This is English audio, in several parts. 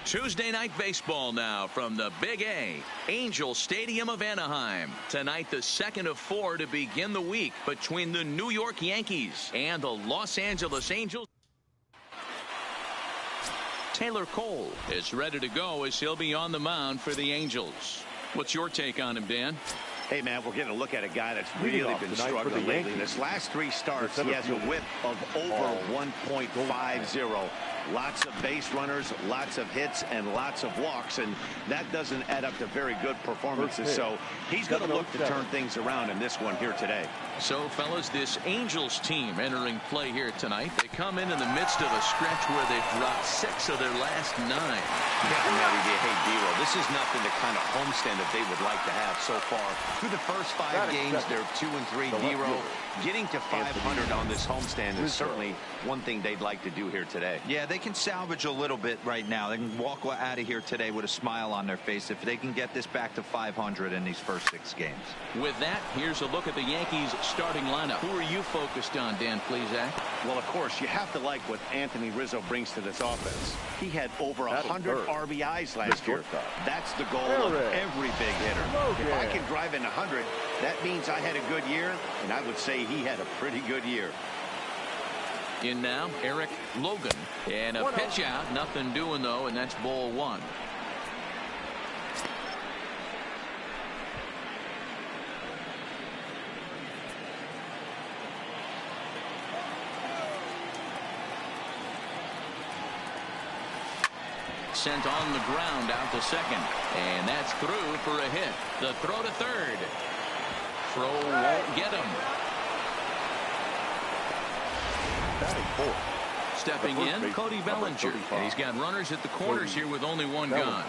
Tuesday night baseball now from the Big A, Angel Stadium of Anaheim. Tonight, the second of 4 to begin the week between the New York Yankees and the Los Angeles Angels. Taylor Cole is ready to go as he'll be on the mound for the Angels. What's your take on him, Dan? Hey, man, we're getting a look at a guy that's really been struggling lately. In his last 3 starts, he has a whip of over 1.50. Lots of base runners, lots of hits, and lots of walks, and that doesn't add up to very good performances. So he's going to look to turn things around in this one here today. So, fellas, this Angels team entering play here tonight. They come in the midst of a stretch where they've dropped 6 of their last 9. Yeah, Matty, hey, D-Roll, this is nothing to kind of homestand that they would like to have so far. Through the first 5 games, they're 2-3. D-Roll, getting to 500 on this homestand is certainly one thing they'd like to do here today. Yeah, they can salvage a little bit right now. They can walk out of here today with a smile on their face if they can get this back to 500 in these first 6 games. With that, here's a look at the Yankees starting lineup. Who are you focused on, Dan Plesac? Well, of course, you have to like what Anthony Rizzo brings to this offense. He had over 100 RBIs last year. That's the goal of every big hitter. If I can drive in 100, that means I had a good year, and I would say he had a pretty good year. In now, Eric Logan. And a pitch out. Nothing doing, though, and that's ball 1. Sent on the ground out to second. And that's through for a hit. The throw to third. Throw won't get him. Stepping in, Cody Bellinger. And he's got runners at the corners here with only 1 gone.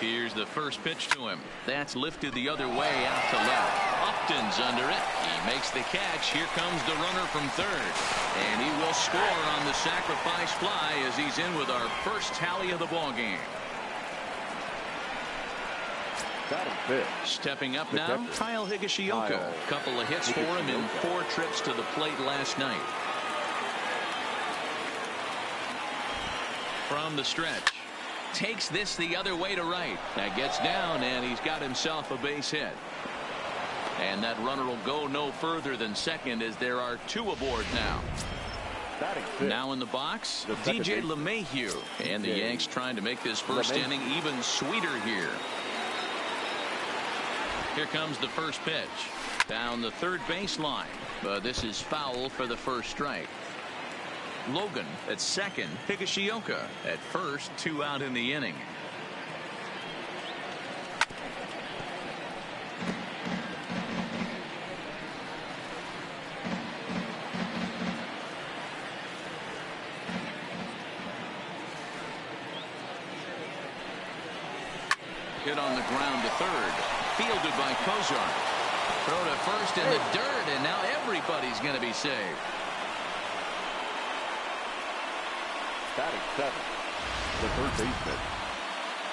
Here's the first pitch to him. That's lifted the other way out to left. Upton's under it. He makes the catch. Here comes the runner from third. And he will score on the sacrifice fly as he's in with our first tally of the ball game. Stepping up now, Kyle Higashioka. Couple of hits for him in 4 trips to the plate last night. From the stretch. Takes this the other way to right. That gets down, and he's got himself a base hit. And that runner will go no further than second as there are 2 aboard now. Now in the box, DJ LeMahieu. And the Yanks trying to make this first inning even sweeter here. Here comes the first pitch. Down the third baseline. But this is foul for the first strike. Logan at second. Higashioka at first. 2 out in the inning. Hit on the ground to third. Fielded by Kozar. Throw to first in the dirt, and now everybody's going to be saved. Batting 7, the third baseman,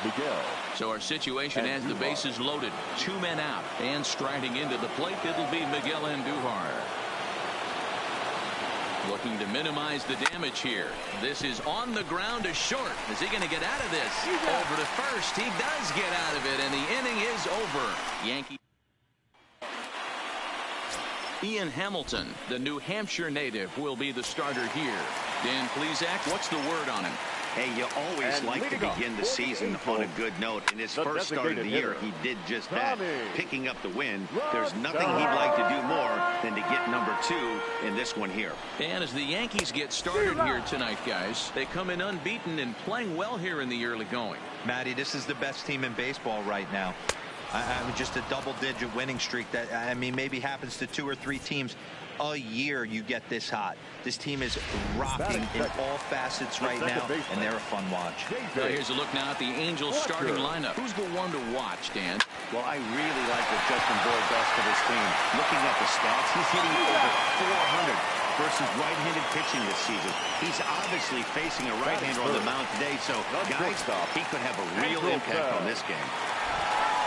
Miguel. So our situation has the bases loaded. 2 men out, and striding into the plate, it'll be Miguel Andujar. Looking to minimize the damage here. This is on the ground to short. Is he going to get out of this? Over to first. He does get out of it, and the inning is over. Yankee. Ian Hamilton, the New Hampshire native, will be the starter here. Dan Plesac, what's the word on him? Hey, you always like to begin the season on a good note. In his first start of the year, he did just that, picking up the win. There's nothing he'd like to do more than to get number 2 in this one here. And as the Yankees get started here tonight, guys, they come in unbeaten and playing well here in the early going. Matty, this is the best team in baseball right now. I mean, just a double-digit winning streak that, I mean, maybe happens to 2 or 3 teams a year. You get this hot. This team is rocking in all facets right now, and they're a fun watch. Well, here's a look now at the Angels starting lineup. Who's the one to watch, Dan? Well, I really like what Justin Boyd does for this team. Looking at the stats, he's hitting over 400 versus right-handed pitching this season. He's obviously facing a right-hander on the mound today, so guys, he could have a real impact on this game.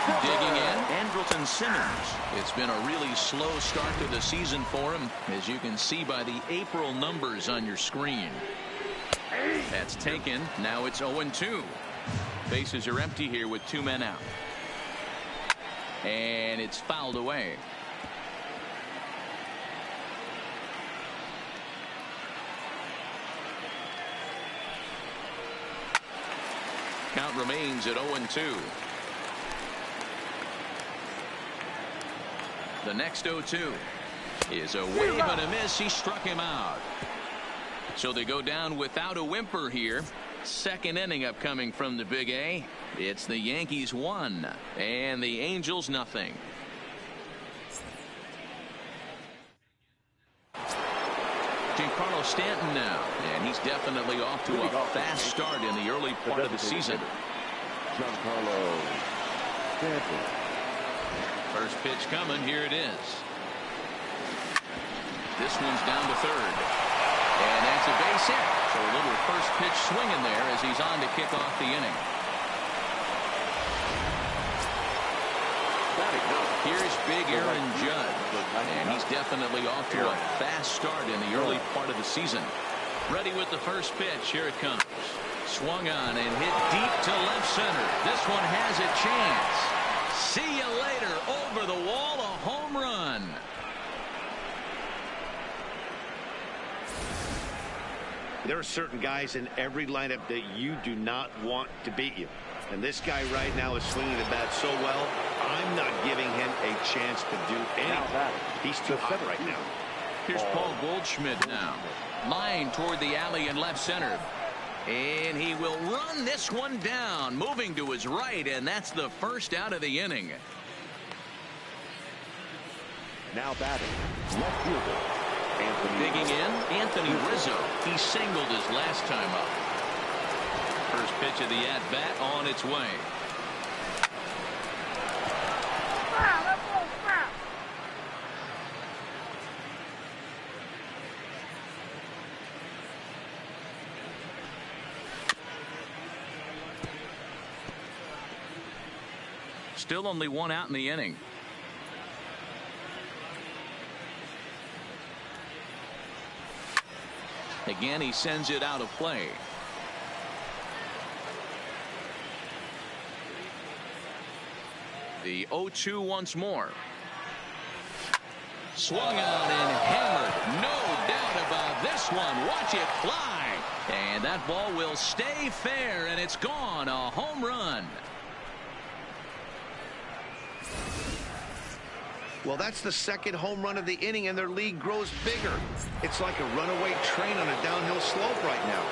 Digging in, Andrelton Simmons. It's been a really slow start to the season for him, as you can see by the April numbers on your screen. That's taken. Now it's 0-2. Bases are empty here with 2 men out. And it's fouled away. Count remains at 0-2. The next 0-2 is a wave and a miss. He struck him out. So they go down without a whimper here. Second inning upcoming from the Big A. It's the Yankees 1 and the Angels nothing. Giancarlo Stanton now, and he's definitely off to a fast start in the early part of the season. Giancarlo Stanton. First pitch coming. Here it is. This one's down to third. And that's a base hit. So a little first pitch swinging there as he's on to kick off the inning. Here's big Aaron Judge. And he's definitely off to a fast start in the early part of the season. Ready with the first pitch. Here it comes. Swung on and hit deep to left center. This one has a chance. See you later. Over the wall, a home run. There are certain guys in every lineup that you do not want to beat you. And this guy right now is swinging the bat so well, I'm not giving him a chance to do anything. He's too hot right now. Here's Paul Goldschmidt now. Line toward the alley in left center. And he will run this one down, moving to his right, and that's the first out of the inning. Now batting, left fielder, Anthony. Digging in, Anthony Rizzo. He singled his last time up. First pitch of the at-bat on its way. Still only 1 out in the inning. Again, he sends it out of play. The 0-2 once more. Swung on and hammered. No doubt about this one. Watch it fly. And that ball will stay fair, and it's gone. A home run. Well, that's the second home run of the inning, and their lead grows bigger. It's like a runaway train on a downhill slope right now.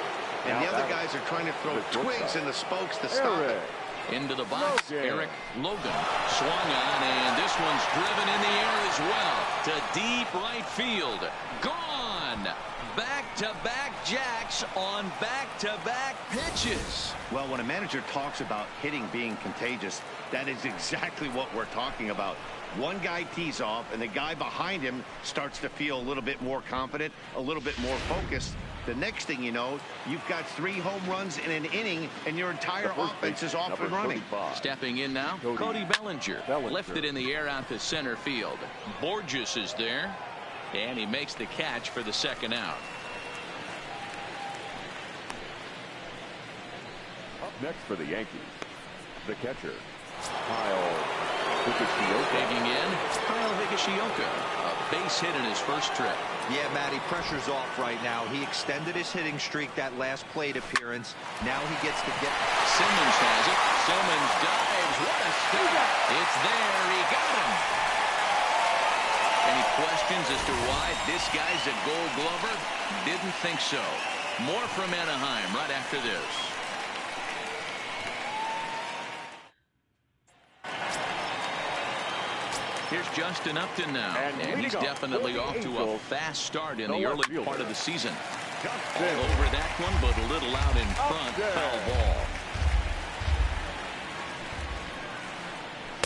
And the other guys are trying to throw twigs in the spokes to stop it. Into the box, Eric Logan. Swung on, and this one's driven in the air as well. To deep right field. Gone! Back-to-back jacks on back-to-back pitches. Well, when a manager talks about hitting being contagious, that is exactly what we're talking about. One guy tees off, and the guy behind him starts to feel a little bit more confident, a little bit more focused. The next thing you know, you've got 3 home runs in an inning, and your entire offense is off and running. 35. Stepping in now, Cody Bellinger. Lifted in the air out to center field. Borges is there, and he makes the catch for the second out. Up next for the Yankees, the catcher, Kyle Higashioka. Digging in, Kyle Higashioka. A base hit in his first trip. Yeah, Matty, pressure's off right now. He extended his hitting streak that last plate appearance. Now he gets to get. Simmons has it. Simmons dives. What a stop. It's there. He got him. Any questions as to why this guy's a Gold Glover? Didn't think so. More from Anaheim right after this. Here's Justin Upton now, and he's definitely off to a fast start in the early part of the season. All over that one, but a little out in front. Foul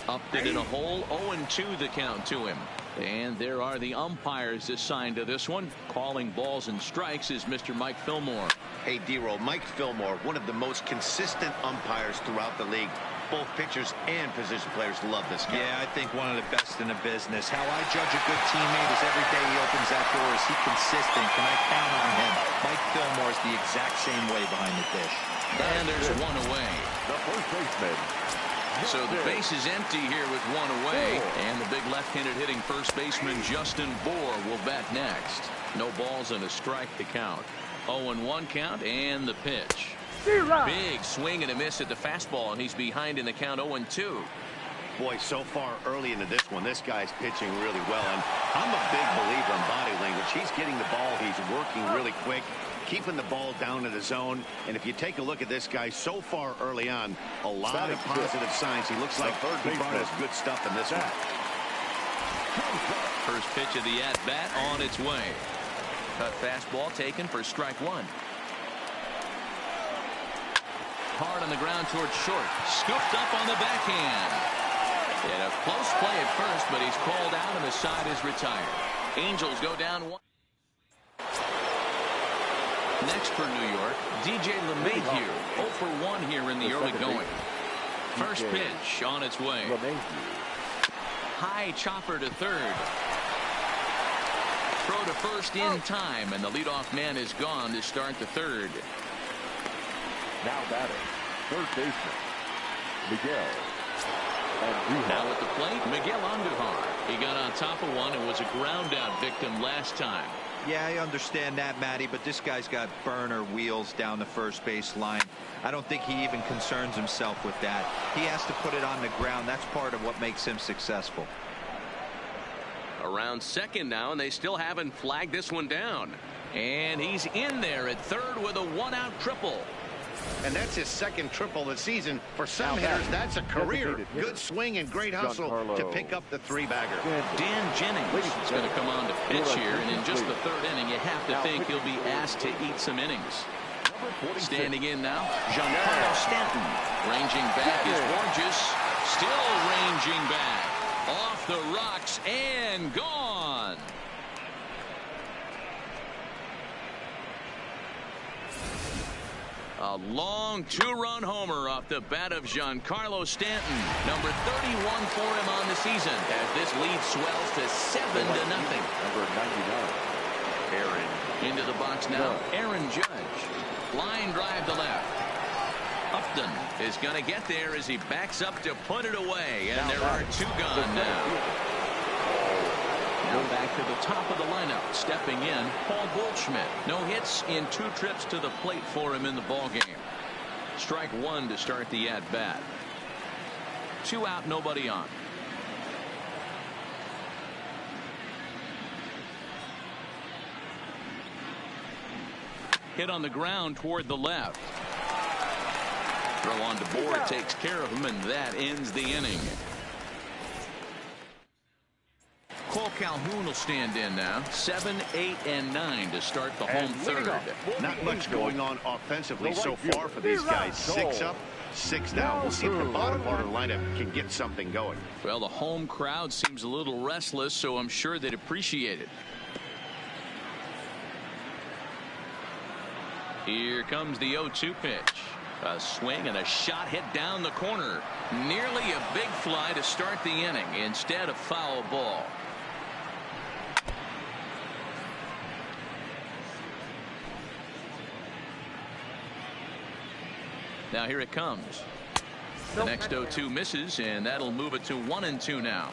ball. Upton in a hole, 0-2 the count to him. And there are the umpires assigned to this one. Calling balls and strikes is Mr. Mike Fillmore. Hey, D-Roll, Mike Fillmore, one of the most consistent umpires throughout the league. both pitchers and position players love this guy. Yeah, I think one of the best in the business. How I judge a good teammate is every day he opens that door. Is he consistent? Can I count on him? Mike Fillmore is the exact same way behind the dish. And there's one away. The first baseman. So the base is empty here with one away. And the big left-handed hitting first baseman Justin Bour will bat next. No balls and a strike to count. 0-1 count and the pitch. Big swing and a miss at the fastball, and he's behind in the count 0-2. Boy, so far early into this one, this guy's pitching really well. And I'm a big believer in body language. He's getting the ball. He's working really quick, keeping the ball down in the zone. And if you take a look at this guy so far early on, a lot of positive signs. He looks like he brought us good stuff in this one. First pitch of the at-bat on its way. Cut fastball taken for strike one. Hard on the ground towards short. Scooped up on the backhand. And a close play at first, but he's called out and the side is retired. Angels go down one. Next for New York, DJ LeMahieu. 0 for 1 here in the early going. First pitch on its way. High chopper to third. Throw to first in time, and the leadoff man is gone to start the third. Now batting, third baseman, Miguel Andujar. Now at the plate, Miguel Andujar. He got on top of one and was a ground out victim last time. Yeah, I understand that, Matty, but this guy's got burner wheels down the first base line. I don't think he even concerns himself with that. He has to put it on the ground. That's part of what makes him successful. Around second now, and they still haven't flagged this one down. And he's in there at third with a one-out triple. And that's his second triple of the season. For some hitters, that's a career. Good swing and great hustle to pick up the three-bagger. Dan Jennings is going to come on to pitch here, and in just the third inning, you have to think he'll be asked to eat some innings. Standing in now, Giancarlo Stanton. Ranging back is Borges. Still ranging back. Off the rocks and gone. A long two-run homer off the bat of Giancarlo Stanton. Number 31 for him on the season as this lead swells to 7-0. Number 99. Aaron into the box now. Aaron Judge. Line drive to left. Upton is going to get there as he backs up to put it away. And there are two gone now. Now back to the top of the lineup. Stepping in, Paul Goldschmidt. No hits in 2 trips to the plate for him in the ballgame. Strike one to start the at-bat. 2 out, nobody on. Hit on the ground toward the left. Throw on to Bour takes care of him, and that ends the inning. Cole Calhoun will stand in now. 7, 8, and 9 to start the home third. Not much going on offensively so far for these guys. 6 up, 6 down. We'll see if the bottom part of the lineup can get something going. Well, the home crowd seems a little restless, so I'm sure they'd appreciate it. Here comes the 0-2 pitch. A swing and a shot hit down the corner. Nearly a big fly to start the inning. Instead, a foul ball. Now here it comes. The next 0-2 misses, and that'll move it to 1-2 now.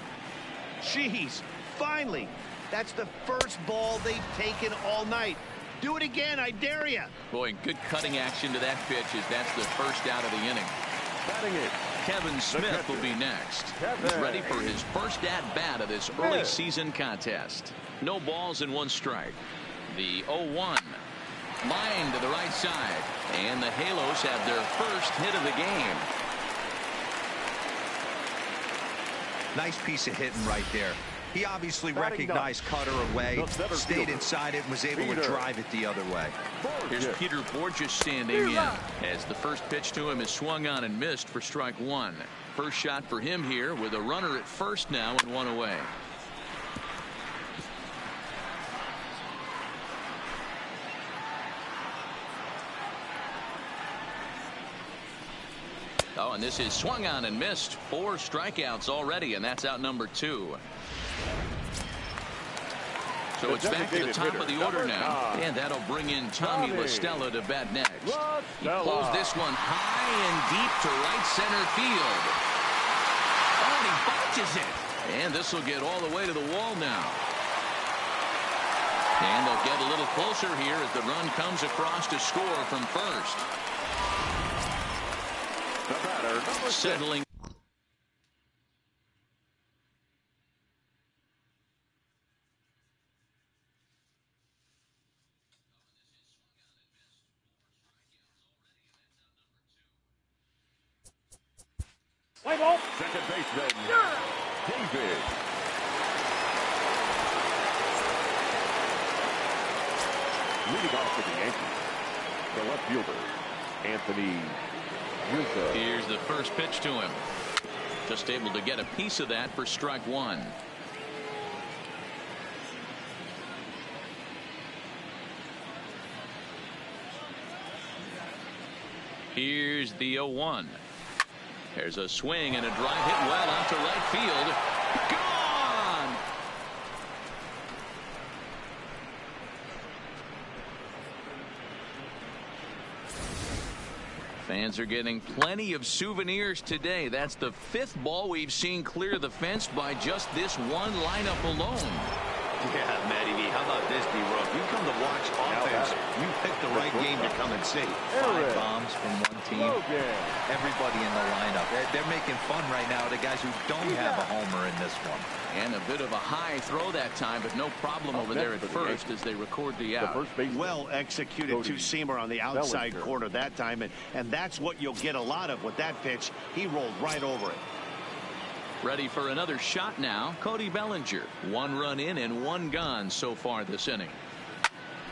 Jeez, finally. That's the first ball they've taken all night. Do it again, I dare you. Boy, good cutting action to that pitch as that's the first out of the inning. Batting it. Kevin Smith will be next. He's ready for his first at-bat of this early season contest. No balls and 1 strike. The 0-1. Line to the right side. And the Halos have their first hit of the game. Nice piece of hitting right there. He obviously recognized cutter away, stayed inside it, and was able to drive it the other way. Here's Peter Borges standing in as the first pitch to him is swung on and missed for strike one. First shot for him here with a runner at first now and 1 away. A Oh, and this is swung on and missed. 4 strikeouts already, and that's out number 2. So it's back to the top of the order now. And that'll bring in Tommy La Stella to bat next. He pulls this one high and deep to right center field. Oh, and he botches it. And this will get all the way to the wall now. And they'll get a little closer here as the run comes across to score from first. The batter, number 6. Settling. Play ball. Second baseman, David. Leading off for the Yankees, the left fielder, Anthony Rizzo. Here's the first pitch to him. Just able to get a piece of that for strike 1. Here's the 0-1. There's a swing and a drive hit well out to right field. Gone! Fans are getting plenty of souvenirs today. That's the 5th ball we've seen clear the fence by just this one lineup alone. Yeah, Matty V, how about this, D-Ruff? You come to watch offense, you pick the right game to come and see. 5 bombs from one team. Everybody in the lineup. They're making fun right now of the guys who don't have a homer in this one. And a bit of a high throw that time, but no problem over there at first as they record the out. Well executed two-seamer on the outside corner that time, and that's what you'll get a lot of with that pitch. He rolled right over it. Ready for another shot now, Cody Bellinger. 1 run in and 1 gone so far this inning.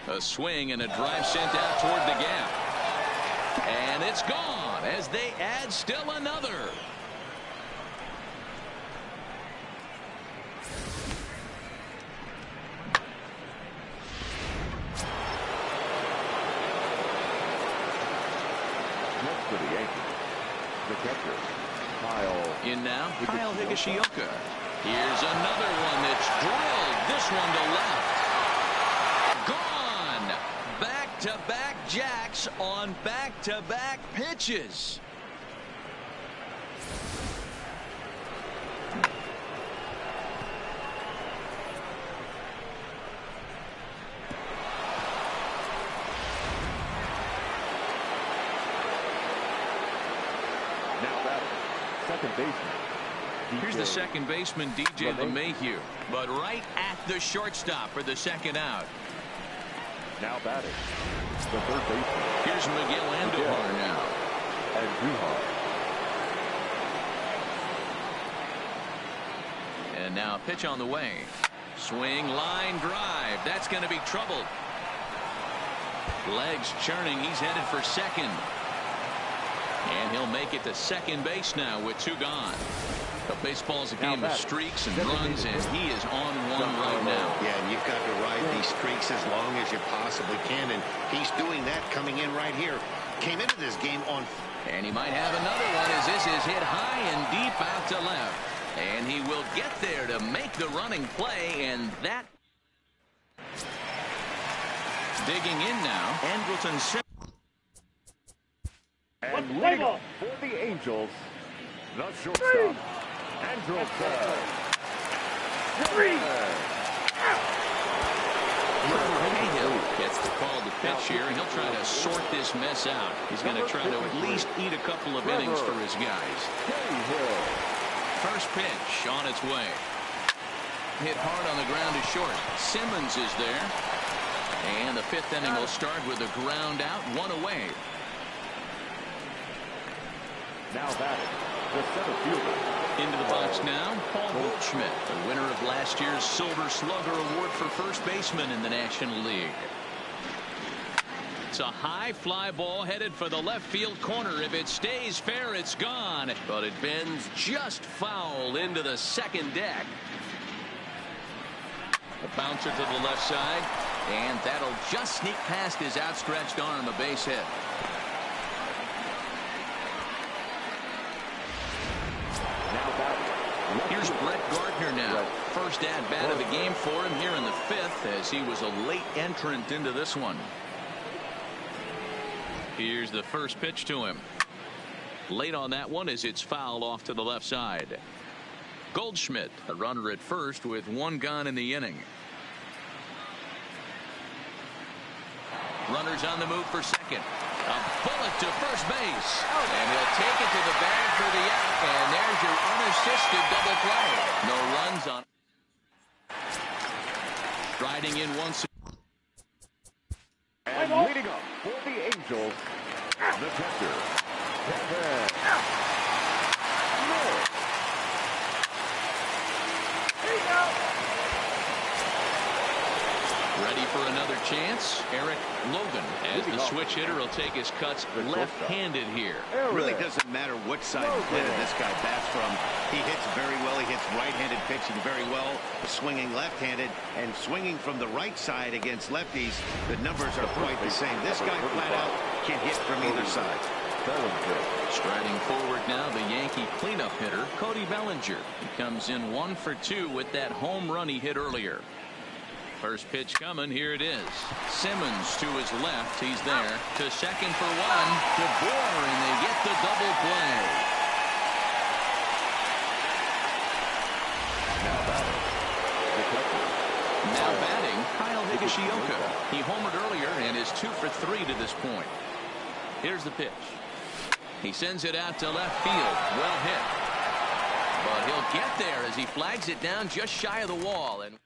A swing and a drive sent out toward the gap. And it's gone as they add still another. Next for the Yankees, the catcher, Kyle. In now, Kyle Higashioka. Here's another one that's drilled. This one to left. Gone. Back-to-back jacks on back-to-back pitches. Second baseman. Here's the second baseman, DJ LeMahieu, but right at the shortstop for the second out. Now batting, the third baseman. Here's Miguel Andujar now. And now a pitch on the way. Swing, line, drive. That's going to be trouble. Legs churning. He's headed for second. And he'll make it to second base now with 2 gone. But baseball's a game of streaks and runs, and he is on one right now. Yeah, and you've got to ride these streaks as long as you possibly can, and he's doing that coming in right here. Came into this game on... And he might have another one as this is hit high and deep out to left. And he will get there to make the running play, and that... Digging in now, Andrelton Simmons. And leading off for the Angels, the shortstop, Andrelton. 3. Cahill gets the call to pitch here, and he'll try to sort this mess out. He's going to try to at least eat a couple of innings for his guys. First pitch on its way. Hit hard on the ground to short. Simmons is there. And the 5th inning will start with a ground out, 1 away. Now batting, the center fielder. Into the box now, Paul Goldschmidt, the winner of last year's Silver Slugger Award for first baseman in the National League. It's a high fly ball headed for the left field corner. If it stays fair, it's gone. But it bends just foul into the second deck. A bouncer to the left side, and that'll just sneak past his outstretched arm, a base hit. Here's Brett Gardner now. First at-bat of the game for him here in the 5th, as he was a late entrant into this one. Here's the first pitch to him. Late on that one as it's fouled off to the left side. Goldschmidt, a runner at first with 1 gone in the inning. Runners on the move for second. A bullet to first base. And he'll take it to the bag for the out. And there's your unassisted double play. No runs on. Striding in once. And leading up for the Angels, the catcher, Kevin. Ready for another chance. Eric Logan, as the switch hitter, will take his cuts left-handed here. It really doesn't matter what side of the planet this guy bats from. He hits very well. He hits right-handed pitching very well, swinging left-handed, and swinging from the right side against lefties. The numbers are quite the same. This guy flat out can hit from either side. Striding forward now, the Yankee cleanup hitter, Cody Bellinger. He comes in 1 for 2 with that home run he hit earlier. First pitch coming. Here it is. Simmons to his left. He's there. To second for 1. DeBoer, and they get the double play. Now batting, Kyle Higashioka. He homered earlier and is 2 for 3 to this point. Here's the pitch. He sends it out to left field. Well hit. But he'll get there as he flags it down just shy of the wall. And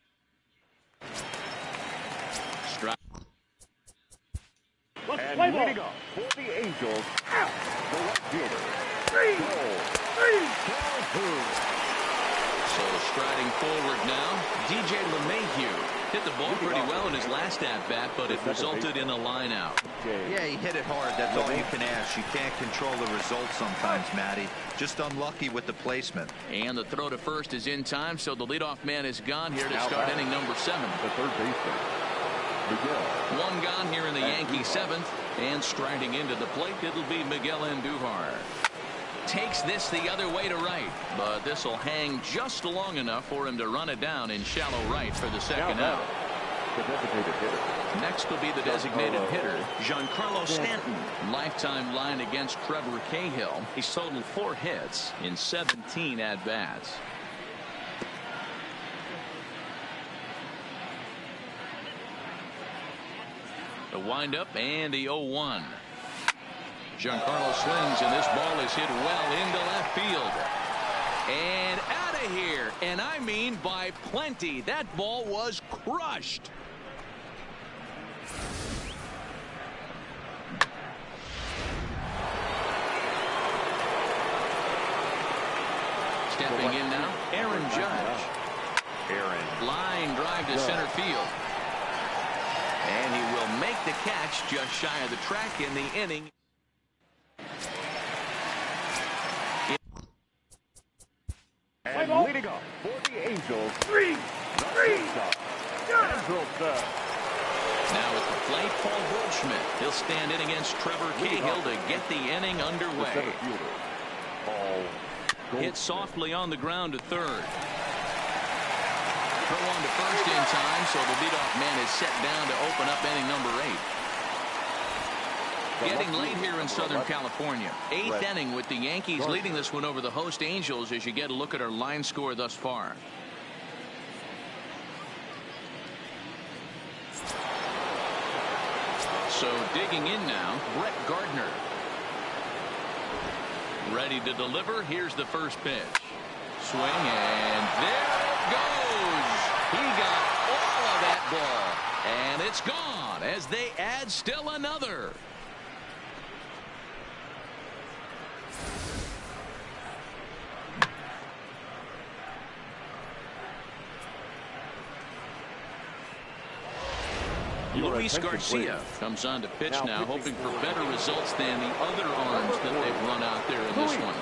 And leading up for the Angels, the right fielder, so striding forward now, DJ LeMahieu hit the ball pretty well in his last at-bat, but it resulted in a line out. Yeah, he hit it hard. That's all you can ask. You can't control the result sometimes, Matty. Just unlucky with the placement. And the throw to first is in time, so the leadoff man is gone here to start inning number 7. The third baseman, Miguel. 1 gone here in the Yankee 7th, and striding into the plate, it'll be Miguel Andujar. Takes this the other way to right, but this will hang just long enough for him to run it down in shallow right for the second out. The designated hitter. Next will be the designated hitter, Giancarlo Stanton. Lifetime line against Trevor Cahill. He's totaled 4 hits in 17 at-bats. The windup and the 0-1. Giancarlo swings, and this ball is hit well into left field. And out of here. And I mean by plenty. That ball was crushed. Stepping in now, Aaron Judge. Line drive to center field. And he will make the catch just shy of the track in the inning. And leading up for the Angels, Now at the plate, Paul Goldschmidt. He'll stand in against Trevor Cahill to get the inning underway. Hit softly on the ground to third. Throw on to first in time, so the leadoff man is set down to open up inning number 8. Getting late here in Southern California. 8th inning with the Yankees leading this one over the host Angels as you get a look at our line score thus far. So digging in now, Brett Gardner. Ready to deliver. Here's the first pitch. Swing, and there it goes. He got all of that ball. And it's gone as they add still another. Luis Garcia comes on to pitch now, hoping for better results than the other arms that they've run out there in this one.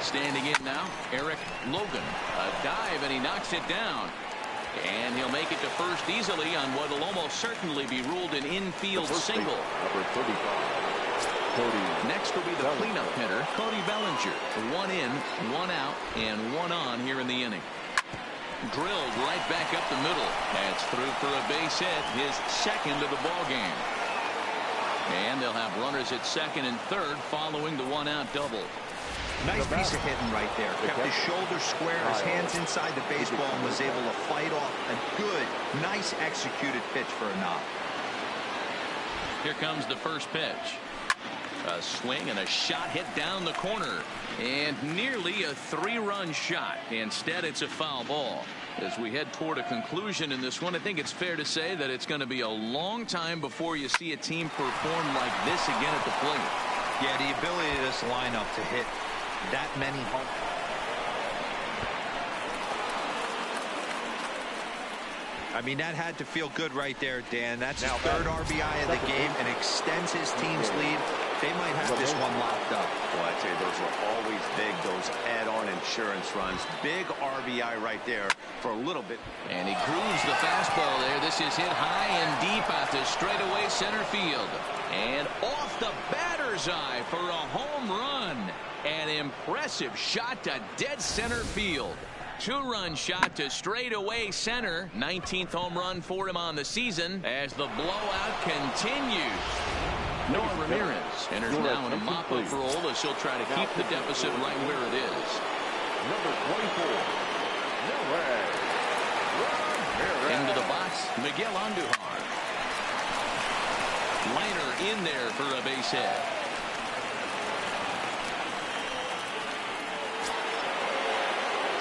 Standing in now, Eric Logan. A dive, and he knocks it down. And he'll make it to first easily on what will almost certainly be ruled an infield single. Next will be the cleanup hitter, Cody Bellinger. 1 in, 1 out, and 1 on here in the inning. Drilled right back up the middle. That's through for a base hit, his second of the ball game. And they'll have runners at second and third following the 1-out double. Nice piece of hitting right there. Kept his shoulders square, his hands inside the baseball, and was able to fight off a good, nice executed pitch for a knock. Here comes the first pitch. A swing and a shot hit down the corner. And nearly a 3-run shot. Instead, it's a foul ball. As we head toward a conclusion in this one, I think it's fair to say that it's going to be a long time before you see a team perform like this again at the plate. Yeah, the ability of this lineup to hit that many home. I mean, that had to feel good right there, Dan. That's his third RBI of the game and extends his team's lead. They might have this one locked up. Well, I tell you, those are always big, those add-on insurance runs. Big RBI right there for a little bit. And he grooves the fastball there. This is hit high and deep out to straightaway center field. And off the batter's eye for a home run. An impressive shot to dead center field. 2-run shot to straightaway center. 19th home run for him on the season as the blowout continues. Noah Ramirez enters now in a mop-up role as he'll try to keep the deficit right where it is. Number 24, Noah Ramirez. Into the box, Miguel Andujar. Liner in there for a base hit.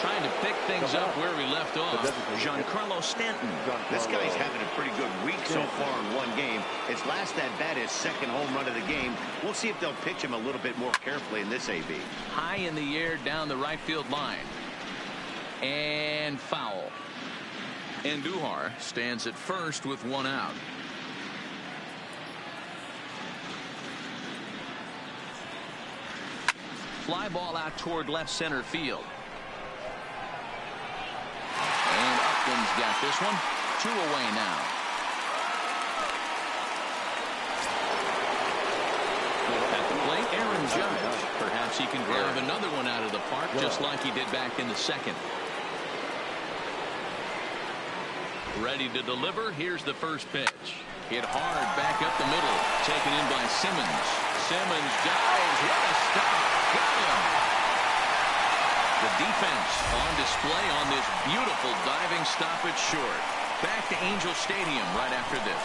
Trying to pick things up where we left off. Giancarlo Stanton. This guy's having a pretty good week so far in one game. His last at-bat is second home run of the game. We'll see if they'll pitch him a little bit more carefully in this AB. High in the air down the right field line. And foul. Andujar stands at first with 1 out. Fly ball out toward left center field. And Upton's got this one. 2 away now. At the plate, Aaron Judge. Perhaps he can drive another one out of the park just like he did back in the second. Ready to deliver. Here's the first pitch. Hit hard back up the middle. Taken in by Simmons. Simmons dives. What a stop. Got him. The defense on display on this beautiful diving stop at short. Back to Angel Stadium right after this.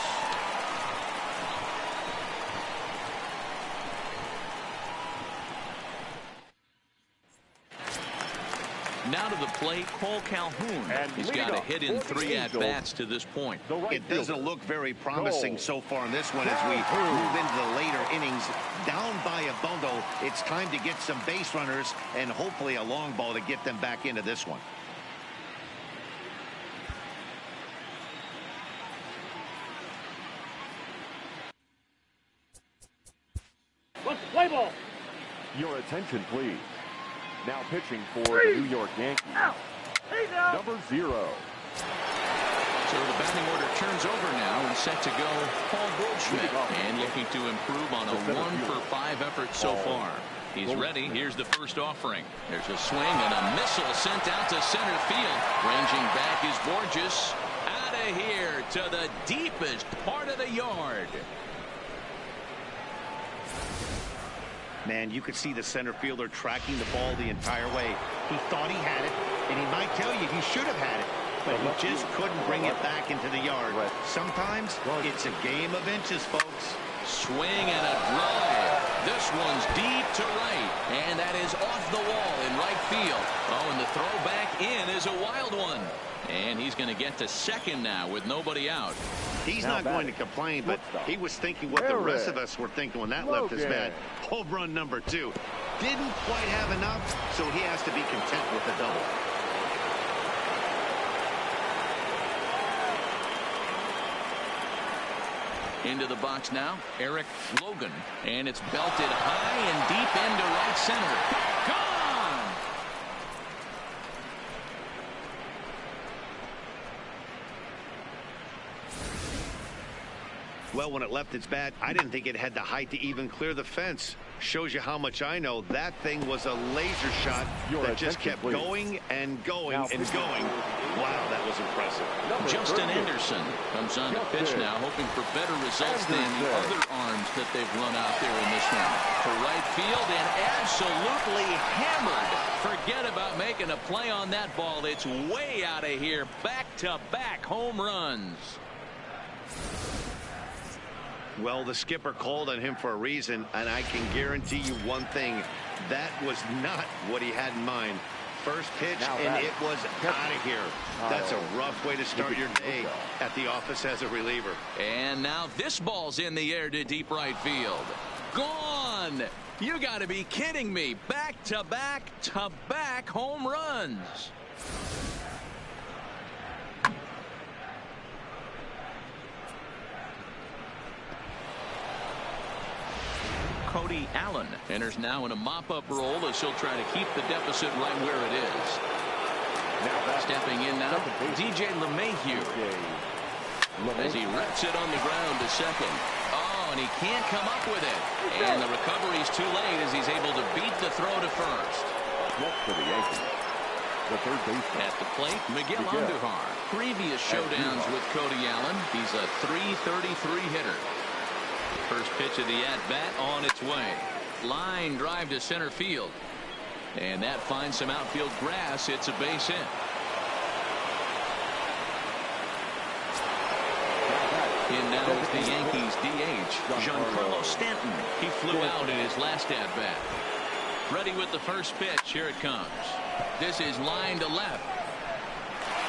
Now to the plate, Cole Calhoun. He's got a hit in 3 at-bats to this point. It doesn't look very promising so far in this one as we move into the later innings. Down by a bundle, it's time to get some base runners and hopefully a long ball to get them back into this one. Let's play ball. Your attention, please. Now pitching for the New York Yankees, number 0. So the batting order turns over now and set to go Paul Goldschmidt. And looking to improve on a 1-for-5 effort so far. He's ready. Here's the first offering. There's a swing and a missile sent out to center field. Ranging back is Borges. Out of here to the deepest part of the yard. Man, you could see the center fielder tracking the ball the entire way. He thought he had it, and he might tell you he should have had it, but he just couldn't bring it back into the yard. Sometimes it's a game of inches, folks. Swing and a drive. This one's deep to right, and that is off the wall in right field. Oh, and the throw back in is a wild one. And he's going to get to second now with nobody out. He's not going to complain, but he was thinking what the rest of us were thinking when that left his bat. Home run number 2. Didn't quite have enough, so he has to be content with the double. Into the box now, Eric Logan. And it's belted high and deep into right center. Gone! Well, when it left its bat, I didn't think it had the height to even clear the fence. Shows you how much I know. That thing was a laser shot that just kept going and going and going. Wow, that was impressive. Justin Anderson comes on to pitch now, hoping for better results than the other arms that they've run out there in this one. To right field and absolutely hammered. Forget about making a play on that ball. It's way out of here. Back-to-back home runs. Well, the skipper called on him for a reason, and I can guarantee you one thing. That was not what he had in mind. First pitch, and it was out of here. That's a rough way to start your day at the office as a reliever. And now this ball's in the air to deep right field. Gone! You got to be kidding me. Back-to-back home runs. Cody Allen enters now in a mop-up role as he'll try to keep the deficit right where it is. Stepping in now, DJ LeMahieu. As he reps it on the ground to second. Oh, and he can't come up with it. And the recovery's too late as he's able to beat the throw to first. Next for the Yankees, the third baseman. At the plate, Miguel Andujar. Previous showdowns with Cody Allen, he's a .333 hitter. First pitch of the at-bat on its way. Line drive to center field. And that finds some outfield grass. It's a base hit. In now is the Yankees DH, Giancarlo Stanton. He flew out in his last at-bat. Ready with the first pitch. Here it comes. This is line to left.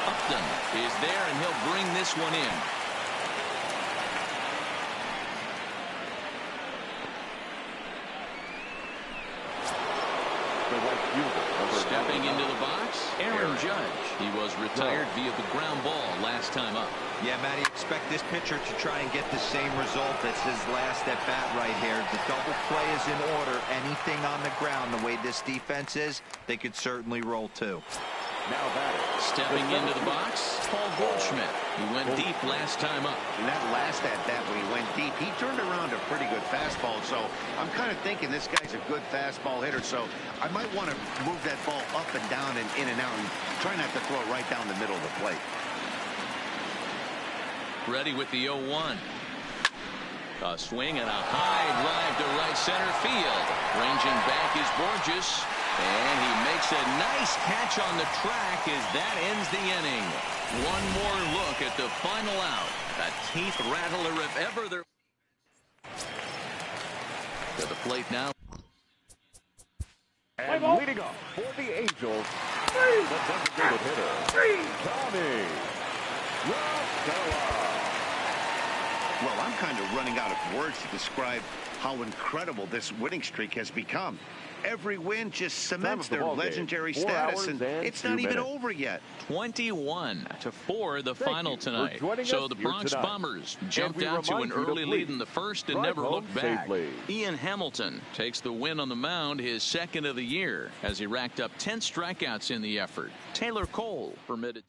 Upton is there, and he'll bring this one in. Stepping into the box, Aaron Judge. He was retired via the ground ball last time up. Yeah, Matty, expect this pitcher to try and get the same result as his last at bat right here. The double play is in order. Anything on the ground, the way this defense is, they could certainly roll too. Now batting. Stepping into the box, Paul Goldschmidt. He went deep last time up. And that last at bat when he went deep, he turned around a pretty good fastball. So I'm kind of thinking this guy's a good fastball hitter. So I might want to move that ball up and down and in and out and try not to throw it right down the middle of the plate. Ready with the 0-1. A swing and a high drive to right center field. Ranging back is Borges. And he makes a nice catch on the track as that ends the inning. One more look at the final out. A teeth rattler if ever there. To the plate now. And leading off for the Angels, the designated hitter, Tommy Rockefeller. Well, I'm kind of running out of words to describe how incredible this winning streak has become. Every win just cements their legendary status, and it's not even over yet. 21-4 the final tonight. So the Bronx Bombers jumped out to an early lead in the first and never looked back. Ian Hamilton takes the win on the mound, his second of the year, as he racked up 10 strikeouts in the effort. Taylor Cole permitted.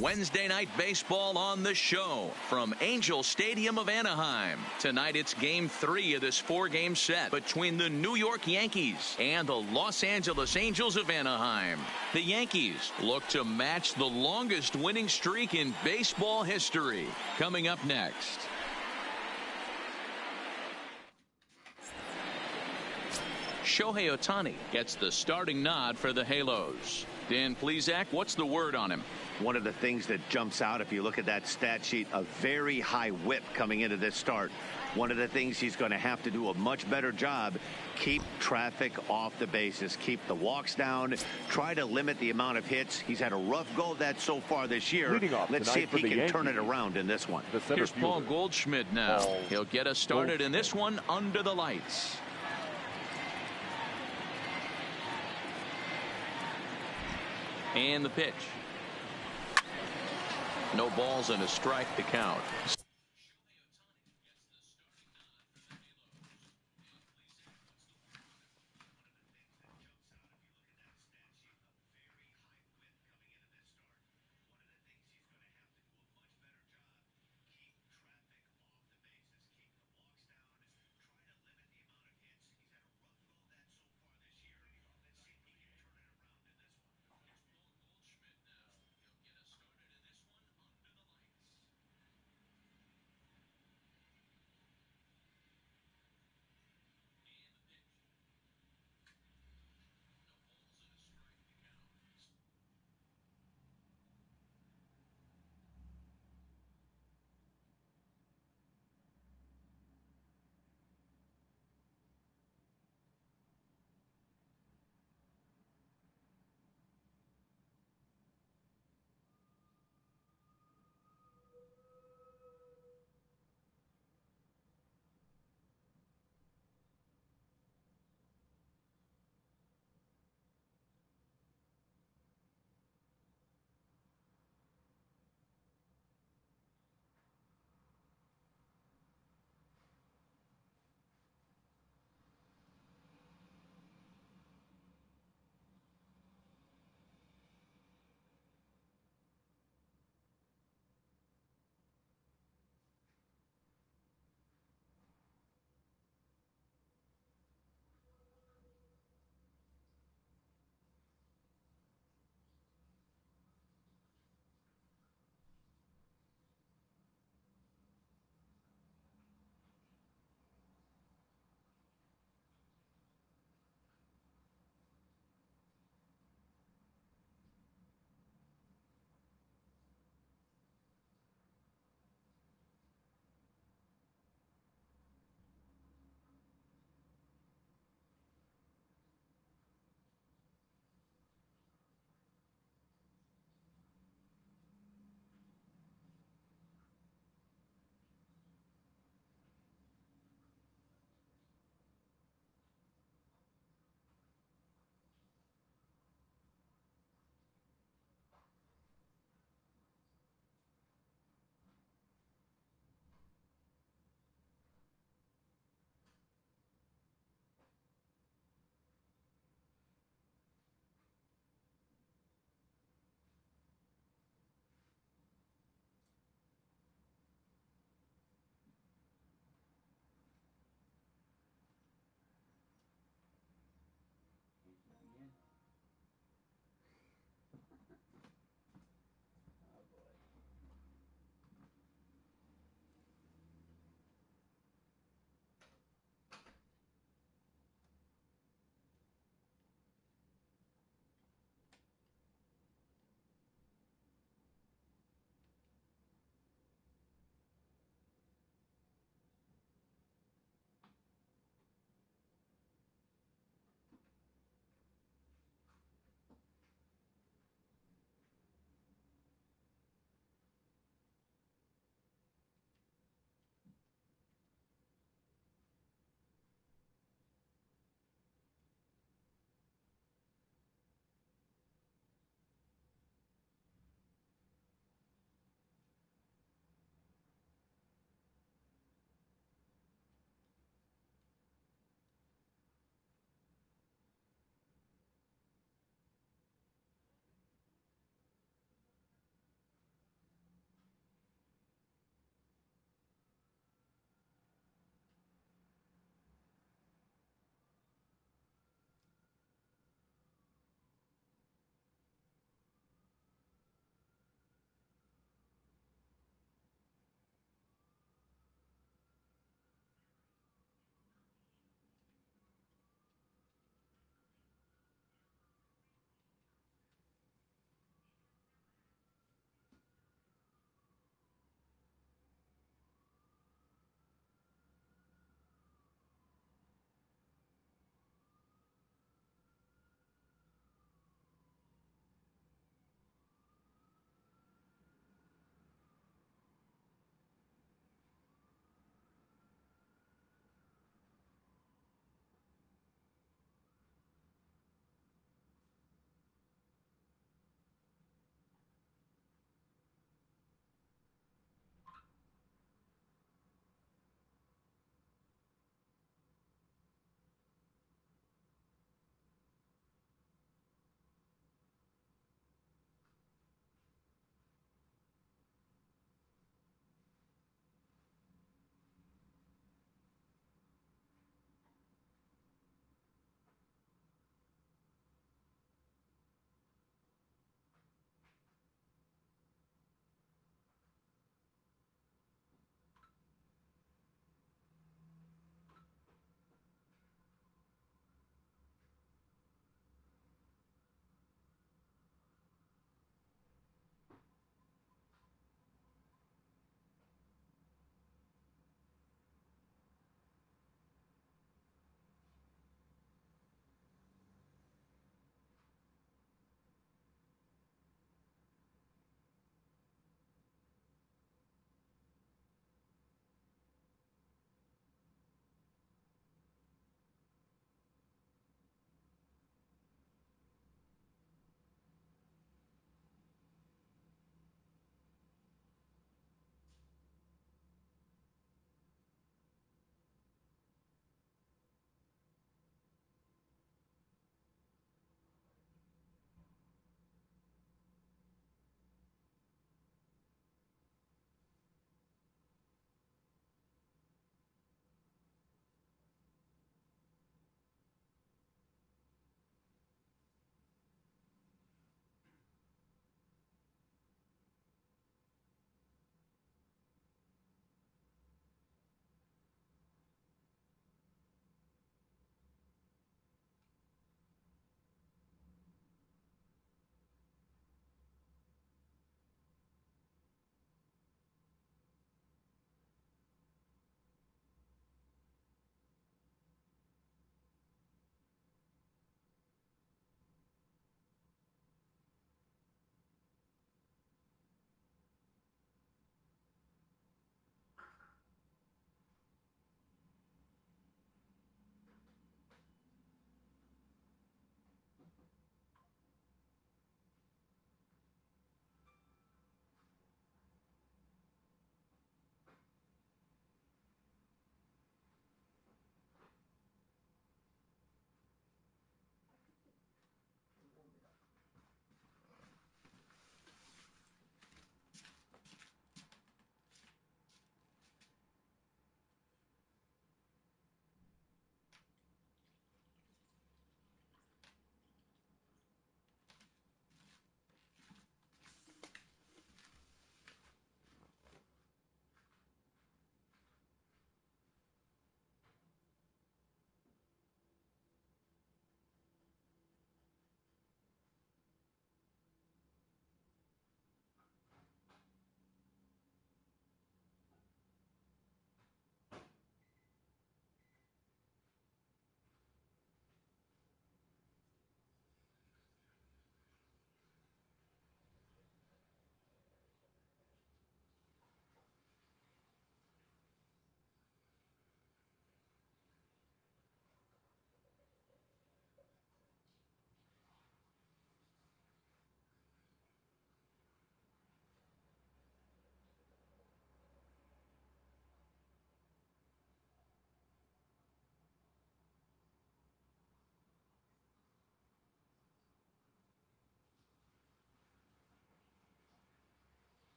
Wednesday night baseball on the show from Angel Stadium of Anaheim. Tonight it's game 3 of this 4-game set between the New York Yankees and the Los Angeles Angels of Anaheim. The Yankees look to match the longest winning streak in baseball history. Coming up next. Shohei Ohtani gets the starting nod for the Halos. Dan Plesac, what's the word on him? One of the things that jumps out if you look at that stat sheet, a very high whip coming into this start. One of the things he's going to have to do a much better job, keep traffic off the bases, keep the walks down, try to limit the amount of hits. He's had a rough go of that so far this year. Let's see if he can turn it around in this one. Here's Paul Goldschmidt now. He'll get us started in this one under the lights. And the pitch. No balls and a strike to count.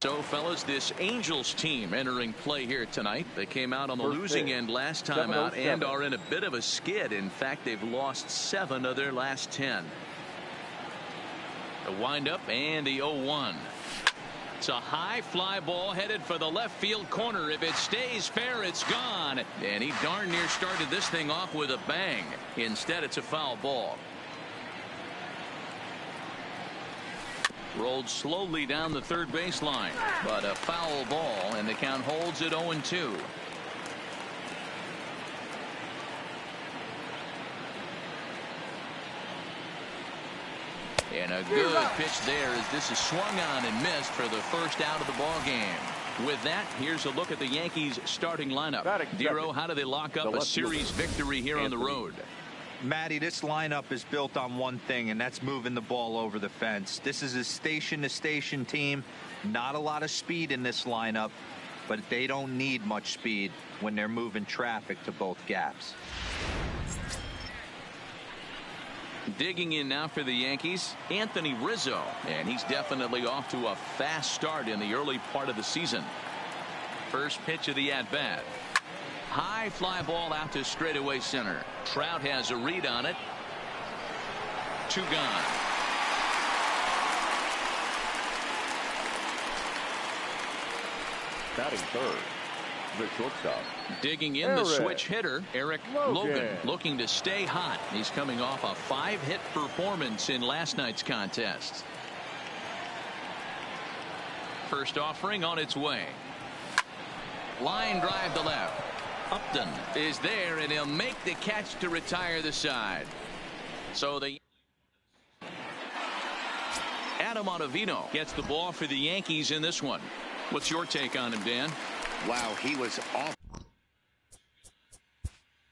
So, fellas, this Angels team entering play here tonight. They came out on the losing end last time out and are in a bit of a skid. In fact, they've lost 7 of their last 10. The windup and the 0-1. It's a high fly ball headed for the left field corner. If it stays fair, it's gone. And he darn near started this thing off with a bang. Instead, it's a foul ball. Rolled slowly down the third baseline, but a foul ball, and the count holds at 0-2. And a good pitch there as this is swung on and missed for the first out of the ball game. With that, here's a look at the Yankees starting lineup. Dero, how do they lock up a series victory here on the road? Matty, this lineup is built on one thing, and that's moving the ball over the fence. This is a station-to-station team. Not a lot of speed in this lineup, but they don't need much speed when they're moving traffic to both gaps. Digging in now for the Yankees, Anthony Rizzo, and he's definitely off to a fast start in the early part of the season. First pitch of the at-bat. High fly ball out to straightaway center. Trout has a read on it. 2 gone. Batting third, the shortstop. Digging in the switch hitter, Eric Logan, looking to stay hot. He's coming off a 5-hit performance in last night's contest. First offering on its way. Line drive to left. Upton is there, and he'll make the catch to retire the side. So the Adam Ottavino gets the ball for the Yankees in this one. What's your take on him, Dan? Wow, he was off.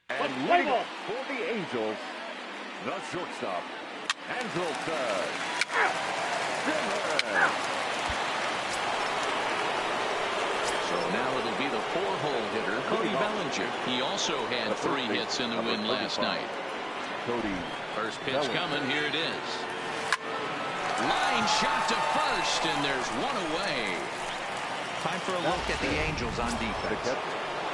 And leading off for the Angels, the shortstop, Andrelton. So now it'll be the 4-hole hitter, Cody Bellinger. He also had 3 hits in the win last night. First pitch coming. Here it is. Line shot to first, and there's 1 away. Time for a look at the Angels on defense.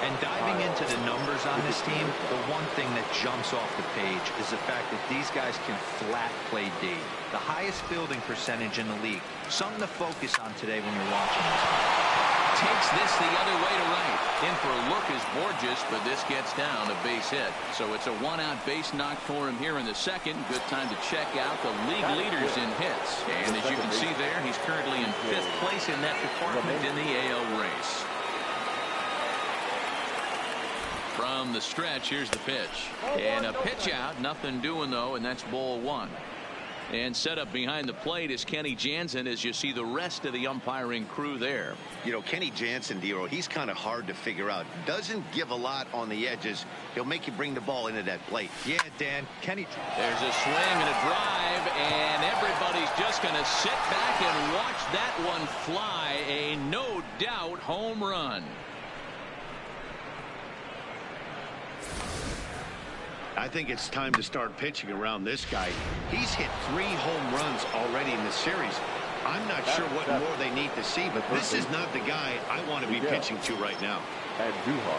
And diving into the numbers on this team, the one thing that jumps off the page is the fact that these guys can flat play D. The highest fielding percentage in the league. Something to focus on today when you're watching this. Takes this the other way to right. In for a look is Borges, but this gets down a base hit. So it's a 1-out base knock for him here in the second. Good time to check out the league leaders in hits. And as you can see there, he's currently in 5th place in that department in the AL race. From the stretch, here's the pitch. And a pitch out, nothing doing though, and that's ball 1. And set up behind the plate is Kenny Jansen as you see the rest of the umpiring crew there. You know, Kenny Jansen, Dero, he's kind of hard to figure out. Doesn't give a lot on the edges. He'll make you bring the ball into that plate. Yeah, Dan, Kenny. There's a swing and a drive, and everybody's just going to sit back and watch that one fly. A no doubt home run. I think it's time to start pitching around this guy. He's hit 3 home runs already in the series. I'm not sure what more they need to see, but this is not the guy I want to be pitching to right now.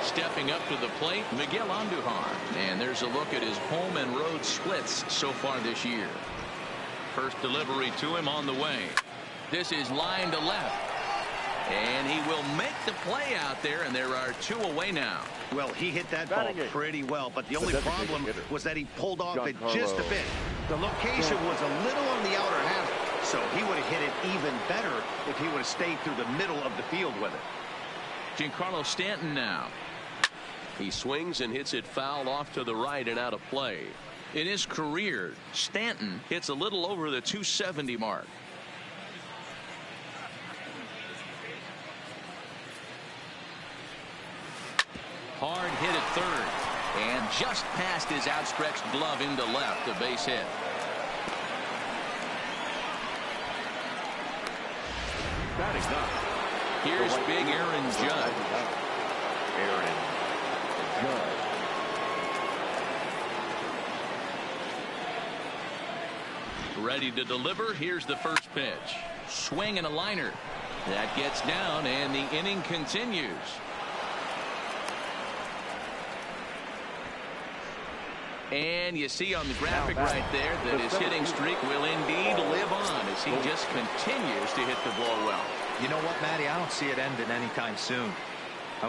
Stepping up to the plate, Miguel Andujar. And there's a look at his home and road splits so far this year. First delivery to him on the way. This is line to left. And he will make the play out there, and there are 2 away now. Well, he hit that ball pretty well, but the only problem was that he pulled off it just a bit. The location was a little on the outer half, so he would have hit it even better if he would have stayed through the middle of the field with it. Giancarlo Stanton now. He swings and hits it foul off to the right and out of play. In his career, Stanton hits a little over the 270 mark. Hard hit at third, and just past his outstretched glove into left, a base hit. Here's big Aaron Judge. Ready to deliver. Here's the first pitch. Swing and a liner. That gets down, and the inning continues. And you see on the graphic right there that his hitting streak will indeed live on as he just continues to hit the ball well. You know what, Matty? I don't see it ending anytime soon.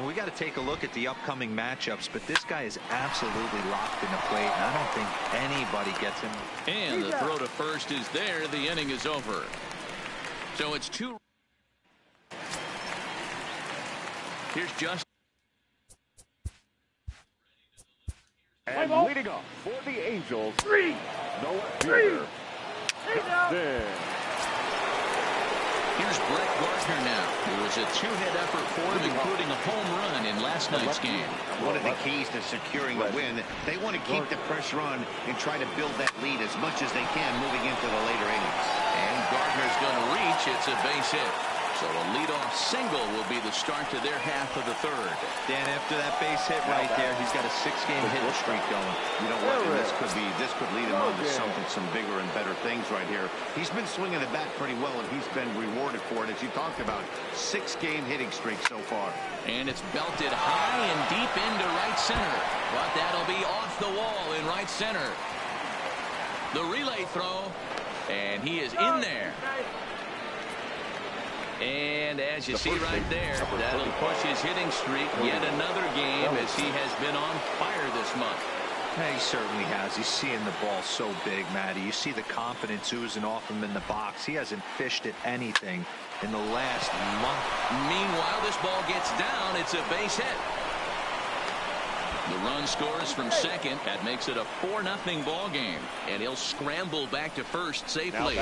We got to take a look at the upcoming matchups, but this guy is absolutely locked in the plate, and I don't think anybody gets him. And the throw to first is there. The inning is over. So it's 2. Here's Justin. And leading off for the Angels, Noah Peter. Here's Brett Gardner now. It was a 2-hit effort for him, including a home run in last night's game. One of the keys to securing a win, they want to keep the pressure on and try to build that lead as much as they can moving into the later innings. And Gardner's going to reach. It's a base hit. So a leadoff single will be the start to their half of the third. Dan, after that base hit right there, he's got a 6-game hitting streak going. You know what? And this could lead him on to some bigger and better things right here. He's been swinging the bat pretty well, and he's been rewarded for it, as you talked about. 6-game hitting streak so far. And it's belted high and deep into right center. But that'll be off the wall in right center. The relay throw, and he is in there. And as you see right there, that'll push his hitting streak yet another game as he has been on fire this month. Yeah, he certainly has. He's seeing the ball so big, Matty. You see the confidence oozing off him in the box. He hasn't fished at anything in the last month. Meanwhile, this ball gets down. It's a base hit. The run scores from second. That makes it a 4-0 ball game. And he'll scramble back to first safely.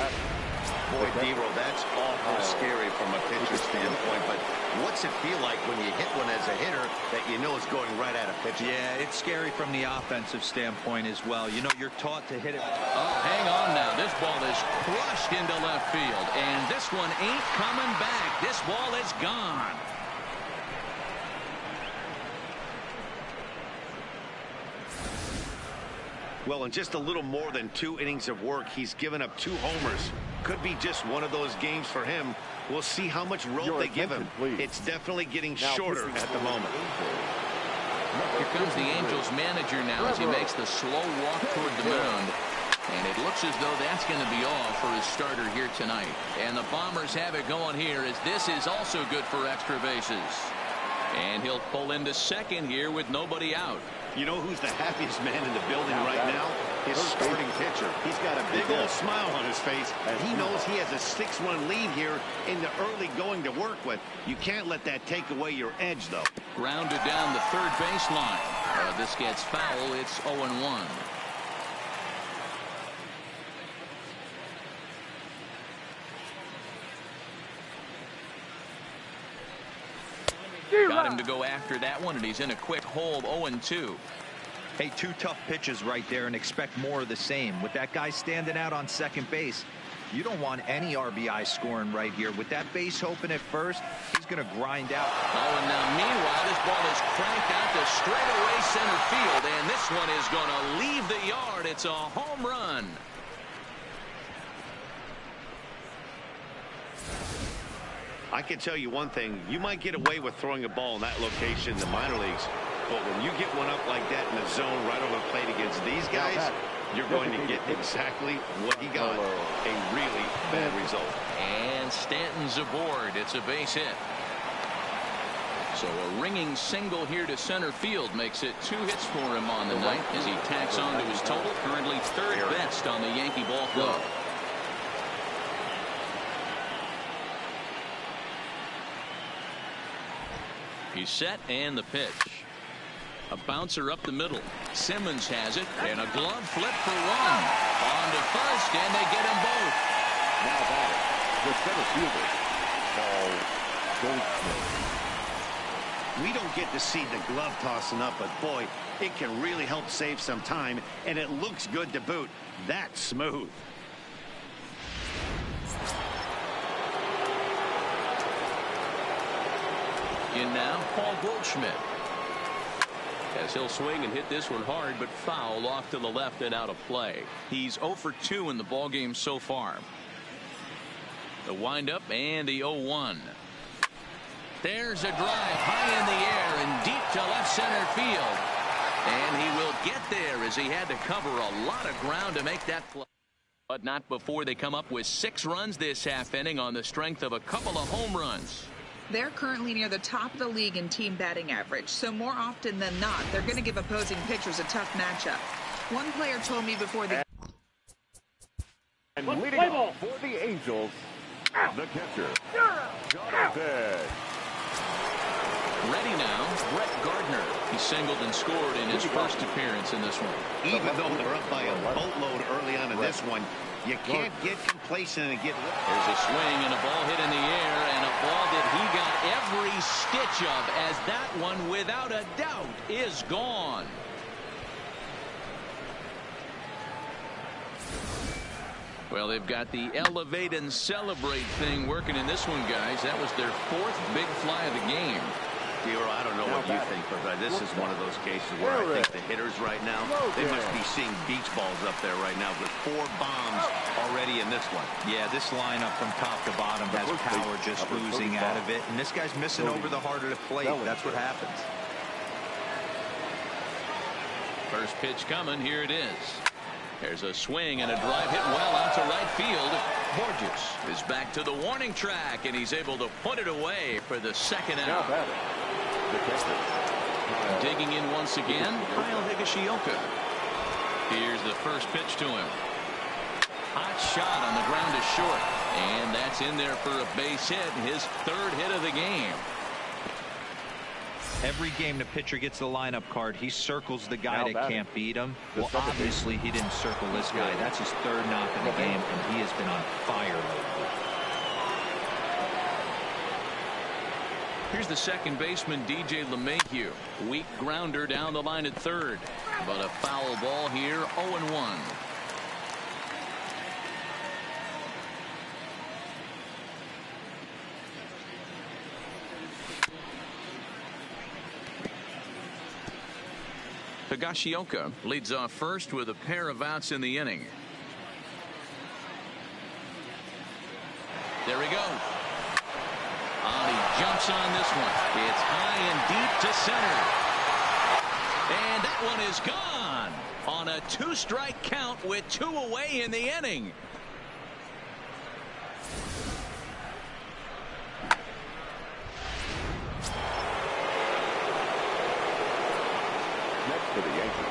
Boy, D-Roll, that's awful scary from a pitcher standpoint, but what's it feel like when you hit one as a hitter that you know is going right at a pitcher? Yeah, it's scary from the offensive standpoint as well. You know, you're taught to hit it. Oh, hang on now. This ball is crushed into left field, and this one ain't coming back. This ball is gone. Well, in just a little more than 2 innings of work, he's given up 2 homers. Could be just one of those games for him. We'll see how much rope they give him. It's definitely getting shorter at the moment. Here comes the Angels manager now as he makes the slow walk toward the mound. And it looks as though that's going to be all for his starter here tonight. And the Bombers have it going here as this is also good for extra bases. And he'll pull into second here with nobody out. You know who's the happiest man in the building right now? His starting pitcher. He's got a big old smile on his face. He knows he has a 6-1 lead here in the early going to work with. You can't let that take away your edge, though. Grounded down the third baseline. This gets foul. It's 0-1. Got him to go after that one, and he's in a quick hole, 0-2. Hey, 2 tough pitches right there, and expect more of the same. With that guy standing out on second base, you don't want any RBI scoring right here. With that base open at first, he's going to grind out. Oh, and now meanwhile, this ball is cranked out to straightaway center field, and this one is going to leave the yard. It's a home run. I can tell you one thing. You might get away with throwing a ball in that location in the minor leagues, but when you get one up like that in the zone right over the plate against these guys, you're going to get exactly what he got, a really bad result. And Stanton's aboard. It's a base hit. So a ringing single here to center field makes it 2 hits for him on the night as he tacks on to his total, currently 3rd best on the Yankee ball club. He's set, and the pitch. A bouncer up the middle. Simmons has it, and a glove flip for 1. On to first, and they get them both. Now batting, the center fielder, Paul Goldschmidt. We don't get to see the glove tossing up, but boy, it can really help save some time, and it looks good to boot. That's smooth. In now, Paul Goldschmidt. As he'll swing and hit this one hard, but foul off to the left and out of play. He's 0 for 2 in the ballgame so far. The windup and the 0-1. There's a drive high in the air and deep to left center field. And he will get there as he had to cover a lot of ground to make that play. But not before they come up with 6 runs this half inning on the strength of a couple of home runs. They're currently near the top of the league in team batting average, so more often than not, they're going to give opposing pitchers a tough matchup. One player told me before the and leading off for the Angels, the catcher, Jonathan. Ready now, Brett Gardner. He singled and scored in his first appearance in this one. Even though they're up by a boatload early on in this one, you can't get complacent and get... There's a swing and a ball hit in the air, and a ball that he got every stitch of, as that one, without a doubt, is gone. Well, they've got the elevate and celebrate thing working in this one, guys. That was their 4th big fly of the game. I don't know what you think, but this is one of those cases where I think the hitters right now, they must be seeing beach balls up there right now with 4 bombs already in this one. Yeah, this lineup from top to bottom has power just oozing out of it, and this guy's missing over the heart of the plate. That's what happens. First pitch coming. Here it is. There's a swing and a drive hit well out to right field. Borges is back to the warning track, and he's able to put it away for the second out. Digging in once again, Kyle Higashioka. Here's the first pitch to him. Hot shot on the ground to short, and that's in there for a base hit, his 3rd hit of the game. Every game the pitcher gets the lineup card, he circles the guy that can't beat him. Well, obviously he didn't circle this guy. That's his 3rd knock in the game, and he has been on fire lately. Here's the second baseman, DJ LeMahieu. Weak grounder down the line at 3rd, but a foul ball here, 0-1. Higashioka leads off first with a pair of outs in the inning. There he goes. He jumps on this one. It's high and deep to center. And that one is gone on a 2-strike count with 2 away in the inning.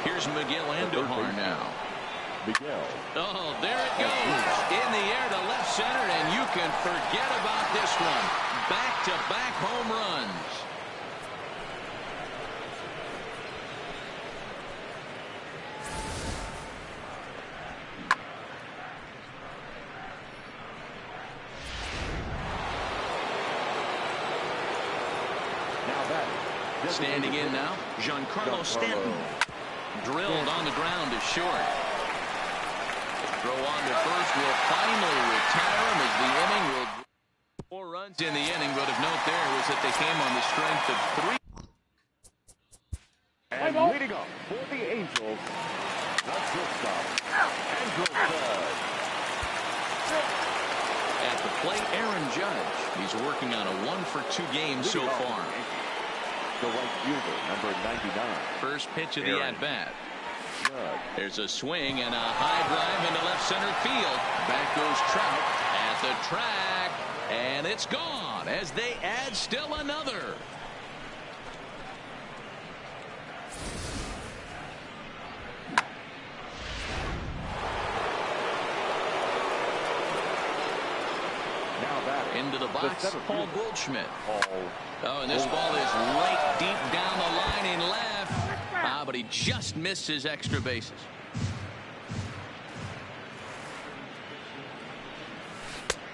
Here's Miguel Andujar now. Oh, there it goes. In the air to left center, and you can forget about this one. Back-to-back home runs. Standing in now, Giancarlo Stanton. Drilled on the ground to short. Throw on to first will finally retire him as the inning will... 4 runs in the inning, but of note there was that they came on the strength of 3. And leading up for the Angels, the shortstop, Andrew. At the plate, Aaron Judge. He's working on a 1-for-2 game so far. The right fielder, number 99. First pitch of the at-bat. There's a swing and a high drive into left center field. Back goes Trout at the track, and it's gone as they add still another. Into the box, Paul Goldschmidt. Oh, and this ball is right deep down the line in left. But he just missed his extra bases.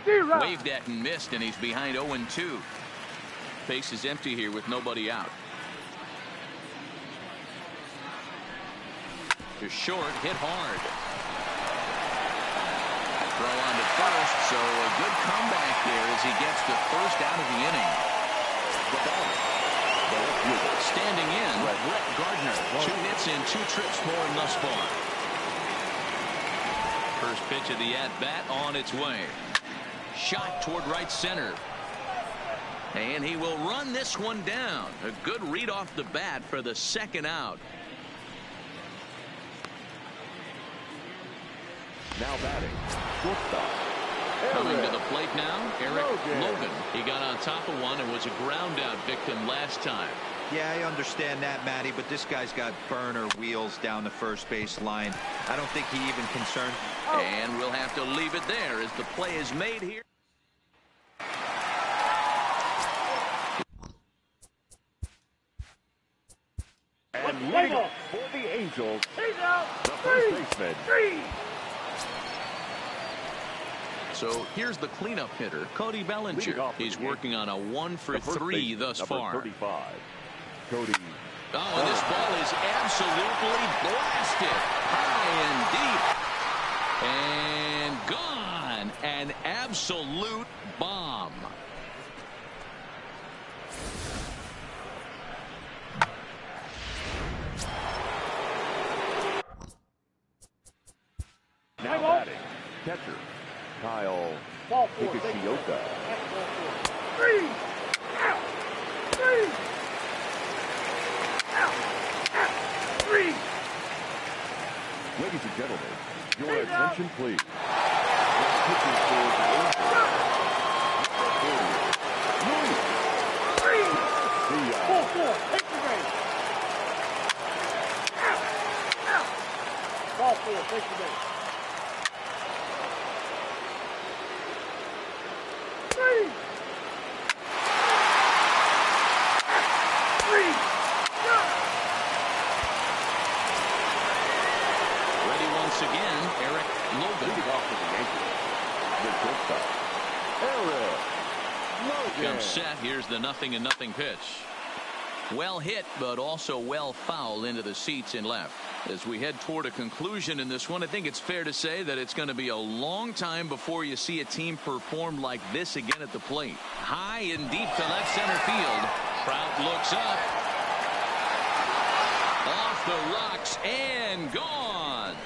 Waved at and missed, and he's behind 0-2. Base is empty here with nobody out. To short, hit hard. Throw on to first, so a good comeback there as he gets the first out of the inning. Standing in, Brett Gardner. 2 hits and 2 trips for him thus far. First pitch of the at-bat on its way. Shot toward right center. And he will run this one down. A good read off the bat for the second out. Now batting, shortstop. Coming to the plate now, Eric Logan. He got on top of one and was a ground out victim last time. Yeah, I understand that, Matty, but this guy's got burner wheels down the first base line. I don't think he even concerned. And we'll have to leave it there as the play is made here. And leading off for the Angels, the first baseman. So here's the cleanup hitter, Cody Bellinger. He's working on a 1 for 3 thus far. 35. Cody. Oh, and this ball is absolutely blasted high and deep and gone. An absolute bomb. Now batting, catcher Kyle Higashioka. Ladies and gentlemen, your attention please. Pitching for the Angels. Ball 4, take the base. Again, Eric Logan. Comes set. Here's the 0-0 pitch. Well hit, but also well fouled into the seats in left. As we head toward a conclusion in this one, I think it's fair to say that it's going to be a long time before you see a team perform like this again at the plate. High and deep to left center field. Trout looks up. Off the rocks and gone.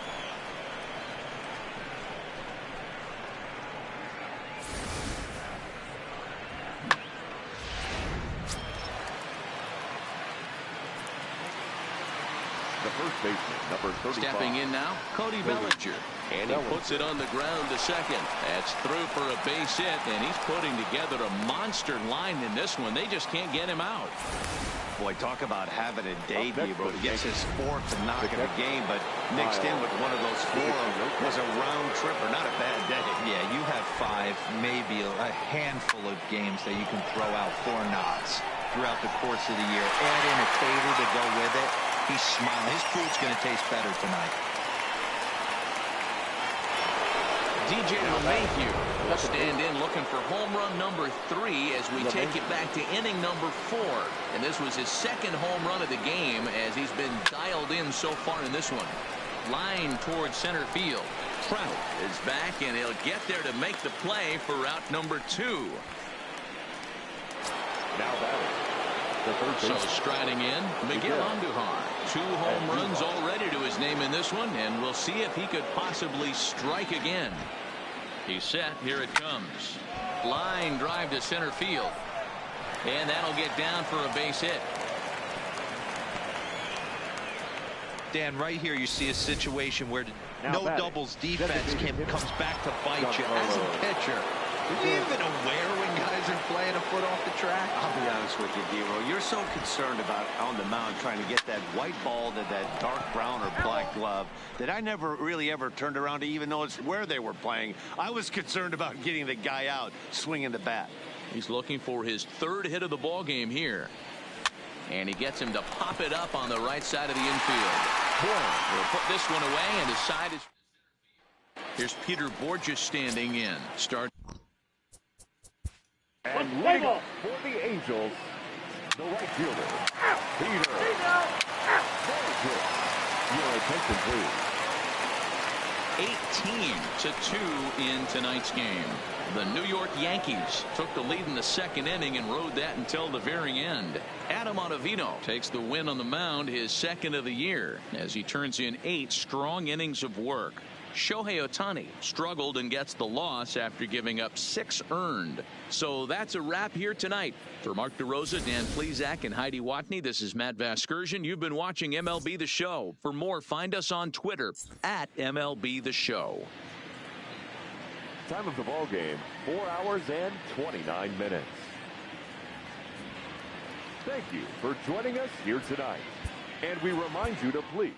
The first baseman, number 35. Stepping in now, Cody Bellinger. And he puts it on the ground to second. That's through for a base hit, and he's putting together a monster line in this one. They just can't get him out. Boy, talk about having a day, Debo. He gets his 4th knock of the game, but mixed in with one of those 4 was a round tripper. Not a bad day. Yeah, you have 5, maybe a handful of games that you can throw out 4 knocks throughout the course of the year. Add in a fader to go with it. He's smiling. His food's going to taste better tonight. DJ LeMahieu will stand in looking for home run number 3 as we take it back to inning number 4. And this was his 2nd home run of the game as he's been dialed in so far in this one. Line towards center field. Trout is back, and he'll get there to make the play for route number 2. Now batting. So striding in, Miguel Andujar. 2 home runs already to his name in this one, and we'll see if he could possibly strike again. He's set. Here it comes. Line drive to center field. And that'll get down for a base hit. Dan, right here you see a situation where no doubles defense comes back to bite you as a pitcher. Are you even aware when guys are playing a foot off the track? I'll be honest with you, Dero. You're so concerned about on the mound trying to get that white ball to that dark brown or black glove that I never really ever turned around to even notice where they were playing. I was concerned about getting the guy out swinging the bat. He's looking for his 3rd hit of the ball game here. And he gets him to pop it up on the right side of the infield. We'll put this one away, and his side is... Here's Peter Borges standing in. Start. And leading off for the Angels, the right fielder, Peter Borges. Your attention, please. 18-2 in tonight's game. The New York Yankees took the lead in the 2nd inning and rode that until the very end. Adam Ottavino takes the win on the mound, his 2nd of the year, as he turns in 8 strong innings of work. Shohei Ohtani struggled and gets the loss after giving up 6 earned. So that's a wrap here tonight. For Mark DeRosa, Dan Plesac, and Heidi Watney, this is Matt Vasgersian. You've been watching MLB The Show. For more, find us on Twitter at MLB The Show. Time of the ball game, 4 hours and 29 minutes. Thank you for joining us here tonight. And we remind you to please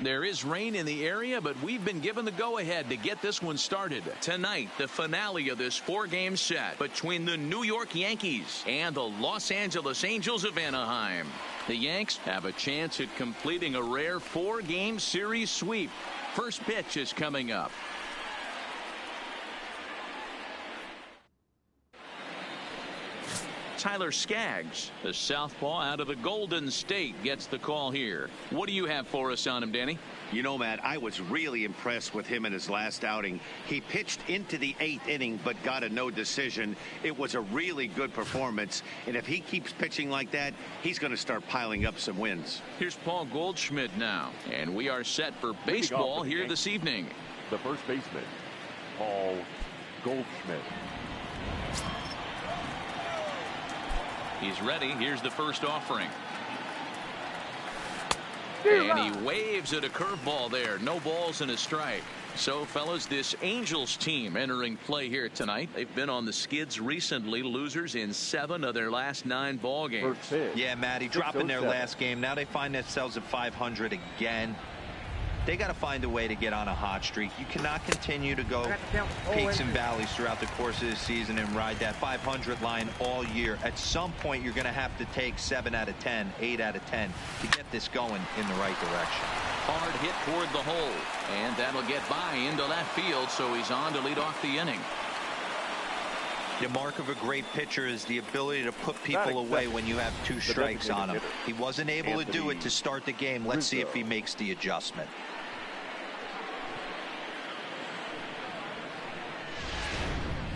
There is rain in the area, but we've been given the go-ahead to get this one started. Tonight, the finale of this 4-game set between the New York Yankees and the Los Angeles Angels of Anaheim. The Yanks have a chance at completing a rare 4-game series sweep. First pitch is coming up. Tyler Skaggs, the southpaw out of the Golden State, gets the call here. What do you have for us on him, Danny? You know, Matt, I was really impressed with him in his last outing. He pitched into the 8th inning but got a no decision. It was a really good performance, and if he keeps pitching like that, he's going to start piling up some wins. Here's Paul Goldschmidt now, and we are set for baseball here this evening. The first baseman, Paul Goldschmidt. He's ready. Here's the first offering. And he waves at a curveball there. No balls and a strike. So, fellas, this Angels team entering play here tonight. They've been on the skids recently, losers in 7 of their last 9 ball games. Yeah, Matty, dropping their last game. Now they find themselves at 500 again. They got to find a way to get on a hot streak. You cannot continue to go peaks and valleys throughout the course of the season and ride that 500 line all year. At some point, you're going to have to take 7 out of 10, 8 out of 10 to get this going in the right direction. Hard hit toward the hole, and that'll get by into left field, so he's on to lead off the inning. The mark of a great pitcher is the ability to put people away when you have 2 strikes on him. He wasn't able to do it to start the game. Let's see if he makes the adjustment.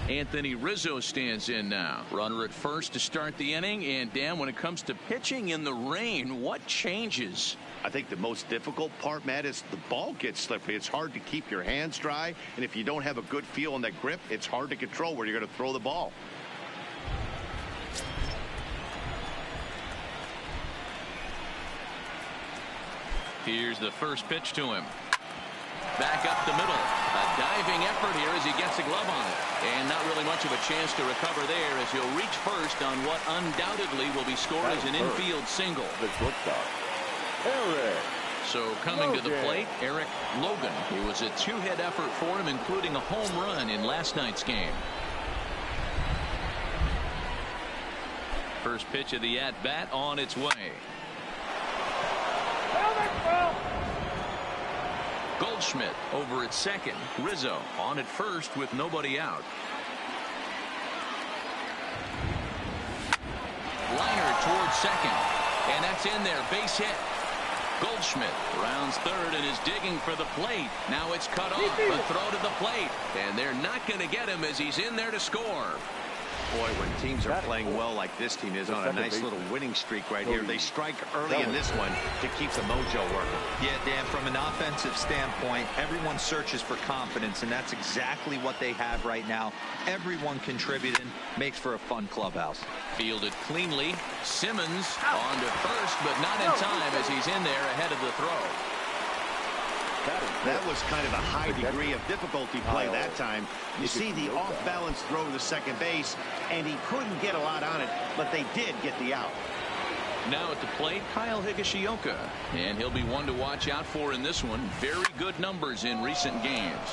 Anthony Rizzo stands in now. Runner at first to start the inning. And, Dan, when it comes to pitching in the rain, what changes? I think the most difficult part, Matt, is the ball gets slippery. It's hard to keep your hands dry. And if you don't have a good feel on that grip, it's hard to control where you're going to throw the ball. Here's the first pitch to him. Back up the middle. A diving effort here as he gets a glove on it. And not really much of a chance to recover there as he'll reach first on what undoubtedly will be scored as an infield single. The shortstop, Eric. So coming to the plate, Eric Logan. It was a 2-hit effort for him, including a home run in last night's game. First pitch of the at-bat on its way. Goldschmidt over at second. Rizzo on at first with nobody out. Liner towards second. And that's in there. Base hit. Goldschmidt rounds third and is digging for the plate. Now it's cut off. A throw to the plate. And they're not going to get him as he's in there to score. Boy, when teams are playing well like this team is on a nice little winning streak right here, they strike early in this one to keep the mojo working. Yeah, Dan, from an offensive standpoint, everyone searches for confidence, and that's exactly what they have right now. Everyone contributing makes for a fun clubhouse. Fielded cleanly. Simmons on to first, but not in time as he's in there ahead of the throw. That was kind of a high degree of difficulty play that time. You see the off-balance throw to second base, and he couldn't get a lot on it, but they did get the out. Now at the plate, Kyle Higashioka, and he'll be one to watch out for in this one. Very good numbers in recent games.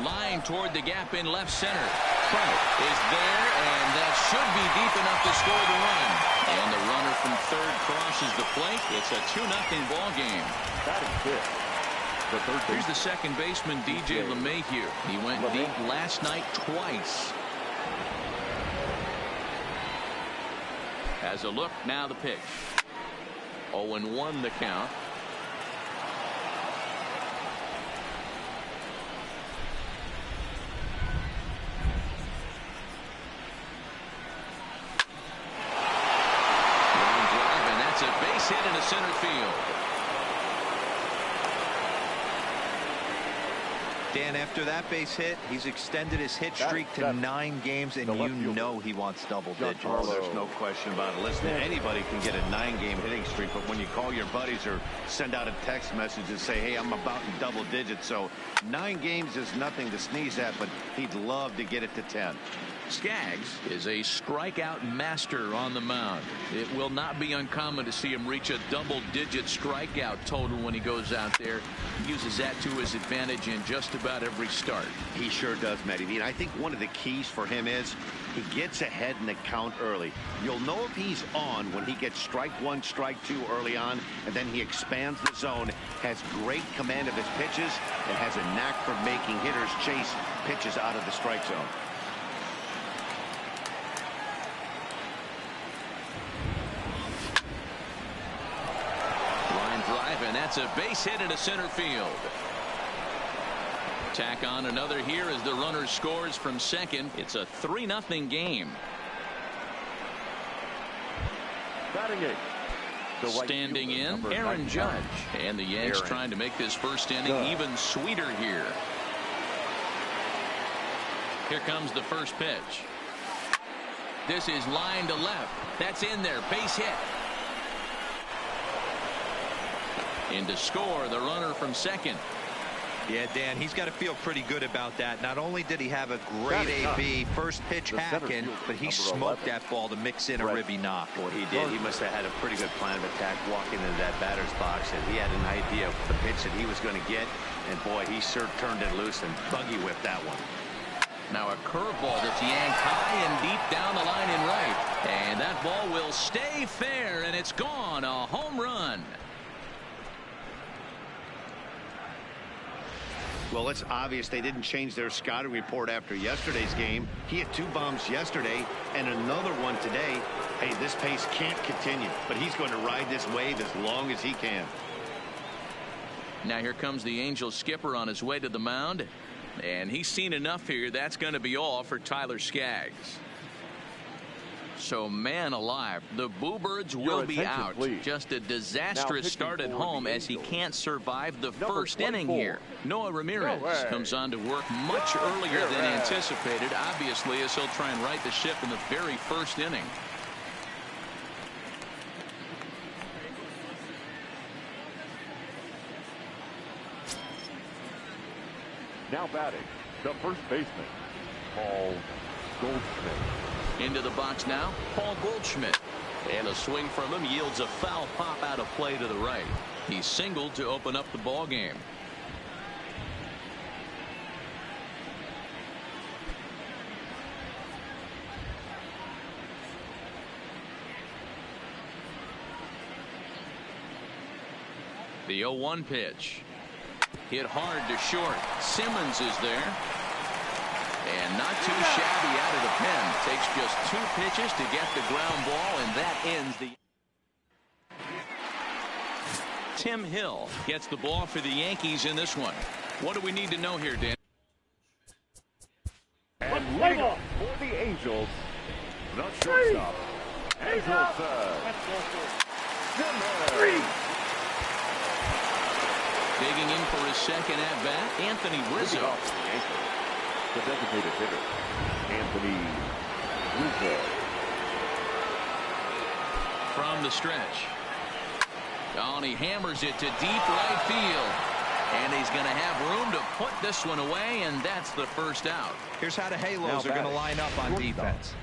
Line toward the gap in left center. Trout is there, and that should be deep enough to score the run. And the runner from third crosses the plate. It's a 2-0 ball game. That is it. Here's the second baseman, DJ LeMahieu. He went deep last night twice. As a look, now the pitch. 0-1 the count. Line drive, and that's a base hit into center field. Dan, after that base hit, he's extended his hit streak to 9 games, and you know he wants double digits. Oh, there's no question about it. Listen, anybody can get a 9-game hitting streak, but when you call your buddies or send out a text message and say, hey, I'm about in double digits, so 9 games is nothing to sneeze at, but he'd love to get it to 10. Skaggs is a strikeout master on the mound. It will not be uncommon to see him reach a double-digit strikeout total when he goes out there. He uses that to his advantage in just about every start. He sure does, Matty V. And I think one of the keys for him is he gets ahead in the count early. You'll know if he's on when he gets strike 1, strike 2 early on, and then he expands the zone, has great command of his pitches, and has a knack for making hitters chase pitches out of the strike zone. And that's a base hit into center field. Tack on another here as the runner scores from second. It's a 3-0 game. Batting eighth. Standing in, Aaron Judge. And the Yanks trying to make this first inning even sweeter here. Here comes the first pitch. This is line to left. That's in there. Base hit. In to score, the runner from second. Yeah, Dan, he's got to feel pretty good about that. Not only did he have a great AB first pitch hacking, but he smoked that ball to mix in a ribby knock. Boy, he did. He must have had a pretty good plan of attack walking into that batter's box, and he had an idea of the pitch that he was going to get, and boy, he sure turned it loose and buggy whipped that one. Now a curveball that's yanked high and deep down the line in right, and that ball will stay fair, and it's gone. A home run. Well, it's obvious they didn't change their scouting report after yesterday's game. He had 2 bombs yesterday and another one today. Hey, this pace can't continue, but he's going to ride this wave as long as he can. Now here comes the Angels skipper on his way to the mound, and he's seen enough here. That's going to be all for Tyler Skaggs. So, man alive, the Bluebirds will be out. Please. Just a disastrous start at home as he can't survive the first inning here. Noah Ramirez comes on to work much earlier than anticipated, obviously, as he'll try and right the ship in the very first inning. Now batting, the first baseman, Paul Goldschmidt. Into the box now, Paul Goldschmidt. And a swing from him yields a foul pop out of play to the right. He singled to open up the ball game. The 0-1 pitch. Hit hard to short. Simmons is there. And not too shabby out of the pen. Takes just 2 pitches to get the ground ball, and that ends the. Tim Hill gets the ball for the Yankees in this one. What do we need to know here, Dan? And leading off for the Angels, the shortstop, Angels. Digging in for his second at-bat, Anthony Rizzo. The designated hitter, Anthony Rizzo. From the stretch. Oh, and he hammers it to deep right field. And he's going to have room to put this one away, and that's the first out. Here's how the Halos are going to line up on defense.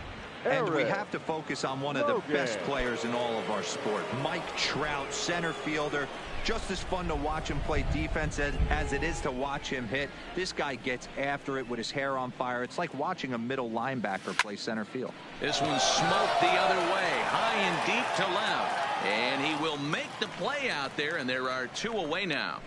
And we have to focus on one of the best players in all of our sport. Mike Trout, center fielder. Just as fun to watch him play defense as it is to watch him hit. This guy gets after it with his hair on fire. It's like watching a middle linebacker play center field. This one smoked the other way, high and deep to left. And he will make the play out there, and there are 2 away now.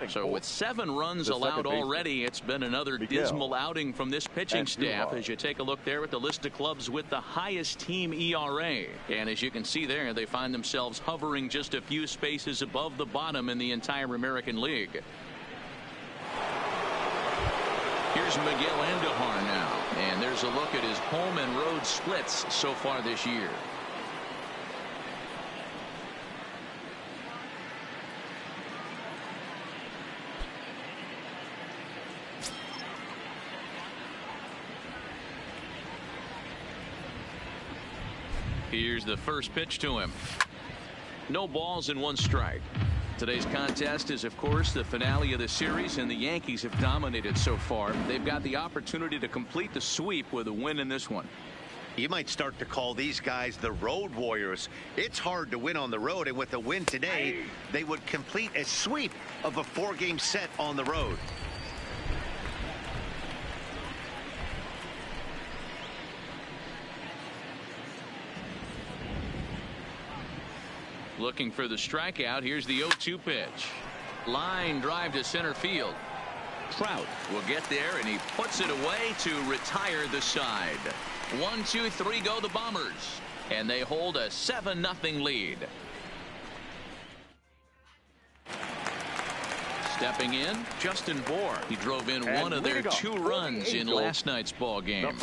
So with 7 runs allowed already, it's been another dismal outing from this pitching staff as you take a look there at the list of clubs with the highest team ERA. And as you can see there, they find themselves hovering just a few spaces above the bottom in the entire American League. Here's Miguel Andujar now, and there's a look at his home and road splits so far this year. Here's the first pitch to him. No balls and 1 strike. Today's contest is, of course, the finale of the series, and the Yankees have dominated so far. They've got the opportunity to complete the sweep with a win in this one. You might start to call these guys the road warriors. It's hard to win on the road, and with a win today, they would complete a sweep of a 4-game set on the road. Looking for the strikeout. Here's the 0-2 pitch. Line drive to center field. Trout will get there, and he puts it away to retire the side. 1, 2, 3 go the Bombers, and they hold a 7-0 lead. Stepping in, Justin Bohr. He drove in one of their 2 runs in last night's ball game.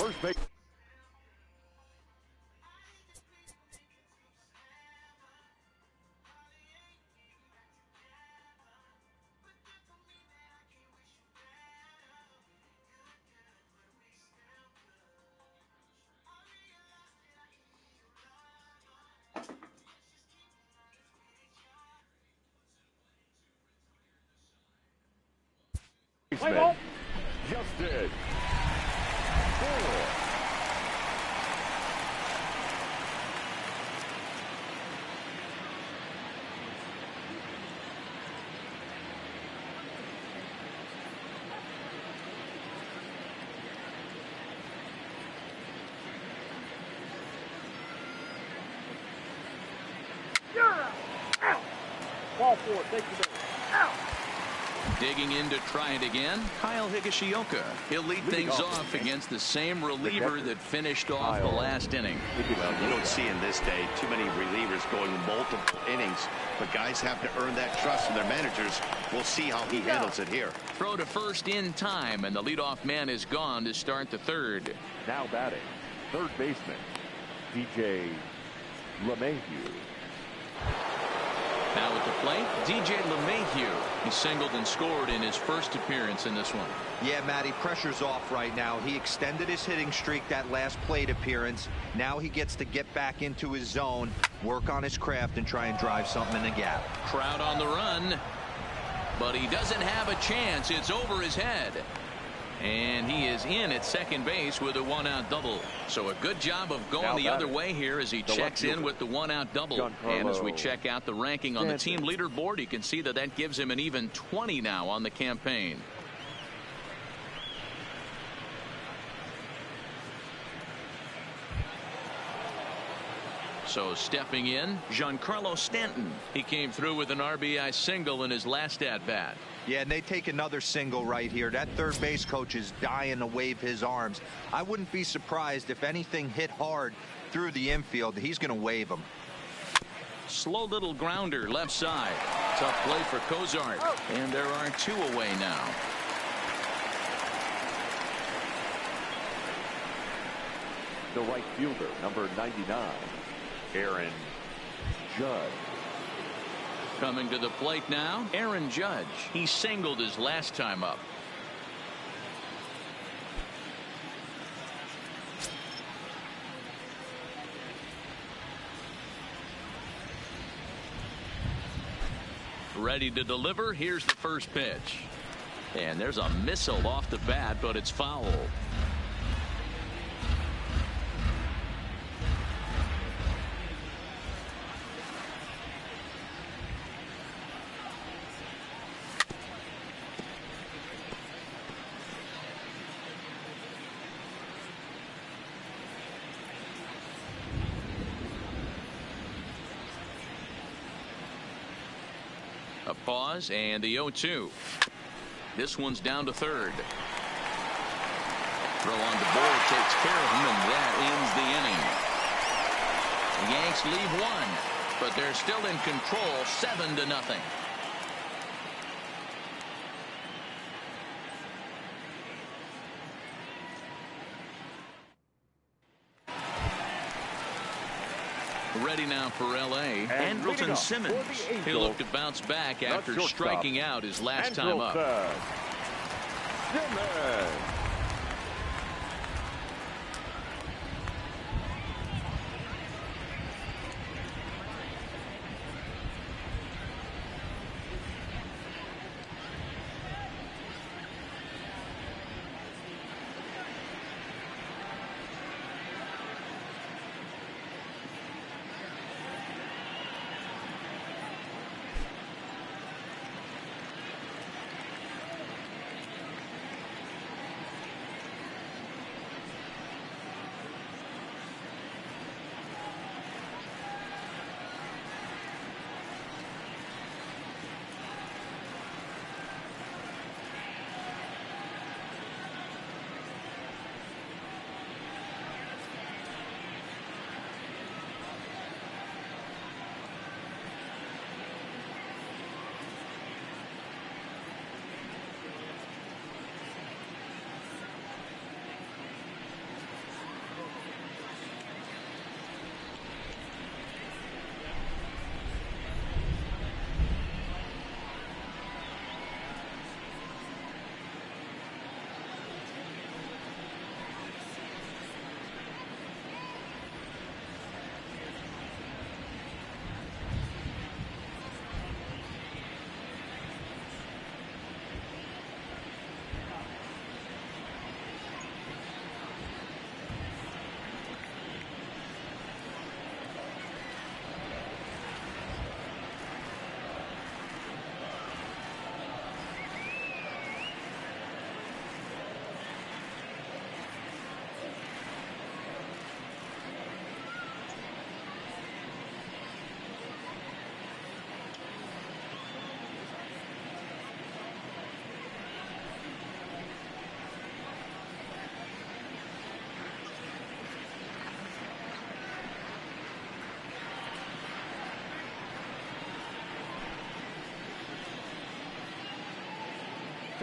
Justin Bohr. Ball 4, take the base. Digging in to try it again, Kyle Higashioka. He'll lead things off against the same reliever that finished off the last inning. Well, you don't see in this day too many relievers going multiple innings, but guys have to earn that trust from their managers. We'll see how he handles it here. Throw to first in time, and the leadoff man is gone to start the third. Now batting, third baseman, DJ LeMahieu. Now at the plate, DJ LeMahieu. He singled and scored in his first appearance in this one. Yeah, Matty, pressure's off right now. He extended his hitting streak that last plate appearance. Now he gets to get back into his zone, work on his craft, and try and drive something in the gap. Trout on the run, but he doesn't have a chance. It's over his head. And he is in at second base with a 1-out double. So a good job of going the other way here as he checks in with the 1-out double. And as we check out the ranking on the team leaderboard, you can see that that gives him an even 20 now on the campaign. So stepping in, Giancarlo Stanton. He came through with an RBI single in his last at-bat. Yeah, and they take another single right here. That third base coach is dying to wave his arms. I wouldn't be surprised if anything hit hard through the infield. He's going to wave them. Slow little grounder left side. Tough play for Cozart. And there are 2 away now. The right fielder, number 99, Aaron Judge. Coming to the plate now, Aaron Judge. He singled his last time up. Ready to deliver. Here's the first pitch. And there's a missile off the bat, but it's foul. A pause and the 0-2. This one's down to third. Throw on the board takes care of him, and that ends the inning. The Yanks leave 1, but they're still in control, 7-0. Ready now for L.A. Andrelton Simmons. He'll look to bounce back after striking out his last time up. Simmons.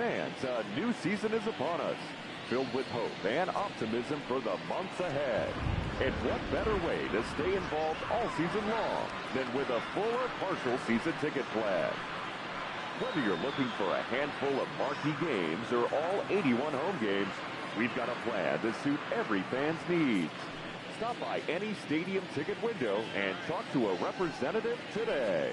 Fans, a new season is upon us, filled with hope and optimism for the months ahead. And what better way to stay involved all season long than with a full or partial season ticket plan? Whether you're looking for a handful of marquee games or all 81 home games, we've got a plan to suit every fan's needs. Stop by any stadium ticket window and talk to a representative today.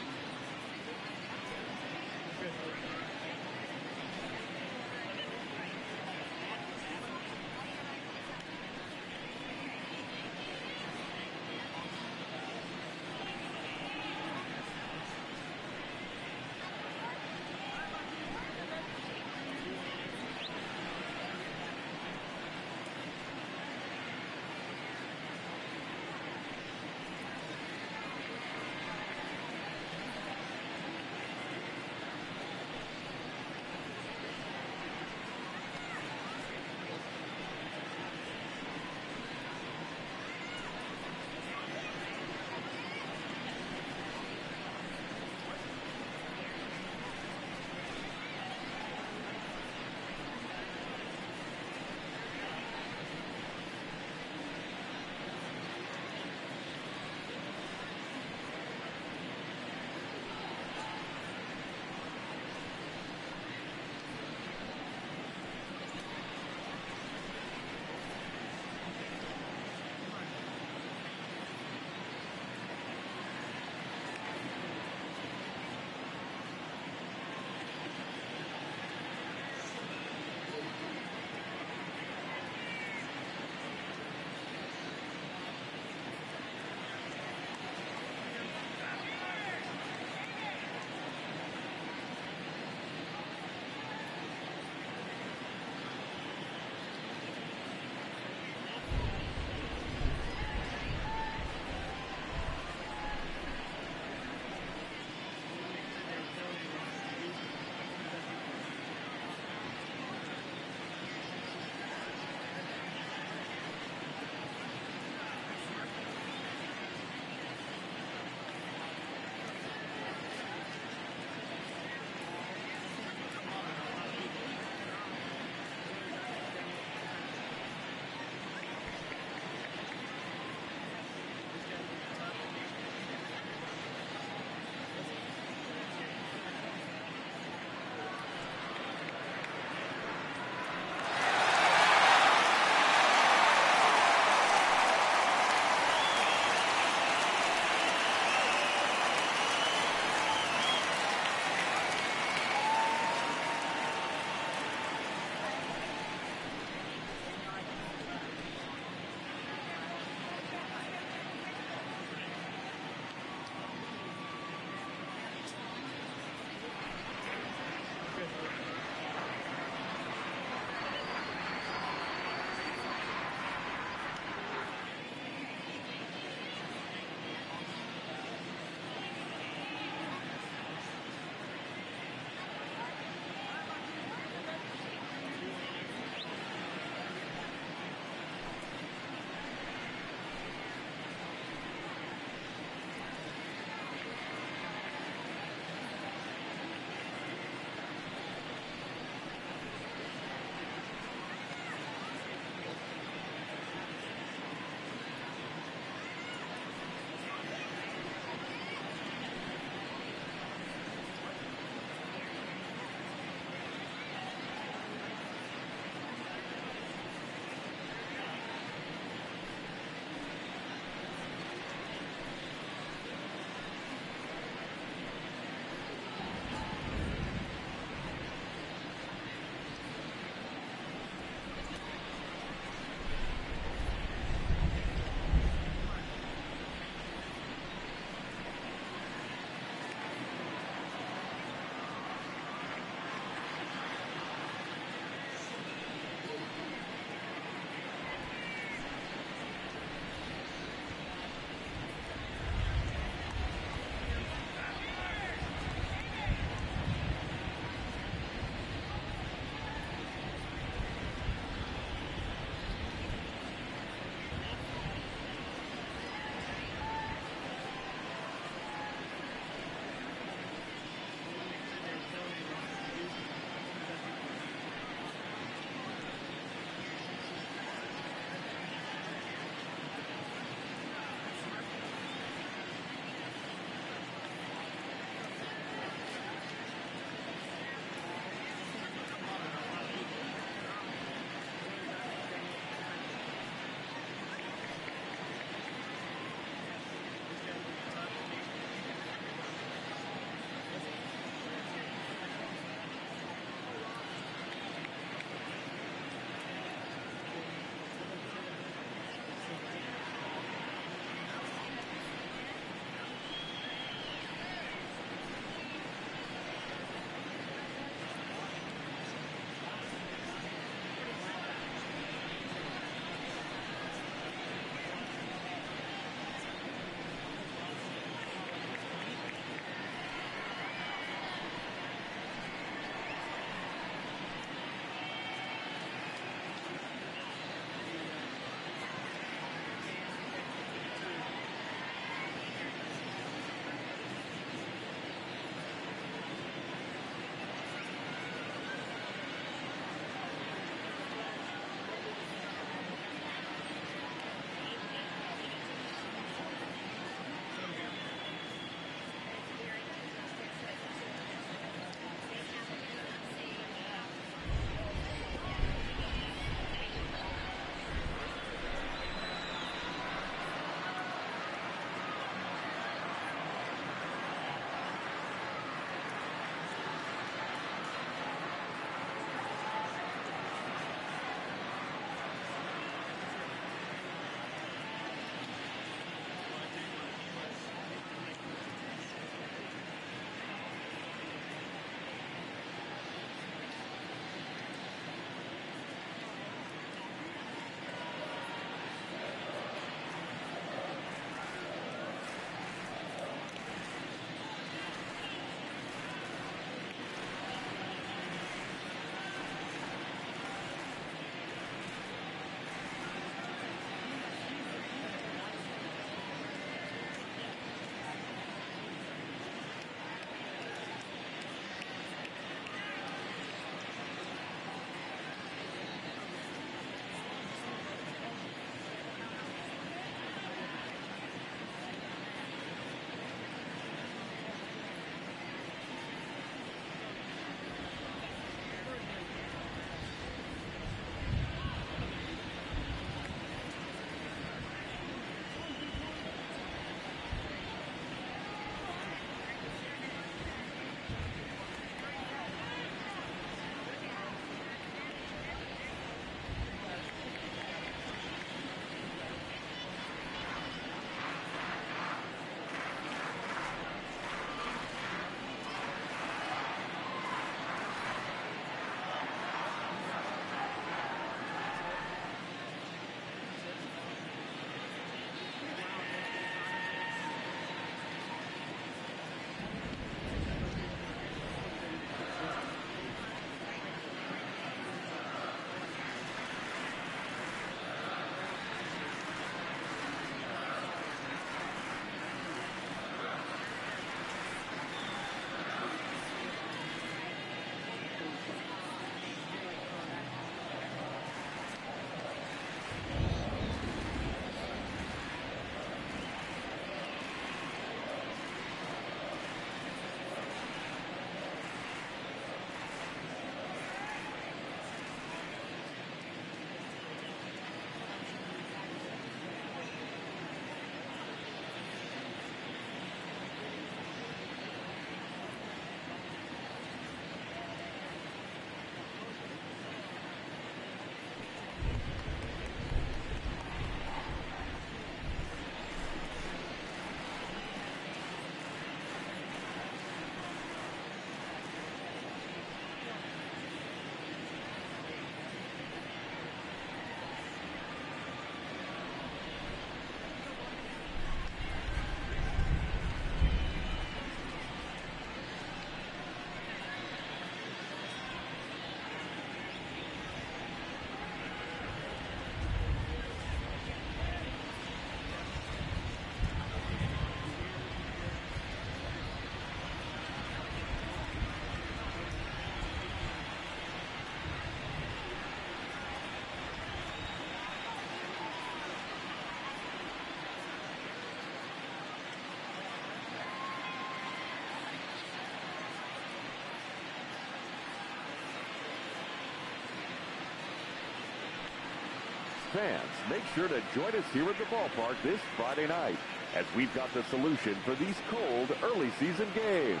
Fans, make sure to join us here at the ballpark this Friday night, as we've got the solution for these cold early season games.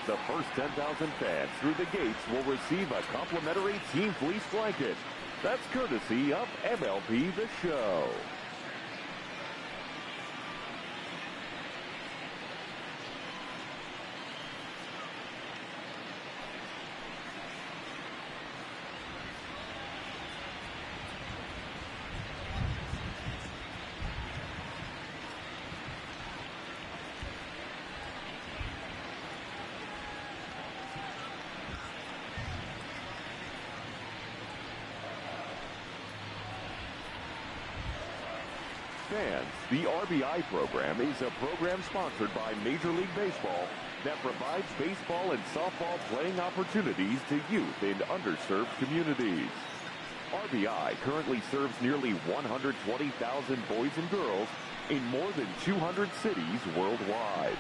The first 10,000 fans through the gates will receive a complimentary team fleece blanket. That's courtesy of MLB The Show. Fans, the RBI program is a program sponsored by Major League Baseball that provides baseball and softball playing opportunities to youth in underserved communities. RBI currently serves nearly 120,000 boys and girls in more than 200 cities worldwide.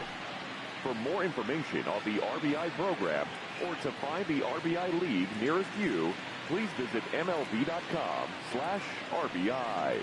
For more information on the RBI program or to find the RBI league nearest you, please visit MLB.com/RBI.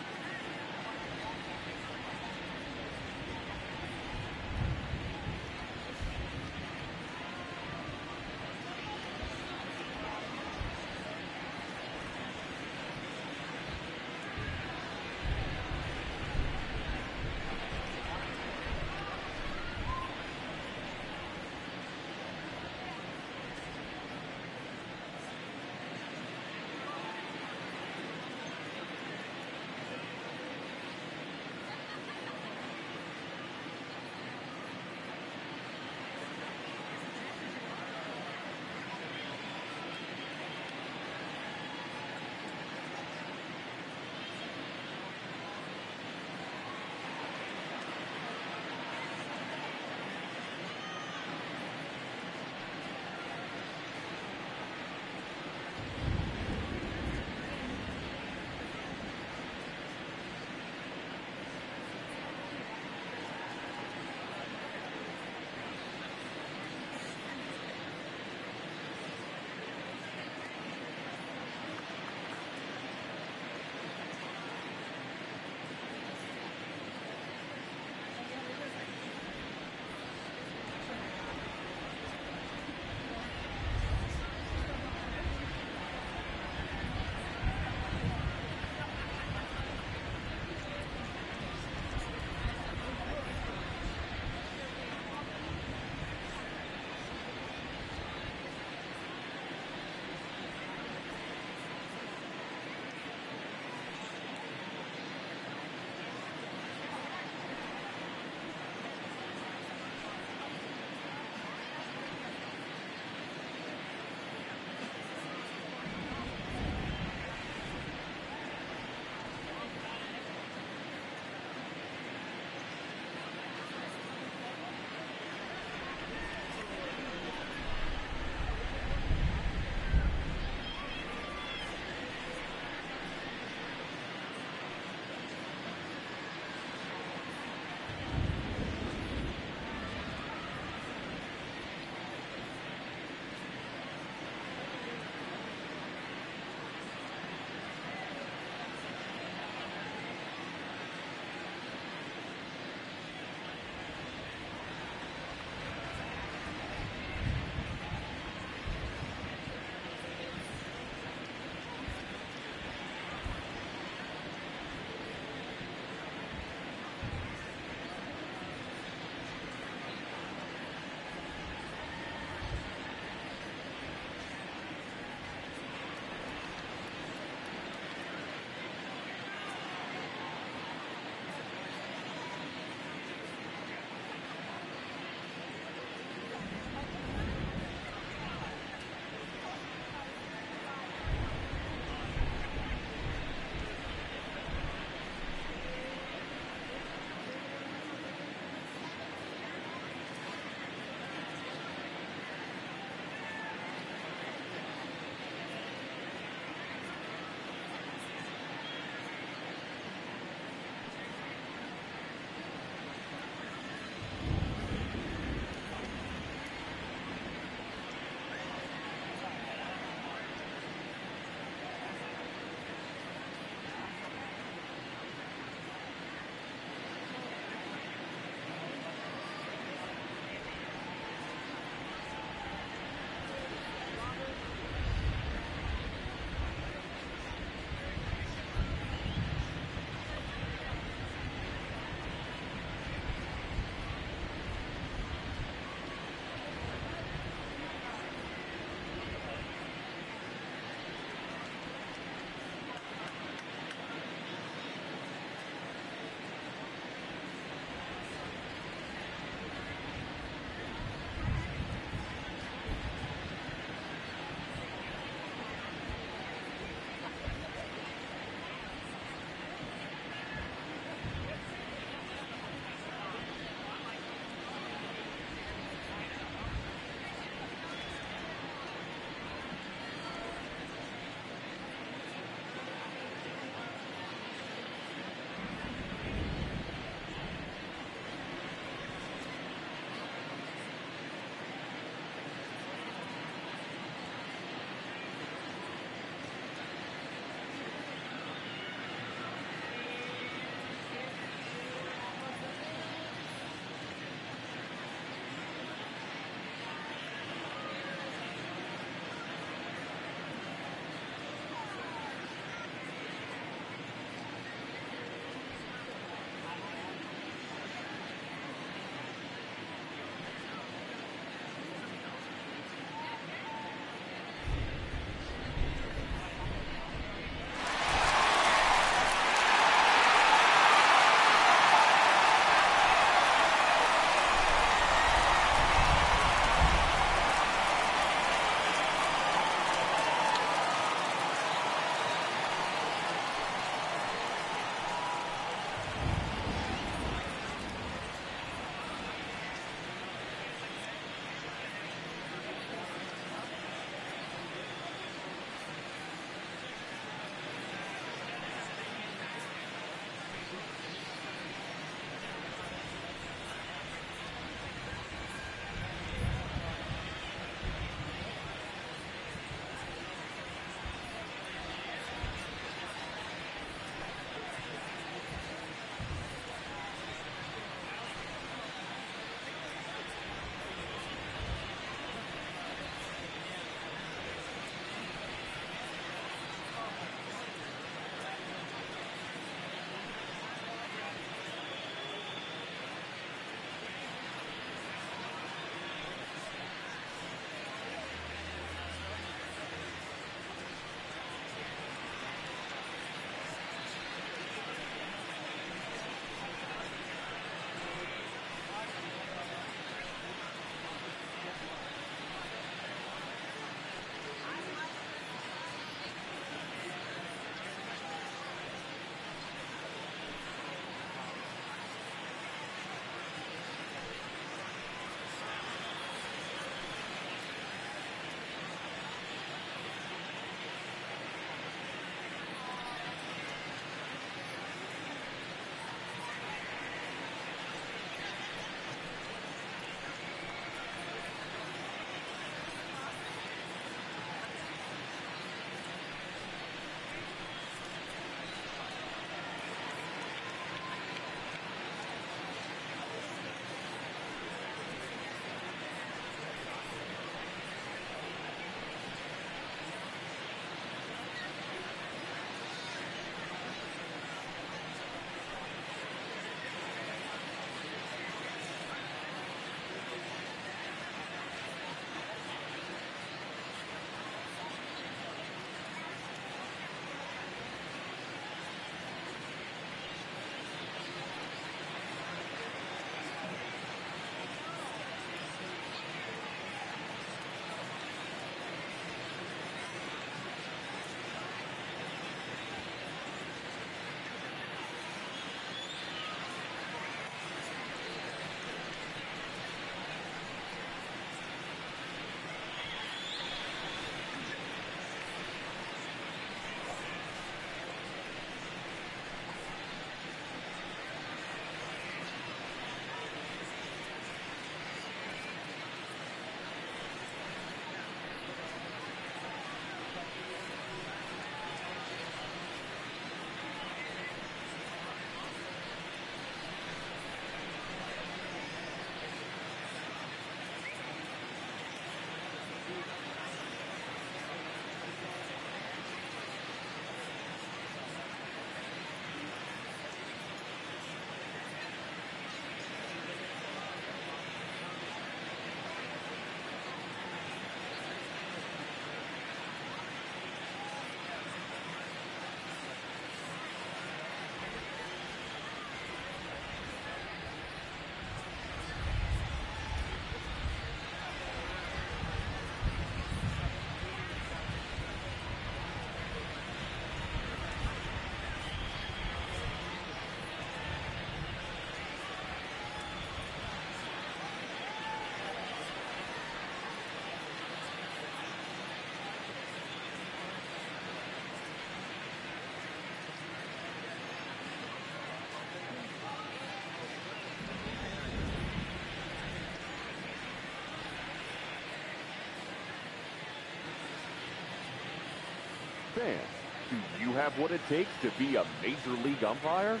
fans. Do you have what it takes to be a major league umpire?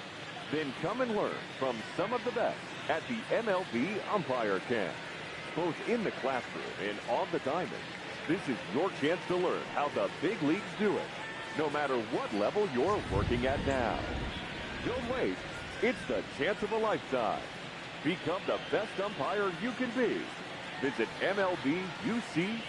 Then come and learn from some of the best at the MLB Umpire Camp. Both in the classroom and on the diamond, this is your chance to learn how the big leagues do it, no matter what level you're working at now. Don't wait. It's the chance of a lifetime. Become the best umpire you can be. Visit MLBUC.com.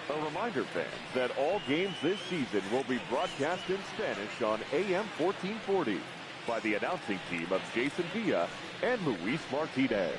A reminder, fans, that all games this season will be broadcast in Spanish on AM 1440 by the announcing team of Jason Villa and Luis Martinez.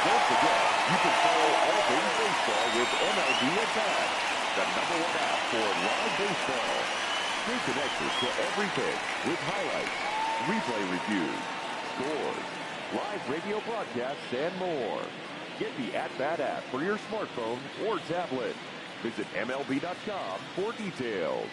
Don't forget, you can follow all things baseball with MLB Attack, the #1 app for live baseball. Stay connected to every pitch with highlights, replay reviews, scores, live radio broadcasts, and more. Get the At-Bat app for your smartphone or tablet. Visit MLB.com for details.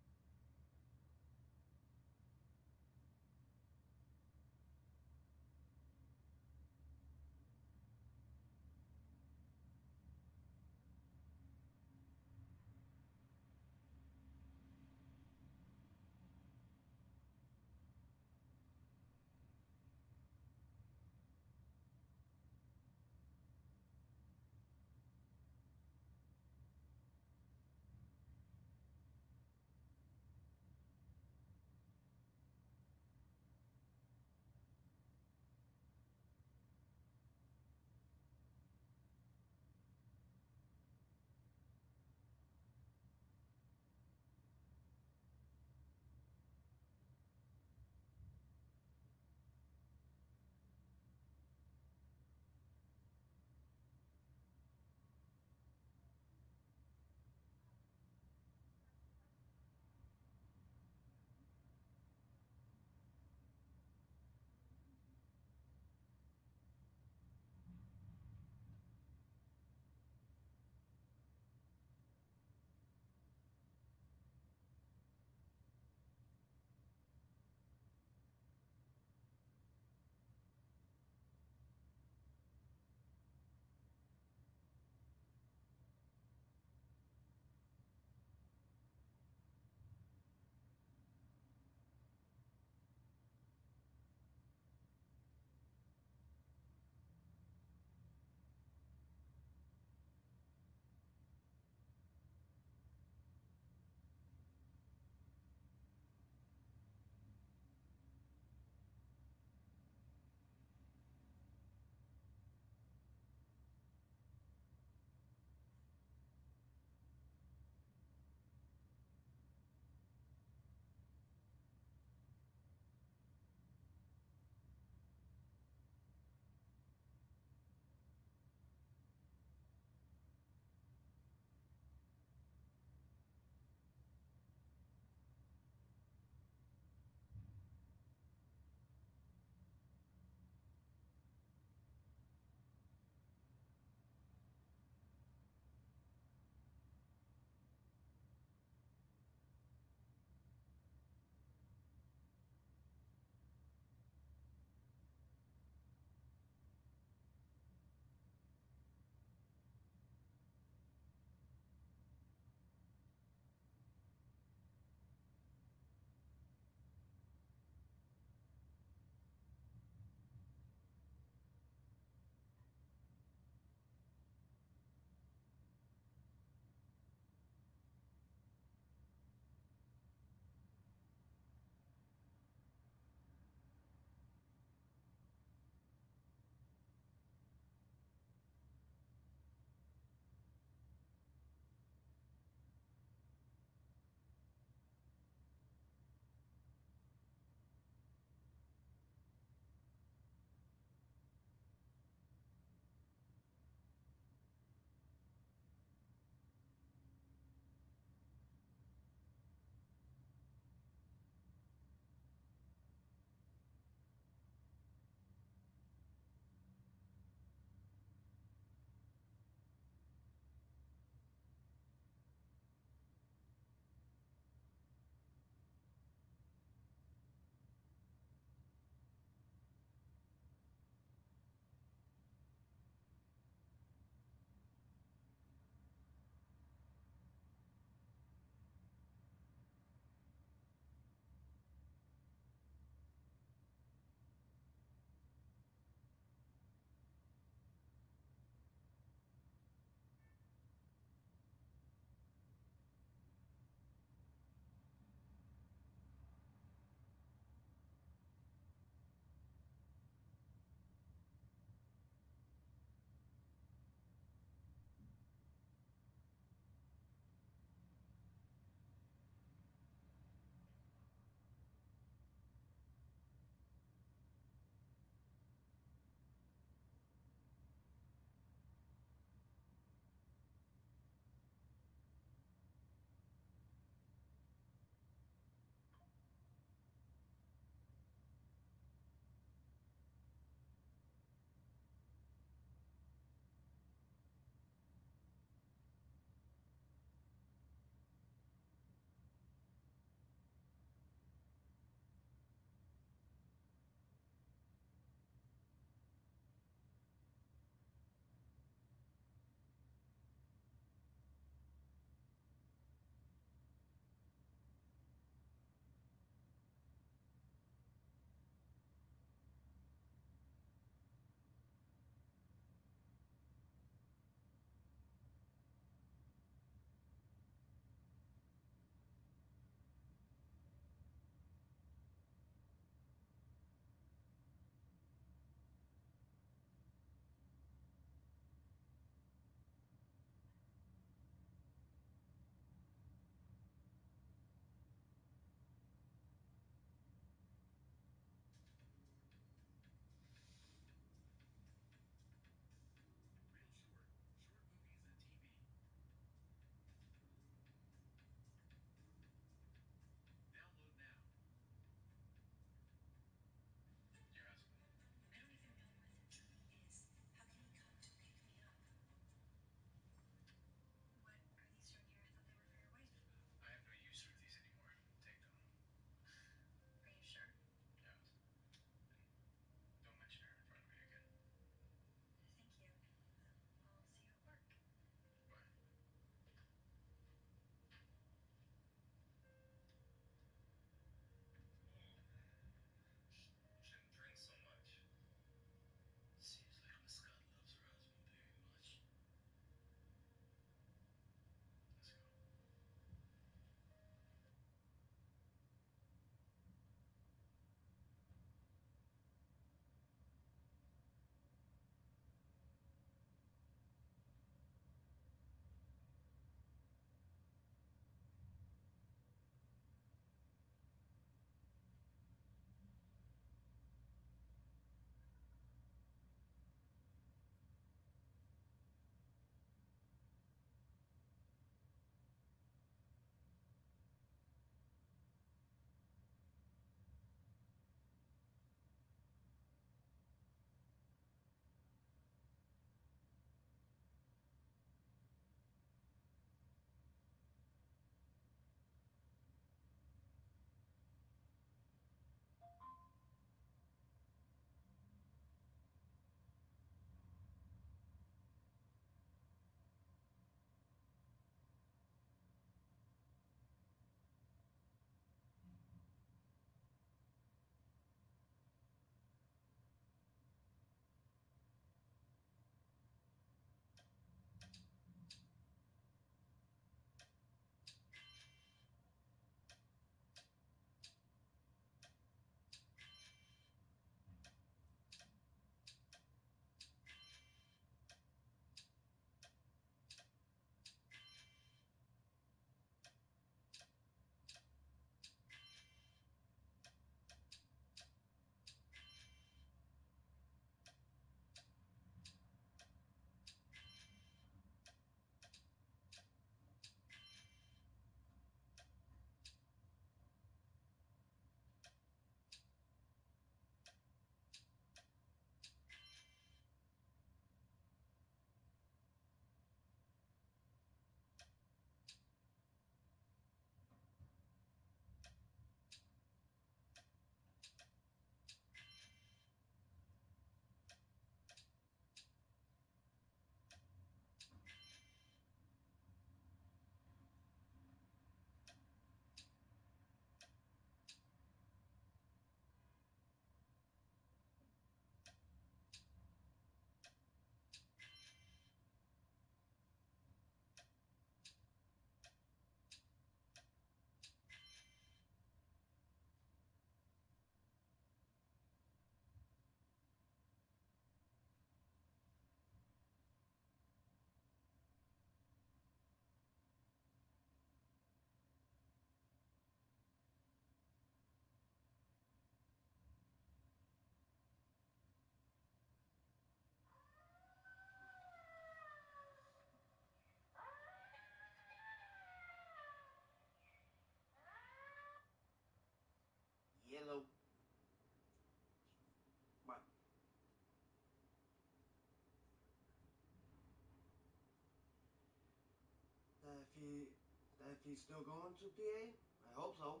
if he's still going to PA? I hope so.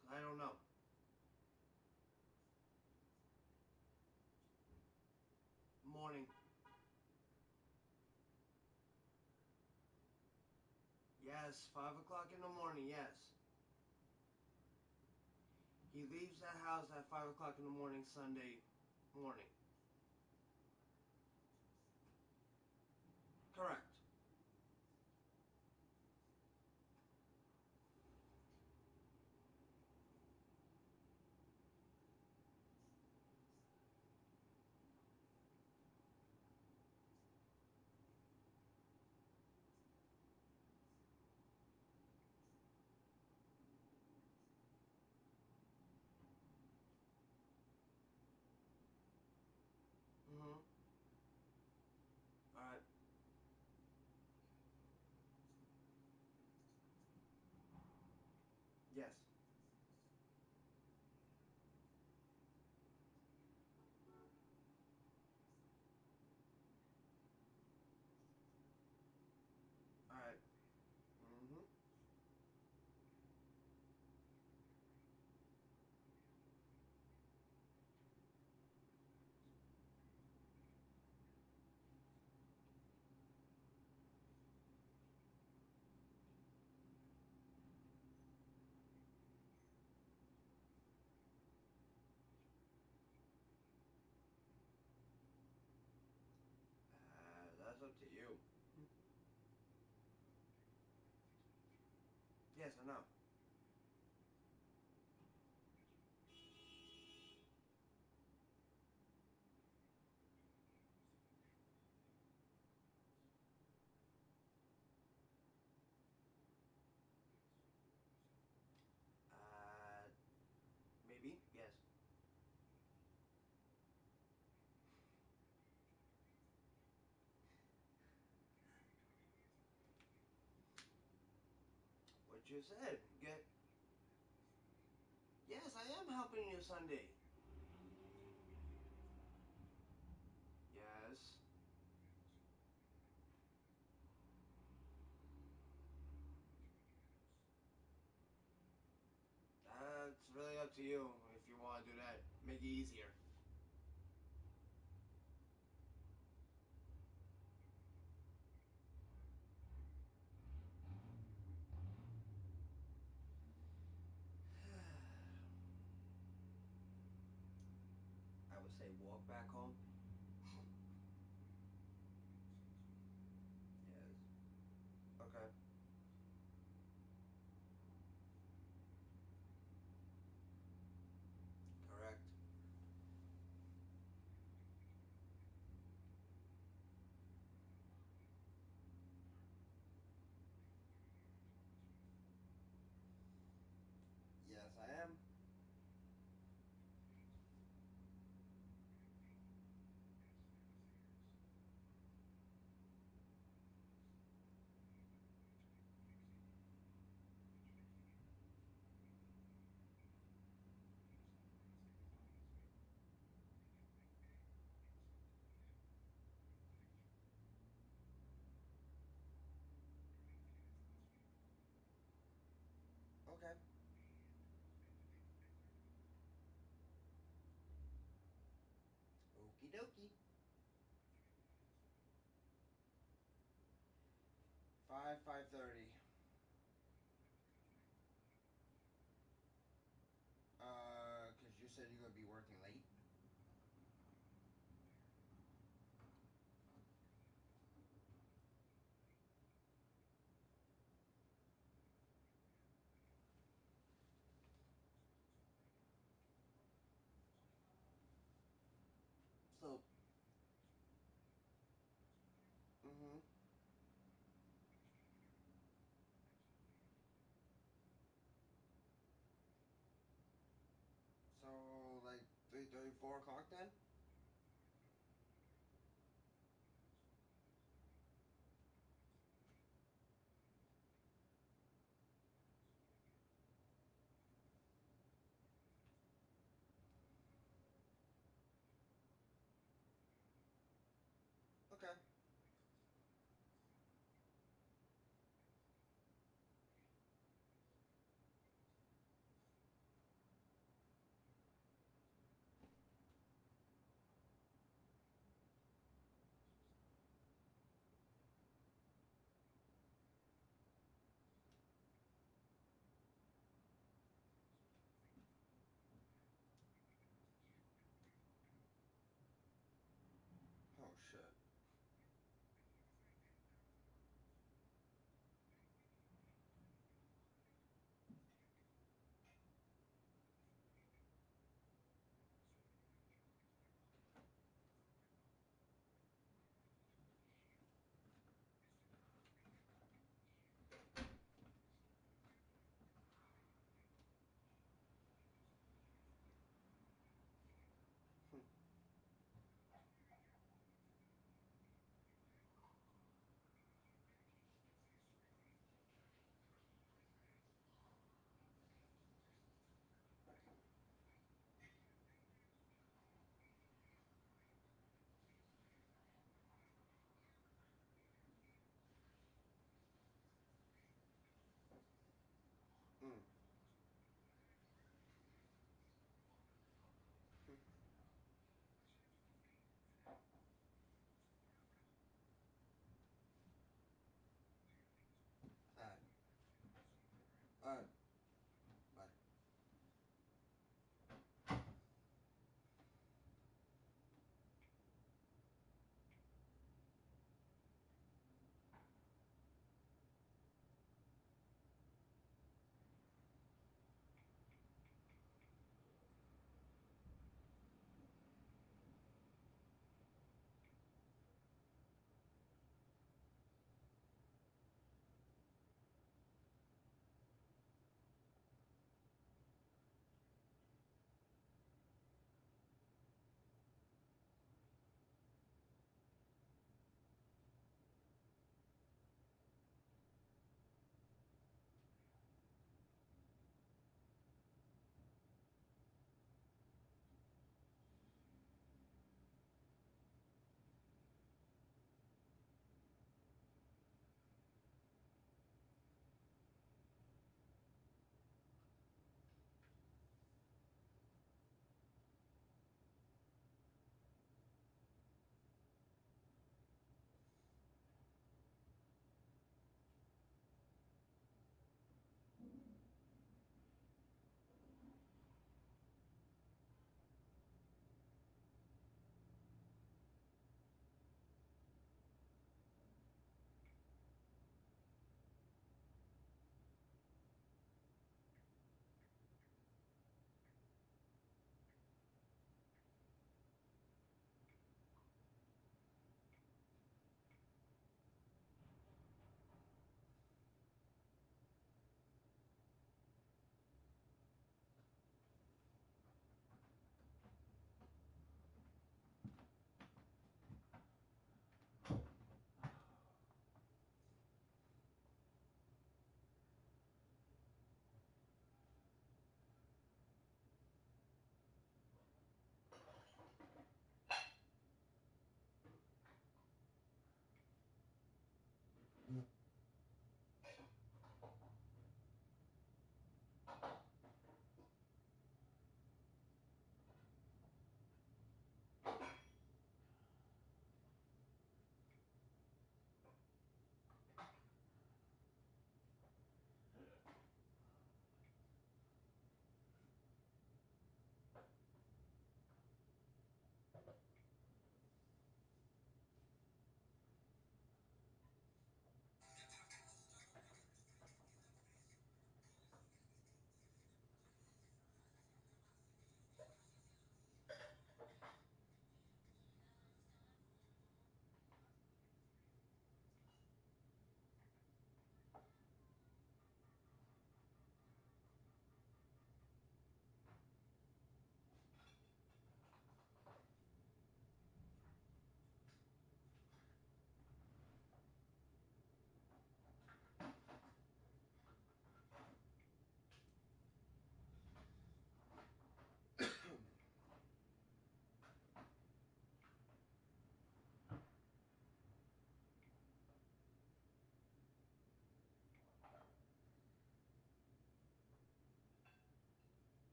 'Cause I don't know. Morning. Yes, 5 o'clock in the morning, yes. He leaves the house at 5 o'clock in the morning, Sunday morning. Correct. Mm-hmm. Alright. Yes. Alright. Mm-hmm. That's up to you. Yes, I know. Uh, Maybe, yes. What you said. Yes, I am helping you Sunday. Yes. That's really up to you if you want to do that. Make it easier. I would say walk back home. Yes. Okay. Correct. Yes, I am. Okay. Okie dokie. 5:30. 'Cause you said you're gonna be working late. So. Mm-hmm. So like 3:30, 4 o'clock then. Okay. All right. Bye.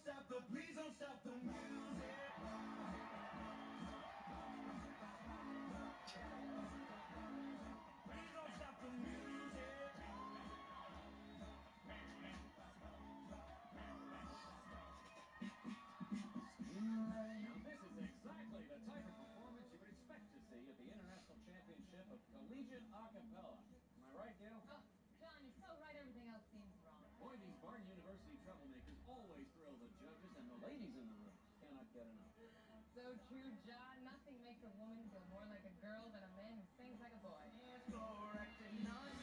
stop the, please don't stop the music. Please don't stop the music. Now this is exactly the type of performance you would expect to see at the International Championship of Collegiate Acapella. Am I right, Gail? Oh, John, you're so right, everything else seems wrong. Boy, these Barn University troublemakers always thrill the judges and the ladies in the room. Cannot get enough. So true, John. Nothing makes a woman feel more like a girl than a man who sings like a boy. It's correct and none.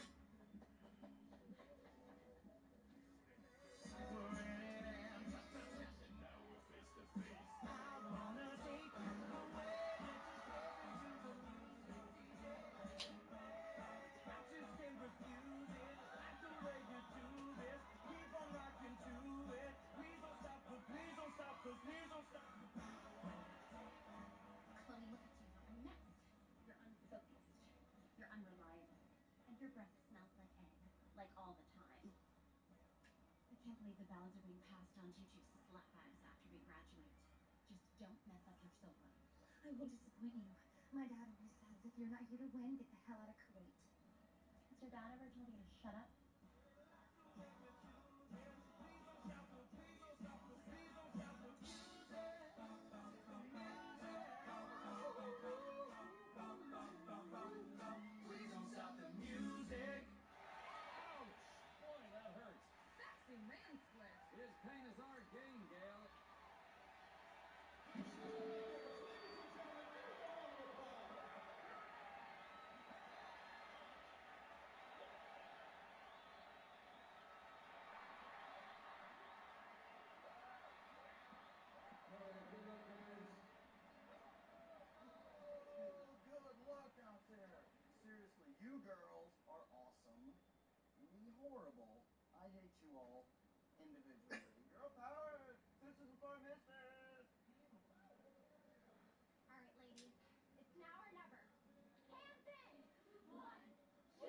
We're in it and now we're face to face. I wanna take you away. I just can't refuse it. Like the way you do this. Keep on rocking to it. Please don't stop, but please don't stop, cause please don't stop. Chloe, look at you. You're a mess. You're unfocused. You're unreliable. And your breath smells like egg. Like all the time. I can't believe the ballads are being passed on to you two slutbags after we graduate. Just don't mess up your solo. I will disappoint you. My dad always says, if you're not here to win, get the hell out of Kuwait. Has your dad ever told you to shut up? Please don't stop the music. Ouch! Boy, that hurts. Sexy man split. His pain is our gain, Gail. Good luck out there. Seriously, you girls are awesome. Me horrible. I hate you all individually. Girl power. Sisters before misters. All right, ladies. It's now or never. Hands in. 1, 2.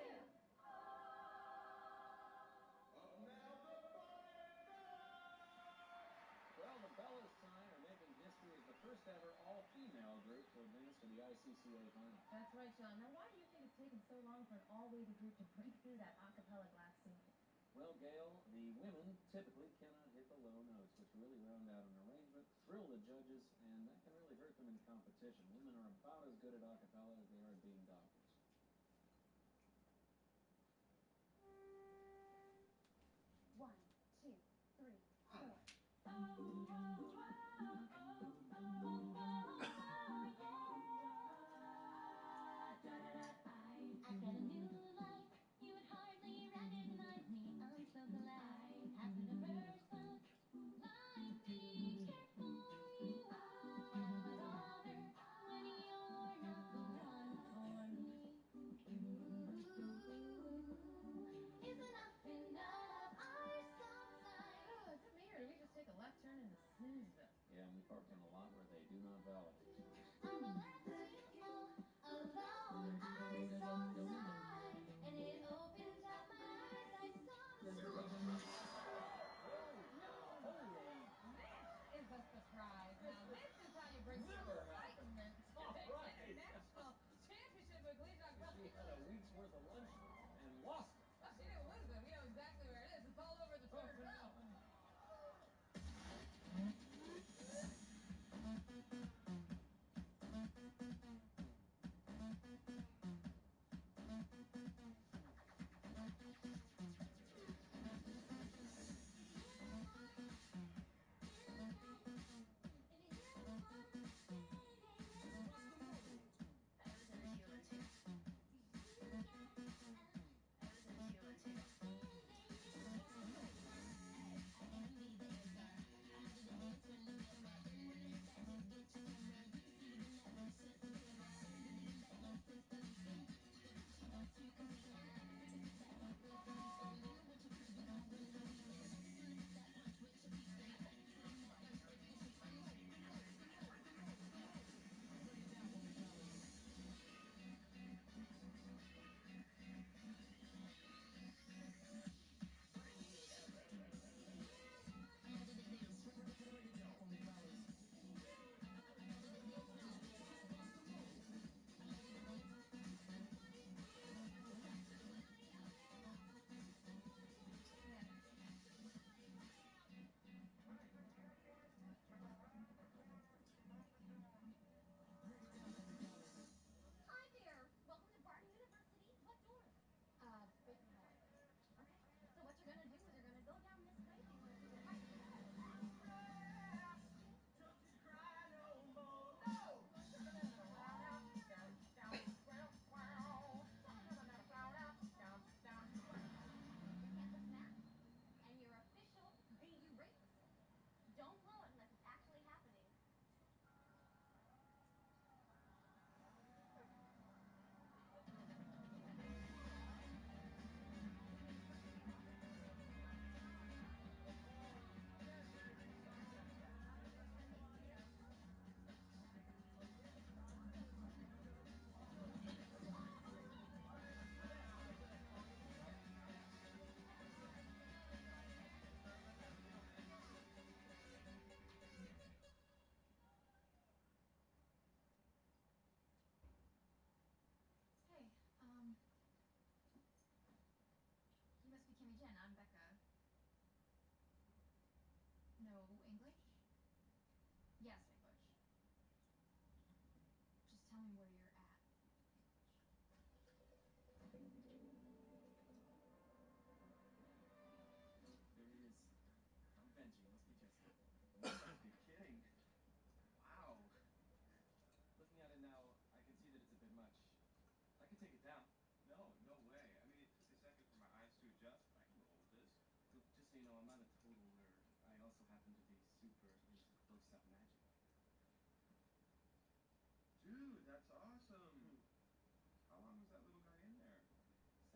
Well, the Bellas tonight are making history as the first ever all-female group to advance to the ICCA final. That's right, John. Now, why do you think it's taken so long for an all-lady group to break through that a cappella glass ceiling? Well, Gail, the women typically cannot hit the low notes, which really round out an arrangement, thrill the judges, and that can really hurt them in competition. Women are about as good at a cappella as they are at being doctors. One, two, three, four. I've got a new life. You would hardly recognize me. I'm so glad. Having a person like me care for you. I'm a daughter when you're not the one for me. Is enough enough? Our songs like. Oh, is it me, or do we just take a left turn into Snoozeville? Yeah, and we parked in a lot where they do not validate. I'm a baptismal alone. I saw the sign, and it opened up my eyes. I saw the sign. Holy! This is a surprise. Now, this is how you bring some excitement to the International Championship of Collegiate Acapella. She had a week's worth of lunch and lost it. Well, she didn't lose it. We know exactly where it is. It's all over the third row.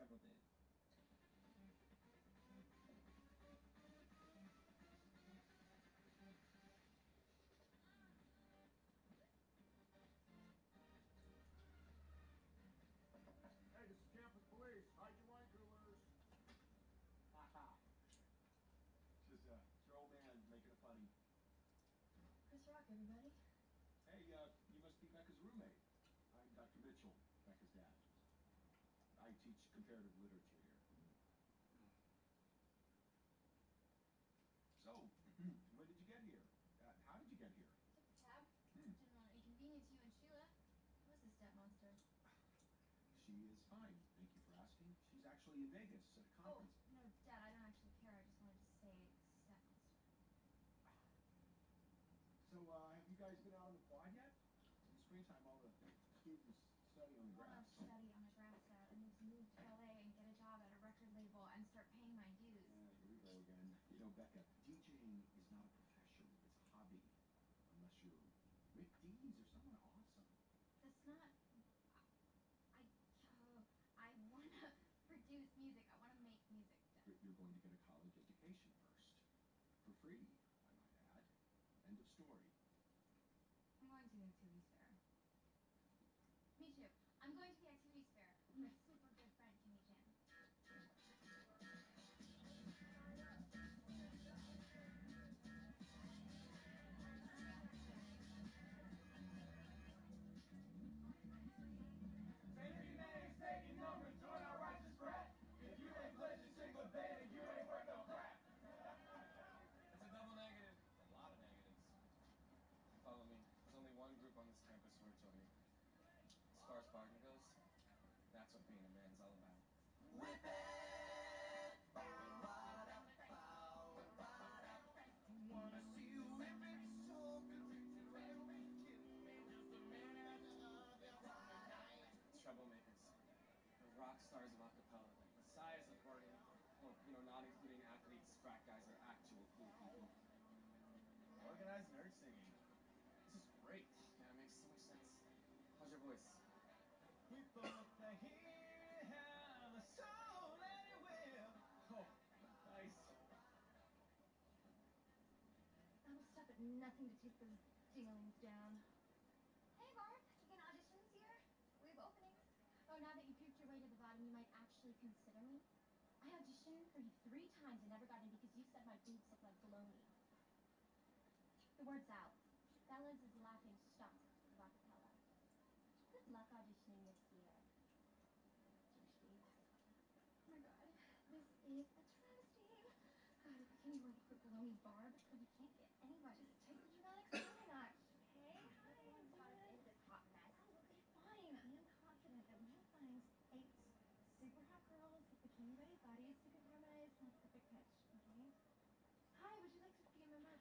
several days. Hey, this is campus police. Hide your wine coolers. Haha. Just it's your old man making a funny. Chris Rock, everybody. Hey, you must be Becca's roommate. I'm Dr. Mitchell, Becca's dad. I teach comparative literature here. So, when did you get here? How did you get here? Took the cab. Didn't want to inconvenience you and Sheila. Who's the step monster? She is fine. Thank you for asking. She's actually in Vegas at a Oh, conference. no, Dad, I don't actually care. I just wanted to say step monster. So, have you guys been out on the quad yet? In the springtime, all the students study on the I want grass. to study on the grass, Dad. I need to move to LA and get a job at a record label and start paying my dues. Here we go again. You know, Becca, DJing is not a profession. It's a hobby. Unless you're Rick Dees or someone awesome. That's not... I want to produce music. I want to make music, Dad. You're going to get a college education first. For free, I might add. End of story. I'm going to the activities fair. Me too. I'm going to the activities fair with my super good friend, Kimmy Jin. Taking names, taking numbers, doing our righteous crap. If you ain't pledged a single day, then you ain't worth no crap. It's a double negative. A lot of negatives. Follow me. There's only one group on this campus worth joining. As far as parking goes, that's what being a man's all about. Whip it! Wanna see you whip it so good. Give me just a minute of your time. Troublemakers. The rock stars of acapella. The size of party. Well, not including athletes, frat guys, or actual cool people. Organized nerd singing. This is great. Yeah, it makes so much sense. How's your voice? We both are here, have a soul and it will. Oh, nice. I will stop at nothing to take those dinglings down. Hey, Barb. You can audition this year? We have openings. Oh, now that you puked your way to the bottom, you might actually consider me. I auditioned for you 3 times and never got in because you said my boobs look like baloney. The word's out. Bella's is laughing stock of acapella. Good luck auditioning this year. Douchebags. Oh my god, this is a travesty. God, if we can even quit baloney Barb, then we can't get anybody. Take the dramatics down a notch. Hey, hi, I'm caught up in this hot mess. Oh, okay, fine. I am confident that we will find 8 super hot girls with bikini ready bodies who can harmonize my perfect pitch, okay? Hi, would you like to be a member?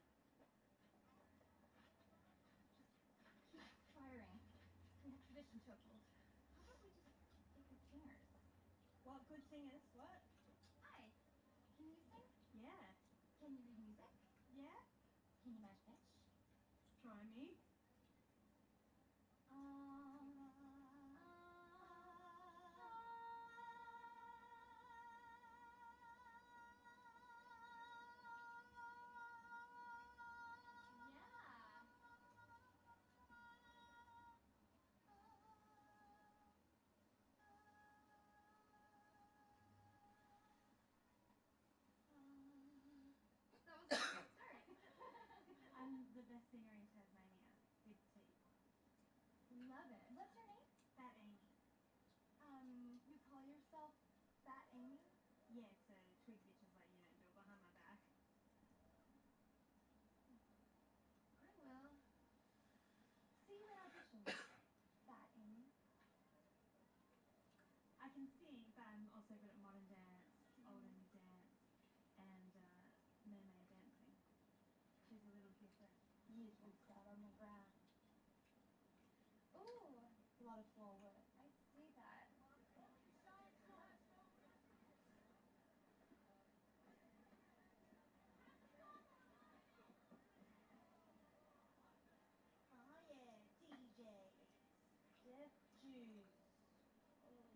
Just keep firing. We have tradition chokehold. How about we just get good singers? What good singers? What? Hi. Can you sing? Yeah. Can you read music? Yeah? Can you match pitch? Try me. Yeah. That was a great start. I'm the best singer in Tasmania. With T. Love it. What's your name? Fat Amy. You call yourself Fat Amy? Yeah, so twig bitches like you don't do it behind my back. I will. See you in audition, Fat Amy. I can sing, but I'm also good at modern dance, olden dance, and mermaid dancing. She's a little different. Usually sat on the ground. Ooh, a lot of floor work. I see that. Oh yeah, DJs. Death Juice. Oh.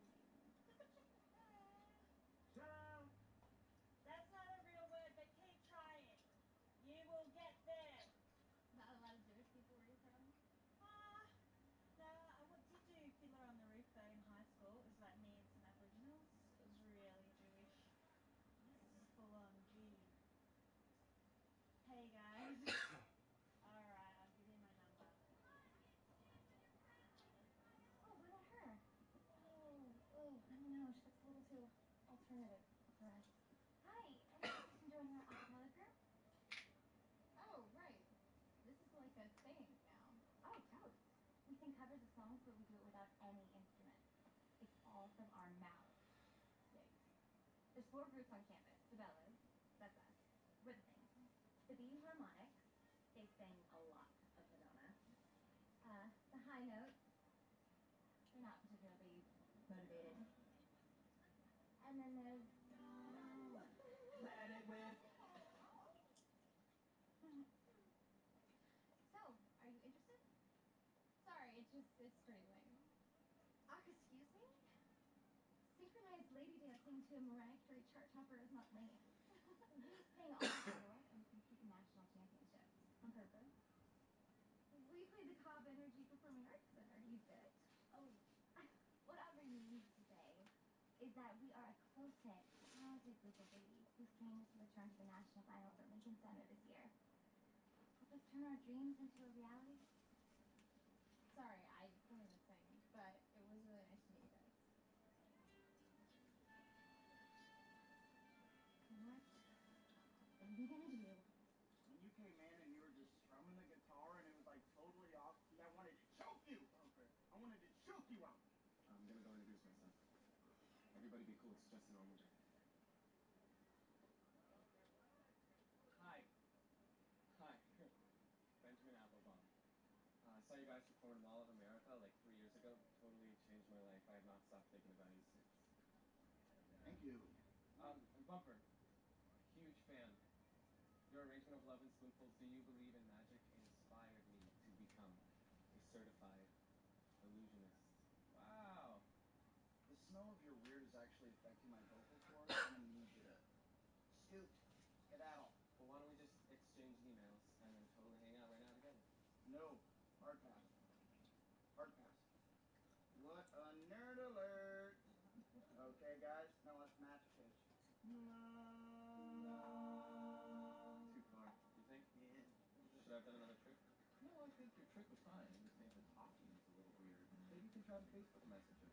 of our mouths. Yikes. There's 4 groups on campus. The Bellas, that's us. We're the things. The B harmonics, they sing a lot of Madonna. The high notes, they're not particularly motivated. And then there's... Let it whip. So, are you interested? Sorry, it's pretty lame. Excuse me? Synchronized lady dancing to a Mariah Carey chart topper is not lame. We sang all together and compete in national championships. On purpose. We played the Cobb Energy Performing Arts Center, you bitch. Oh, what I really need to say is that we are a close-knit, talented group of ladies whose dream is to return to the national finals at Lincoln Center this year. Help us turn our dreams into a reality. Sorry, I can't even sing, but it was really nice to meet you guys. What are we gonna do? When you came in and you were just strumming the guitar and it was like totally off key, I wanted to choke you. Okay. I wanted to choke you out. I'm gonna go introduce myself. Everybody be cool, it's just a normal day. Hi. Hi. Benjamin Applebaum. I saw you guys perform Mall of America like 3 years ago. Totally changed my life. I have not stopped thinking about you since. Thank you. And Bumper, huge fan. Your arrangement of Love and Spoonfuls, Do You Believe in Magic, inspired me to become a certified illusionist. Wow. The smell of your weird is actually affecting my vocal cords. I'm gonna need you to scoot, skedaddle. Well, why don't we just exchange emails and then totally hang out right now together? No, hard pass. Hard pass. What a nerd alert. Okay, guys, now let's match pitch. Too far, you think? Yeah. Should I have done another trick? No, I think your trick was fine. I'm just saying the talking is a little weird. Maybe you can try the Facebook Messenger.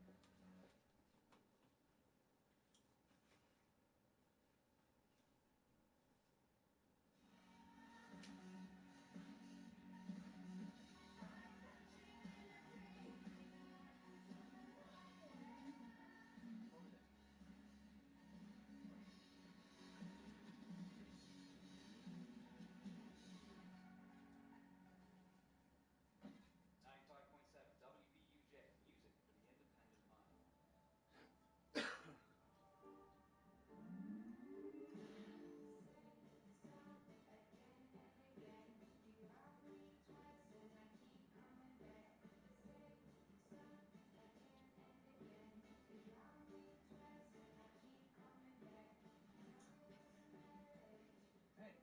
Hey,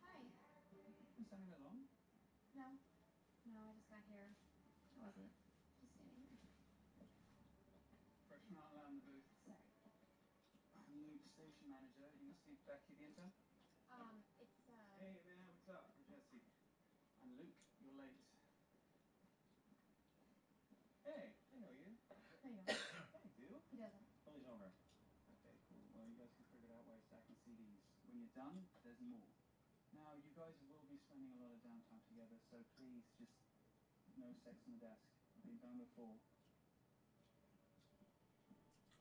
Hi. you been standing there long? No. No, I just got here. I wasn't just standing here. Freshman aren't allowed in the booth. Sorry. Luke, station manager. You must be Becky, the intern? Hey, man, what's up? I'm Jesse. I'm Luke. You're late. Hey, I know you. No, you don't. Yeah, I do. He doesn't. Only genre. Okay, cool. Well, you guys can figure it out while you're stacking CDs. When you're done, there's more. Now, you guys will be spending a lot of downtime together, so please just no sex on the desk. I've been done before.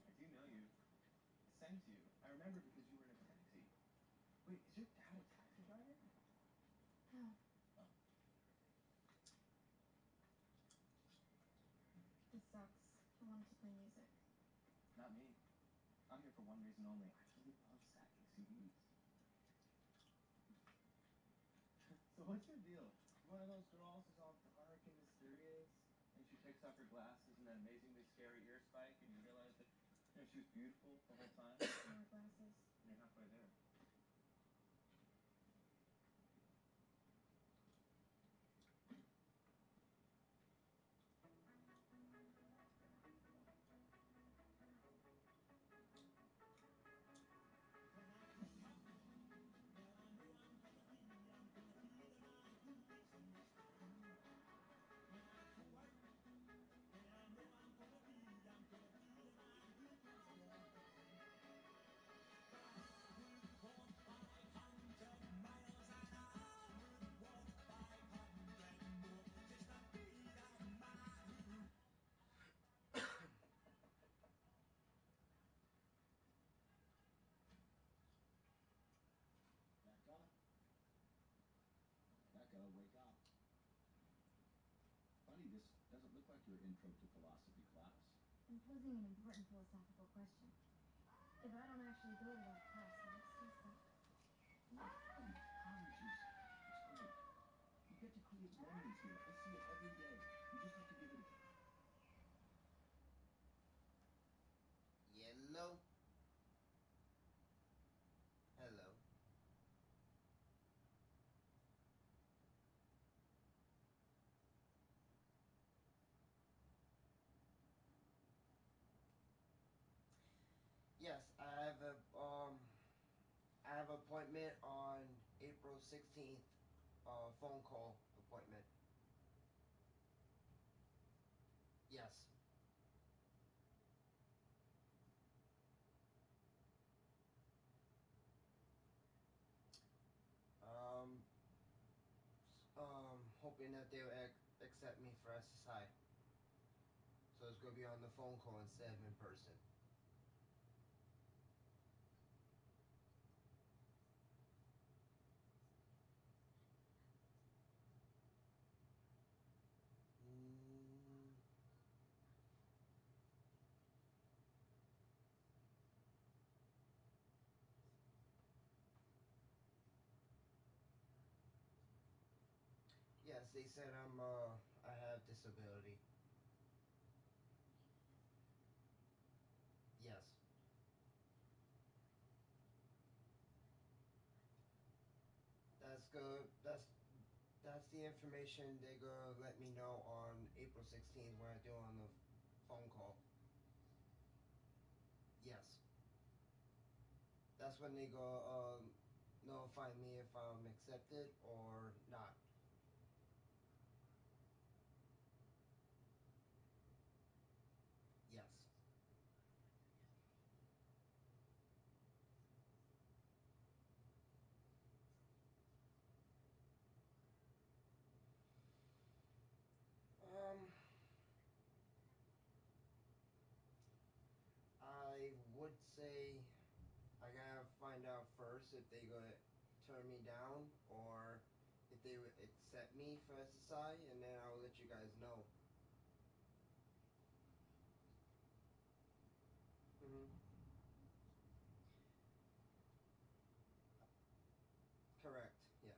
I do know you. I sang to you. I remember because you were in a taxi. Wait, is your dad a taxi driver? No. Oh. This sucks. I wanted to play music. Not me. I'm here for one reason only. I really love stacking CDs. So what's your deal? You one of those girls who's all dark and mysterious, and she picks up her glasses and that amazingly scary ear spike, and you realize that she was beautiful the whole time? I wear glasses. And you're halfway there. Doesn't look like your intro to philosophy class. I'm posing an important philosophical question. If I don't actually go to that class, will it still suck? College is great. You get to create memories here. I see it every day. You just have to give it a... Yellow. Hello. Yes, I have an appointment on April 16th, phone call appointment. Yes. Um, hoping that they'll accept me for SSI. So it's gonna be on the phone call instead of in person. Mm, yes, they said I have disability. Yes. That's good. That's the information they're gonna let me know on April 16th when I do on the phone call. Yes. That's when they go notify me if I'm accepted or not. Yes. Um, I would say I gotta find out first if they gonna turn me down or if they would accept me for SSI, and then I'll let you guys know. Hmm. Correct. Yes.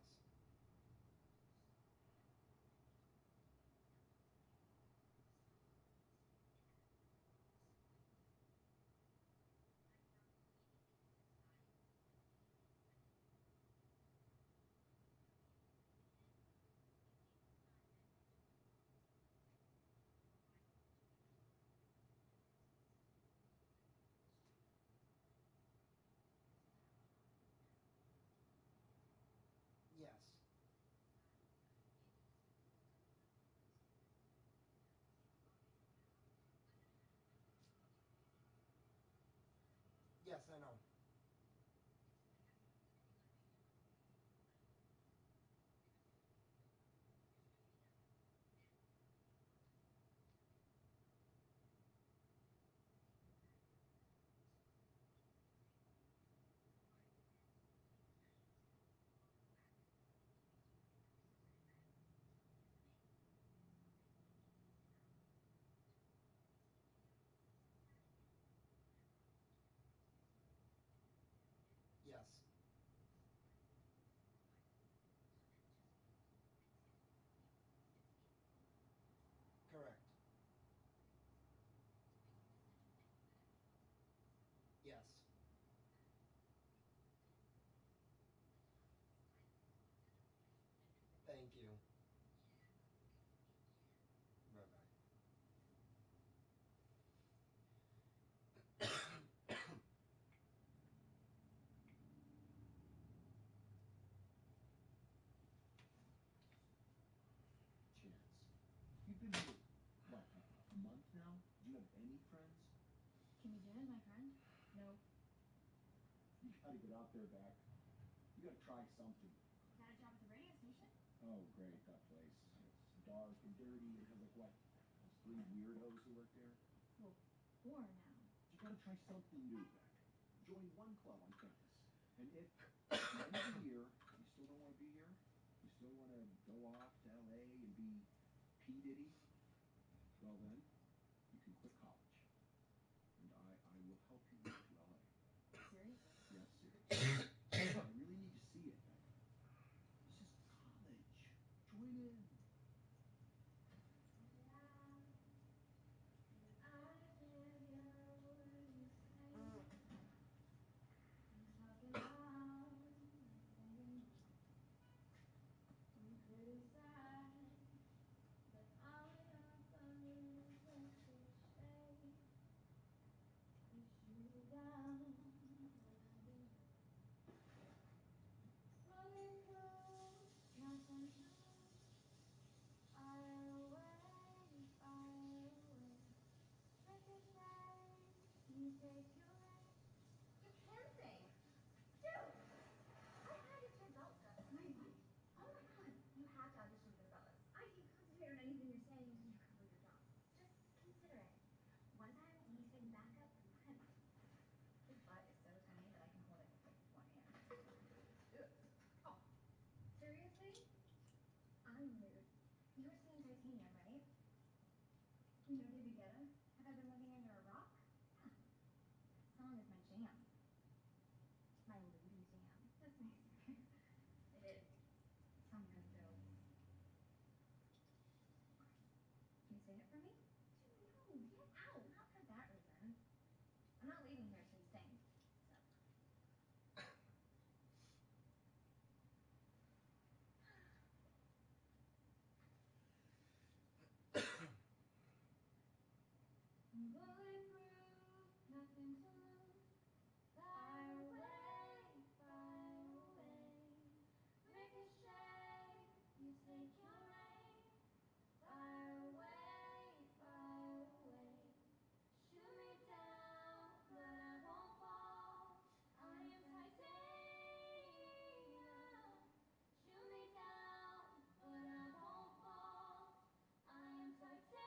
Yes. Yes, I know. Yes. Correct. Yes. Thank you. Bye bye. Chance. You've been here, what, a month now? Do you have any friends? Kimmy Jen, my friend? No. You gotta get out there, Beck. You gotta try something. Is that a job at the radio station? Oh, great, that place. It's dark and dirty and has like what? Those three weirdos who work there? Well, four now. You gotta try something new, Beck. Join one club on campus. And if at the end of the year you still don't want to be here, you still want to go off to LA and be P. Diddy, Well then, you can quit college. And I will help you move to LA. Seriously? Yes, seriously. I really need to see it, Becca. This is college. Join in. You can sing. Dude, I had to check Bella stuff. Wait, what? Oh my god, you have to audition for the Bellas. I can't concentrate on anything you're saying until you cover your job. Just consider it. One time, he sang backup for Prince. His butt is so tiny that I can hold it with like one hand. Ugh. Oh, seriously? I'm rude. You were singing Titanium, right? You know David Guetta? Have I been living under a rock? Yeah. That song is my jam. My lady jam. That's nice. It is. It sounds really dope. Can you sing it for me? Dude, no, get out. Not for that reason. I'm not leaving here till you sing. So. Bulletproof, nothing to lose. Fire away, fire away. Ricochet, you take your aim. Fire away, fire away. Shoot me down, but I won't fall. I am titanium. Shoot me down, but I won't fall. I am titanium.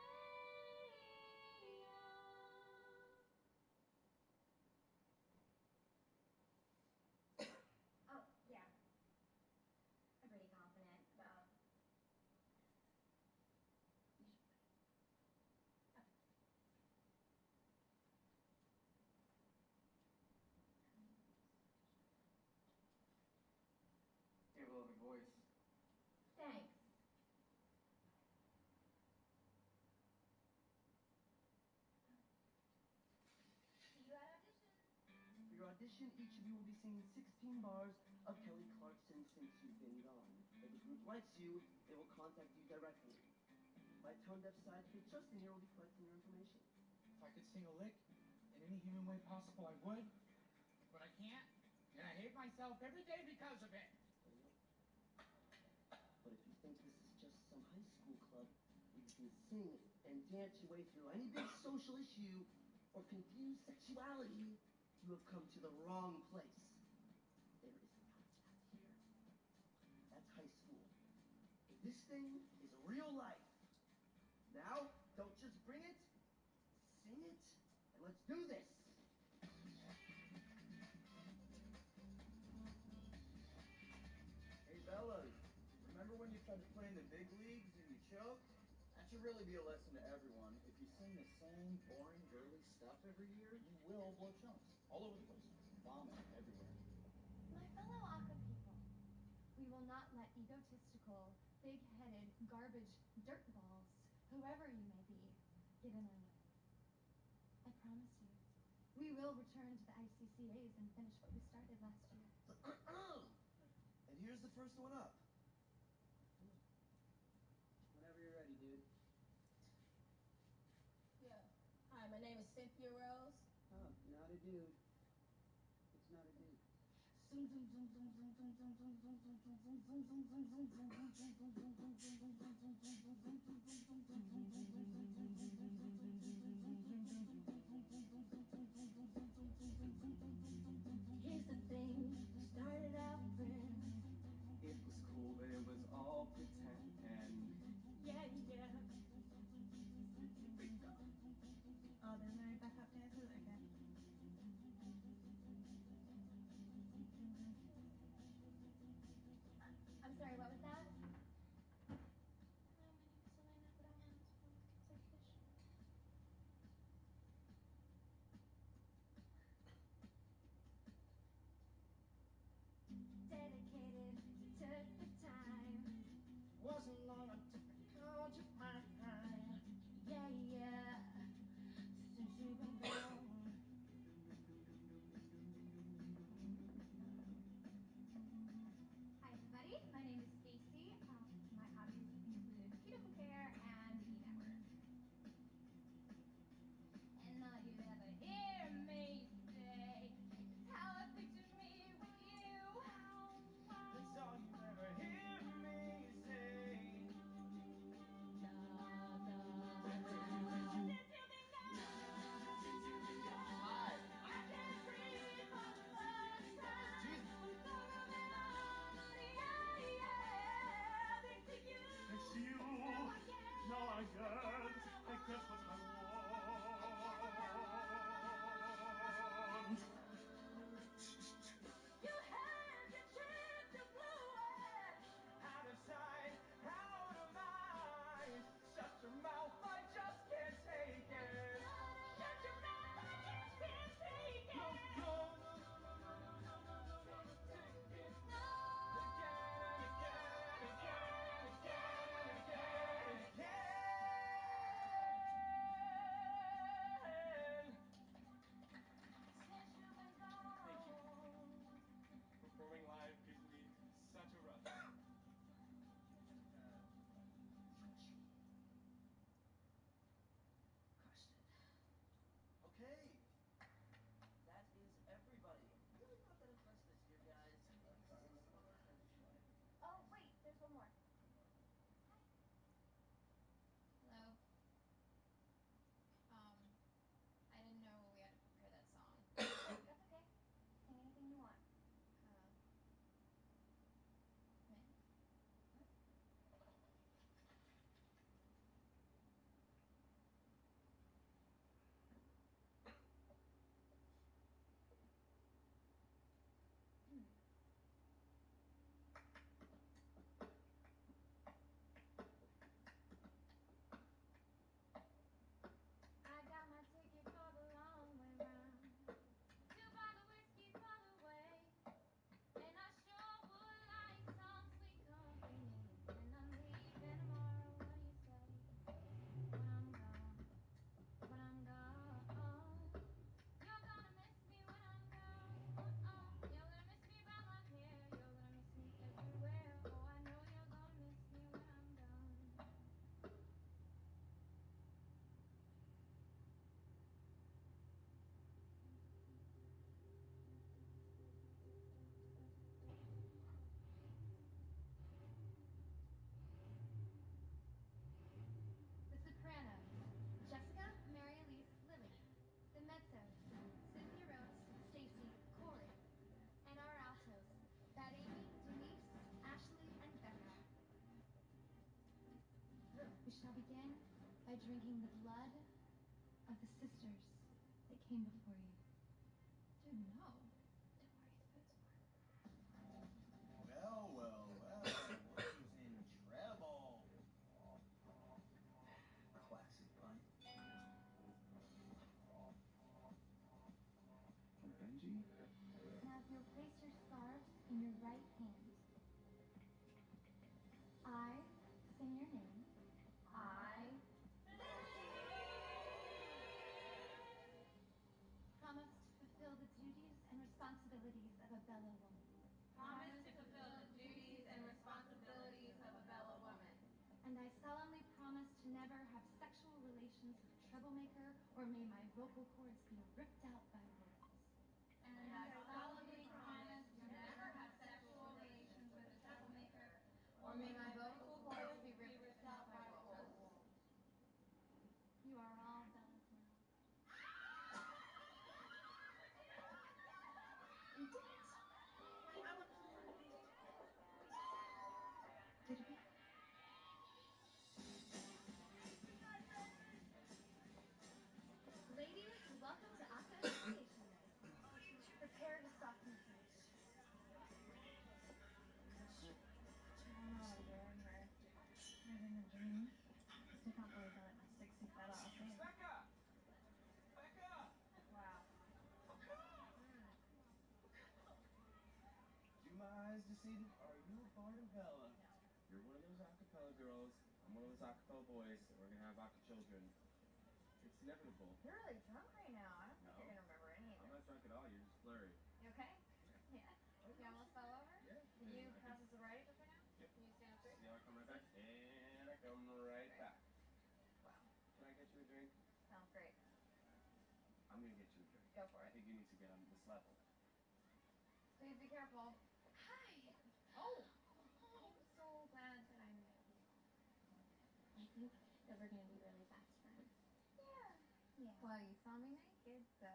Oh, yeah. I'm pretty confident about. You have a lovely voice. Thanks. See you at audition. For your audition, each of you will be singing 16 bars of Kelly Clarkson Since You've Been Gone. If the group likes you, they will contact you directly. My tone-deaf sidekick, Justin here, will be collecting your information. If I could sing a lick in any human way possible, I would. But I can't, and I hate myself every day because of it. But if you think this is just some high school club where you can sing and dance your way through any big social issue or confused sexuality, you have come to the wrong place. There is not that here. That's high school. This thing is real life. Now, don't just bring it, sing it, and let's do this. Hey, Bellas, remember when you tried to play in the big leagues and you choked? That should really be a lesson to everyone. If you sing the same boring, girly stuff every year, you will blow chunks all over the place. Vomit everywhere. My fellow Aqua people, we will not let egotistical, big-headed, garbage dirtballs, whoever you may be, get in our way. I promise you, we will return to the ICCAs and finish what we started last year. And here's the first one up. Whenever you're ready, dude. Yeah. Hi, my name is Cynthia Rose. Oh, not a dude. It's not a dude. Zoom, zoom, zoom, zoom, zoom, zoom, zoom, zoom, zoom, zoom, zoom, zoom, zoom, zoom, zoom, zoom, zoom, Here's the thing, started out friends. It was cool, but it was all pretend. And Yeah. Oh, there's no backup dancers? Okay. I'm sorry, what was that? begin by drinking the blood of the sisters that came before you. Dude, no. Don't worry, the food's warm. Well, well, well. Look who's in trouble. Classic pun. Benji? Now, if you'll place your scarves in your right hand, I say your name. I promise to fulfill the duties and responsibilities of a Bella woman. Promise to fulfill the duties and responsibilities of a Bella woman. And I solemnly promise to never have sexual relations with a troublemaker, or may my vocal cords be ripped out by words. And I solemnly promise to never have sexual relations with a troublemaker, or may my vocal cords be ripped out by wolves. You are all Bellas now. We did it! Did we? Ladies, welcome to Aqua Initiation Night. Prepare to soften the beach. I don't know what I'm doing here. Living the dream. Still can't believe I let my sexy fella up in. Becca! Becca! Wow. Do my eyes deceive me? Are you a part of Bella? You're one of those acapella girls. I'm one of those acapella boys, and we're gonna have acapella children. It's inevitable. You're really drunk right now. I don't think No. you're gonna remember any of I'm this. not drunk at all. You're just blurry. You okay? Yeah. You almost fell over? Yeah. Can you pass us a righty just right now? Yep. Can you stand up straight? See how I come right back? And I come right back. Wow. Can I get you a drink? Sounds great. I'm gonna get you a drink. Go for I it. think you need to get on this level. Please be careful. Hi! Oh! I'm so glad that I met you. I think that we're gonna be really fast friends. Yeah. Well, you saw me naked, so...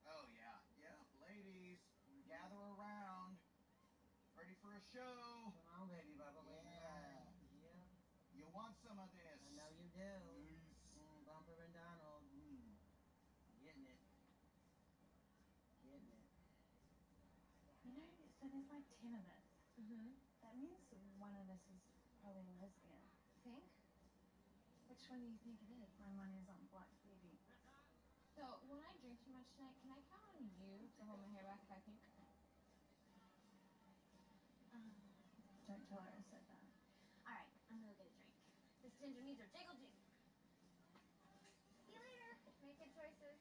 Oh, yeah. Yep, ladies, gather around. Ready for a show? Come on, baby bubba. Yeah. Yep. You want some of this? I know you do. Nice. Bumper and Donald. Getting it. Getting it. You know, so there's like 10 of us. Mm-hmm. That means one of us is probably a lesbian. Think? Which one do you think it is? My money is on Black Beauty. So, when I drink too much tonight, can I count on you to hold my hair back if I puke? Don't tell her I said that. Alright, I'm gonna go get a drink. This ginger needs her jiggle jig. See you later. Make good choices.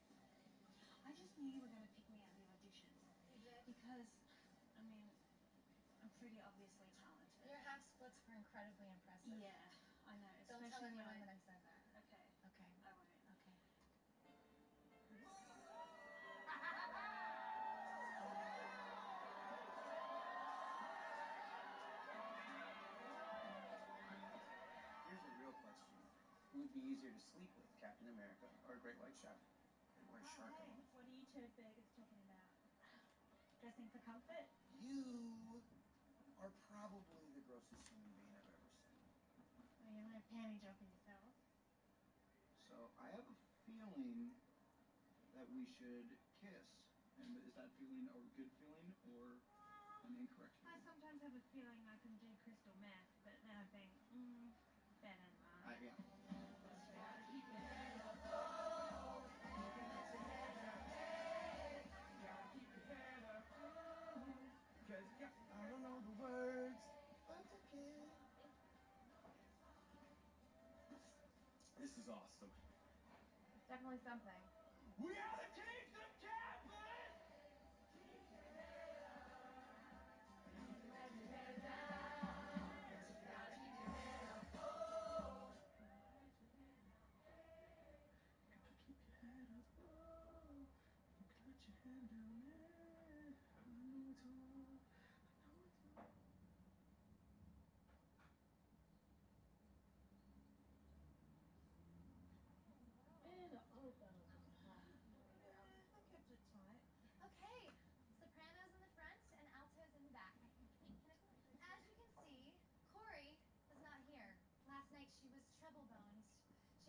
I just knew you were going to pick me at the audition. You did? Because, I mean, I'm pretty obviously talented. Your half splits were incredibly impressive. Yeah, I know. Don't tell Especially anyone when that I said that. Okay. Okay. I won't. Okay. Here's a real question. Who would be easier to sleep with, Captain America or a great white shark? Great white shark. Hey, what are you turd-burgers talking about? Dressing for comfort? You are probably the grossest human being I've ever seen. Well, you're no panty dropping yourself. So I have a feeling that we should kiss. And is that feeling a good feeling or an incorrect I feeling? sometimes have a feeling I can do crystal meth, but then I think, better not. Yeah. Cause I don't know the words, but I can. This is awesome. It's definitely something. We are the kings of campus! And all Bellas are hot.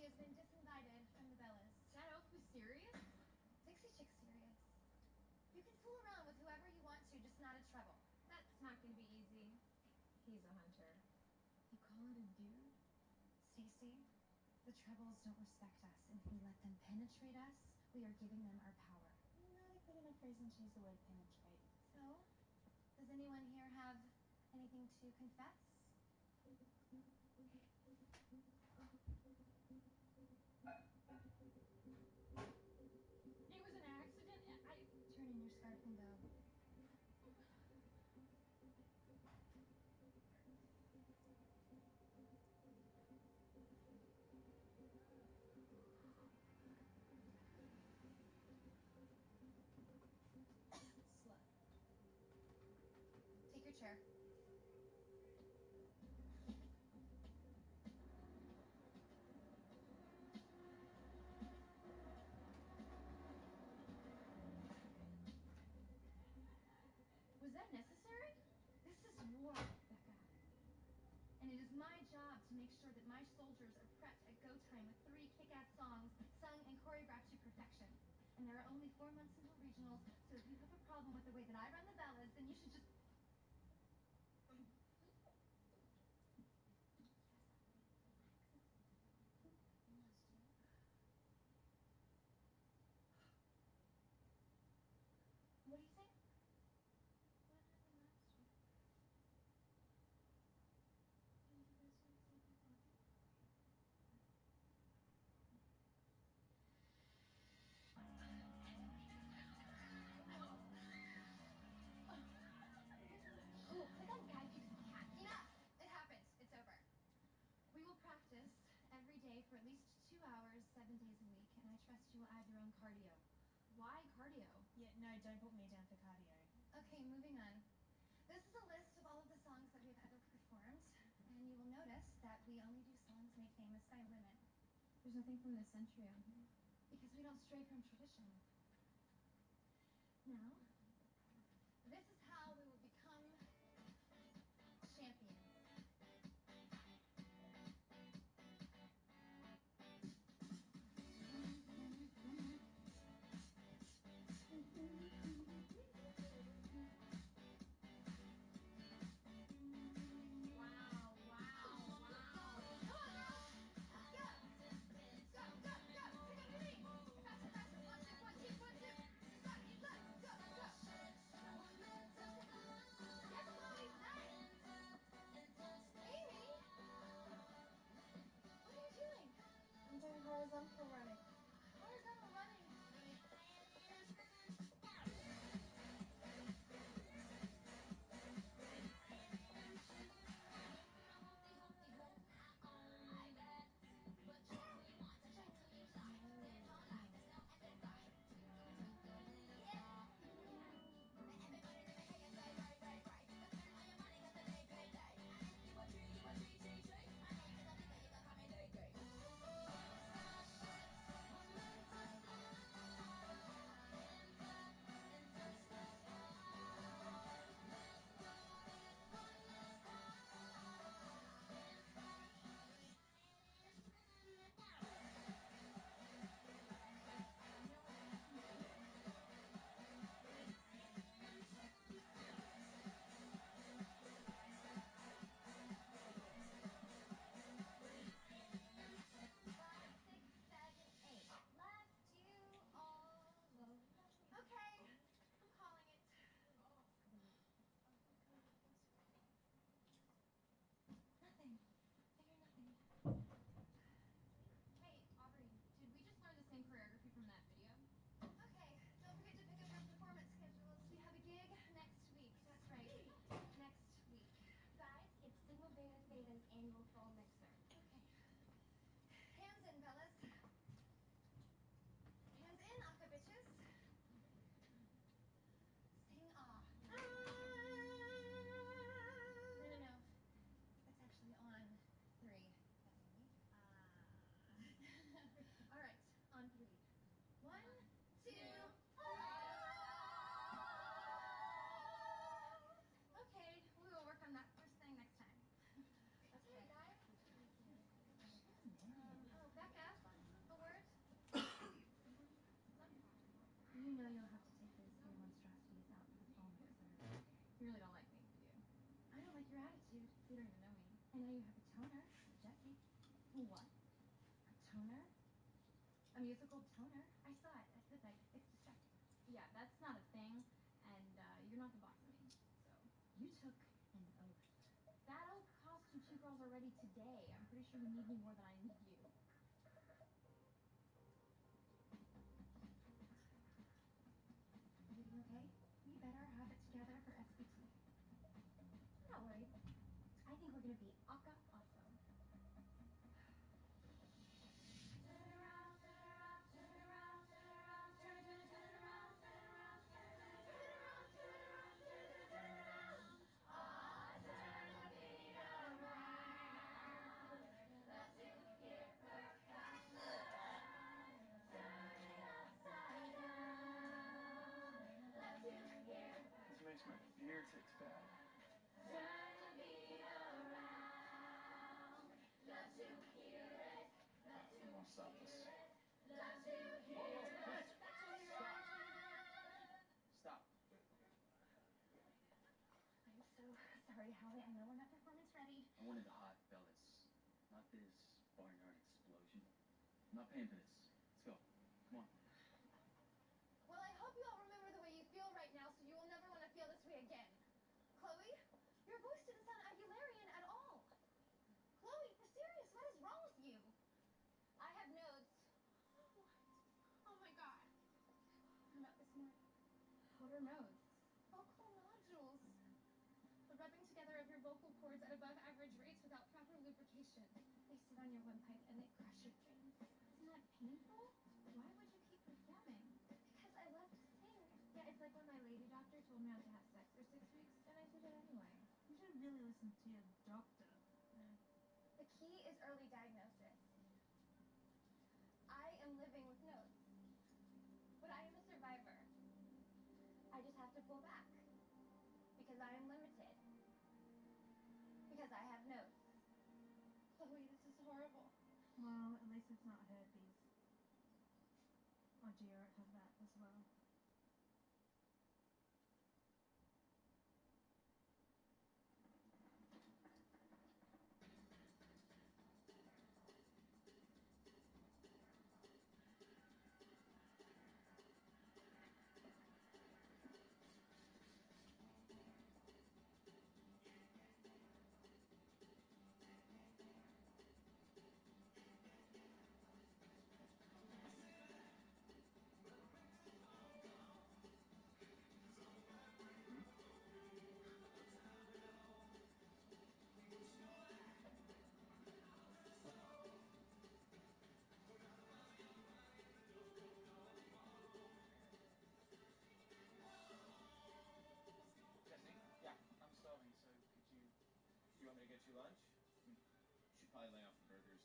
has been disinvited from the Bellas. That oath was serious? Dixie Chick's serious. You can fool around with whoever you want to, just not a treble. That's not going to be easy. He's a hunter. You call it a dude? Stacy, the trebles don't respect us, and if we let them penetrate us, we are giving them our power. Not a good enough reason to use the word penetrate. So, does anyone here have anything to confess? It was an accident. Turn in your scarf and go. Slut. Take your chair. Was that necessary? This is war, Becca. And it is my job to make sure that my soldiers are prepped at go time with 3 kick-ass songs sung and choreographed to perfection. And there are only 4 months until regionals, so if you have a problem with the way that I run the Bellas, then you should just... What do you say? What happened last week? Didn't you guys want to take a coffee? Oh, put that guy piece of cat. Enough! It happened. It's over. We will practice every day for at least 2 hours, 7 days a week, and I trust you will add your own cardio. Why cardio? Yeah, no, don't put me down for cardio. Okay, moving on. This is a list of all of the songs that we have ever performed, and you will notice that we only do songs made famous by women. There's nothing from this century on here. Because we don't stray from tradition. Now, this is how we will become champions. Wow, wow, wow. Come on, girls! Go! Go, go, go! Pick up your knees! Faster, faster! 1, 2, 1, 2, 1, 2! Go, go, go, go! musical toner. I saw it. That's perfect. It's distracting. Yeah, that's not a thing, and you're not the boss of me. So you took an oath. That oath cost you 2 girls already today. I'm pretty sure you need me more than I need you. Everything okay? We better have it together for SBT. I'm not worried. I think we're gonna be awesome. This makes my beer taste bad. I want to stop this. Stop. I'm so sorry, Howie. I know we're not performance ready. I wanted the hot bellas, not this barnyard explosion. I'm not paying for this. Let's go. Come on. Well, I hope you all remember the way you feel right now, so you will never want to feel this way again. Chloe, your voice didn't sound Aguilarian at all. Chloe, for serious, what is wrong with you? I have notes. What? Oh my god. What about this morning? What are nodes? Vocal nodules. The rubbing together of your vocal cords at above average rates without proper lubrication. They sit on your windpipe and they crush your dreams. Isn't that painful? Why would you keep performing? Because I love to sing. Yeah, it's like when my lady doctor told me not to have sex for 6 weeks, and I did it anyway. You should really listen to your doctor. The key is early diagnosis. I am living with nodes. But I am a survivor. I just have to pull back. Because I am limited. Because I have nodes. Chloe, this is horrible. Well, at least it's not herpes. Or Jarrett has that as well. Jesse? Yeah, I'm starving, so do you want me to get you lunch? You should probably lay off the burgers.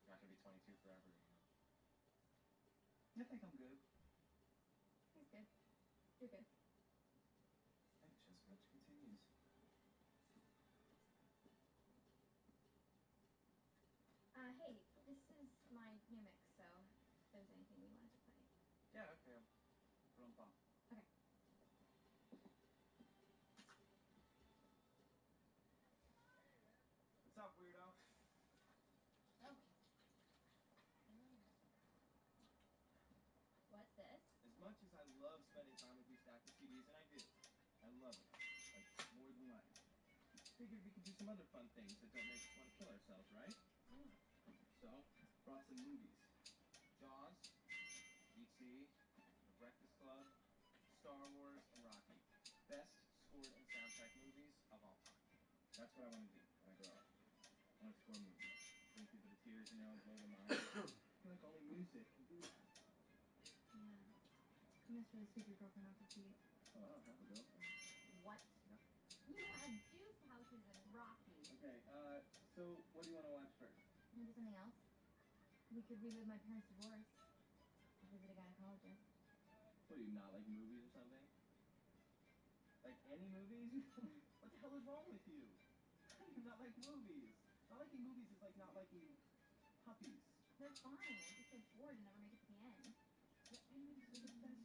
You're not gonna be 22 forever, you know. I think I'm good. He's good. You're good. Hey, Chess match continues. Hey, this is my new mix, so if there's anything you wanted to play. Yeah, okay, I'll put on pop. Okay. What's up, weirdo? Okay. What's this? As much as I love spending time with you stacking CDs, and I do, I love it, like, more than life. Figured we could do some other fun things that don't make us want to kill ourselves, right? So, brought some movies. Jaws, E.T., The Breakfast Club, Star Wars, and Rocky. Best scored and soundtrack movies of all time. That's what I want to do when I grow up. I want to score movies. Bring people to tears, you know, blow their minds. I feel like only music can do that. Yeah. You must really sweep your girlfriend off her feet. Oh, I don't have a girlfriend. What? No. You have juice pouches and Rocky. Okay, so what do you want to watch first? Maybe something else? We could relive my parents' divorce. Or visit a gynecologist. What, do you not like movies or something? Like any movies? What the hell is wrong with you? How do you not like movies? Not liking movies is like not liking puppies. They're fine. I just get bored and never make it to the end. The endings are the best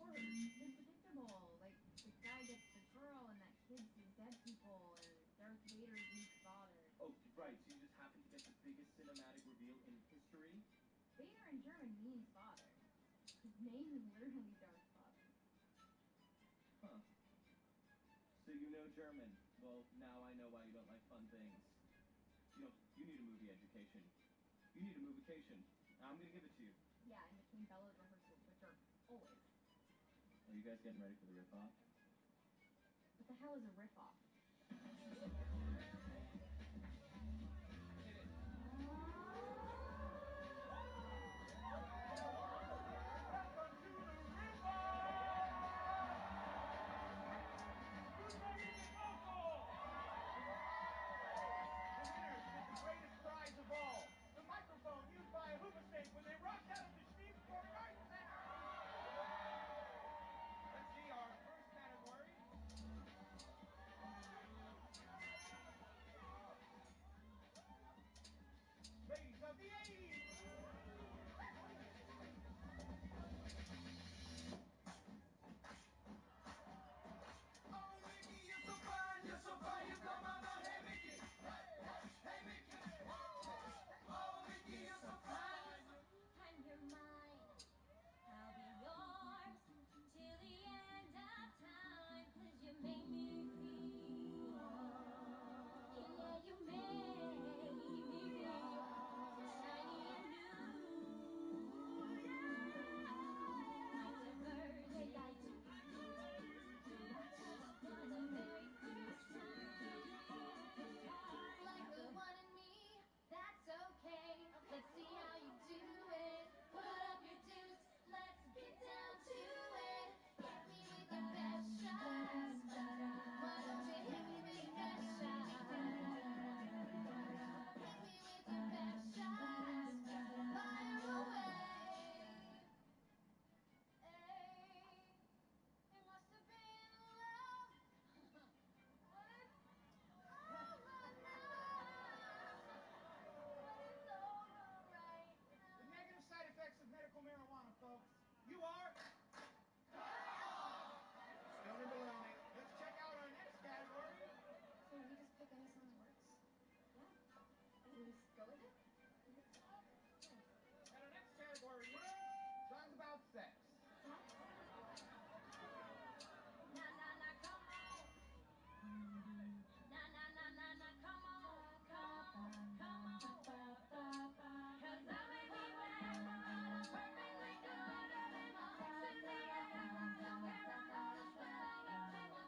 part. They're predictable. Like, the guy gets the girl and that kid sees dead people and Darth Vader's Luke's father. Oh, right, so you just happen to get the biggest cinematic reveal in history? Vader in German means name is literally Dark Pop. Huh. So you know German. Well, now I know why you don't like fun things. You know, you need a movie education. You need a moviecation. I'm gonna give it to you. Yeah, in between Bella's rehearsals, which are always. Are you guys getting ready for the riff-off? What the hell is a riff-off? Hit it. Welcome to the river! Who's ready to vocal? The winners get the greatest prize of all, the microphone used by a hoopa snake when they rush out of the Stevensburg Arts Center. Let's see our first category. Ladies of the 80s. Oh, Mickey, you're so fine, you come on, hey, Mickey. Hey, Mickey. Oh, Mickey, you're so fine. And you're mine. I'll be yours till the end of time. 'Cause you make me feel. Yeah, you make me feel so shiny and new. Like a virgin. For the very first time. Like the one in me, that's okay. Let's see how you do it. Put up your deuce, let's get down to it. Hit me with your best shot. Why don't you hit me with your best shot? Hit me with your best shot. Fire away. Hey, it must have been love. But it's over now. But it's over right now. The negative side effects of medical marijuana, folks. You are stoner baloney. Let's check out our next category. So we just pick any song that works? Yeah. And we just go with it? And our next category is songs about sex. Na na na, come on. Na na na na na, come on, come on, come on. 'Cause I may be bad, but I'm perfectly good. Early mornings in the air, I don't care, I'm gonna spell everything.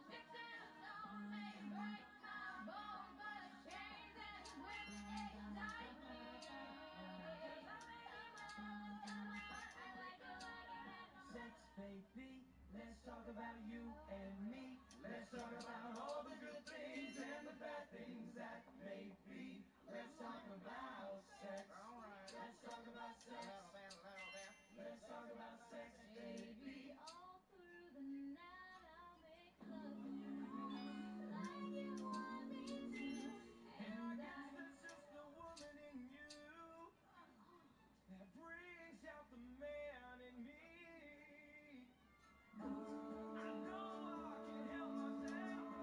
Sticks and stones may break my bones, but chains and whips excite me. 'Cause I may be mad, but I'm perfectly good. Sex, baby, let's talk about you and me. Let's talk about all the good things and the bad things that may be. Let's talk about sex. All right. Let's talk about sex. Let's talk about sex, baby. All through the night I'll make love to you like you want me to. And I guess that's just the woman in you that brings out the man in me. I know I can't help myself.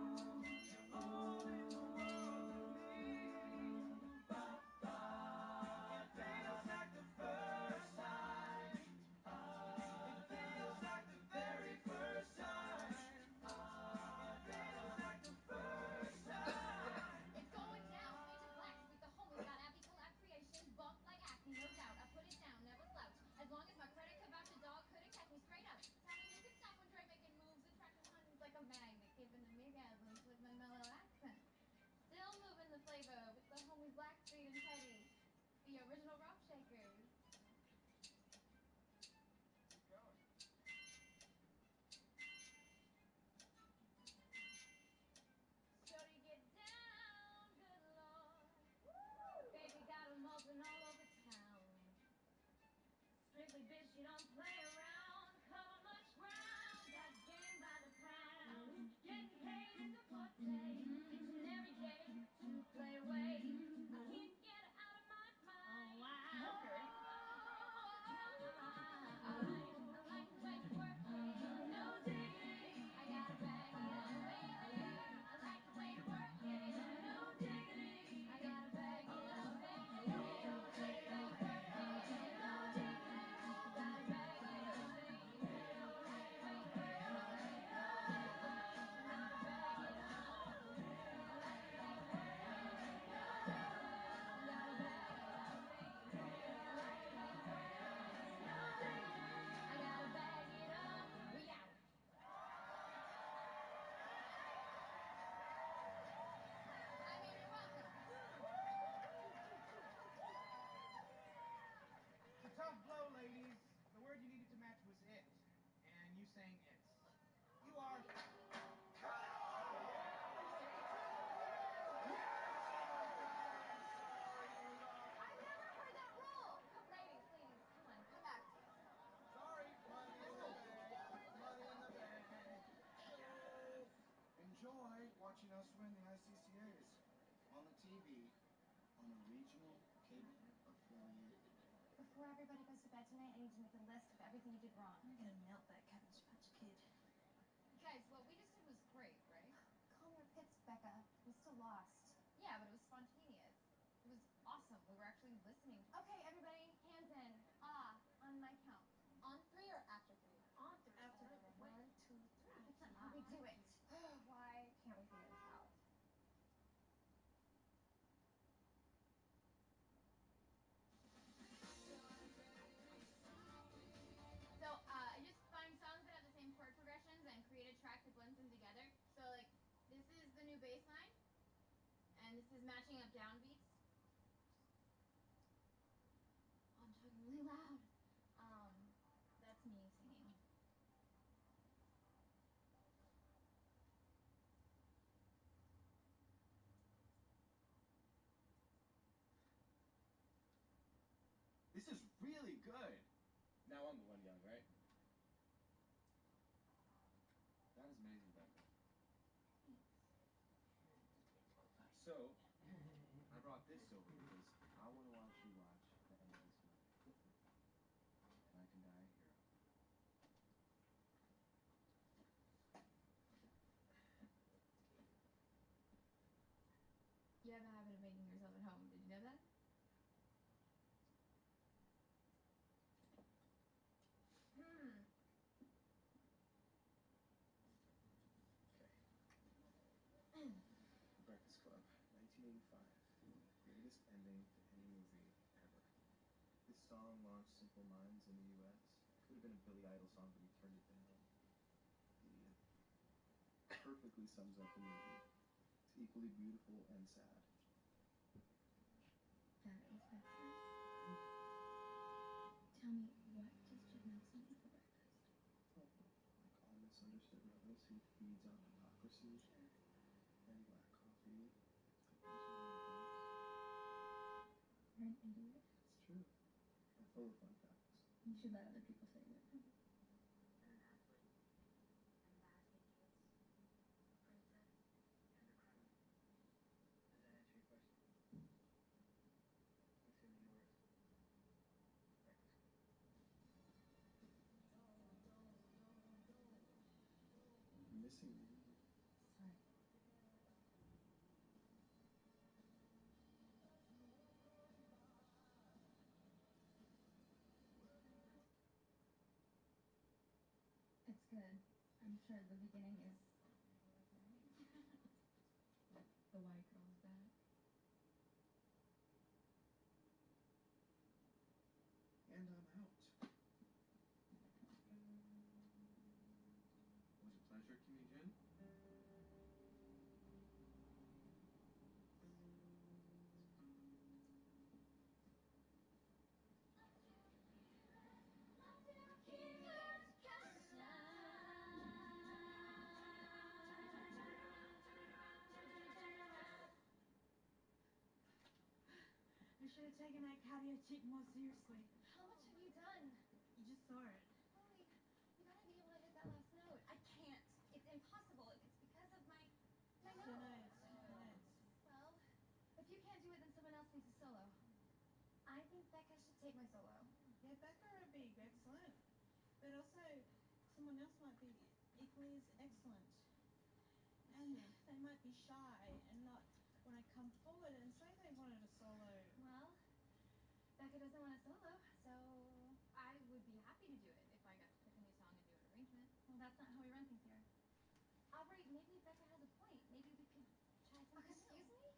it. And you sang it's. You are... I've never heard that rule! Ladies, come on, come back to us. Sorry, money in the bank, money in the bank. Enjoy watching us win the ICCA's on the TV, on a regional cable affiliate. Before everybody goes to bed tonight, I need to make a list of everything you did wrong. I'm gonna melt that Cabbage Patch Kid. Guys, what we just did was great, right? Calm your pits, Becca. We still lost. Yeah, but it was spontaneous. It was awesome. We were actually listening. Okay, everybody, hands in. On my count. On 3 or after 3? On 3. After 3. 1, 2, 3. That's not how we do it. Why can't we figure this out? So, I just find songs that have the same chord progressions and create a track that blends them together. So, like, this is the new bass line, and this is matching up downbeats. Oh, I'm talking really loud. That's me singing. This is really good. Now I'm the one young, right? That is amazing, Becca. So, I brought this over because I want to watch you watch the end of this movie with me. And I can die a hero. You have a habit of making yourself at home. Did you know that? Okay. The Breakfast Club, 1985. Greatest ending to any movie ever. This song launched Simple Minds in the U.S. Could have been a Billy Idol song, but he turned it down. Idiot. Perfectly sums up the movie. It's equally beautiful and sad. That is Becca. Tell me, what does Jim Nelson eat for breakfast? Oh, like all misunderstood lovers, he feeds on hypocrisy and black coffee. You're an idiot. It's true. I'm full of fun facts. You should let other people say that. I'm an athlete, and a basket case, a princess, and a criminal. Does that answer your question? What's gonna be yours? Breakfast Club. You're missing me. Sorry. It's good. I'm sure the beginning is the white girl's back. And I'm out. It was a pleasure, Kimmy Jin. I should have taken that cardio cheat more seriously. How much have you done? You just saw it. Chloe, you gotta be able to hit that last note. I can't. It's impossible. It's because of my nose. Well, if you can't do it, then someone else needs a solo. I think Becca should take my solo. Yeah, Becca would be excellent. But also, someone else might be equally as excellent. And they might be shy and not want to come forward and say they wanted a solo. Well, Becca doesn't want a solo, so I would be happy to do it if I got to pick a new song and do an arrangement. Well, that's not how we run things here. Aubrey, maybe Becca has a point. Maybe we could try something new. Excuse me?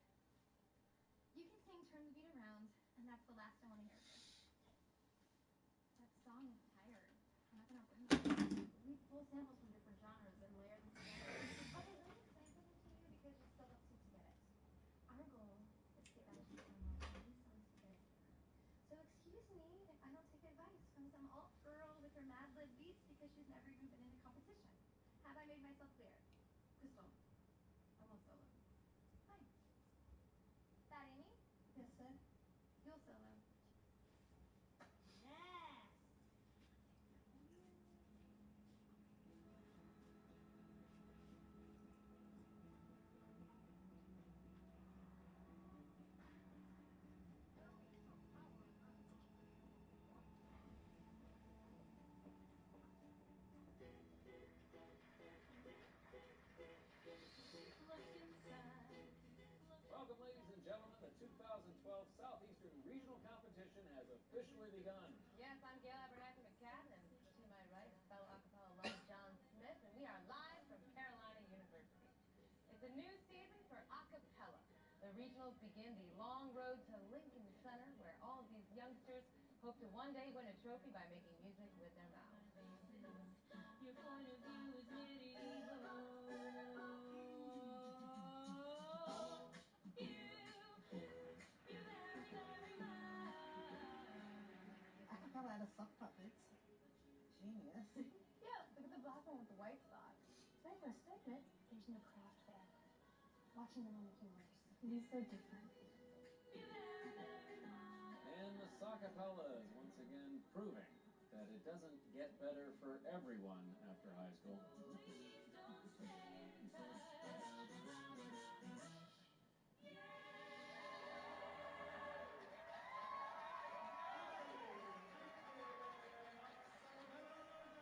You can sing Turn the Beat Around, and that's the last I want to hear of this. That song is tired. I'm not gonna ruin it. We pull samples from different genres and layer them together. Okay, let me explain something to you because you still don't seem to get it. Our goal is to get back to some of our new songs together. So excuse me if I don't take advice from some alt girl with her Mad Lib beats made myself clear. Crystal, almost solo. Fine. That Amy? Yes, sir. You'll solo. Yes. Look inside. Welcome, ladies and gentlemen. The 2012 Southeastern Regional Competition has officially begun. Yes, I'm Gail Abernathy McCadden, and to my right is fellow acapella alum John Smith, and we are live from Carolina University. It's a new season for acapella. The regionals begin the long road to Lincoln Center, where all of these youngsters hope to one day win a trophy by making music with their mouths. Your point of view is medieval. You very, very much. Acapella out of sock puppets. Genius. Yeah, look at the black one with the white socks. Right for a statement, there's no craft there. Watching them will make you worse. It is so different. And the Sockapella is once again proving that it doesn't get better for everyone after high school.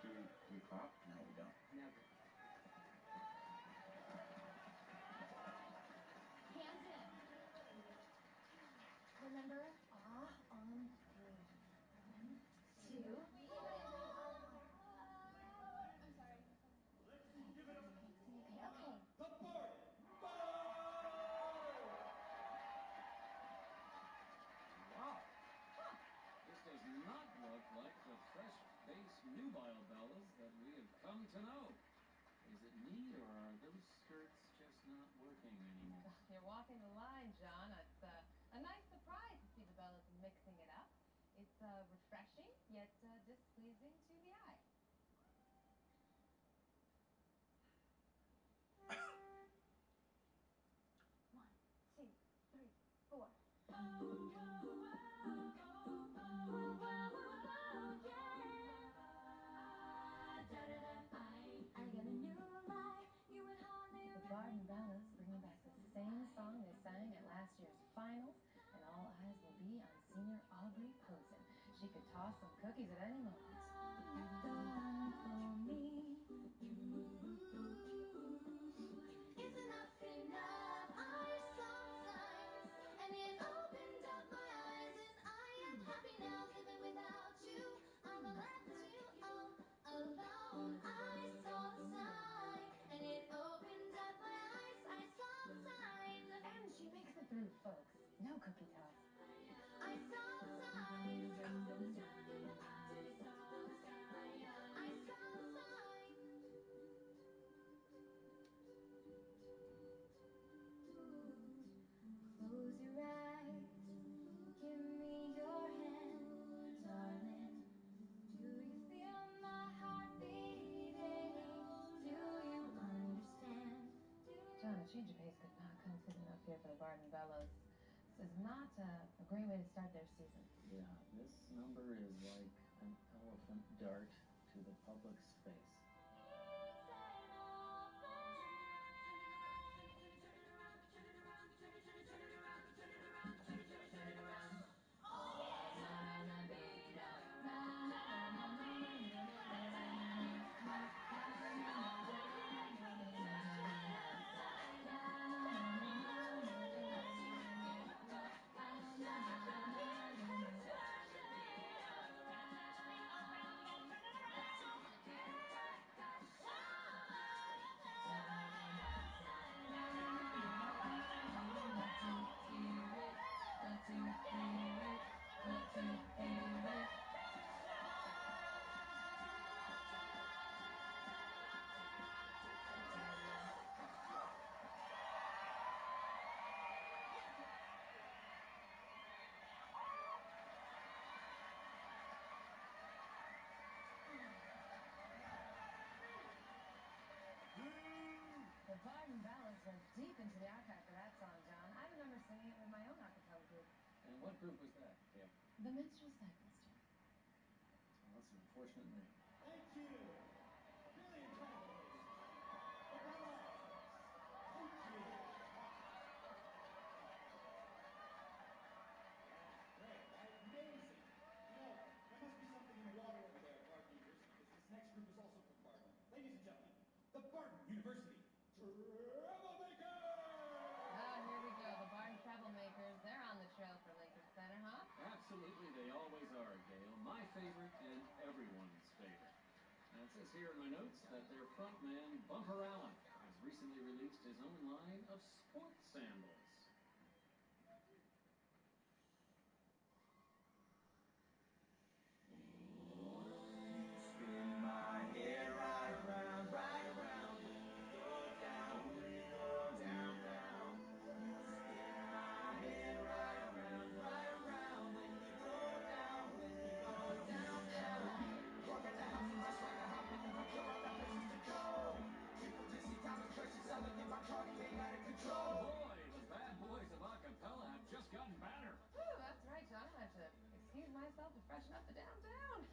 Do we clap? No, we don't. Never. Hands in. Remember, on three. 1, 2. I'm sorry. Okay. Wow. This does not look like the fresh bass nubile bellas that we have come to know. Is it me, or are those skirts just not working anymore? You're walking the line, John. It's a nice surprise to see the Bellas mixing it up. It's refreshing, yet displeasing to the eye. One, 2, 3, 4. The Garden Bellas bringing back the same song they sang at last year's finals, and all eyes will be on senior Aubrey Posen. She could toss some cookies at any moment. And she makes it through, folks. No cookie toss. I saw signs. I saw signs. Close your eyes. Give me your hand, darling. Do you feel my heart beating? Do you understand? John, a change of pace could not come soon enough here for the Garden Bellas. This is not a great way to start their season. Yeah, this number is like an elephant dart to the public's face. Barton Ballads went deep into the archive for that song, John. I remember singing it with my own a cappella group. And what group was that, Kay? The Minstrel Cycles, John. Well, that's an unfortunate name. Thank you. Brilliant titles. The Ballads. Thank you. Great, right? Amazing. You know, there must be something in the water over there at Barton University, because this next group is also from Barton. Ladies and gentlemen, the Barton University Troublemakers! Oh, here we go. The Barton Troublemakers. They're on the trail for Lincoln Center, huh? Absolutely, they always are, Gail. My favorite and everyone's favorite. And it says here in my notes that their frontman, Bumper Allen, has recently released his own line of sports sandals. Spin my head right around, right around. Go down, go down, down. You spin my head right around, right around. When you go down, down. Walk at the house with my swagger, hop in the hook, you're all the places to go. People just see time is precious, I look at my Cartier out of control. Boy, the bad boys of acapella have just gotten badder. Whew, that's right, John. I have to excuse myself to freshen up the downtown.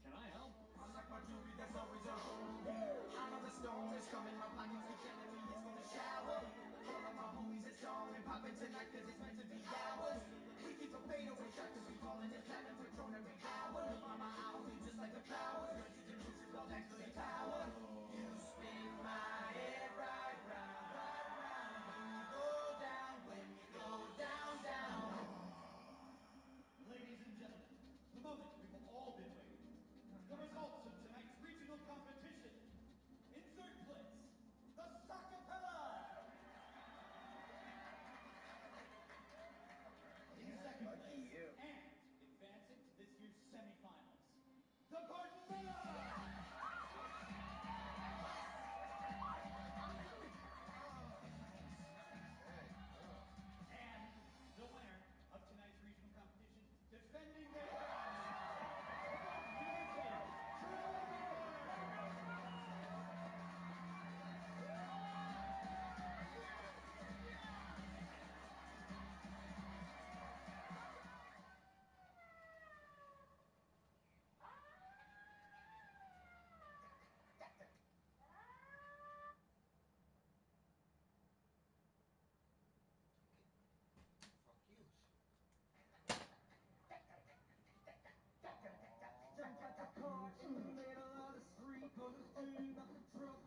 Can I help? I like my jewelry that's always on. I know the storm is coming, my pockets are telling me it's gonna shower. All of my homies are strong and popping tonight cause it's meant to be ours. We keep a fadeaway shot cause we falling in platinum Patron every hour. Live by my hours, just like the flowers. Virtues and truths all actually power. You spin my head right round, right round. When you go down, down. Ladies and gentlemen, the moment we've all been waiting. The results of tonight's regional competition. In third place, the Sacapella. In second place, and advancing to this year's semifinals, the Barton Bella. And the winner of tonight's regional competition, defending their Fuck you. Jack got the car in the middle of the street, gonna speed up the truck.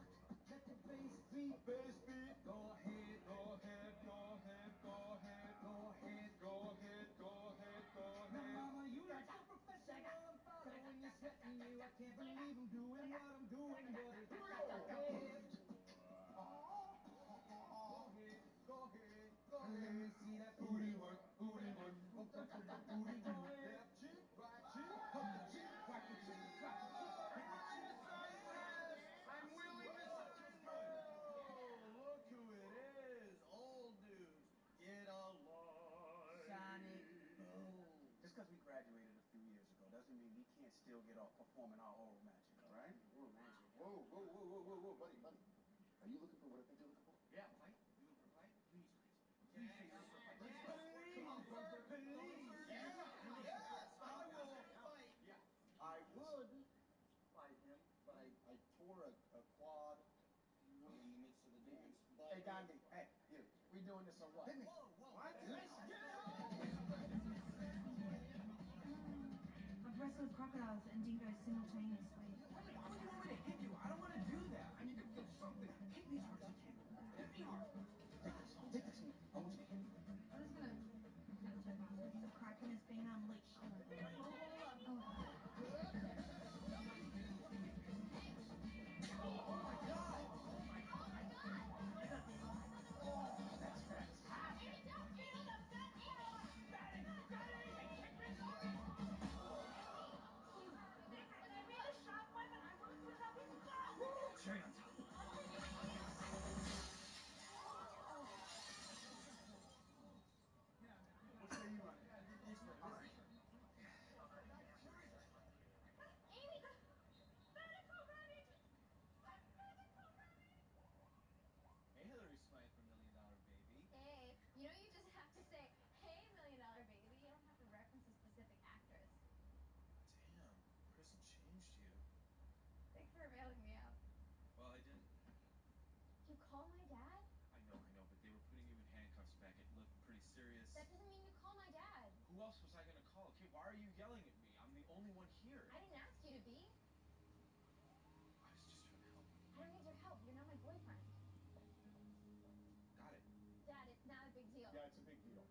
Let the bass beat, bass beat. Go ahead, go ahead, go ahead, go ahead, go ahead, go ahead, go ahead, go ahead. Now, mama, you like a professional. I'm following you, sweating you. I can't believe I'm doing what I'm doing, but it's go ahead. Go ahead, go ahead. Let me see that booty work, booty work. Booty work. Left cheek, right cheek, hook the cheek, crack the cheek, crack the cheek. I'm willing to sign. Oh, look who it is. Old dudes. Get alive. Sonny. Just because we graduated a few years ago doesn't mean we can't still get off performing our oral magic, all right? Oral magic. Whoa, whoa, whoa, whoa, whoa, whoa, buddy, buddy. Are you looking for what I think you're looking for? Yeah, fight. You looking for a fight? Who needs fights? Please, come on, brother, please. Yes, I will fight. Yeah. I would fight him, but I tore a quad in the midst of the dance. But Hey, Gandhi, hey, you, we doing this or what? Hit me. Whoa. What? Let's get I've wrestled crocodiles and dingoes simultaneously. Why would you want me to hit you? I don't want to do that. I need to feel something. Hit me hard as you can. Hit me hard. Take this. I want you to hit me. I'm just gonna the Kraken has been unleashed. yelling at me. I'm the only one here. I didn't ask you to be. I was just trying to help. I don't need your help. You're not my boyfriend. Got it. Dad, it's not a big deal. Yeah, it's a big deal.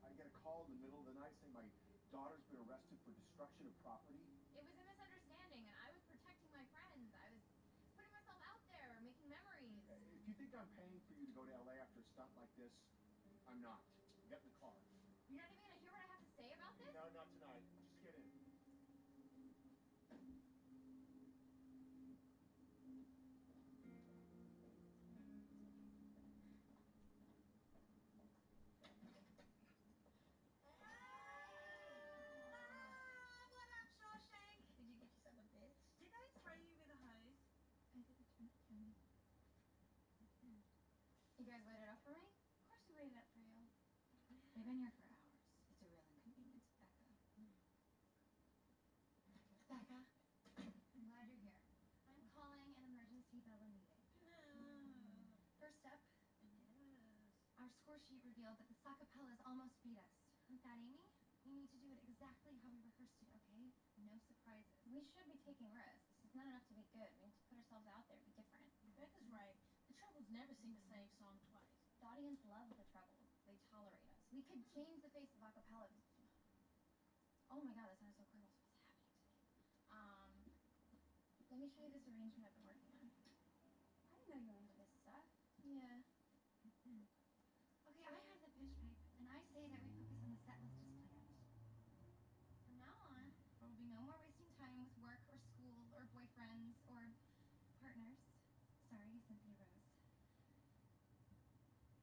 I get a call in the middle of the night saying my daughter's been arrested for destruction of property. It was a misunderstanding, and I was protecting my friends. I was putting myself out there, making memories. If you think I'm paying for you to go to LA after a stunt like this, I'm not. Get in the car. You're not even gonna hear what I have to say about this? No, not tonight. Just get in. What up, Shawshank? Did you get yourself a bitch? Did I spray you with a hose? I did the turnip candy. You guys waited up for me? Of course we waited up for you. They've been here for hours. It's a real inconvenience, Becca. Becca, I'm glad you're here. I'm calling an emergency Bella meeting. First up, our score sheet revealed that the Sacapellas almost beat us. With that, Amy, we need to do it exactly how we rehearsed it, okay? No surprises. We should be taking risks. It's not enough to be good. We need to put ourselves out there, be different. Becca's right. The Troubles never sing the same song twice. The audience loves the Troubles. They tolerate us. We could change the face of acapella. Oh my god, that sounded so incredible. So what's happening today? Let me show you this arrangement I've been working on. I didn't know you were into this stuff. Yeah. Okay, I have the pitch pipe, and I say that we focus on the set list as planned. From now on, there will be no more wasting time with work or school or boyfriends or partners. Sorry, Cynthia Rose.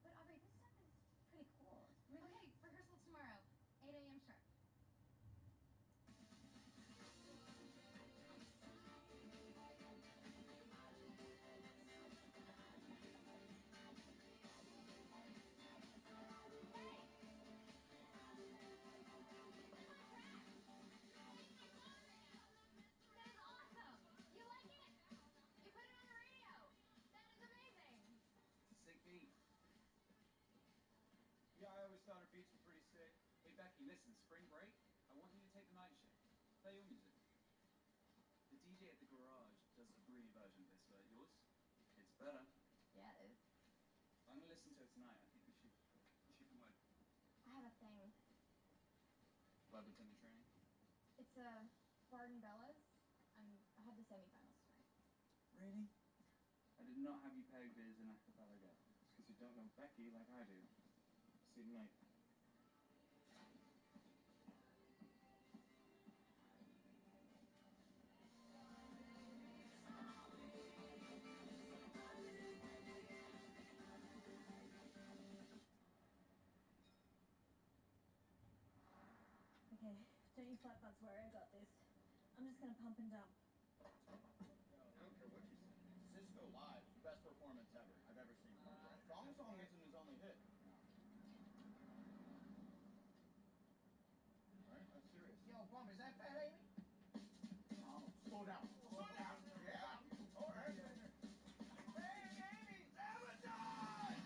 But Aubrey, this stuff is pretty cool. Really? Okay, rehearsal tomorrow, 8 a.m. sharp. That is awesome! You like it? You put it on the radio! That is amazing! It's a sick beat. Yeah, I always thought her beats were pretty sick. Hey, Becky, listen, spring break, I want you to take the night shift. Play your music. The DJ at the garage does a brilliant version of this, but yours? It's better. Yeah, it is. I'm gonna listen to it tonight. I think we should like I have a thing. web attendant training. It's Barden Bella's. I have the semifinals tonight. Really? I did not have you pegged as an acapella girl. It's because you don't know Becky like I do. See you tonight. Okay, don't you flat butts worry, I got this. I'm just gonna pump and dump. I don't care what you say. Cisco Live, best performance ever I've ever seen. Song isn't his only hit. Alright, I'm serious. Yo, Bum, is that Fat Amy? Slow down. Slow down! Yeah! Alright. Hey, Amy! Sabotage!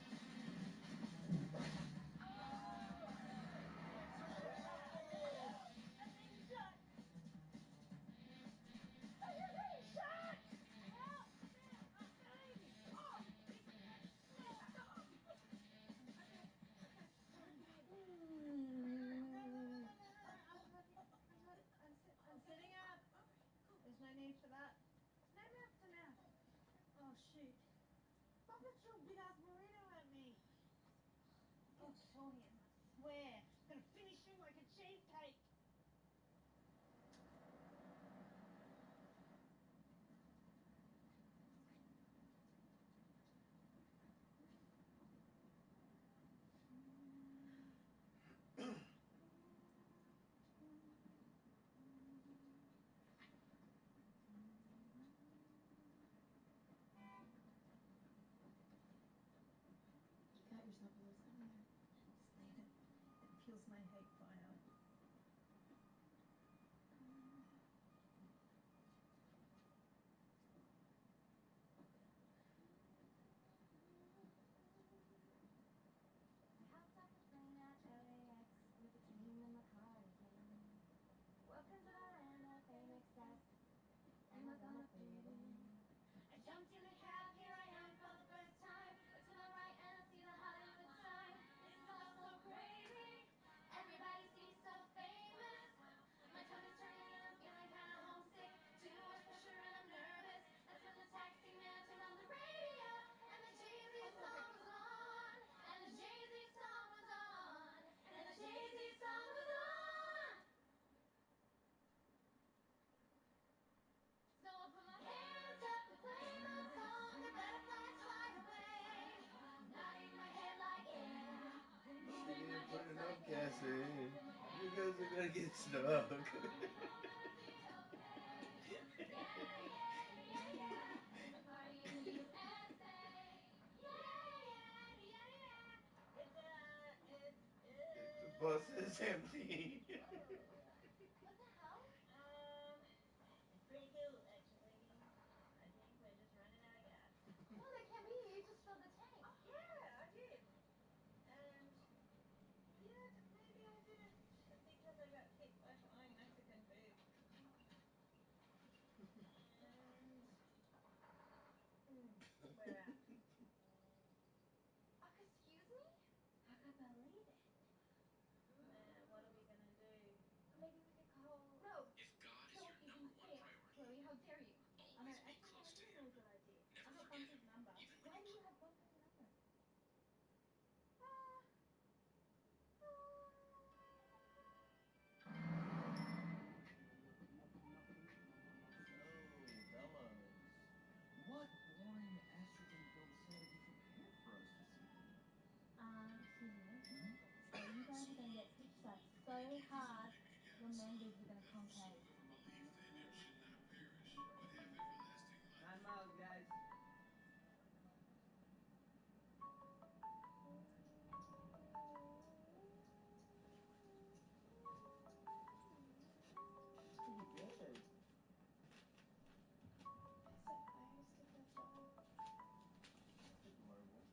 I'm sitting up. There's no need for that. No mouth to mouth. Oh, shoot. Papa threw a big-ass burrito at me. I'll kill him, I swear. I'm gonna finish him like a cheesecake. You got yourself a little something there. Just leave it. listen. You guys are gonna get stuck. The bus is empty. What the hell? It's pretty cool, actually. I think we're just running out of gas. No, that can't be. You just filled the tank. Oh, yeah, I did. And, yeah, maybe I didn't because I got kicked by flying Mexican food. And, we're out. Excuse me? I can't believe it. Man, what are we gonna do? Maybe we could call... No. If God is Don't your even number one say it. priority, Chloe, how dare you? always be Actually, close to he him. knows what I did. Never I got forget Bumpy's him, number. even when Why you do you have Bunker's number? So, fellas, what boring estrogen-filled sight have you prepared for us this evening? Excuse me. So you guys are gonna get pitch slapped so hard, your mangoes are gonna concave. should not perish, but have everlasting life. 9 miles, guys. Pretty good. I set fires to the floor. That's adorable.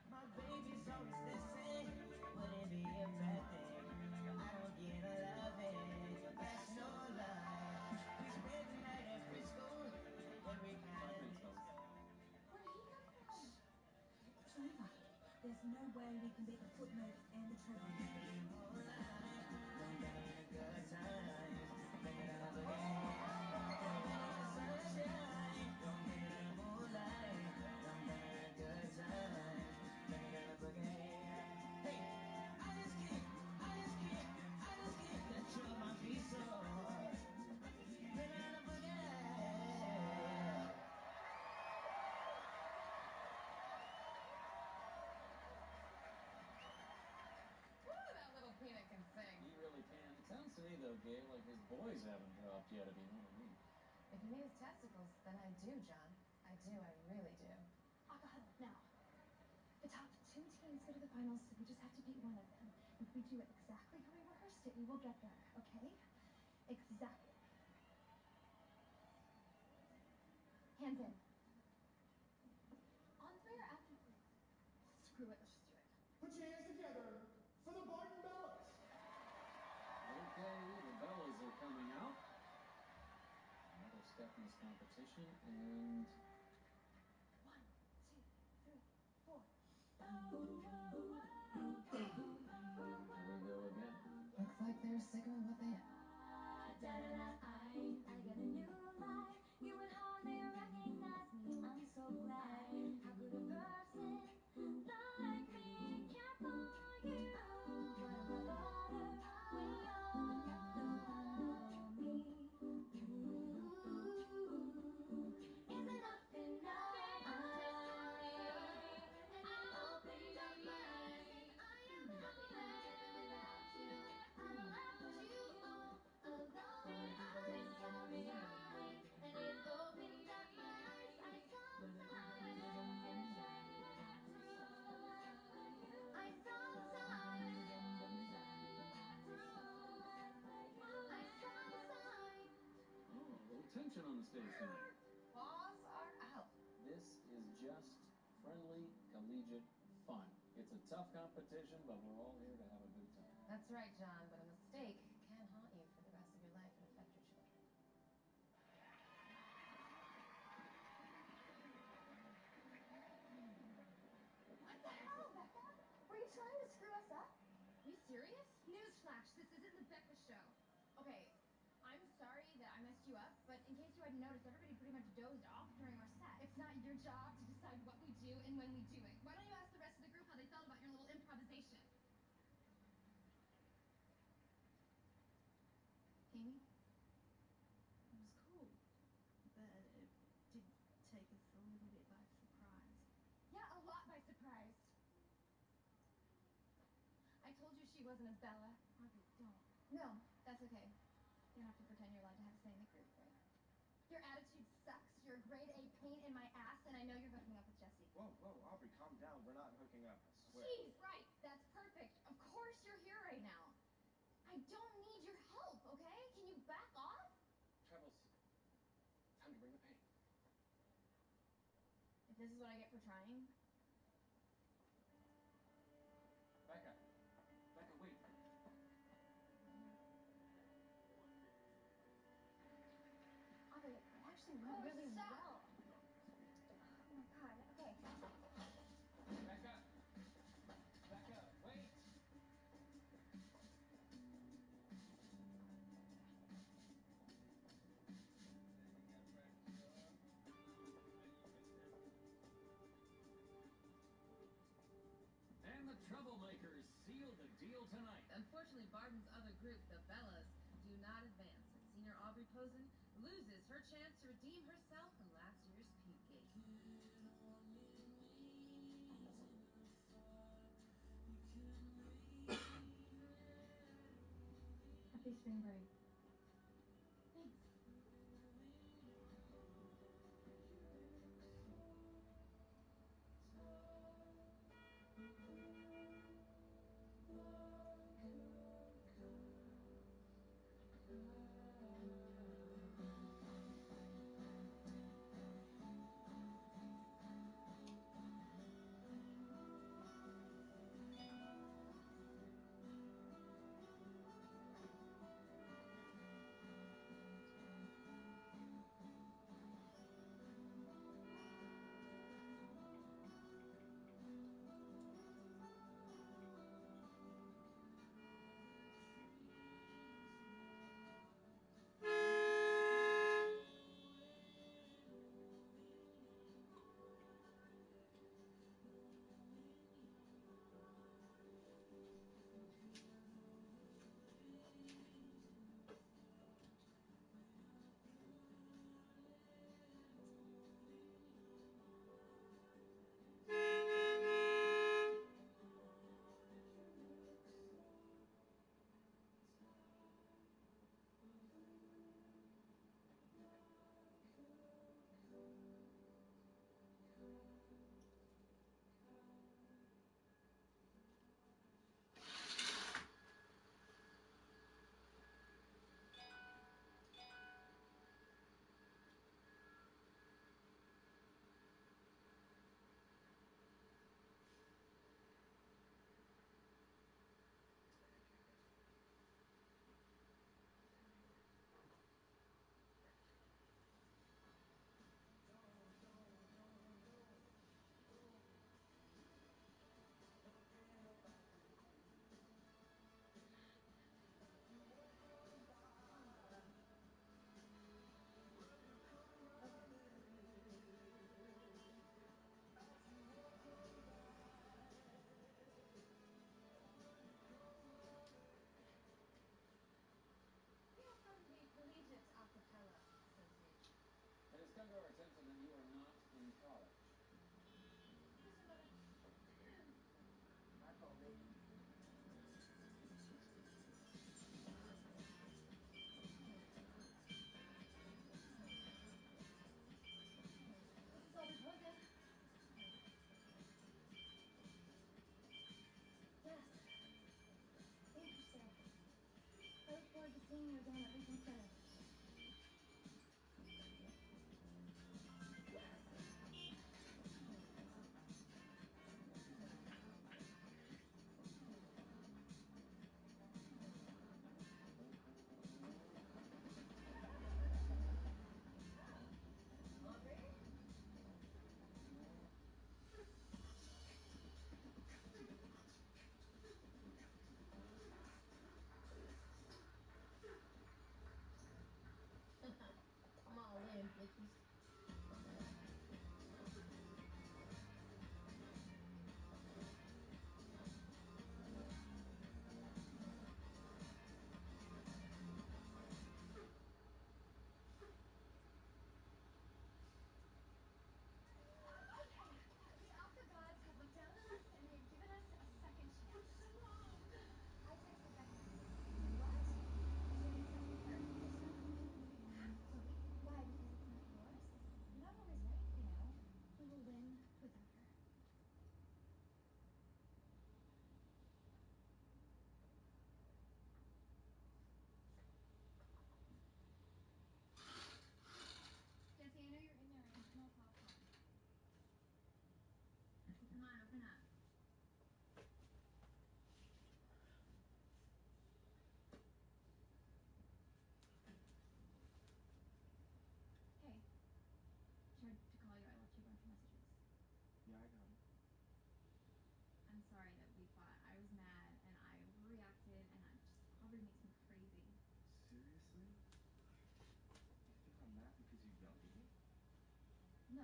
My baby's always listen, wouldn't be a bad thing. I don't get a loving, that's no lie. We spent the night at Frisco, every kind of Thanks, fellas. disco. Where did he come from? Trevor, there's no way we can beat the footnotes and the treble. Woo, that little peanut can sing. He really can. It sounds to me, though, Gay, like his boys haven't dropped yet, if you know what I mean. If you mean his testicles, then I do, John. I do, I really do. Alcohol, now. The top 2 teams go to the finals, so we just have to beat one of them. If we do it exactly how we rehearsed it, we will get there, okay? Exactly. Hands in. On 3 or after 3? Screw it, let's just do it. Put your hands together for the Barton Bellas. Okay, the Bellas are coming out. Another step in this competition, and 1, 2, 3, 4. there we go again. Looks like they're sticking with what they know. I got a new life. You would hardly recognize me. I'm so glad. How could a person like me care for you? What am I bother when you're not the one for me? Is enough enough? I opened up my eyes. I am happy without you. I left you all alone. I saw signs, and it opened up my eyes. I saw signs. I saw signs. I saw signs. Oh, a little tension on the stage tonight. Paws are out. This is just friendly, collegiate fun. It's a tough competition, but we're all here to have a good time. That's right, John, but a mistake can haunt you for the rest of your life and affect your children. What the hell, Becca? Were you trying to screw us up? You serious? Newsflash, this isn't the Becca show. Okay, I'm sorry that I messed you up, but in case you hadn't noticed, everybody pretty much dozed off during our set. It's not your job to decide what we do and when we do it. Why don't you ask the rest of the group how they felt about your little improvisation? Amy? It was cool. she wasn't a Bella. Audrey, don't. No, that's okay. You don't have to pretend you're allowed to have a say in the group, right? Your attitude sucks. You're a grade A pain in my ass, and I know you're hooking up with Jesse. Whoa, Aubrey, calm down. We're not hooking up, I swear. Jeez, right. That's perfect. Of course you're here right now. I don't need your help, okay? Can you back off? Trebles, time to bring the pain. If this is what I get for trying. Becca. Becca, wait. Aubrey, it actually went really well. Oh my god, okay. Becca. Becca, wait. And the Troublemakers seal the deal tonight. Unfortunately, Barton's other group, the Bellas, do not advance. And senior Aubrey Posen loses her chance to redeem herself from last year's puke game. Happy spring break. Thanks.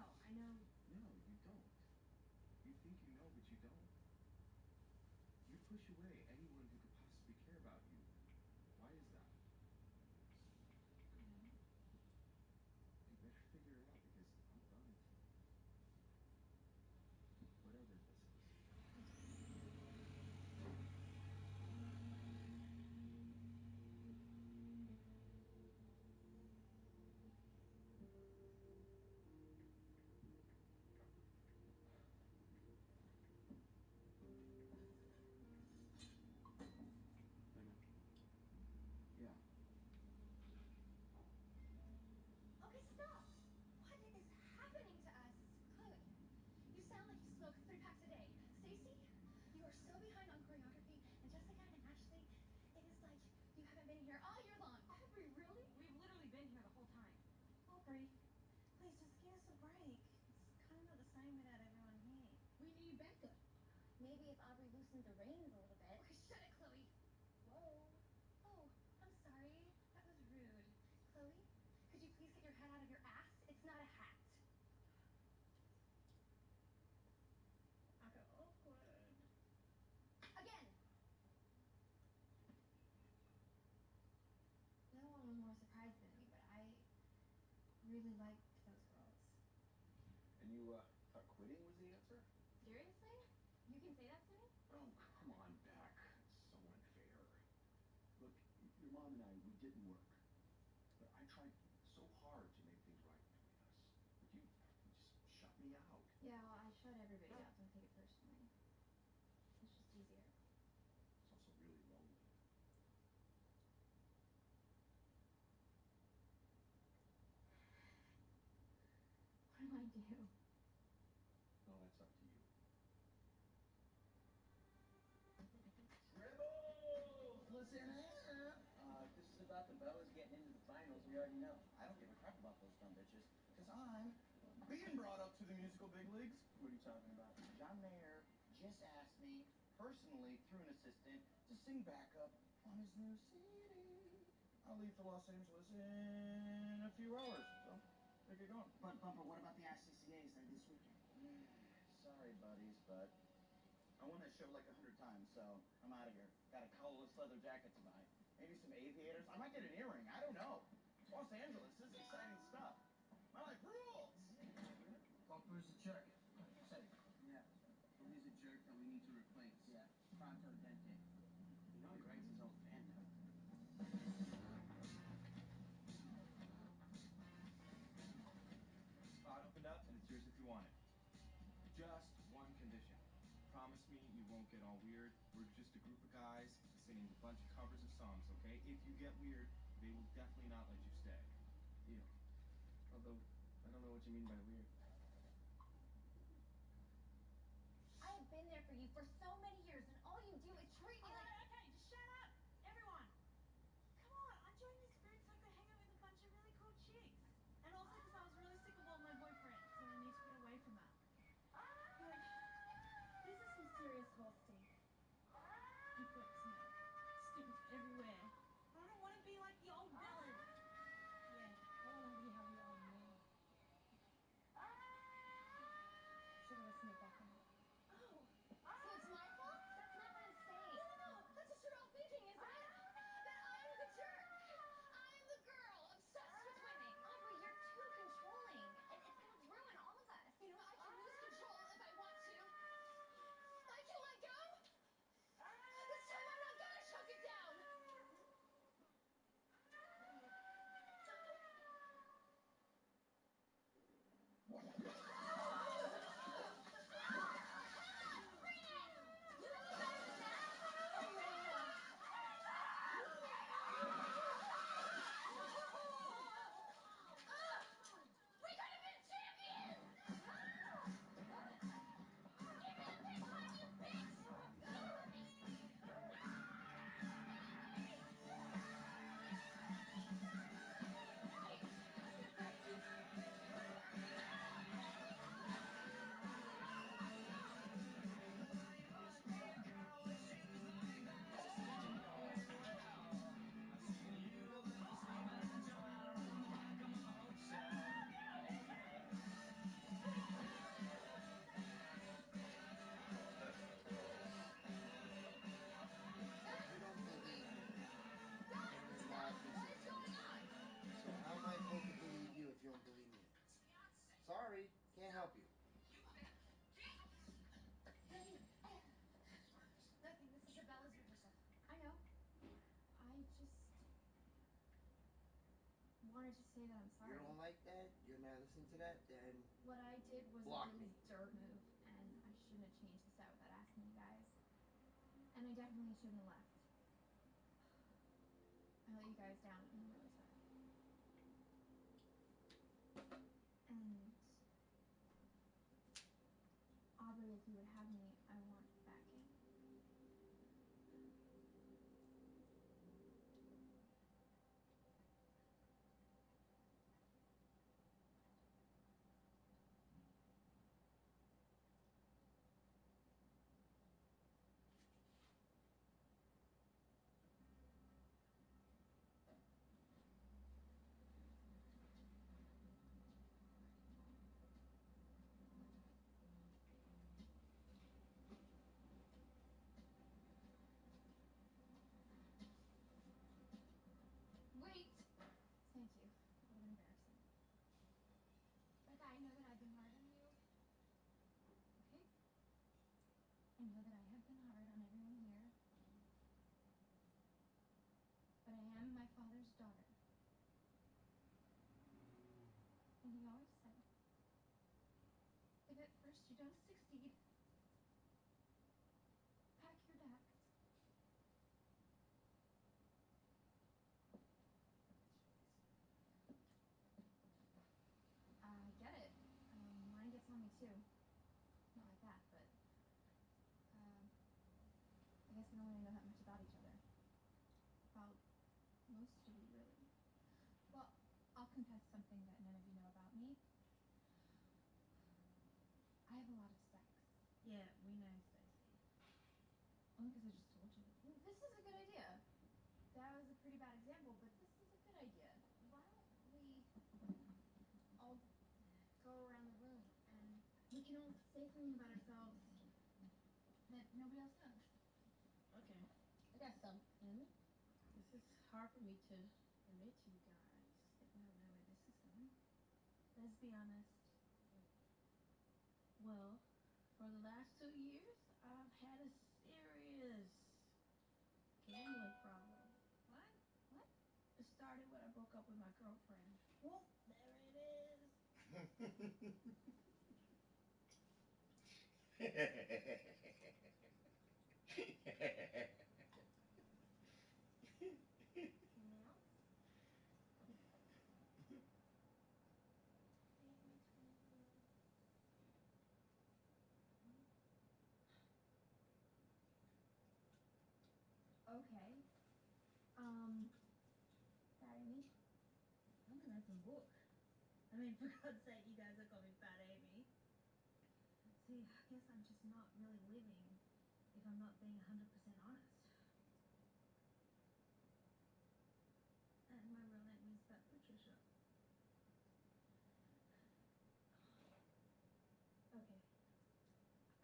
know. I know. No, you don't. You think you know, but you don't. You push away anyone who could possibly care about you. Why is that? You better figure it out because I'm done. Whatever this is. Yeah. Okay, stop! What is happening to us? Chloe, you sound like you smoke 3 packs a day. Stacy, you are so behind on choreography. And Jessica and Ashley, it is like you haven't been here all year long. Aubrey, really? We've literally been here the whole time. Aubrey, please just give us a break. It's kind of not the same without everyone here. We need backup. Maybe if Aubrey loosened the reins a little bit. Okay, shut it, Chloe. Whoa. Oh, I'm sorry. That was rude. Chloe, could you please get your head out of your ass? It's not a hat. Okay, awkward. Again. No one was more surprised than me, but I really liked those girls. And you thought quitting was the answer? Seriously? You can say that to me? Oh, come on, Beck. It's so unfair. Look, your mom and I, we didn't work. But I tried so hard to make things right between us. But you just shut me out. Yeah, well, I shut everybody out. Don't take it personally. It's just easier. It's also really lonely. What do I do? Well, that's up to you. Rebels, listen up. This is about the Bellas getting into the finals. We already know. I don't give a crap about those dumb bitches, because I'm being brought up to the musical big leagues. What are you talking about? John Mayer just asked me, personally, through an assistant, to sing backup on his new CD. I'll leave for Los Angeles in a few hours, so there you go. But, Bumper, what about the ICCAs? They're this weekend. Sorry, buddies, but I won that show like 100 times, so I'm out of here. Got a colorless leather jacket to buy. Maybe some aviators. I might get an earring. I don't know. It's Los Angeles. This is exciting stuff. My life rules! Bumper's a jerk. Say. Yeah. Well, he's a jerk that we need to replace. Yeah. Pronto Dente. You know he writes his own fan mail. Spot opened up, and it's yours if you want it. Just one condition. Promise me you won't get all weird. We're just a group of guys singing a bunch of covers of songs, okay? If you get weird, they will definitely not let you stay. Deal. Although, I don't know what you mean by weird. I have been there for you for so many years, and all you do is treat me like... Okay, just shut up, everyone. Come on, I joined this group so I could hang out with a bunch of really cool chicks. And also because I was really sick of all my boyfriends and I need to get away from that. But this is some serious hosting. Infant smell. Stinks everywhere. I don't want to be like the old villain. Yeah, I want to be happy old me. Should have listened to Becca. Oh, so it's my fault? That's not what I'm saying. No. That's what you're all thinking, isn't it? That I'm the jerk. I'm the girl obsessed with winning. Aubrey, you're too controlling. And it's going to ruin all of us. You know what? I can lose control if I want to. I can let go. This time I'm not going to choke it down. to say that I'm sorry. You don't like that? You're not listening to that? Then What I did was a block really me. dirt move, and I shouldn't have changed the set without asking you guys. And I definitely shouldn't have left. I let you guys down, and I'm really sorry. And Aubrey, if you would have me, I want back in. Wait! Thank you. That would have been embarrassing. Becca, I know that I've been hard on you. Okay? I know that I have been hard on everyone here. But I am my father's daughter. And he always said, if at first you don't succeed, pack your bags. I get it. Mine gets on me too. Not like that, but I guess we don't really know that much about each other. About most of you, really. Well, I'll confess something that none of you know about me. I have a lot of sex. Yeah, we know, Stacy. Only because I just told you. This is a good idea. That was a pretty bad example, but this is a good idea. Why don't we all go around the room and we can all say something about ourselves that nobody else knows. Okay. I got something. This is hard for me to admit to you guys. If I know where this is going. Let's be honest. Well, for the last 2 years, I've had a serious gambling problem. What? What? It started when I broke up with my girlfriend. Whoop, there it is. Anything else? Amy 21. Okay. Fat Amy? I'm an open book. I mean, for God's sake, you guys are calling Fat Amy. See, I guess I'm just not really living if I'm not being 100% honest. And my real name is Fat Patricia. Okay.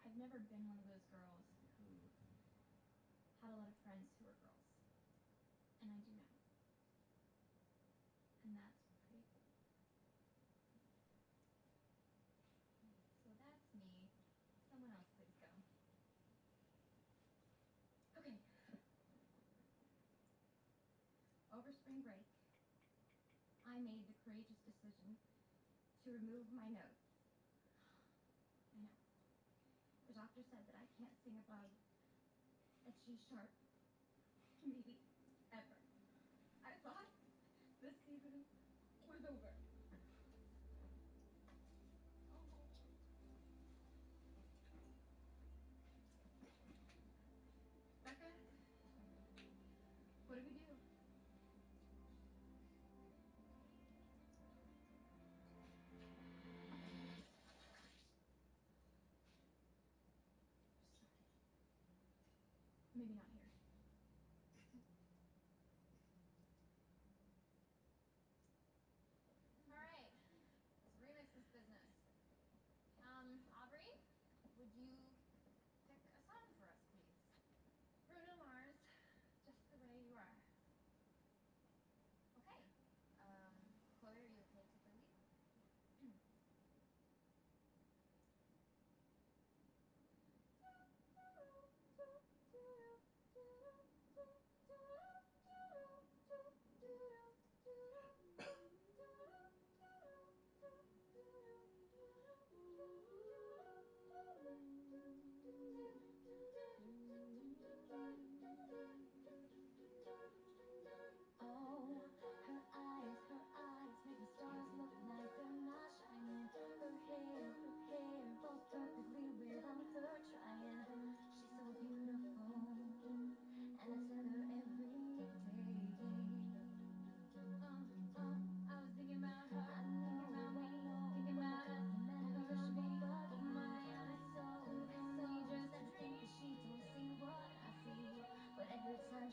I've never been one of those girls who had a lot of friends who were girls. And I do now. And that's pretty cool. So that's me. Someone else please go. Okay. Over spring break, I made the courageous decision to remove my nose. I know. The doctor said that I can't sing above a G sharp, maybe ever. I thought this season was over. Oh. Becca, what do we do? Sorry. Maybe not here. All right. Let's remix this business. Aubrey, would you pick a song for us, please? Bruno Mars, Just the Way You Are. Okay. Chloe, are you okay to take the lead?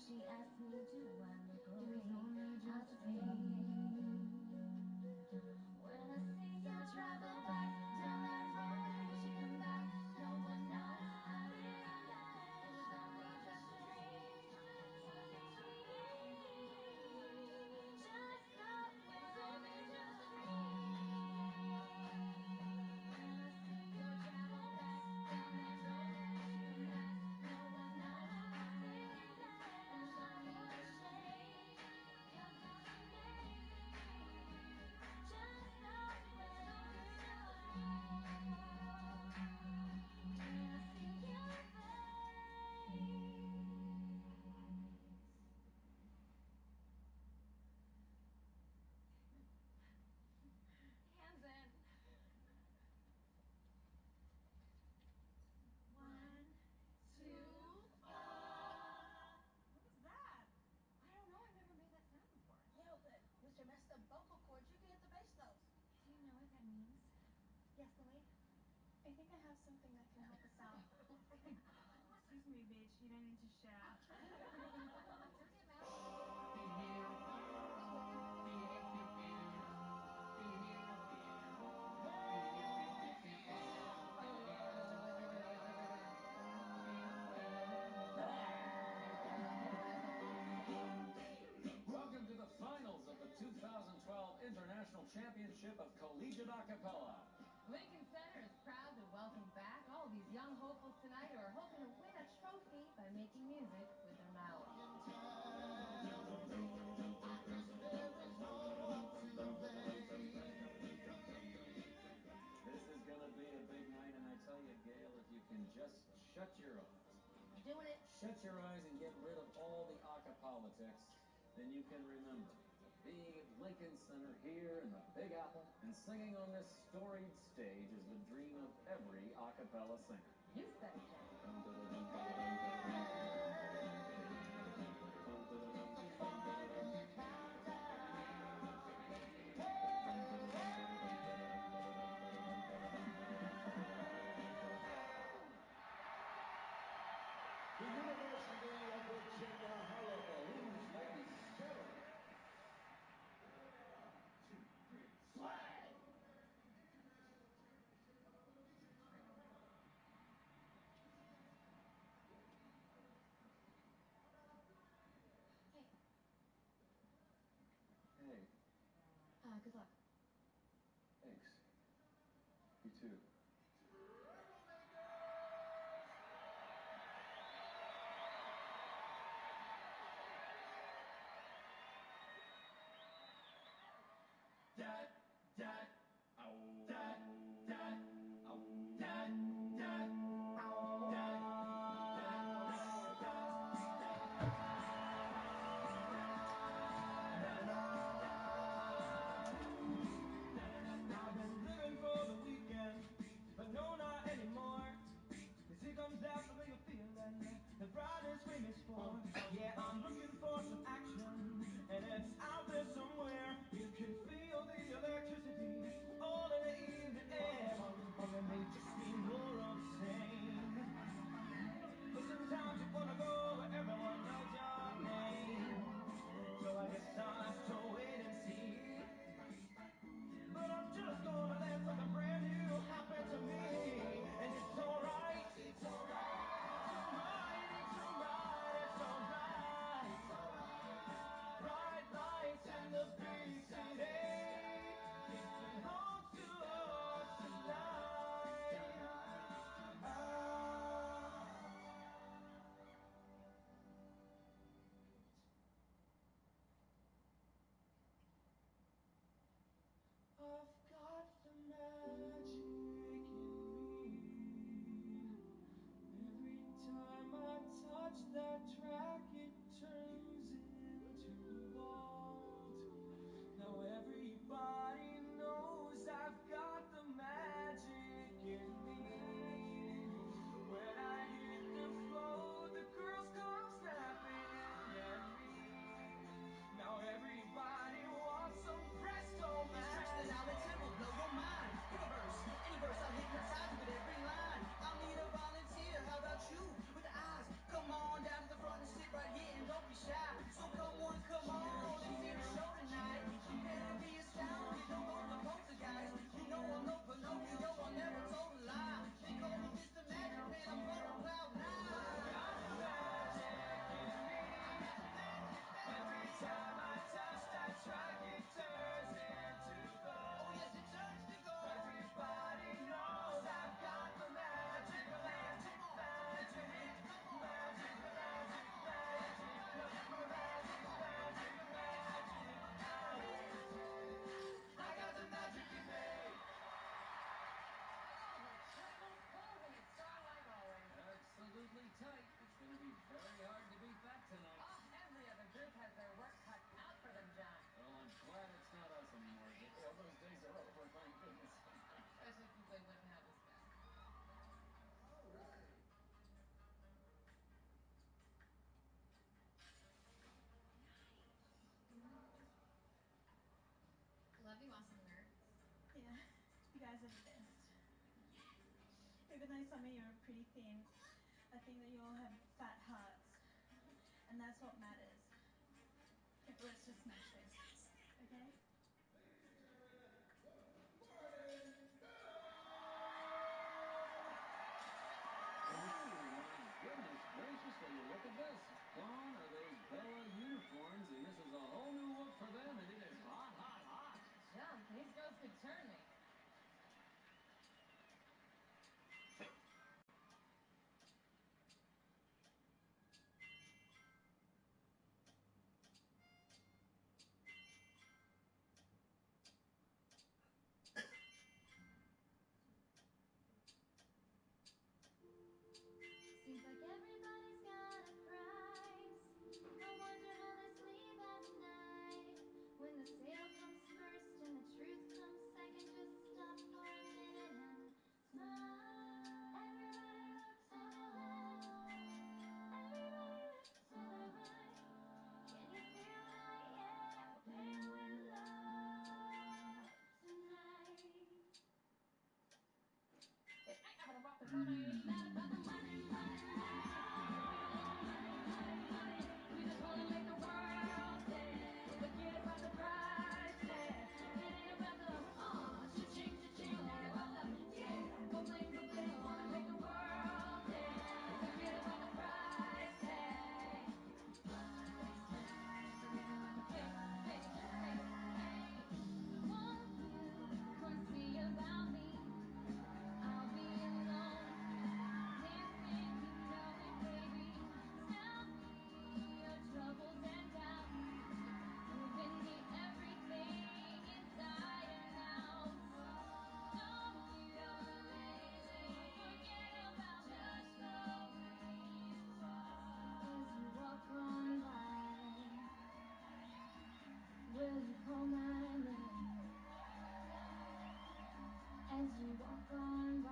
she asked me, do I look okay? I scream. When I see you travel back down that road and wish you come back, no one knows how to react. It was only just a dream. Just stop when it's only just a dream. When I see you travel back down that road and wish you come back, no one knows how to react. It was only a shame. You're calling me. Just stop when it's only just a dream. When I see your face. Hands in. One, two. What was that? I don't know. I've never made that sound before. Yeah, but with your messed up vocal cords, you can hit the bass notes. Do you know what that means? Yes, Lily? I think I have something that can help us out. Excuse me, bitch. You don't need to shout. Don't get mad. Welcome to the finals of the 2012 International Championship of Collegiate Acapella. Lincoln Center is proud to welcome back all these young hopefuls tonight who are hoping to win a trophy by making music with their mouths. This is going to be a big night, and I tell you, Gail, if you can just shut your eyes. Doing it. Shut your eyes and get rid of all the politics, then you can remember being at Lincoln Center here in the Big Apple and singing on this storied stage is the dream of every a cappella singer. You said it, Jack. The University of Virginia Hullabaloo's ladies and gentlemen. 1, 2, 3, swag! Hey, Hey, good luck. thanks. You too. Dad, dad, ow, dad, dad, ow, dad, dad, ow, dad, I've been living for the weekend, but no, not anymore. 'Cause here comes that familiar feeling that Friday's famous for. Yeah, I'm looking for some action, and it's out there somewhere. You can feel the electricity all in the evening air, or it may just be more of the same. But sometimes you wanna go where everyone knows your name. So I guess I'll have to wait and see. But I'm just gonna let something brand new happen to me. And it's alright. It's alright. It's alright. It's alright. Bright lights in the big city. It belongs to us tonight. I've got the magic in me. Every time I touch that track, it turns into gold. Now everybody knows I've got the magic in me. When I hit the floor, the girls come snapping at me. Now everybody wants some presto magic. Tricks the knowledge and will blow your mind. Give a verse, any verse, I'll hypnotize you with every line. I'll need a volunteer, how about you? With the eyes, come on down to the front know some of you are pretty thin. I think that you all have fat hearts. And that's what matters. Here, let's just smash this. Okay? Goodness gracious, will you look at this? Gone are those Bella uniforms, and this is a whole new look for them, and it is hot, hot, hot. John, these girls could turn me. Seems like everybody's got a price. I wonder how they sleep at night. When the sale comes first and the truth comes second, just stop for a minute and smile. Everybody looks to the left. Everybody looks to the right. Can you feel that? Yeah, we're playing with love tonight. Not about the money, money, money. We don't want money, money, money. We just wanna make the world dance. Forget about the price tag. It ain't about the cha-ching, cha-ching. It ain't about the ba-bling, ba-bling. Wanna make the world dance. Forget about the price tag. Price tag. Forget about the hey, hey, hey, hey. Won't you come see about me? I'll be alone. Dancing, you know it, baby. Tell me your troubles and doubts. Giving me everything inside and out. Don't feel lazy. Forget about just the way you are. As you walk on by, will you call my name? As you walk on by,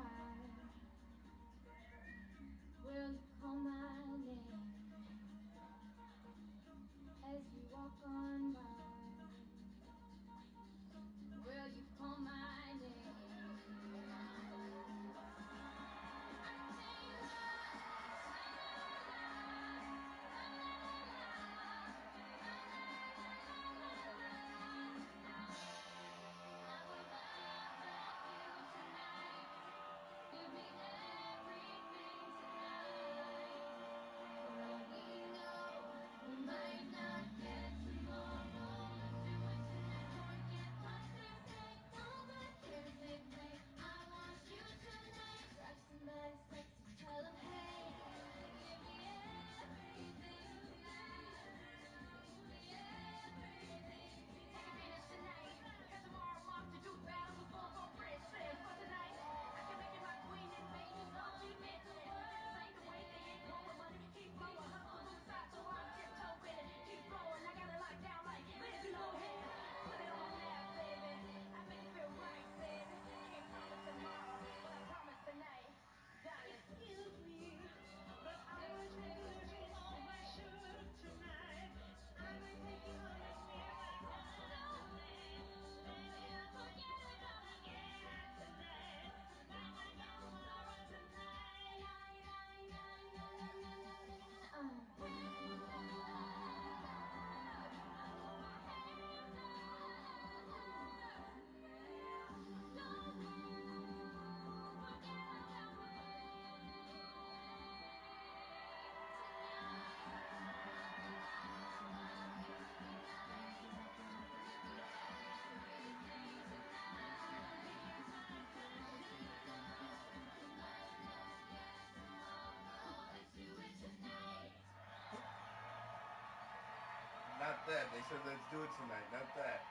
will you call my name? As you walk on by, will you call my name? Give me everything tonight. For all we know, we might not get tomorrow. Let's do it tonight. Forget what they say. All the cares they play. I want you tonight. Grab somebody sexy, tell them hey. Give me everything tonight. Give me everything. Take a Venus tonight. Because tomorrow I'm off to do battle with full for French. For tonight, I can make you my queen and make you love me, bitch. This ain't the way they ain't blowing money. Keep blowing, hustle from the side, so I tiptoe with it. Keep blowing, I got it locked down like Lindsay Lohan. Put it on my map, baby. I make it feel right, baby. Can't promise tomorrow, but I promise tonight. Darling. Excuse me, but I would take a little off my shirt tonight. I might take you home with me right now tonight. Baby, forget about the yeah tonight. Might not get tomorrow tonight. Not that. They said let's do it tonight. Not that.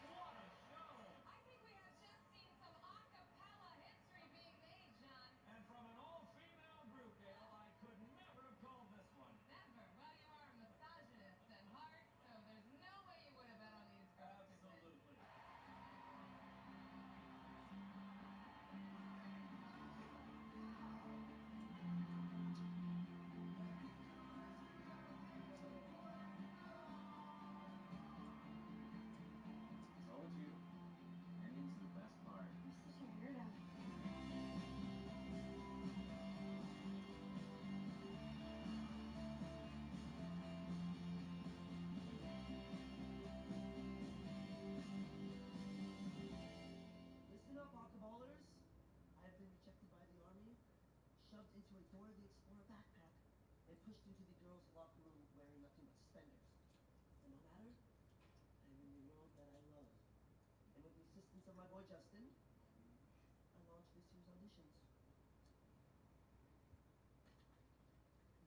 What a show! I think we have just seen some a cappella history being made, John. And from an all-female group, Gail, I could never have called this one. into a Dora the Explorer backpack and pushed into the girls' locker room wearing nothing but suspenders. And no matter, I am in the world that I love. And with the assistance of my boy Justin, I launched this year's auditions.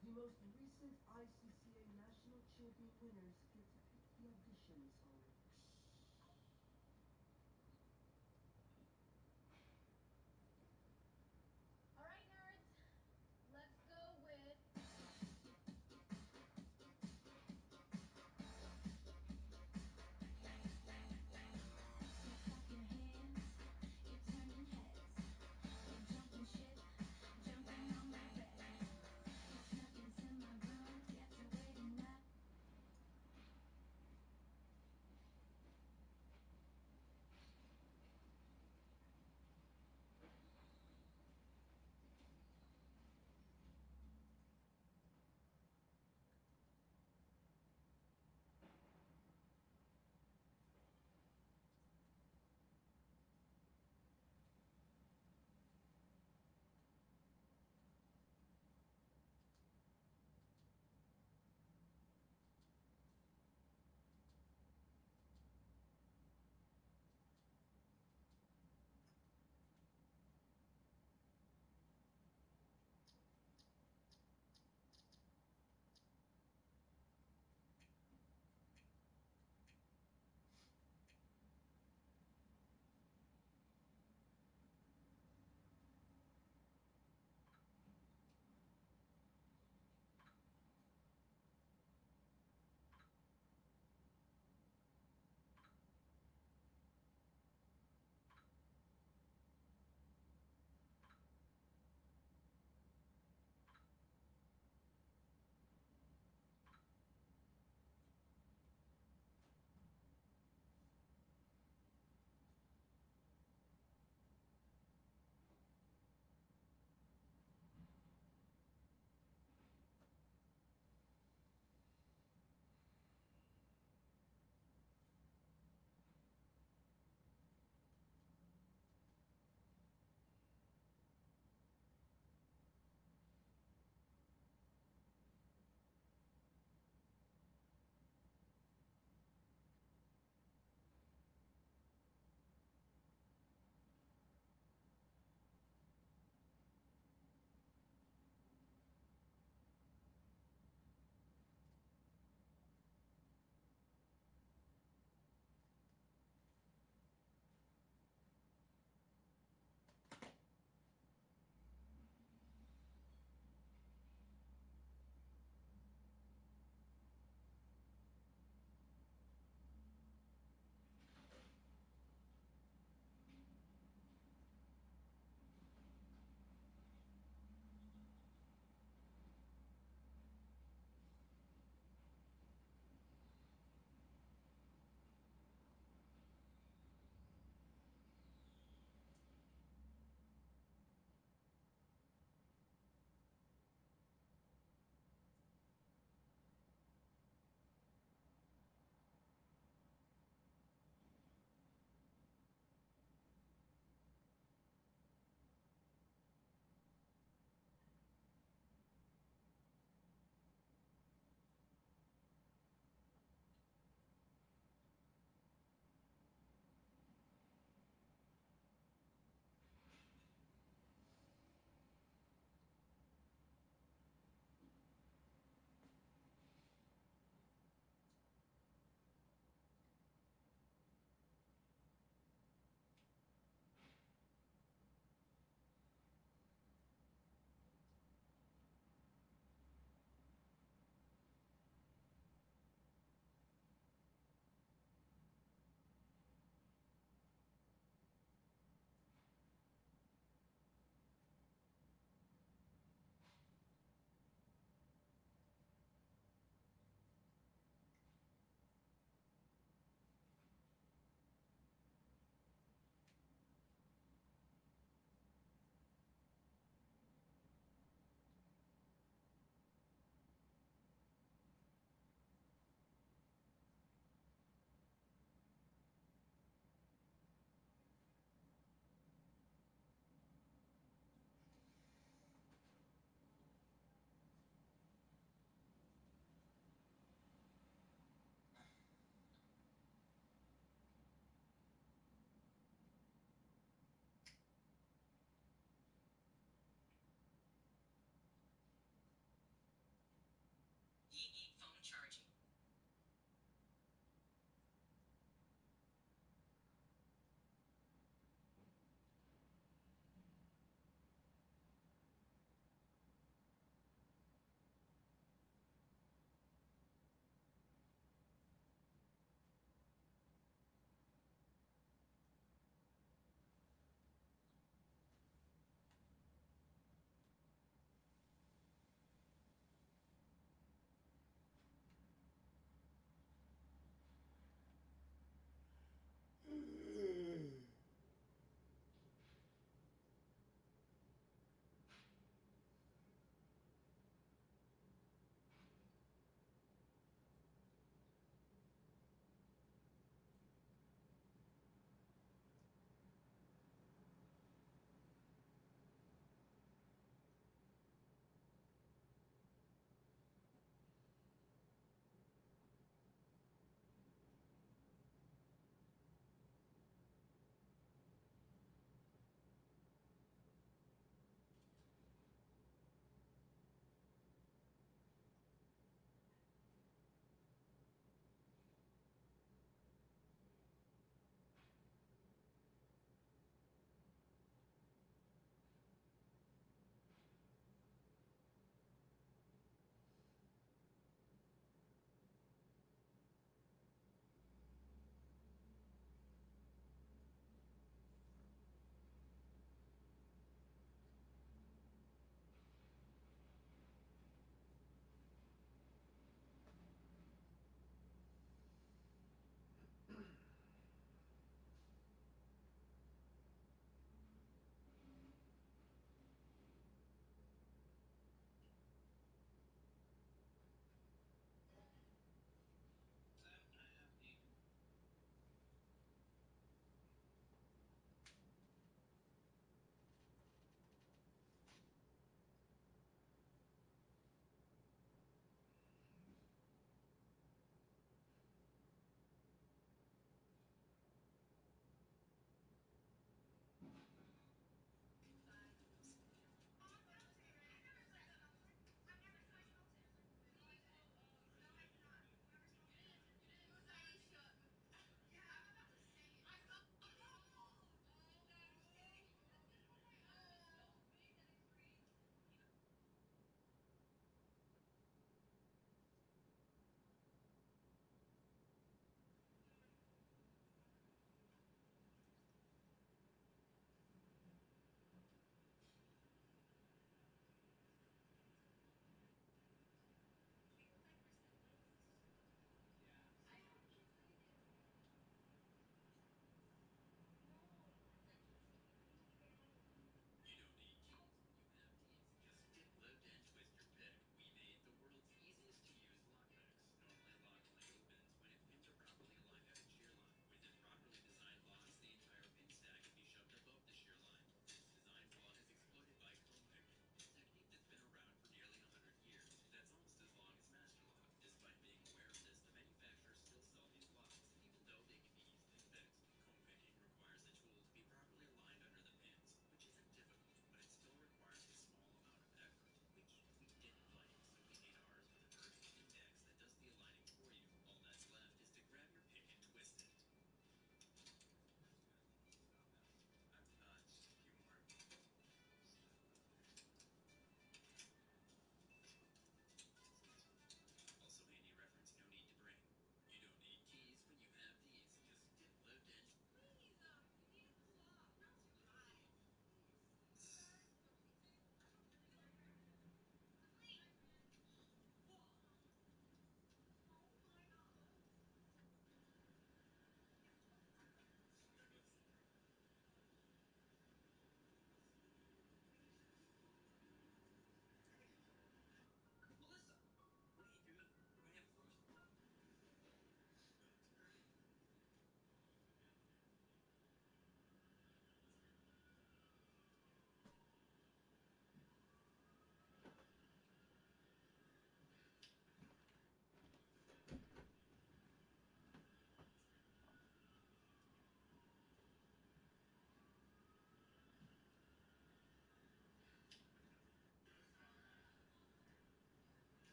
The most recent ICCA National Champion winners get to pick the audition song. All right, nerds. Let's go with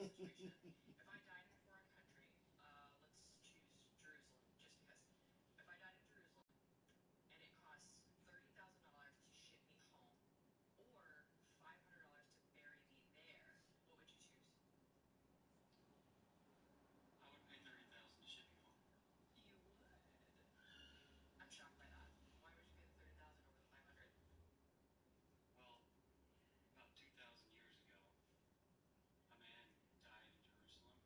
situation. If I died in a foreign country, let's choose Jerusalem, just because. If I died in Jerusalem and it costs $30,000 to ship me home, or $500 to bury me there, what would you choose? I would pay $30,000 to ship you home. You would. I'm shocked by that. Why would you pay the 30,000 over the 500? Well, about 2,000 years ago, a man died in Jerusalem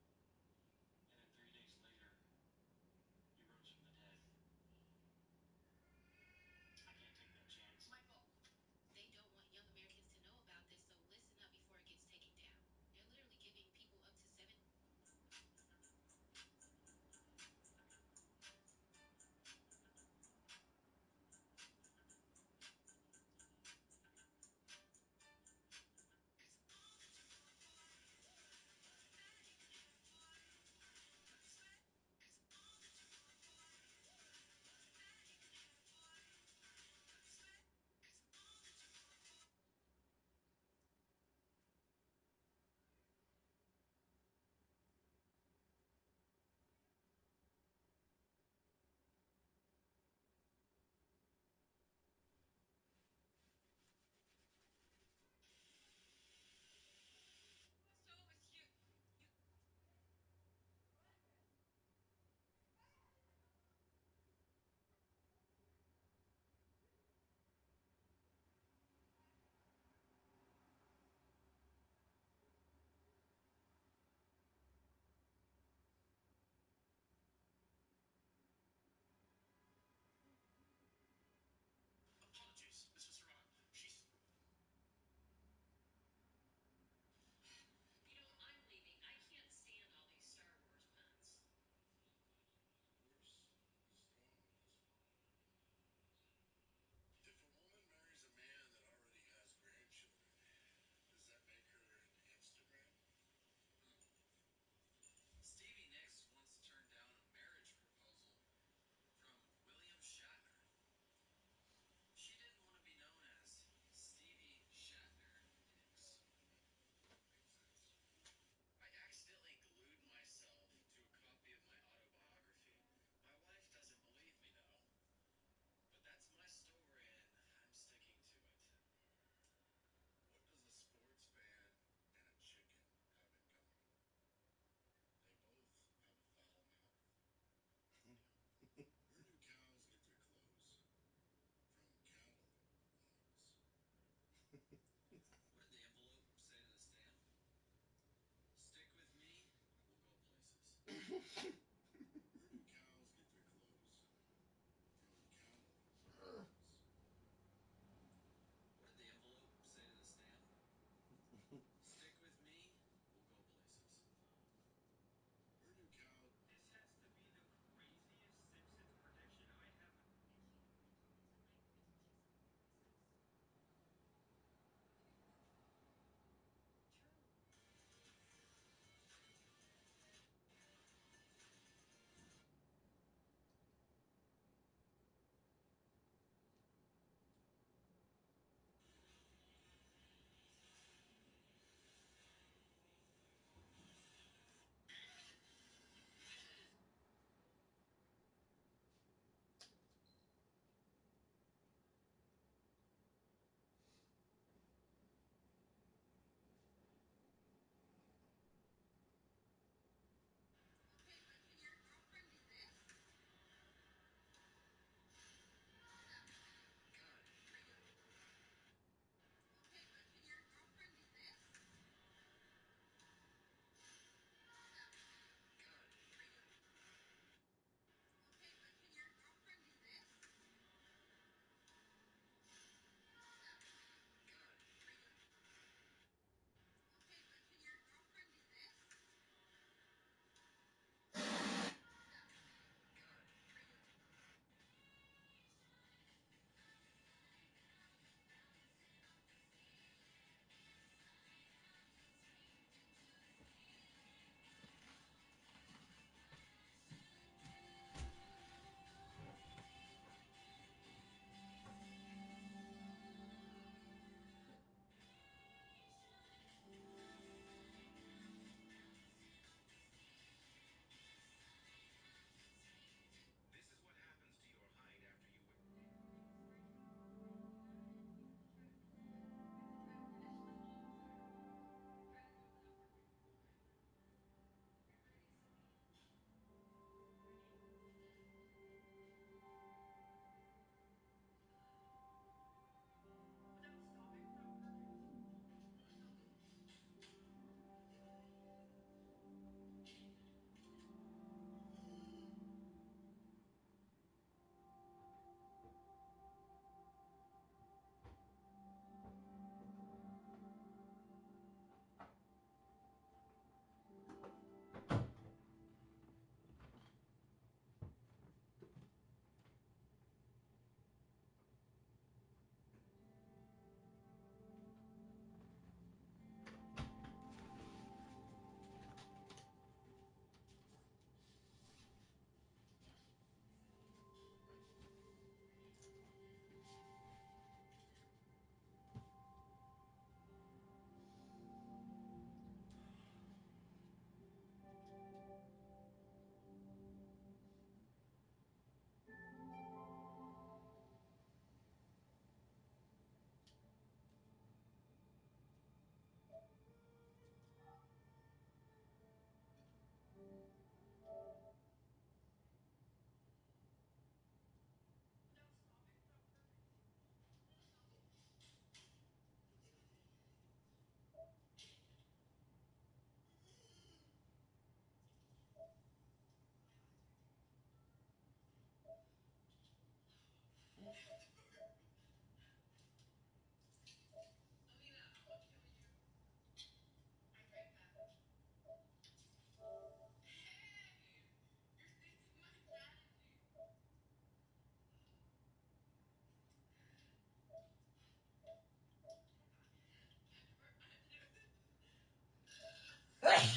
I'm ready for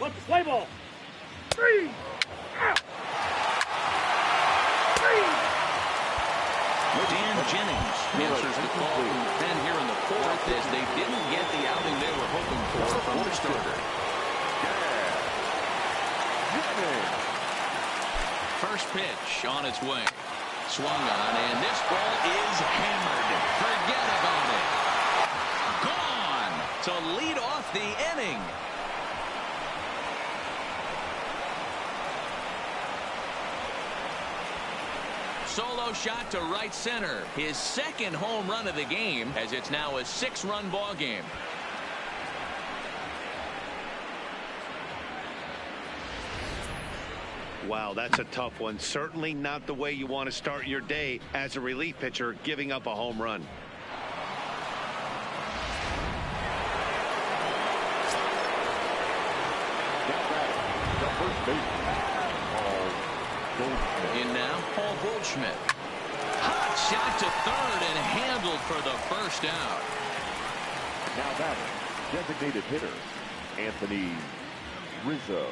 Let's play ball. 3 out. 3. Dan Jennings answers the call from the pen here in the fourth as they didn't get the outing they were hoping for from the starter. First pitch on its way. Swung on, and this ball is hammered. Forget about it. Gone to lead off the inning. Solo shot to right center. His second home run of the game, as it's now a 6-run ball game. Wow, that's a tough one. Certainly not the way you want to start your day as a relief pitcher, giving up a home run. In now, Paul Goldschmidt. Hot shot to third and handled for the first out. Now batting, designated hitter, Anthony Rizzo.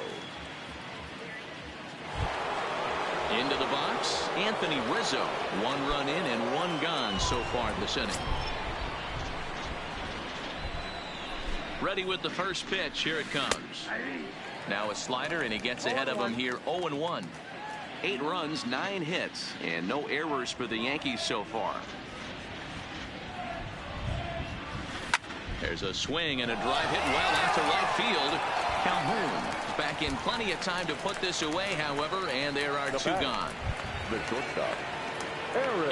Into the box, Anthony Rizzo. 1 run in and 1 gone so far this inning. Ready with the first pitch. Here it comes. Now a slider, and he gets ahead of him here 0-1. 8 runs, 9 hits, and no errors for the Yankees so far. There's a swing and a drive hit well out to right field. Calhoun is back in plenty of time to put this away, however, and there are 2 gone. The shortstop,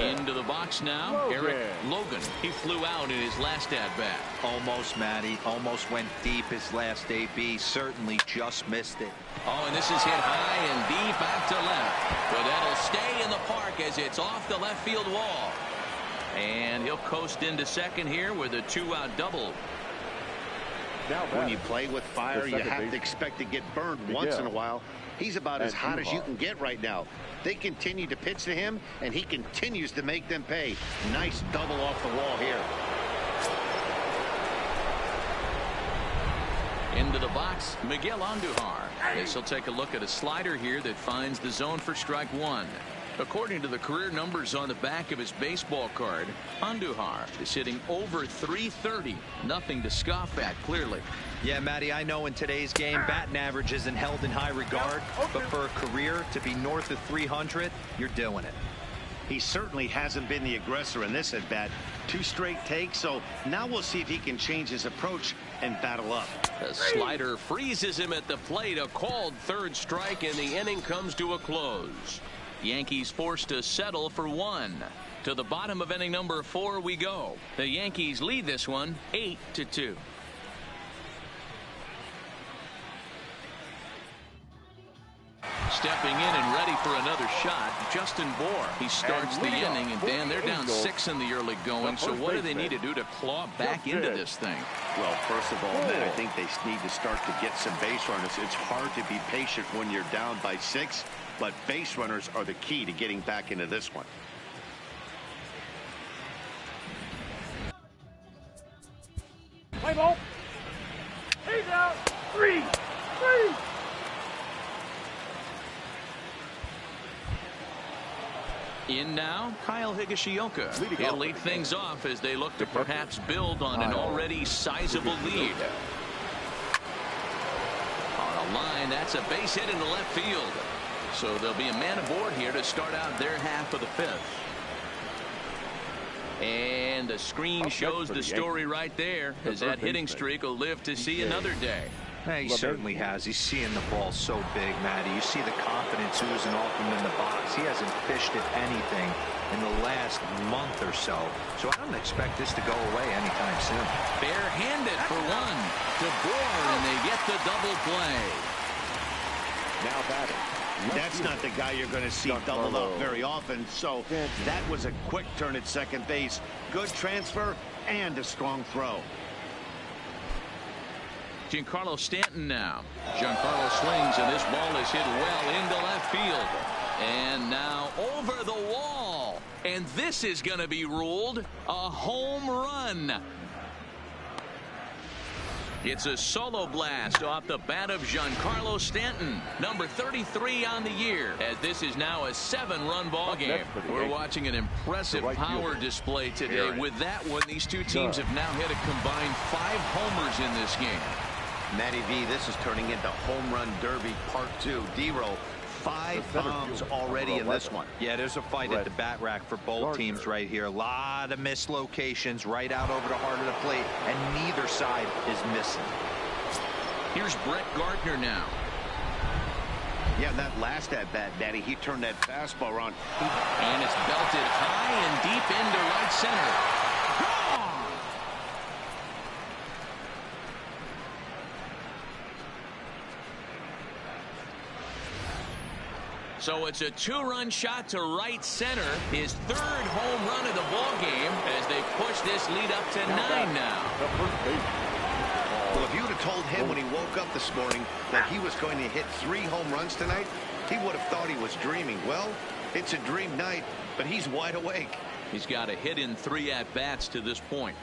Into the box now, Eric Logan. He flew out in his last at-bat. Almost, Matty. Almost went deep his last AB. Certainly just missed it. Oh, and this is hit high and deep back to left. But that'll stay in the park as it's off the left field wall. And he'll coast into second here with a 2-out double. When you play with fire, you have to expect to get burned once in a while. He's about as hot as you can get right now. They continue to pitch to him, and he continues to make them pay. Nice double off the wall here. Into the box, Miguel Andujar. This will take a look at a slider here that finds the zone for strike 1. According to the career numbers on the back of his baseball card, Andujar is hitting over .330. Nothing to scoff at, clearly. Yeah, Matty, I know in today's game, batting average isn't held in high regard, but for a career to be north of 300, you're doing it. He certainly hasn't been the aggressor in this at-bat. 2 straight takes, so now we'll see if he can change his approach and battle up. The slider freezes him at the plate. A called 3rd strike, and the inning comes to a close. Yankees forced to settle for 1. To the bottom of inning number 4 we go. The Yankees lead this one 8-2. Stepping in and ready for another shot, Justin Bohr. He starts the inning, and Dan, they're down 6 in the early going. So what do they need to do to claw back into this thing? Well, first of all, man, I think they need to start to get some base runners. It's hard to be patient when you're down by 6, but base runners are the key to getting back into this one. Play ball. He's out. 3. In now, Kyle Higashioka. He'll lead things off as they look to perhaps build on an already sizable lead. On a line, that's a base hit into left field. So there'll be a man aboard here to start out their half of the 5th. And the screen shows the story right there, as that hitting streak will live to see another day. He certainly has. He's seeing the ball so big, Matty. You see the confidence oozing off him in the box. He hasn't fished at anything in the last month or so. So I don't expect this to go away anytime soon. Bare-handed for 1 to Bohr, and they get the double play. Now batting. That's not the guy you're going to see doubled up very often. So that was a quick turn at second base. Good transfer and a strong throw. Giancarlo Stanton now. Giancarlo swings, and this ball is hit well into left field. And now over the wall. And this is going to be ruled a home run. It's a solo blast off the bat of Giancarlo Stanton, number 33 on the year, as this is now a 7-run ball game. We're watching an impressive power display today. With that one, these two teams have now hit a combined 5 homers in this game. Matty V, this is turning into Home Run Derby Part 2. D-Roll, 5 bombs already in this one. Yeah, there's a fight at the bat rack for both teams right here. A lot of mislocations right out over the heart of the plate, and neither side is missing. Here's Brett Gardner now. Yeah, that last at-bat, Daddy, he turned that fastball around. And it's belted high and deep into right center. So it's a 2-run shot to right center, his 3rd home run of the ball game as they push this lead up to 9 now. Well, if you would have told him when he woke up this morning that he was going to hit 3 home runs tonight, he would have thought he was dreaming. Well, it's a dream night, but he's wide awake. He's got a hit in 3 at-bats to this point.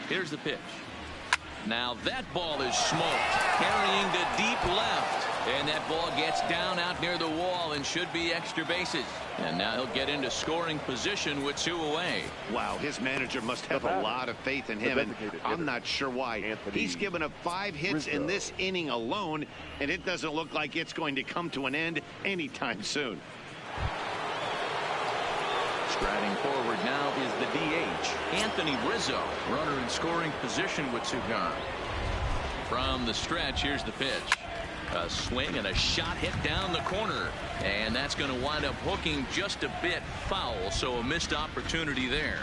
Here's the pitch. Now that ball is smoked, carrying to deep left. And that ball gets down out near the wall and should be extra bases. And now he'll get into scoring position with 2 away. Wow, his manager must have a lot of faith in him, and I'm not sure why. He's given up 5 hits in this inning alone, and it doesn't look like it's going to come to an end anytime soon. Striding forward now is the DH, Anthony Rizzo. Runner in scoring position with 2 gone. From the stretch, here's the pitch. A swing and a shot hit down the corner. And that's going to wind up hooking just a bit foul, so a missed opportunity there.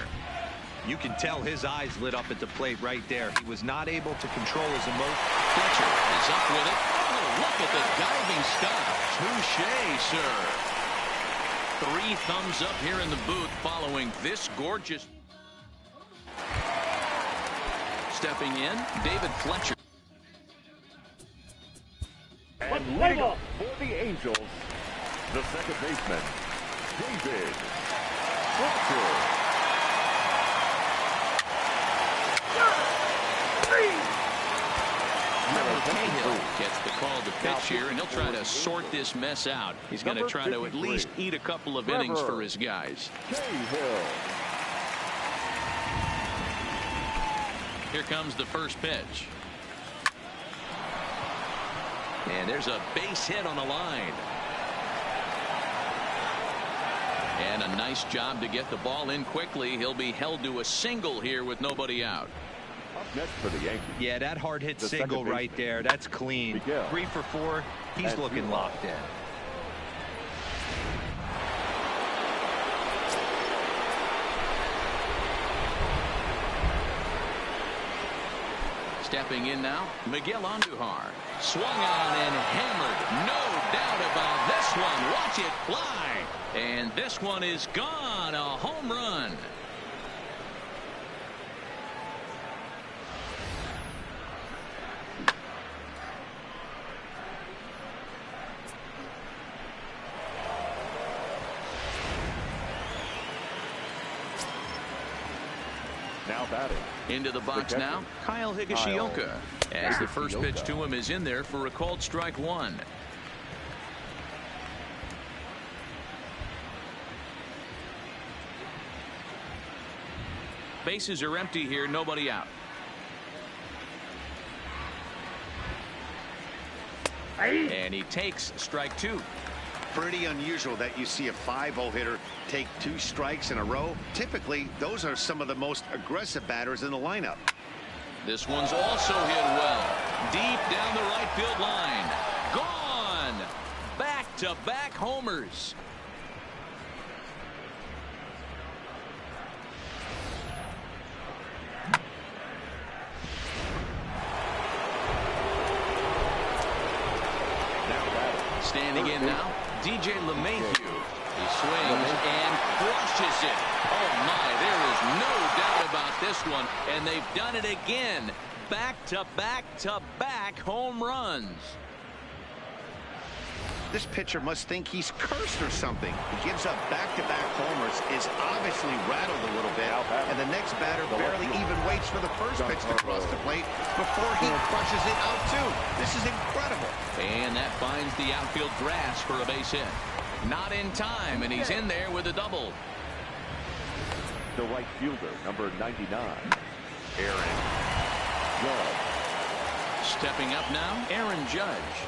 You can tell his eyes lit up at the plate right there. He was not able to control his emotion. Fletcher is up with it. Oh, look at the diving stop. Touché, sir. 3 thumbs up here in the booth following this gorgeous. Stepping in, David Fletcher. And leading up for the Angels, the second baseman, David Fletcher. Cahill gets the call to pitch here, and he'll try to sort this mess out. He's going to try to at least eat a couple of innings for his guys. Cahill. Here comes the first pitch. And there's a base hit on the line. And a nice job to get the ball in quickly. He'll be held to a single here with nobody out. Next for the Yankees. Yeah, that hard hit single right there. That's clean. 3 for 4. He's looking locked in. Stepping in now, Miguel Andujar. Swung on and hammered. No doubt about this one. Watch it fly. And this one is gone. A home run. Now batting. Into the box now, Kyle Higashioka. As the first pitch to him is in there for a called strike 1. Bases are empty here, nobody out. And he takes strike 2. Pretty unusual that you see a 5-0 hitter take 2 strikes in a row. Typically, those are some of the most aggressive batters in the lineup. This one's also hit well. Deep down the right field line. Gone. Back-to-back homers. Standing in now, DJ LeMahieu. He swings and crushes it. Oh my, there is no doubt about this one. And they've done it again. Back-to-back-to-back home runs. This pitcher must think he's cursed or something. He gives up back-to-back homers, is obviously rattled a little bit, and the next batter barely even waits for the first pitch to cross the plate before he crushes it out too. This is incredible. And that finds the outfield grass for a base hit. Not in time, and he's in there with a double. The right fielder, number 99, Aaron Judge. Stepping up now, Aaron Judge.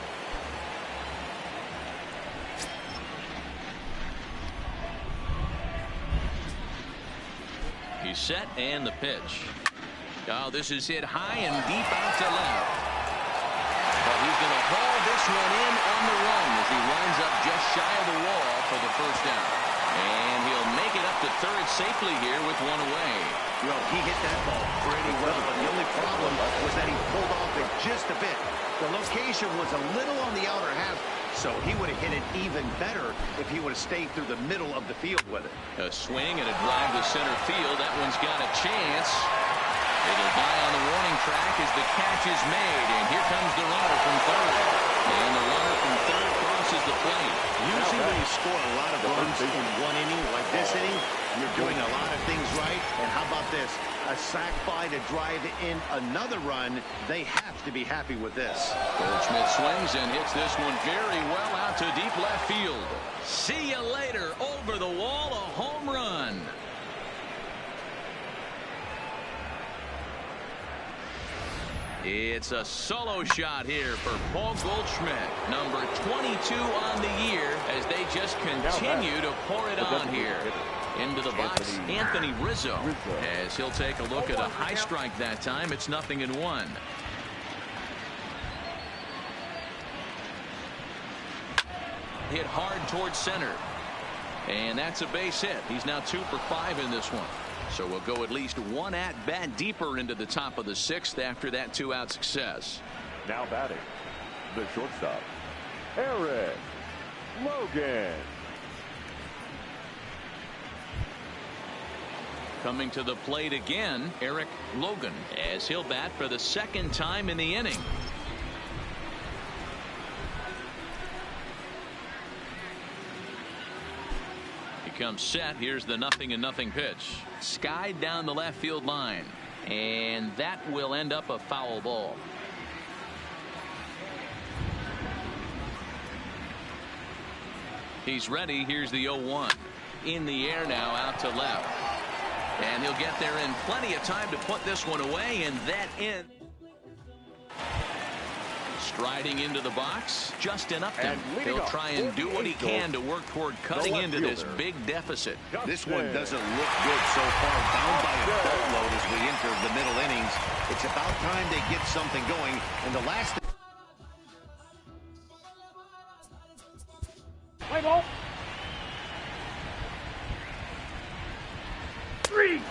He's set, and the pitch. Oh, this is hit high and deep out to left. But he's going to haul this one in on the run as he winds up just shy of the wall for the first down. And he'll make it up to third safely here with one away. Well, he hit that ball pretty well, but the only problem was that he pulled off it just a bit. The location was a little on the outer half, so he would have hit it even better if he would have stayed through the middle of the field with it. A swing and a drive to center field. That one's got a chance. It'll die on the warning track as the catch is made. And here comes the runner from third. And the runner from third crosses the plate. Usually when you score a lot of runs in one inning, like this inning, you're doing a lot of things right. And how about this? A sac fly to drive in another run. They have to be happy with this. Goldschmidt swings and hits this one very well out to deep left field. See you later. Over the wall, a home run. It's a solo shot here for Paul Goldschmidt, number 22 on the year, as they just continue to pour it on here. Into the box, Anthony Rizzo, as he'll take a look at a high strike that time. It's 0-1. Hit hard towards center. And that's a base hit. He's now 2 for 5 in this one. So we'll go at least one at-bat deeper into the top of the 6th after that 2-out success. Now batting, the shortstop, Eric Logan. Coming to the plate again, Eric Logan, as he'll bat for the second time in the inning. Comes set. Here's the 0-0 pitch. Skied down the left field line, and that will end up a foul ball. He's ready. Here's the 0-1 in the air now, out to left, and he'll get there in plenty of time to put this one away, and that in. Striding into the box, Justin Upton. He'll try and do what he can to work toward cutting into this big deficit. This one doesn't look good so far. Down by a boatload as we enter the middle innings. It's about time they get something going. And the last. Play ball. 3.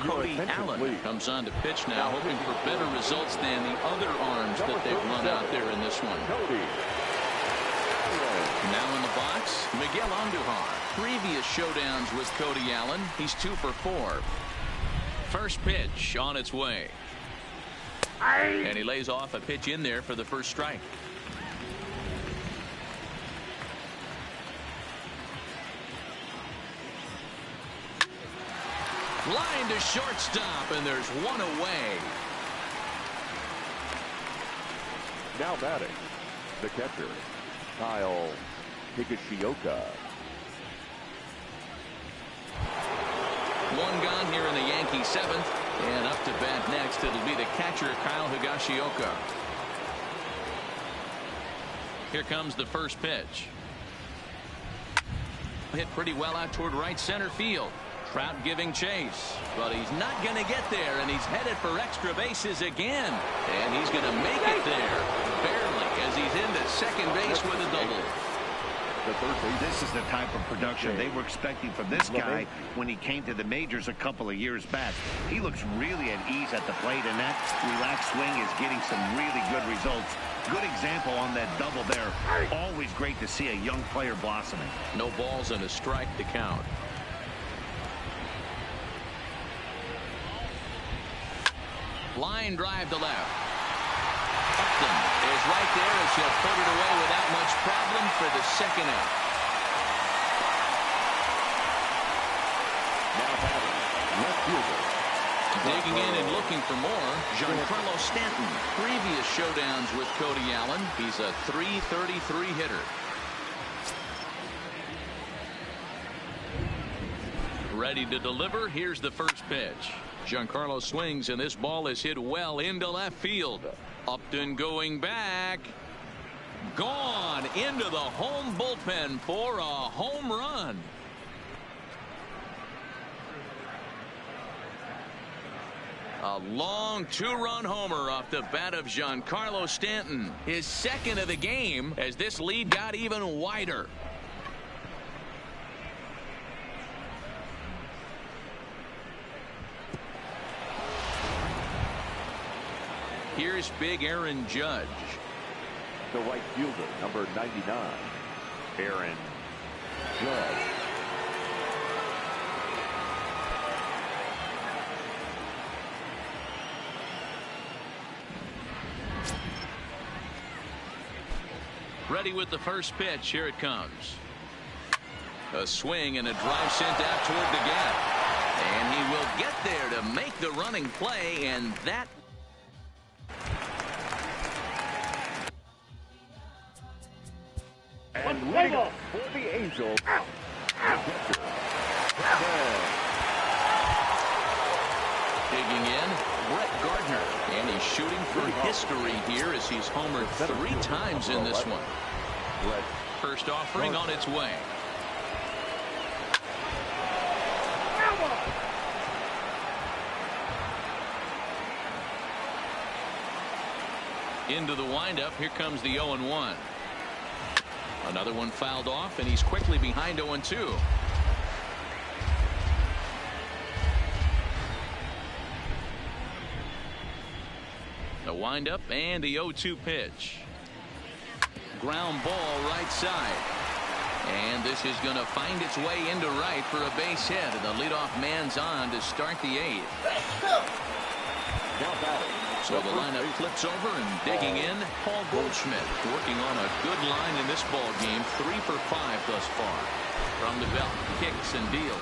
Cody Allen comes on to pitch now, hoping for better results than the other arms that they've run out there in this one. Now in the box, Miguel Andujar. Previous showdowns with Cody Allen, he's 2 for 4. First pitch on its way. And he lays off a pitch in there for the first strike. Line to shortstop, and there's one away. Now batting, the catcher, Kyle Higashioka. One gone here in the Yankee 7th, and up to bat next, it'll be the catcher, Kyle Higashioka. Here comes the first pitch. Hit pretty well out toward right center field. Trout giving chase, but he's not going to get there, and he's headed for extra bases again. And he's going to make it there, barely, as he's into second base with a double. This is the type of production they were expecting from this guy when he came to the majors a couple of years back. He looks really at ease at the plate, and that relaxed swing is getting some really good results. Good example on that double there. Always great to see a young player blossoming. No balls and a strike to count. Line drive to left. Upton is right there as he'll put it away without much problem for the second out. Now batting, left fielder. Digging in and looking for more, Giancarlo Stanton. Previous showdowns with Cody Allen, he's a .333 hitter. Ready to deliver. Here's the first pitch. Giancarlo swings, and this ball is hit well into left field. Upton going back. Gone into the home bullpen for a home run. A long two-run homer off the bat of Giancarlo Stanton. His second of the game as this lead got even wider. Here's big Aaron Judge. The right fielder, number 99, Aaron Judge. Ready with the first pitch. Here it comes. A swing and a drive sent out toward the gap. And he will get there to make the running play, and that and leading off for the Angels. digging in, Brett Gardner. And he's shooting for history here as he's homered 3 times in this one. First offering on its way. Into the windup. Here comes the 0-1. Another one fouled off, and he's quickly behind 0-2. The windup and the 0-2 pitch. Ground ball right side. And this is going to find its way into right for a base hit. And the leadoff man's on to start the 8th. So the lineup flips over and digging in, Paul Goldschmidt working on a good line in this ball game. 3 for 5 thus far. From the belt, kicks and deals.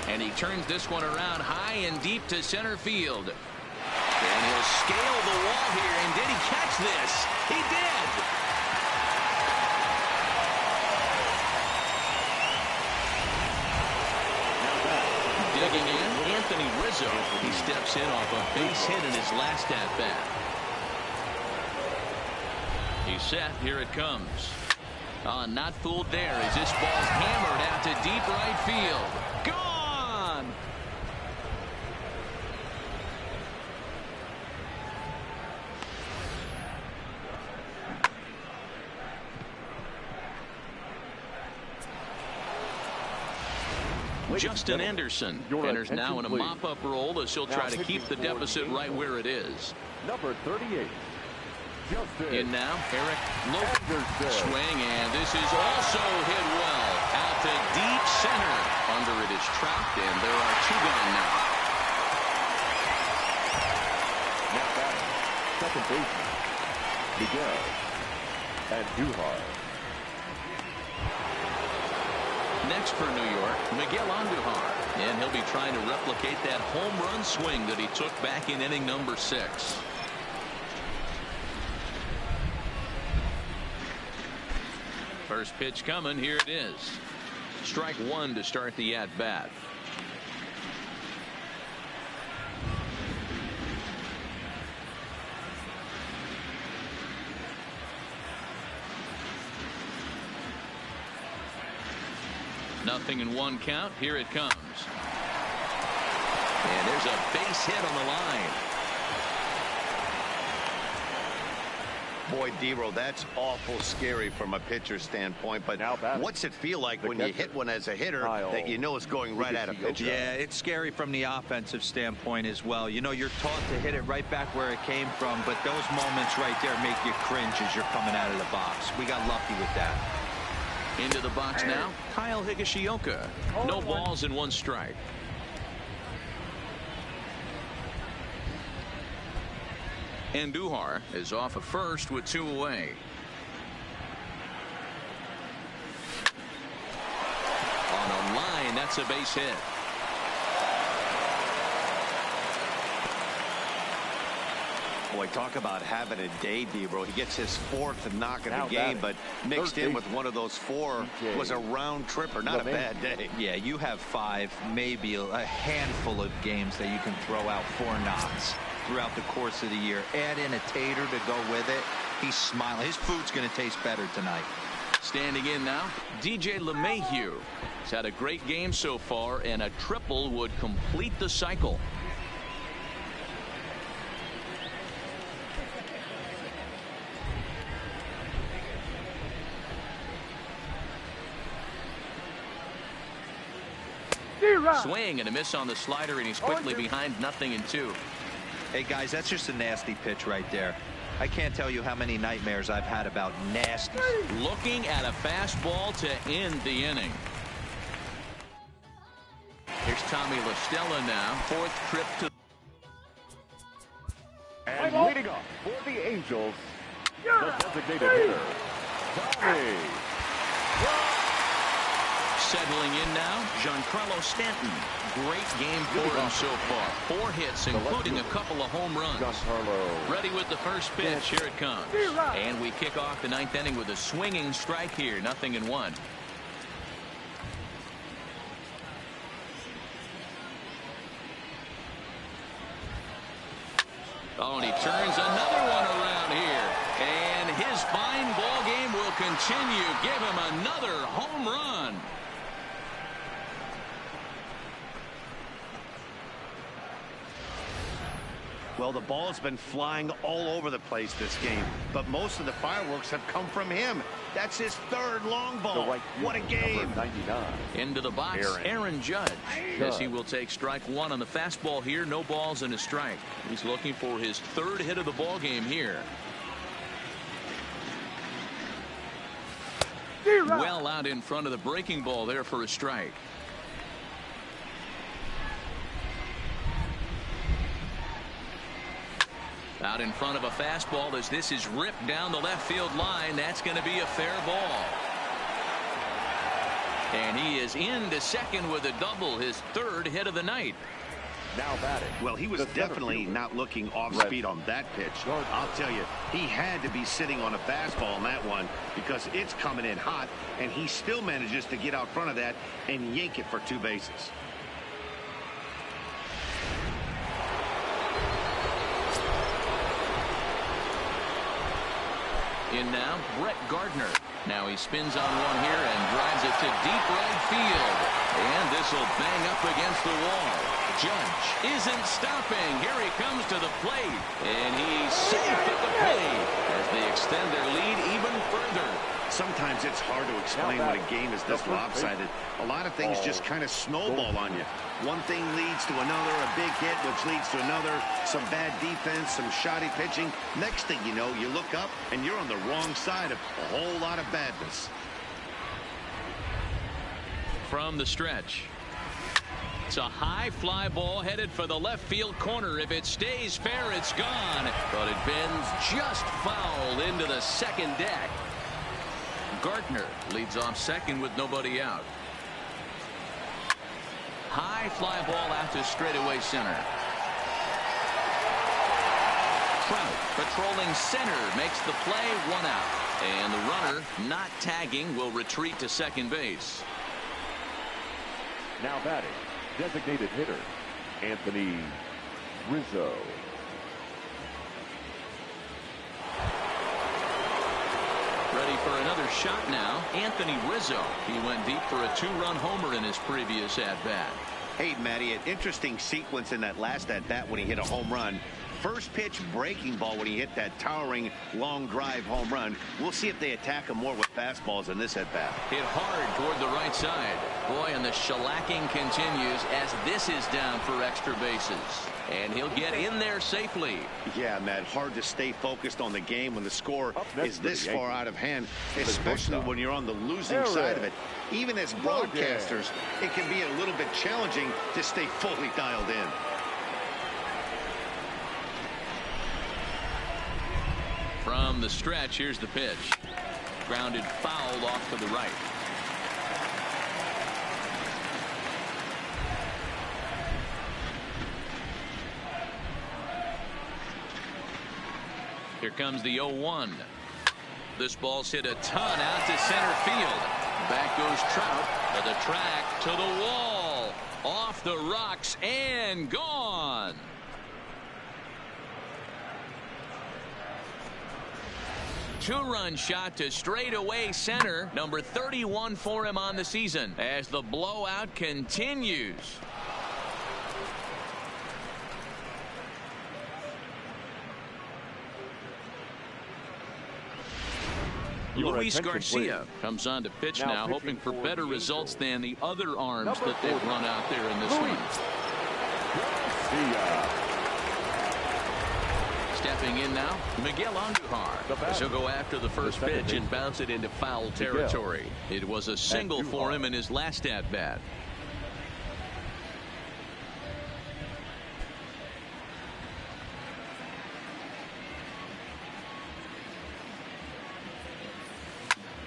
And he turns this one around high and deep to center field. And he'll scale the wall here. And did he catch this? He did. Digging in, Anthony Rizzo. He steps in off a base hit in his last at-bat. He's set. Here it comes. Not fooled there as this ball's hammered out to deep right field. Gone! Justin Anderson enters now in a mop-up role as he'll try to keep the deficit right where it is. Number 38. Justin. In now, Eric Logan. Swing, and this is also hit well. Out to deep center. Under it is trapped, and there are 2 gone now. Now batting, second baseman, Miguel Andujar. Next for New York, Miguel Andujar. And he'll be trying to replicate that home run swing that he took back in inning number 6. First pitch coming. Here it is. Strike 1 to start the at-bat. Nothing in 1 count. Here it comes. And there's a base hit on the line. Boy, Dero, that's awful scary from a pitcher standpoint. But what's it feel like when you hit one as a hitter that you know it's going right at a pitcher? Yeah, it's scary from the offensive standpoint as well. You know, you're taught to hit it right back where it came from, but those moments right there make you cringe as you're coming out of the box. We got lucky with that. Into the box now, Kyle Higashioka. No balls and 1 strike. Andujar is off of first with 2 away. On a line, that's a base hit. Boy, talk about having a day, Debro. He gets his 4th knock of the game, but mixed in with one of those 4 was a round tripper. Not a bad day. Yeah, you have 5, maybe a handful of games that you can throw out 4 knocks throughout the course of the year. Add in a tater to go with it. He's smiling. His food's going to taste better tonight. Standing in now, DJ LeMahieu. He's had a great game so far, and a triple would complete the cycle. Swing and a miss on the slider, and he's quickly behind 0-2. Hey, guys, that's just a nasty pitch right there. I can't tell you how many nightmares I've had about nasty. Looking at a fastball to end the inning. Here's Tommy La Stella now. 4th trip to. And leading off for the Angels, the designated hitter, Tommy. Settling in now, Giancarlo Stanton. Great game for him so far. 4 hits, including a couple of home runs. Ready with the first pitch. Here it comes. And we kick off the 9th inning with a swinging strike here. 0-1. Oh, and he turns another one around here. And his fine ball game will continue. Give him another home run. Well, the ball's been flying all over the place this game, but most of the fireworks have come from him. That's his 3rd long ball. What a game. Into the box, Aaron Judge. As he will take strike 1 on the fastball here. No balls and a strike. He's looking for his 3rd hit of the ball game here. Well out in front of the breaking ball there for a strike. Out in front of a fastball as this is ripped down the left field line. That's going to be a fair ball. And he is into second with a double, his 3rd hit of the night. Now batting. Well, he was definitely not looking off speed on that pitch. I'll tell you, he had to be sitting on a fastball on that one because it's coming in hot, and he still manages to get out front of that and yank it for 2 bases. In now, Brett Gardner. Now he spins on one here and drives it to deep right field. And this will bang up against the wall. Judge isn't stopping. Here he comes to the plate. And he's safe at the plate as they extend their lead even further. Sometimes it's hard to explain when a game is this lopsided. A lot of things just kind of snowball on you. One thing leads to another, a big hit, which leads to another, some bad defense, some shoddy pitching. Next thing you know, you look up and you're on the wrong side of a whole lot of badness. From the stretch. It's a high fly ball headed for the left field corner. If it stays fair, it's gone. But it bends just foul into the second deck. Gardner leads off second with nobody out. High fly ball out to straightaway center. Trout patrolling center makes the play, 1 out. And the runner not tagging will retreat to second base. Now batting, designated hitter, Anthony Rizzo. Ready for another shot now, Anthony Rizzo. He went deep for a 2-run homer in his previous at-bat. Hey, Matty, an interesting sequence in that last at-bat when he hit a home run. First pitch breaking ball when he hit that towering long drive home run. We'll see if they attack him more with fastballs in this at-bat. Hit hard toward the right side. Boy, and the shellacking continues as this is down for extra bases. And he'll get in there safely. Yeah, Matt, hard to stay focused on the game when the score is this far out of hand, especially when you're on the losing side of it. Even as broadcasters, it can be a little bit challenging to stay fully dialed in. From the stretch, here's the pitch. Grounded foul off to the right. Here comes the 0-1. This ball's hit a ton out to center field. Back goes Trout to the track, to the wall, off the rocks, and gone. Two-run shot to straightaway center, number 31 for him on the season, as the blowout continues. Luis Garcia comes on to pitch now hoping for better results than the other arms that they've run out there in this one. Stepping in now, Miguel Andujar, as he'll go after the first pitch and bounce it into foul territory. It was a single for him in his last at-bat.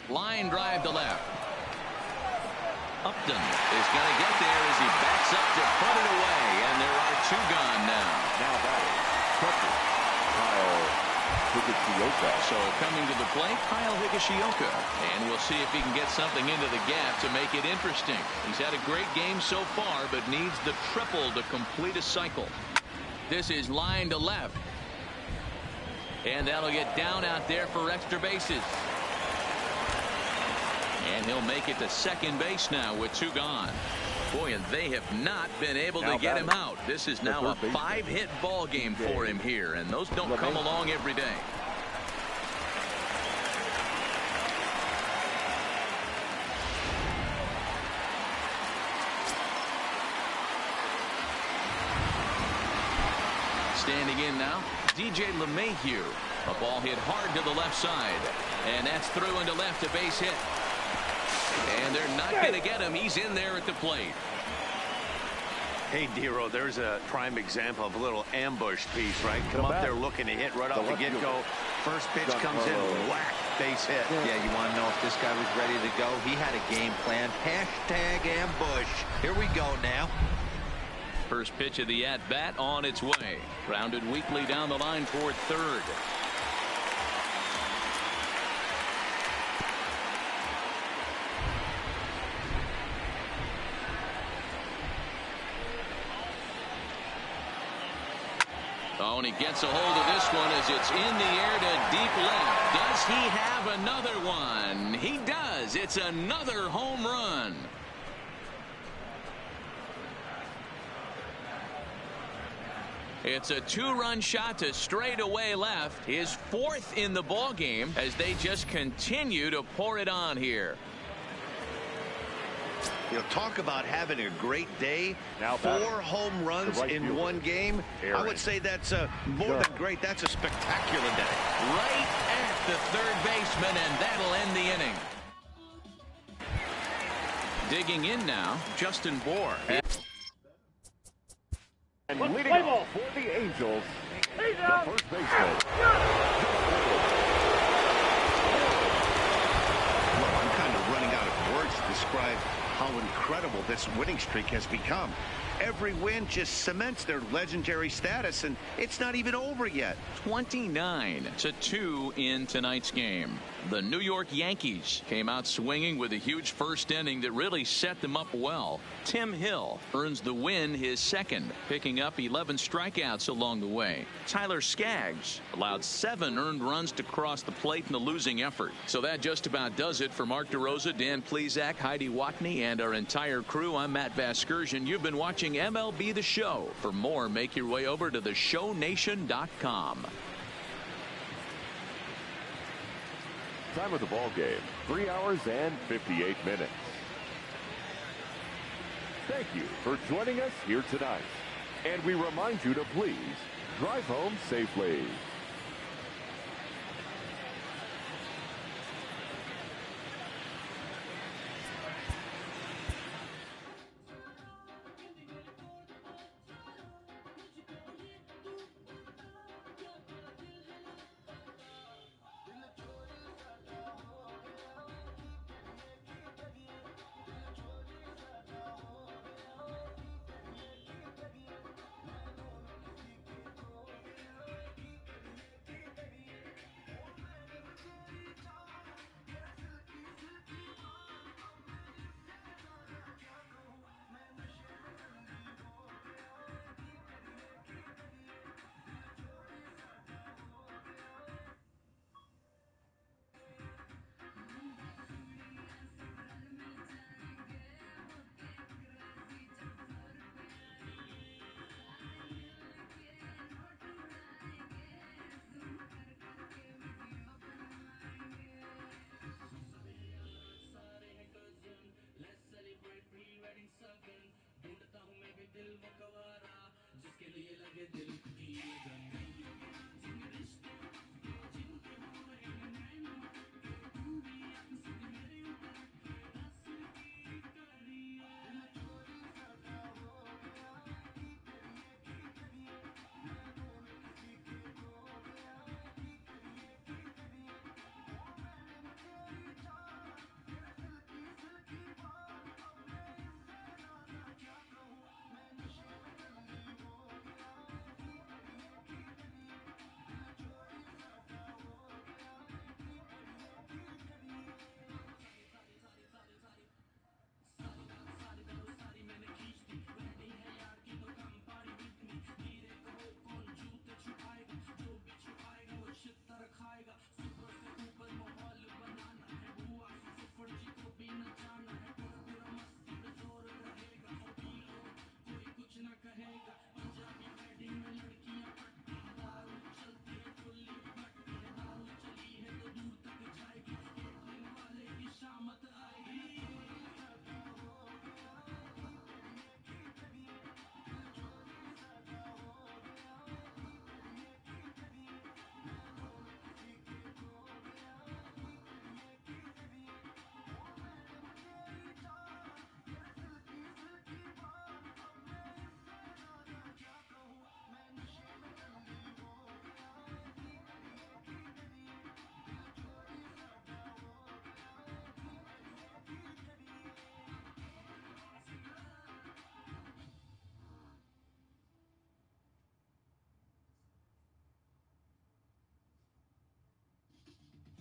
Line drive to left. Upton is going to get there as he backs up to put it away, and there are two gone now. Now batting, catcher Kyle Higashioka. So coming to the plate, Kyle Higashioka, and we'll see if he can get something into the gap to make it interesting. He's had a great game so far, but needs the triple to complete a cycle. This is line to left, and that'll get down out there for extra bases. And he'll make it to second base now with two gone. Boy, and they have not been able to get him out. This is now a 5-hit ball game for him here, and those don't come along every day. Standing in now, DJ LeMahieu. A ball hit hard to the left side, and that's through into left, a base hit. And they're not going to get him. He's in there at the plate. Hey, Dero, there's a prime example of a little ambush piece, right? Come up there looking to hit right off the get-go. First pitch comes in, whack, base hit. Yeah, you want to know if this guy was ready to go? He had a game plan. Hashtag ambush. Here we go now. First pitch of the at-bat on its way. Grounded weakly down the line toward third. Oh, and he gets a hold of this one as it's in the air to deep left. Does he have another one? He does. It's another home run. It's a two-run shot to straightaway left. His fourth in the ball game as they just continue to pour it on here. You know, talk about having a great day. Now 4 home runs in one game. I would say that's more than great. That's a spectacular day. Right at the third baseman, and that'll end the inning. Digging in now, Justin Bohr. And leading off for the Angels, the first baseman. Well, I'm kind of running out of words to describe how incredible this winning streak has become. Every win just cements their legendary status, and it's not even over yet. 29-2 in tonight's game. The New York Yankees came out swinging with a huge first inning that really set them up well. Tim Hill earns the win, his second, picking up 11 strikeouts along the way. Tyler Skaggs allowed 7 earned runs to cross the plate in the losing effort. So that just about does it for Mark DeRosa, Dan Plesac, Heidi Watney, and our entire crew. I'm Matt Vasgersian. You've been watching MLB The Show. For more, make your way over to theshownation.com. Time of the ball game, 3 hours and 58 minutes. Thank you for joining us here tonight. And we remind you to please drive home safely.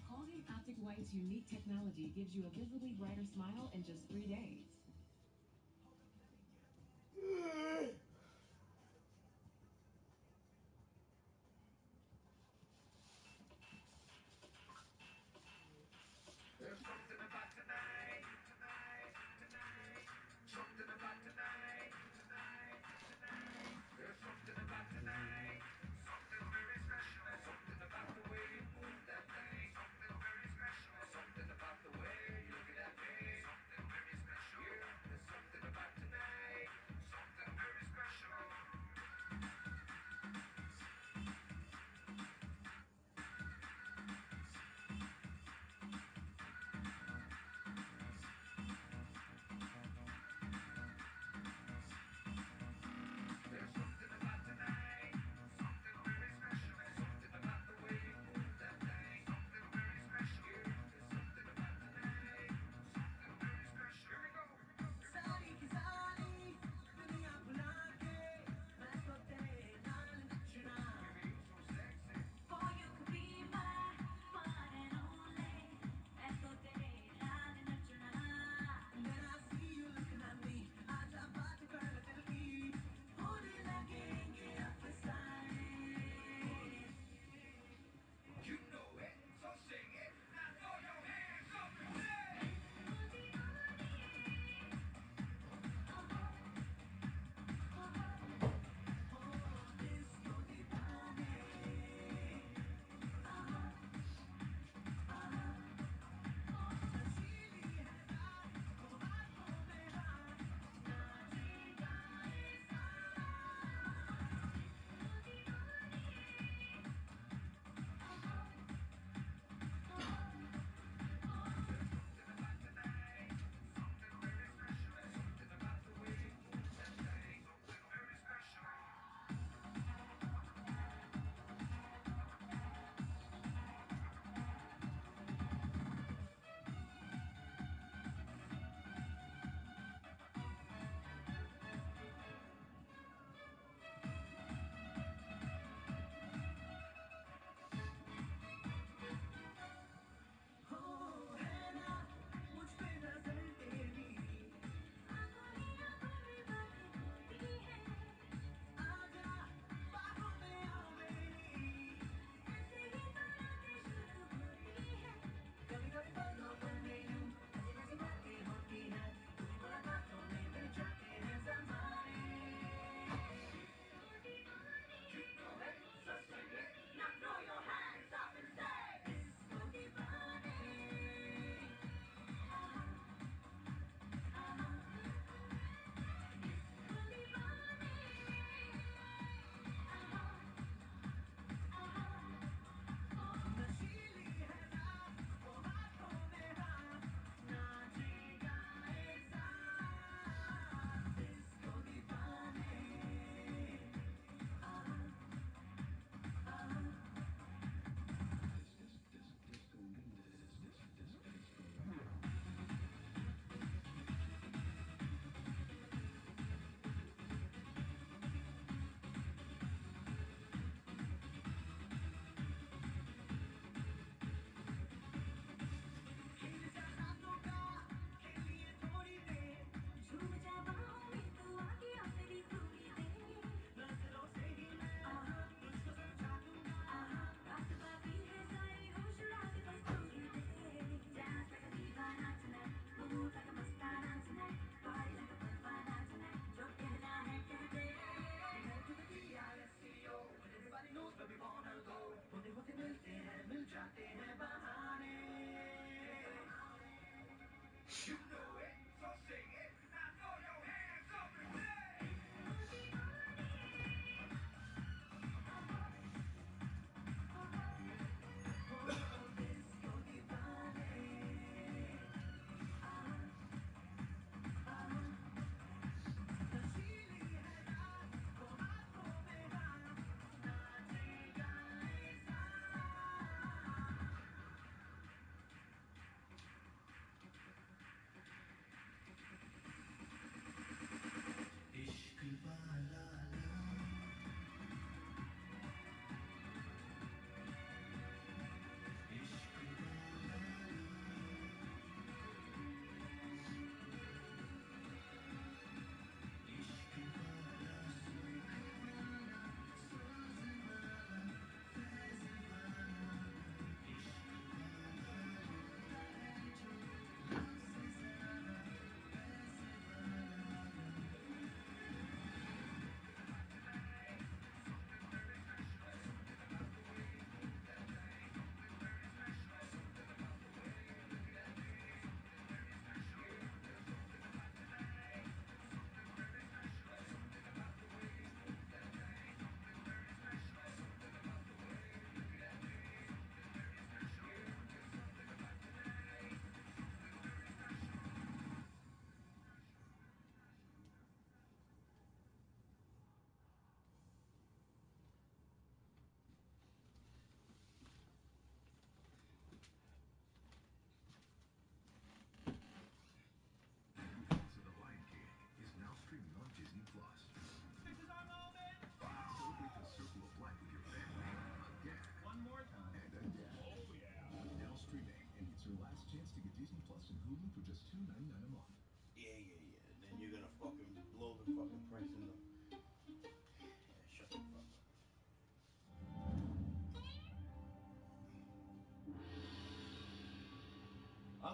Colgate Optic White's unique technology gives you a visibly brighter smile in just 3 days. There's something about tonight, tonight, tonight. Something about tonight, tonight, tonight. There's something about tonight, something very special. Something about the way you move that thing, something very special. Something about the way you look at that thing, something very special.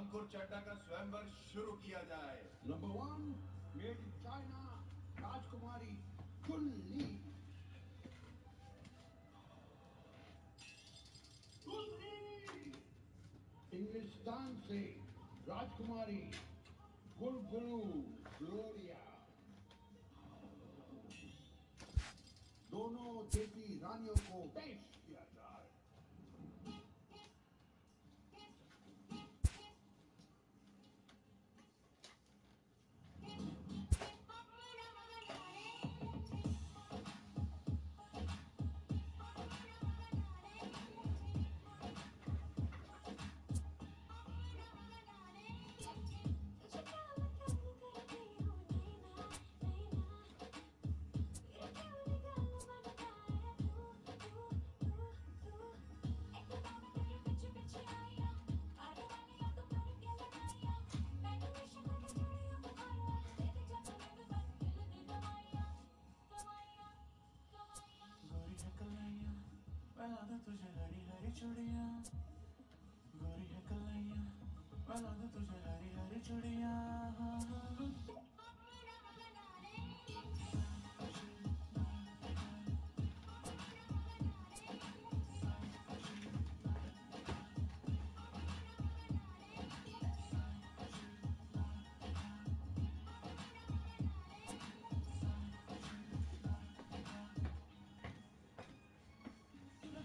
अंकुर चड्डा का स्वयंवर शुरू किया जाए। Number 1 made in China राजकुमारी कुल्ली। इंग्लिस्तान से राजकुमारी गुलगुलू Gloria. दोनों देसी रानियों को पेश किया जाए। तुझे हरी हरी चूड़ियां गोरी है कलैया बना दो तुझे हरी हरी चूड़ियां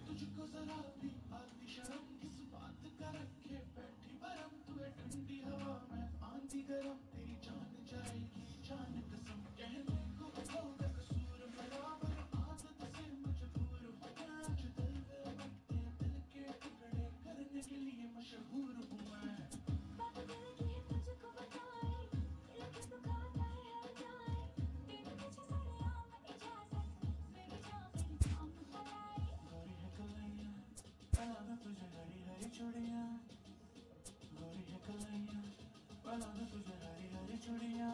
तुझको जरा भी आती शर्म किस बात का रखे बैठी बरम तू है ठंडी हवा में आंधी गरम तेरी जान जाएगी जान कसम कहने को होगा कसूर मेरा पर आदत से मजबूर हूँ मैं जो दिल लगते दिल के टुकड़े करने के लिए मशहूर हूँ मैं बात दिल की है तुझको बताए दिल के दुखाता है हर जाए तेरे पीछे सारे आम इजाजत मेरी जान मेरी जान बुलाई गोरी है कलैया बना दो तुझे हरी हरी चूड़ियां गोरी है कलैया बना दो तुझे हरी हरी चूड़ियां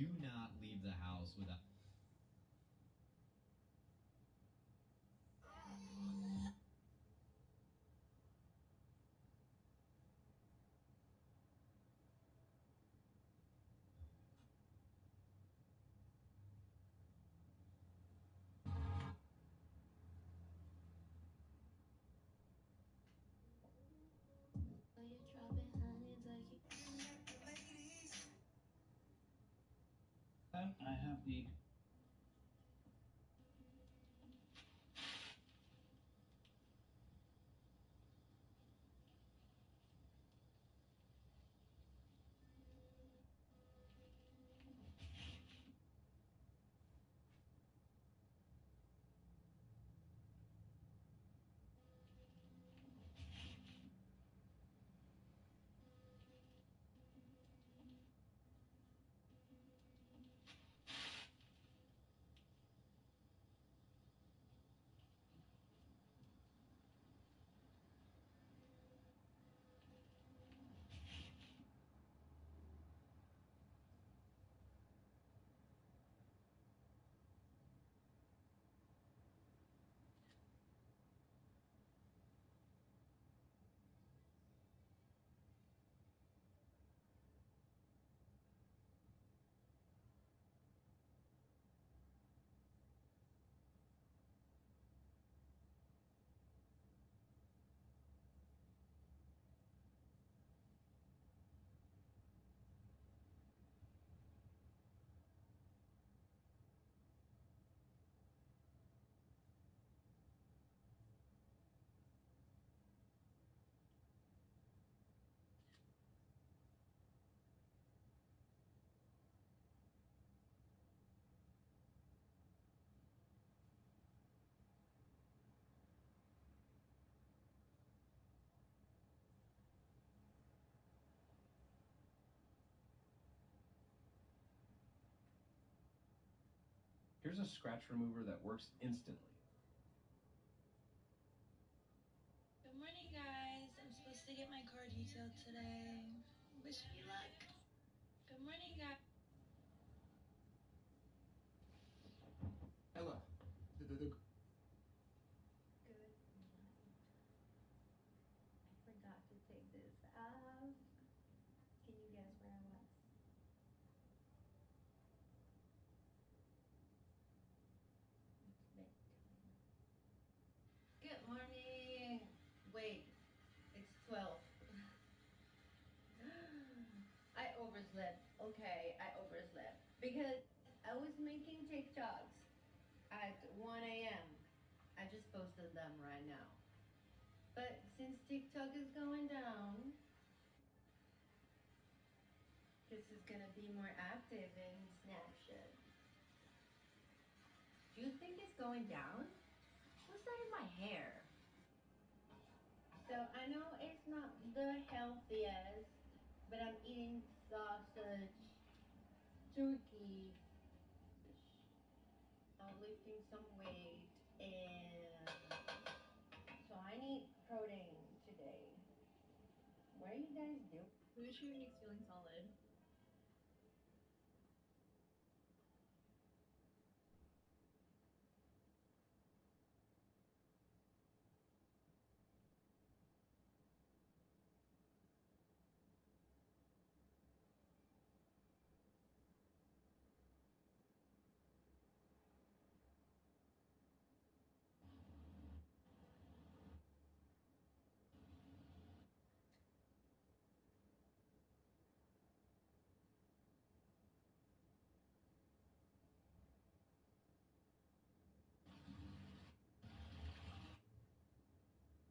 do not leave the house without. I have the Here's a scratch remover that works instantly. Good morning, guys. I'm supposed to get my car detailed today. Wish me luck. Good morning, guys. Ella, Good morning. I forgot to take this off. Can you guess where I was? It's bedtime. Good morning. Wait, it's 12. I overslept. Okay, I overslept. Because I was making TikToks at 1 a.m. I just posted them right now. But since TikTok is going down, this is gonna be more active in Snapchat. Do you think it's going down? What's that in my hair? So I know it's not the healthiest, but I'm eating sausage, turkey, lifting some weight, and so I need protein today. What are you guys doing? Food sure makes feeling solid.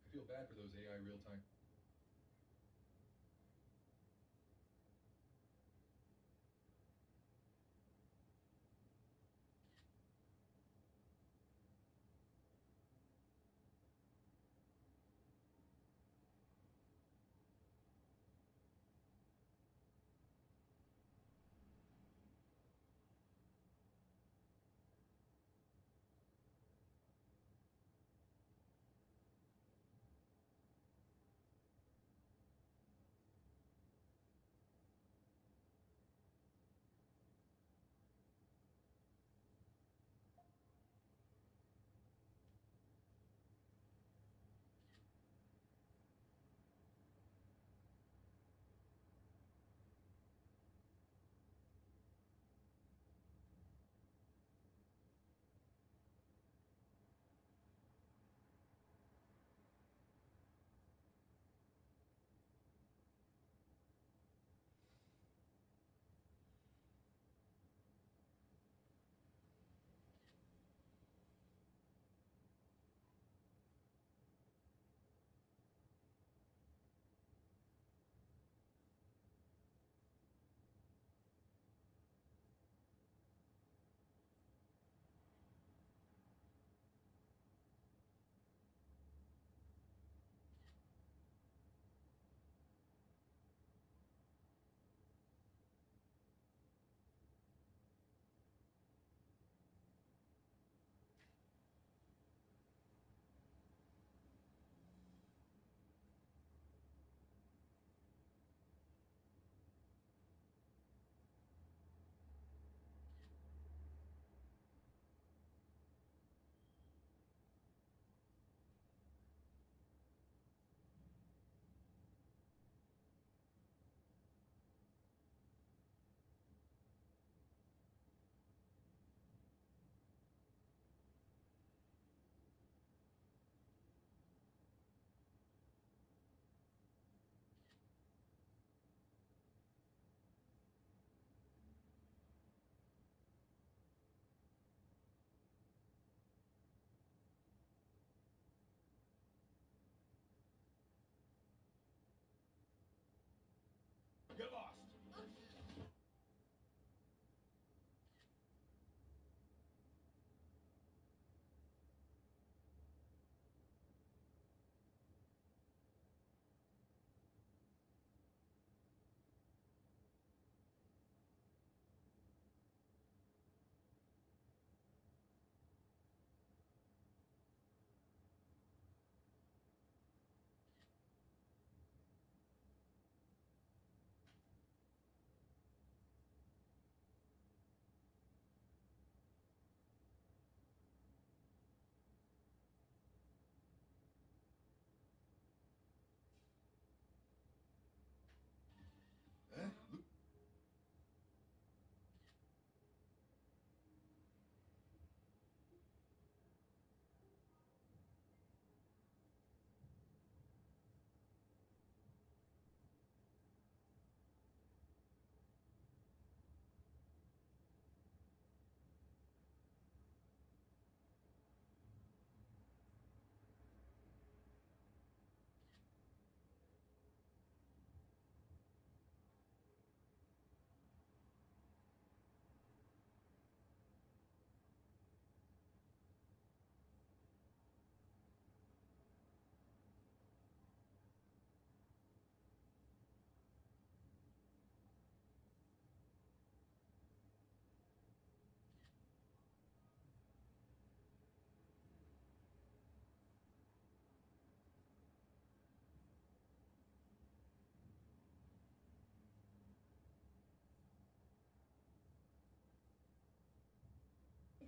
I feel bad for those AI real-time.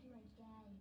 you again.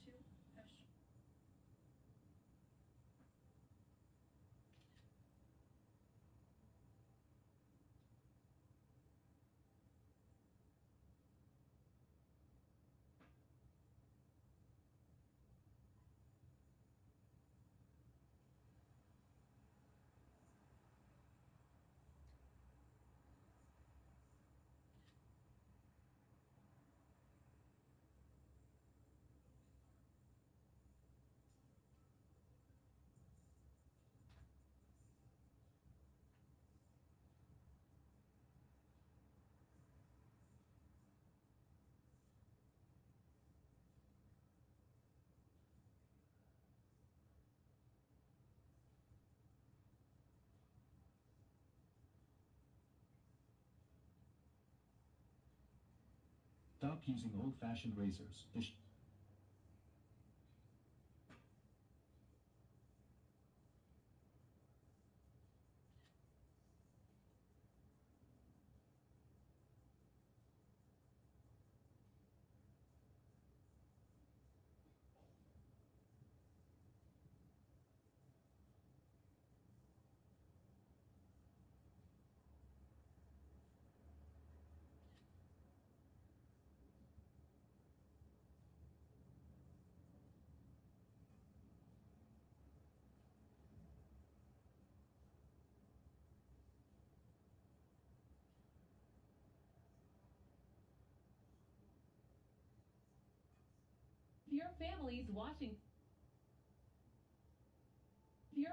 too. Hush. Stop using old-fashioned razors. If your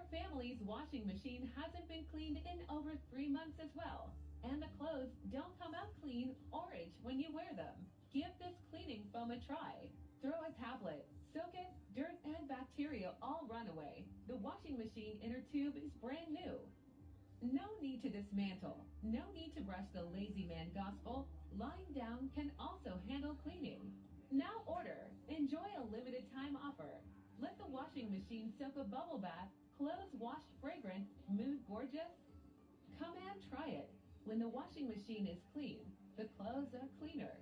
family's washing machine hasn't been cleaned in over 3 months as well, and the clothes don't come out clean orange when you wear them, give this cleaning foam a try. Throw a tablet, soak it, dirt and bacteria all run away. The washing machine inner tube is brand new. No need to dismantle. No need to brush the lazy man gospel. Lying down can also handle cleaning. Now order. Enjoy a limited time offer. Let the washing machine soak a bubble bath, clothes washed fragrant, mood gorgeous. Come and try it. When the washing machine is clean, the clothes are cleaner.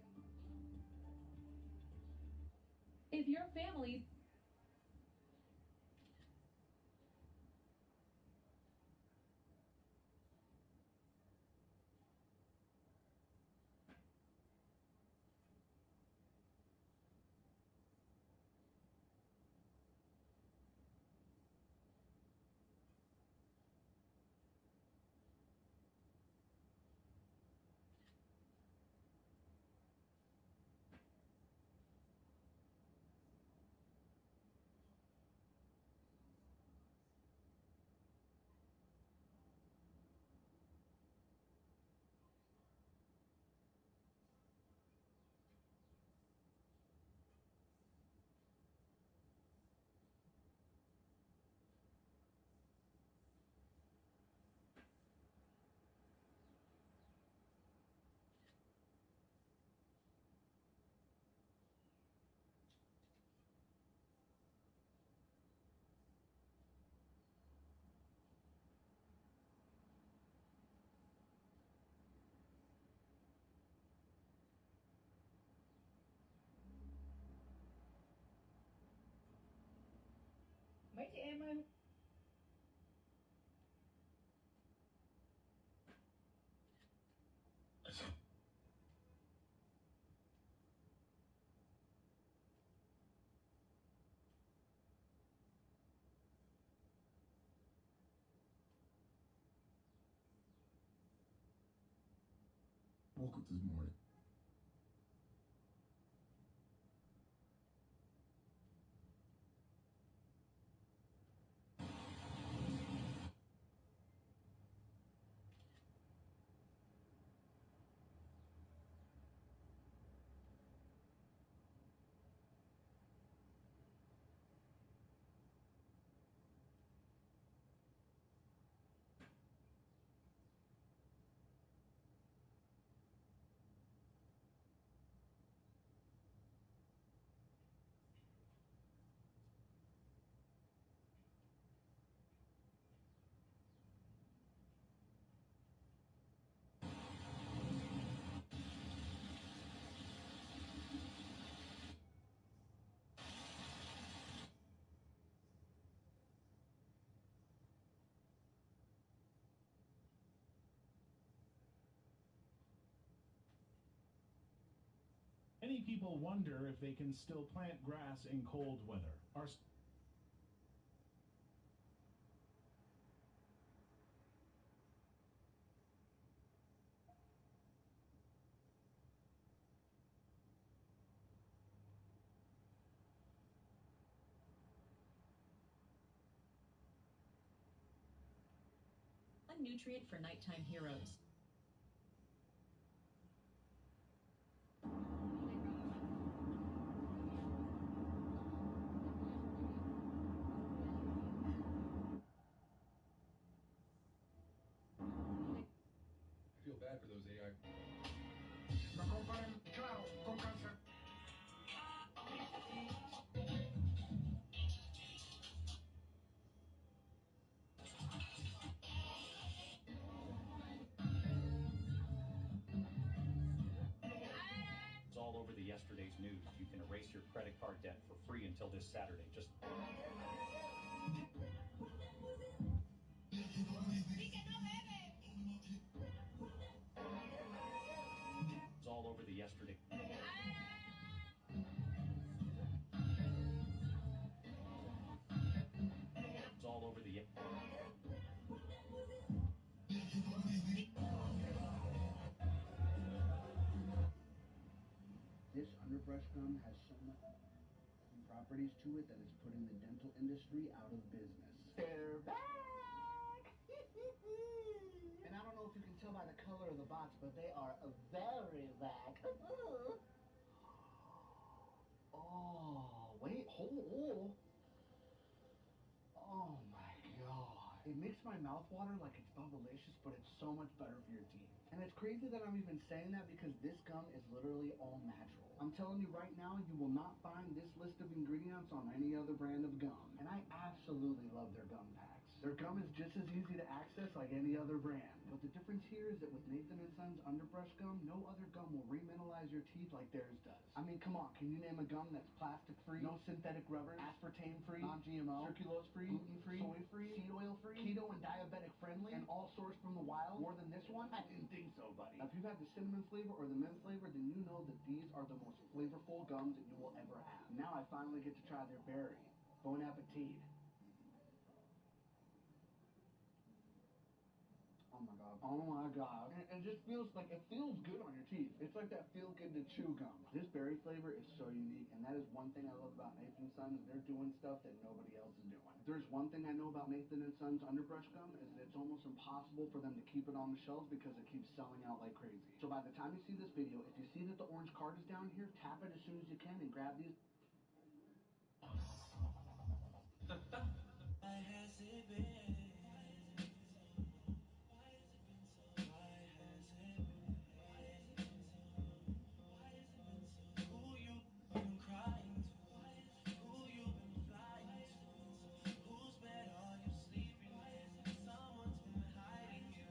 If your family's Mấy chị em ơi. Woke up this morning. Many people wonder if they can still plant grass in cold weather. A nutrient for nighttime heroes. I feel bad for those AI. It's all over the yesterday's news. You can erase your credit card debt for free until this Saturday. Just it's all over the yesterday. It's all over the. This underbrush gum has so much properties to it that it's putting the dental industry out of business. They're back! And I don't know if you can tell by the color of the box, but they are very back. Oh, wait, hold. Oh my god. It makes my mouth water like it's bubblicious, but it's so much better for your teeth. And it's crazy that I'm even saying that because this gum is literally all natural. I'm telling you right now, you will not find this list of ingredients on any other brand of gum. And I absolutely love their gum packs. Their gum is just as easy to access like any other brand. But the difference here is that with Nathan & Sons Underbrush Gum, no other gum will remineralize your teeth like theirs does. I mean, come on, can you name a gum that's plastic-free, no synthetic rubbers, aspartame-free, non-GMO, sucralose-free, gluten-free, soy-free, seed oil-free, keto and diabetic-friendly, and all sourced from the wild? More than this one? I didn't think so, buddy. Now, if you've had the cinnamon flavor or the mint flavor, then you know that these are the most flavorful gums that you will ever have. Now I finally get to try their berry. Bon appetit. Oh my god. Oh my god. And it just feels like, it feels good on your teeth. It's like that feel good to chew gum. This berry flavor is so unique, and that is one thing I love about Nathan & Sons. They're doing stuff that nobody else is doing. If there's one thing I know about Nathan & Sons Underbrush Gum is that it's almost impossible for them to keep it on the shelves because it keeps selling out like crazy. So by the time you see this video, if you see that the orange card is down here, tap it as soon as you can and grab these. Why has it been? Who you been crying to? Who you been flying to? Whose bed are you sleeping in? Someone's been hiding you.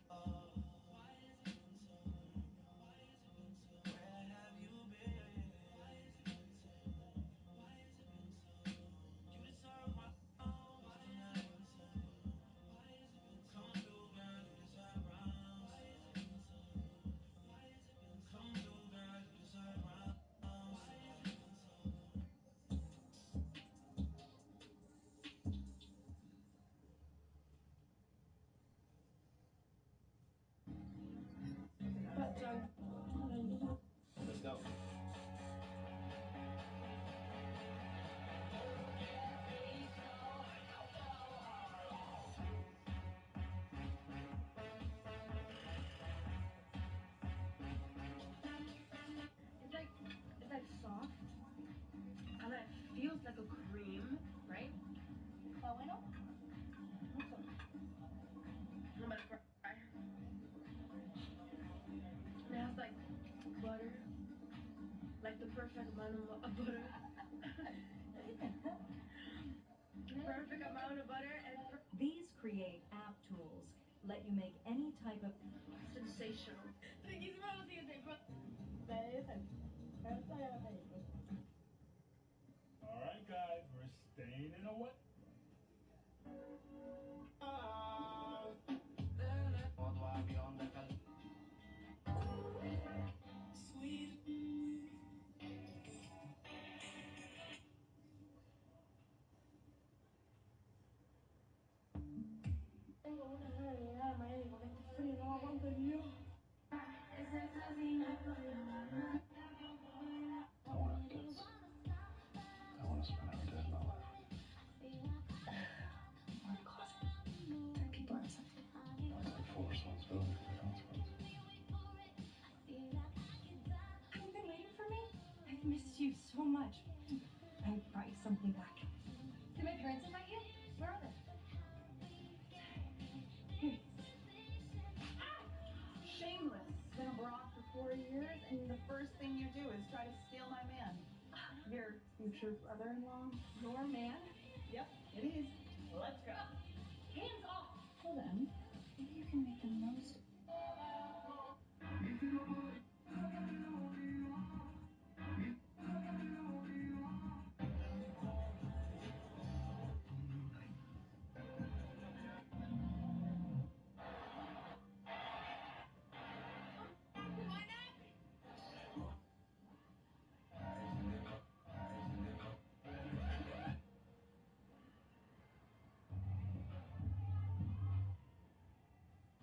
Why has it been so? Where have you been? Why has it been so? You deserve my arms tonight. Come through, girl, you deserve rounds. Come through, girl, you deserve rounds. Let's go. It's like soft, and it feels like a cream, right? But bueno, mucho. I'm gonna cry. And it has like butter, like the perfect amount of butter. Perfect amount of butter and These create app tools. Let you make any type of sensational. Riquísimo lo siguiente. All right, guys, we're staying in a what? Modo avión de cal. future brother-in-law. Your man? Yep, it is. Let's go. Hands off! Hold on. Maybe you can make the most.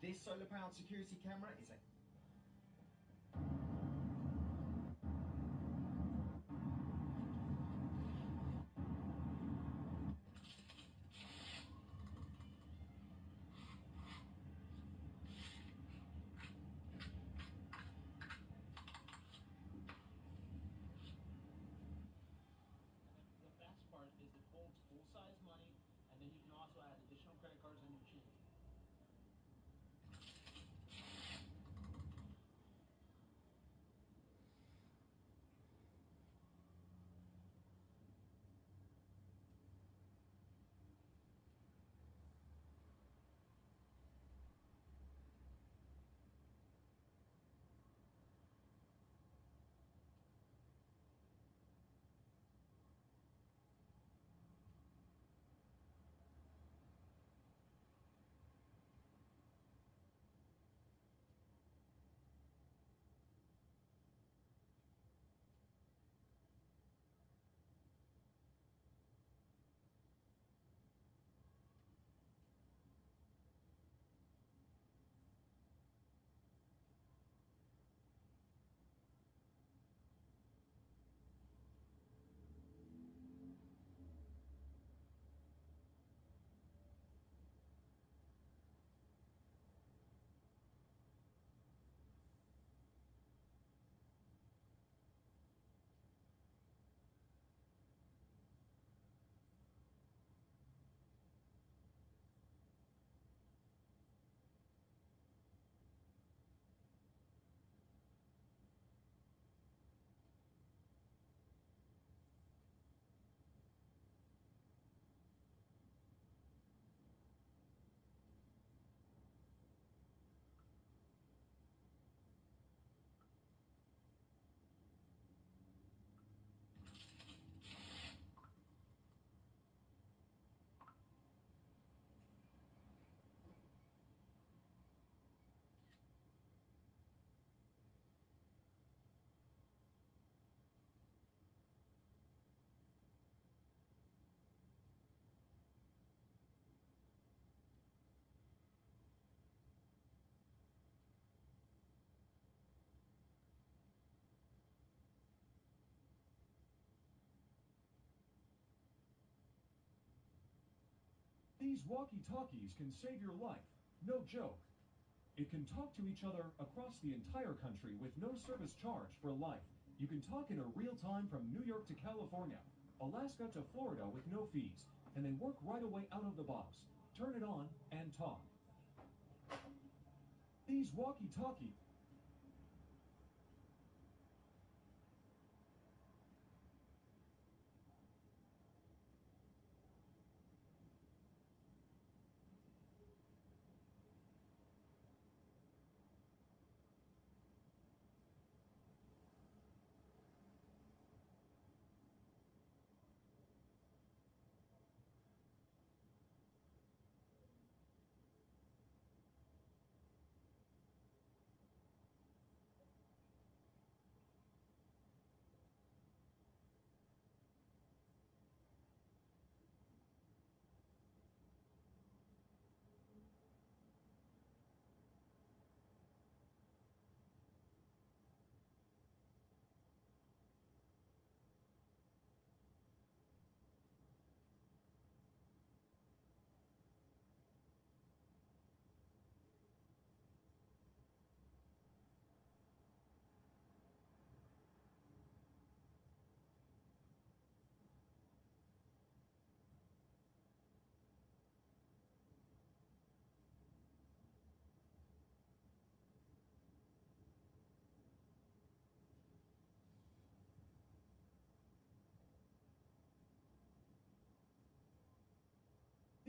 This solar-powered security camera is a The best part is it holds full-size money, and then you can also add additional credit cards on your chain. These walkie-talkies can save your life. No joke. It can talk to each other across the entire country with no service charge for life. You can talk in a real time from New York to California, Alaska to Florida with no fees, and they work right away out of the box. Turn it on and talk. These walkie-talkies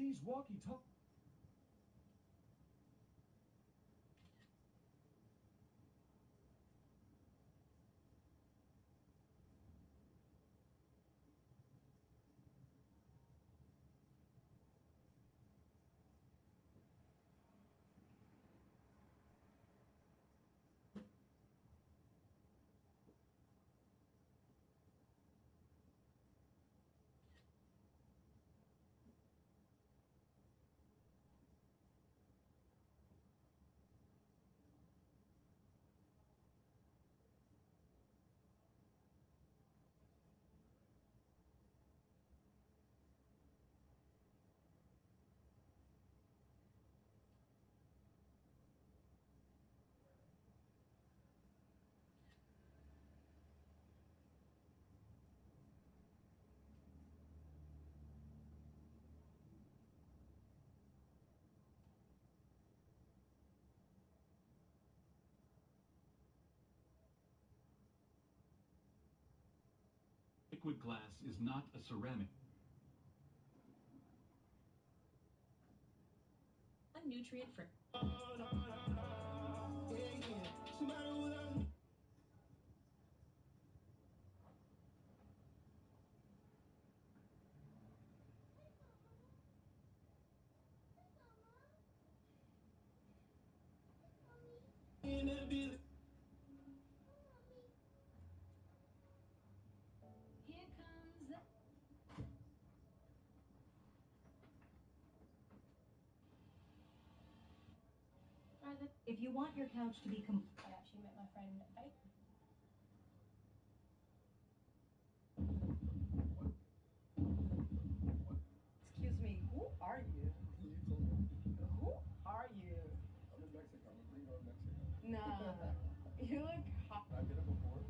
These walkie-talkies. Liquid glass is not a ceramic. Nutrient free. Here comes the... If you want your couch to be I actually met my friend. Excuse me, who are you? You told me. Who are you? I'm in Mexico. I'm a gringo in Mexico. Nah, you look hot. I did it before.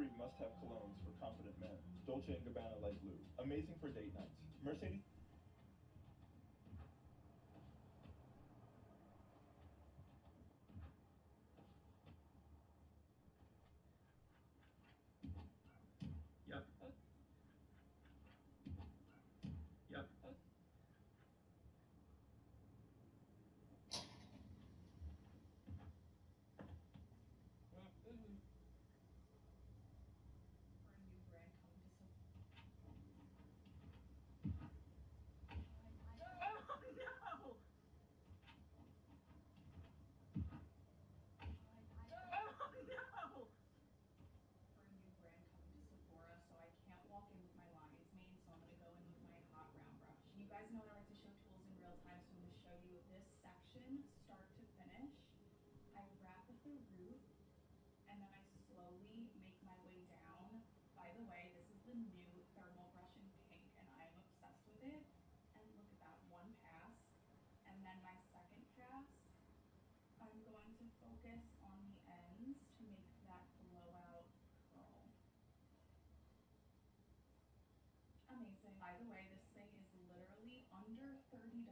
3 must-have colognes for confident men. Dolce & Gabbana Light Blue. Amazing for date nights. Mercedes? Yep. Yep. For a new brand coming to Oh no! Oh no! For a new brand coming to Sephora, so I can't walk in with my lion's mane, so I'm going to go in with my hot round brush. You guys know I like to show tools in real time, so I'm going to show you this section, start to finish. I wrap at the root, and then I slowly make my way down. By the way, this is the new thermal brush in pink, and I am obsessed with it. And look at that, one pass. And then my second pass, I'm going to focus on the ends to make that blowout curl. Amazing. By the way, this thing is literally under $30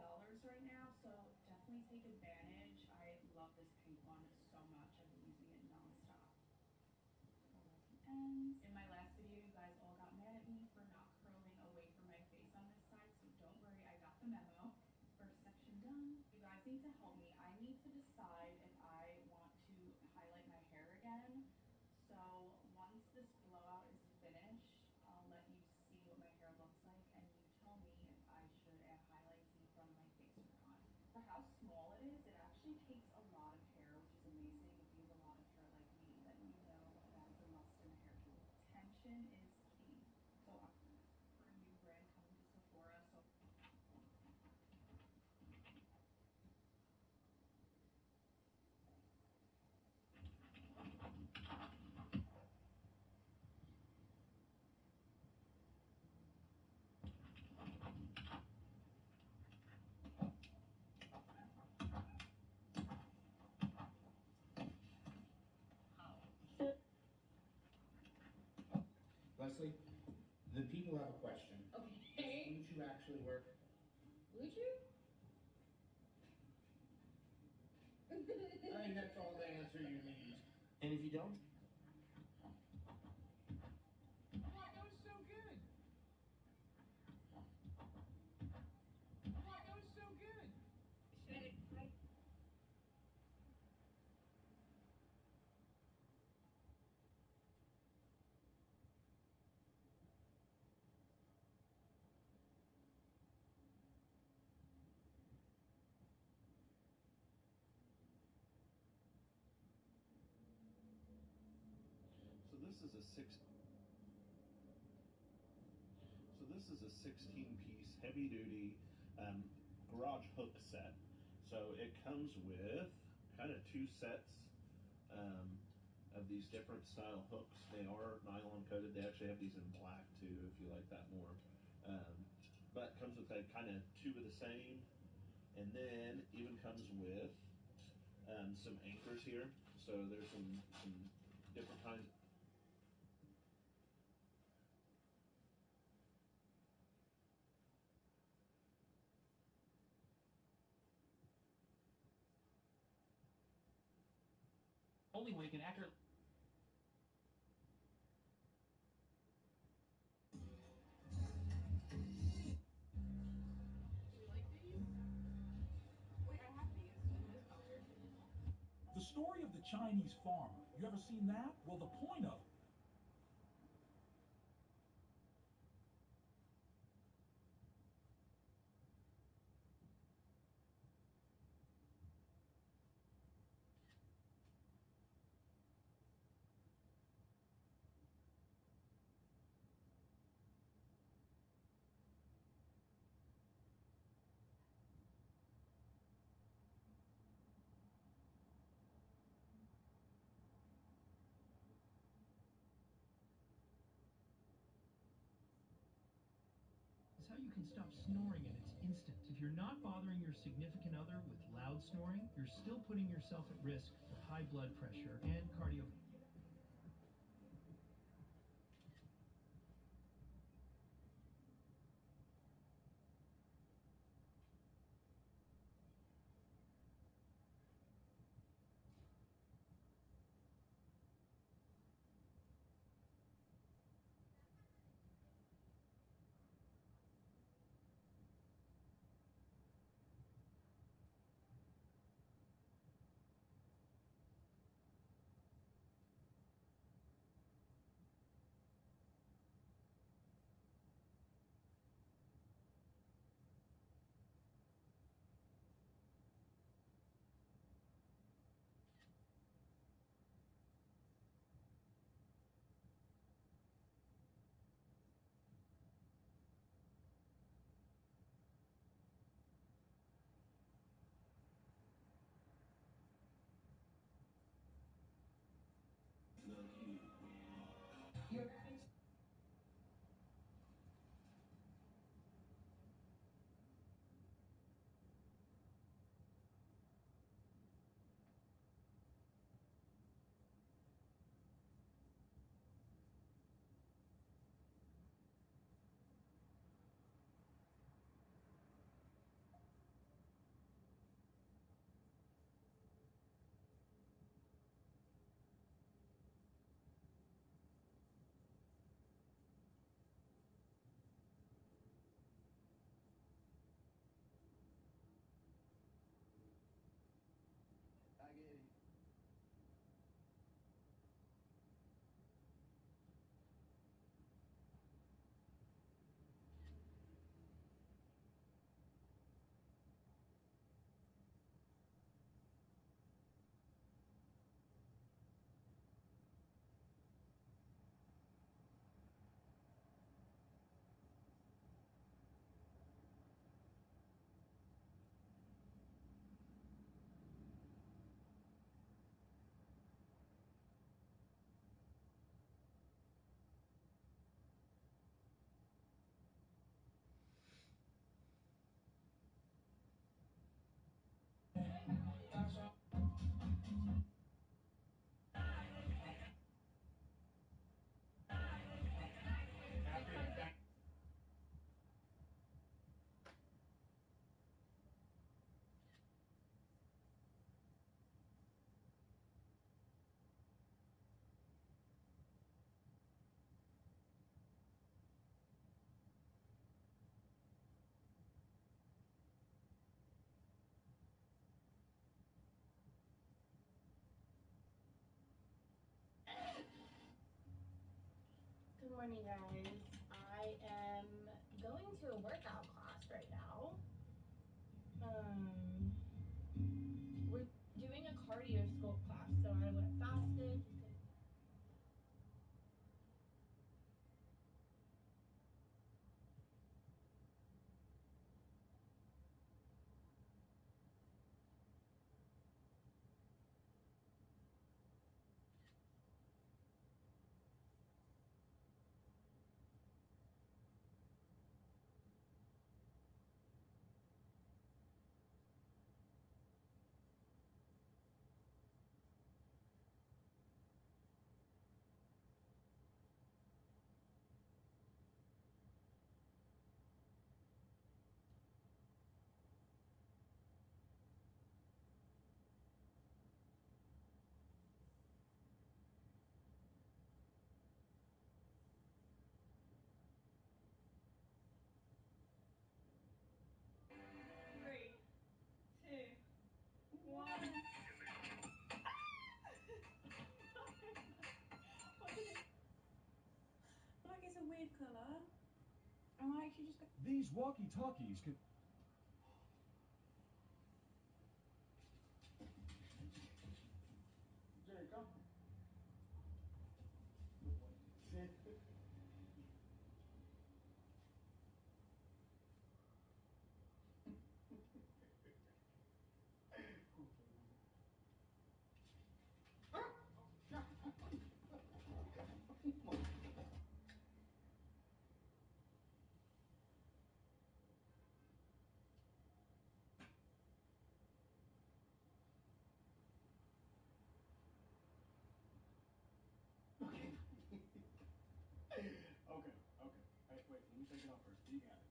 right now, so definitely take advantage. I love this pink one so much. I've been using it nonstop. Curl at the ends. In my last video, you guys all got mad at me for not curling away from my face on this side, so don't worry, I got the memo. First section done. You guys need to help me. I need to decide if I want to highlight my hair again. So once this blowout is finished, I'll let you see what my hair looks like, and you tell me if I should add highlights in the front of my face or not. For how small it is, it actually takes a lot of hair, which is amazing. If you have a lot of hair like me, then you know that is a must in a hair tool. Tension is key. So for a new brand coming to Sephora, so Leslie, the people have a question. okay. Does Blue Chew actually work? Blue Chew? I think that's all the answer you need. And if you don't... What? That was so good. What? That was so good. Should I? So this is a 16-piece heavy-duty garage hook set. So it comes with kind of 2 sets of these different style hooks. They are nylon coated. They actually have these in black too, if you like that more. But it comes with a kind of 2 of the same, and then even comes with some anchors here. So there's some different kinds. Only way you can accurately... The story of the Chinese farmer. You ever seen that? Well, the point of How you can stop snoring, and it's instant. If you're not bothering your significant other with loud snoring, you're still putting yourself at risk for high blood pressure and cardio. morning, guys. I am going to a workout class right now. We're doing a cardio sculpt class, so I went fasted. Black is a weird colour. Am I actually just going These walkie-talkies can... Jerry, come. Sit. Okay. Hey, wait, let me take it off first. You got it.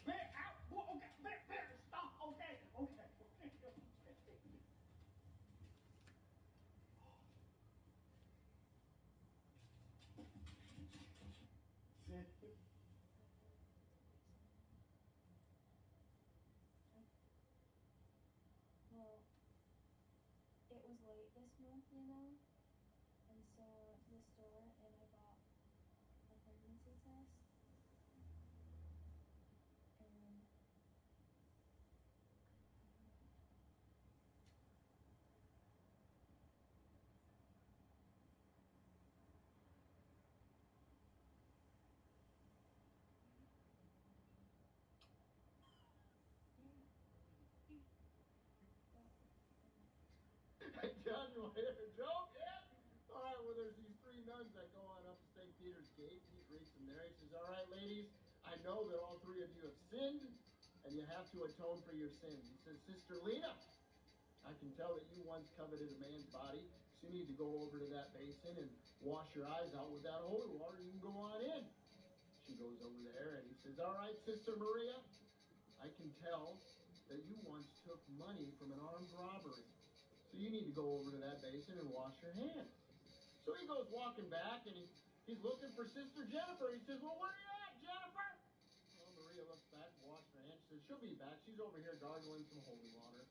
Bear, out! Whoa, okay, bear, stop! Okay. Sit. Well, it was late this month, you know, and so the store and I bought a pregnancy test, and Hey, John, you want to hear a joke? Yeah. All right, well, there's these three nuns that go on up to St. Peter's gate, and he greets them there. He says, all right, ladies, I know that all three of you have sinned, and you have to atone for your sins. He says, Sister Lena, I can tell that you once coveted a man's body, so you need to go over to that basin and wash your eyes out with that holy water. You can go on in. She goes over there, and he says, all right, Sister Maria, I can tell that you once took money from an armed robbery. So you need to go over to that basin and wash your hands. So he goes walking back, and he's looking for Sister Jennifer. He says, well, where are you at, Jennifer? Well, Maria looks back, washes her hands. She says, she'll be back. She's over here gargling some holy water.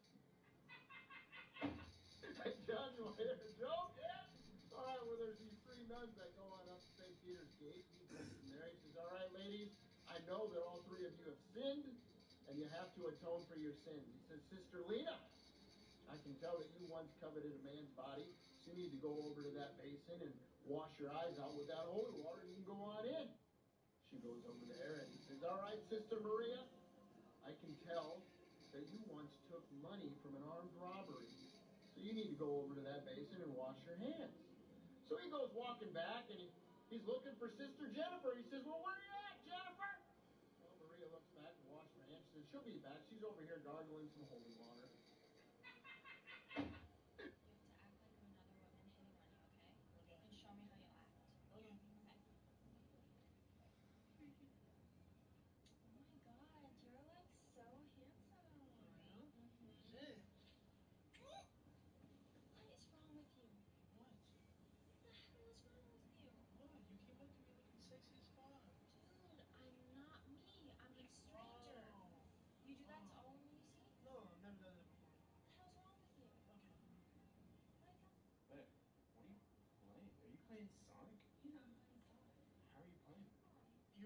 Hey, John, you want to hear a joke? Yeah. All right, well, there's these three nuns that go on up to St. Peter's gate. He greets them there. He says, all right, ladies, I know that all three of you have sinned, and you have to atone for your sins. He says, Sister Lena, I can tell that you once coveted a man's body, so you need to go over to that basin and wash your eyes out with that holy water. You can go on in. She goes over there, and he says, all right, Sister Maria, I can tell that you once took money from an armed robbery, so you need to go over to that basin and wash your hands. So he goes walking back, and he's looking for Sister Jennifer. He says, well, where are you at, Jennifer? Well, Maria looks back and washes her hands. She says, she'll be back. She's over here gargling some holy water.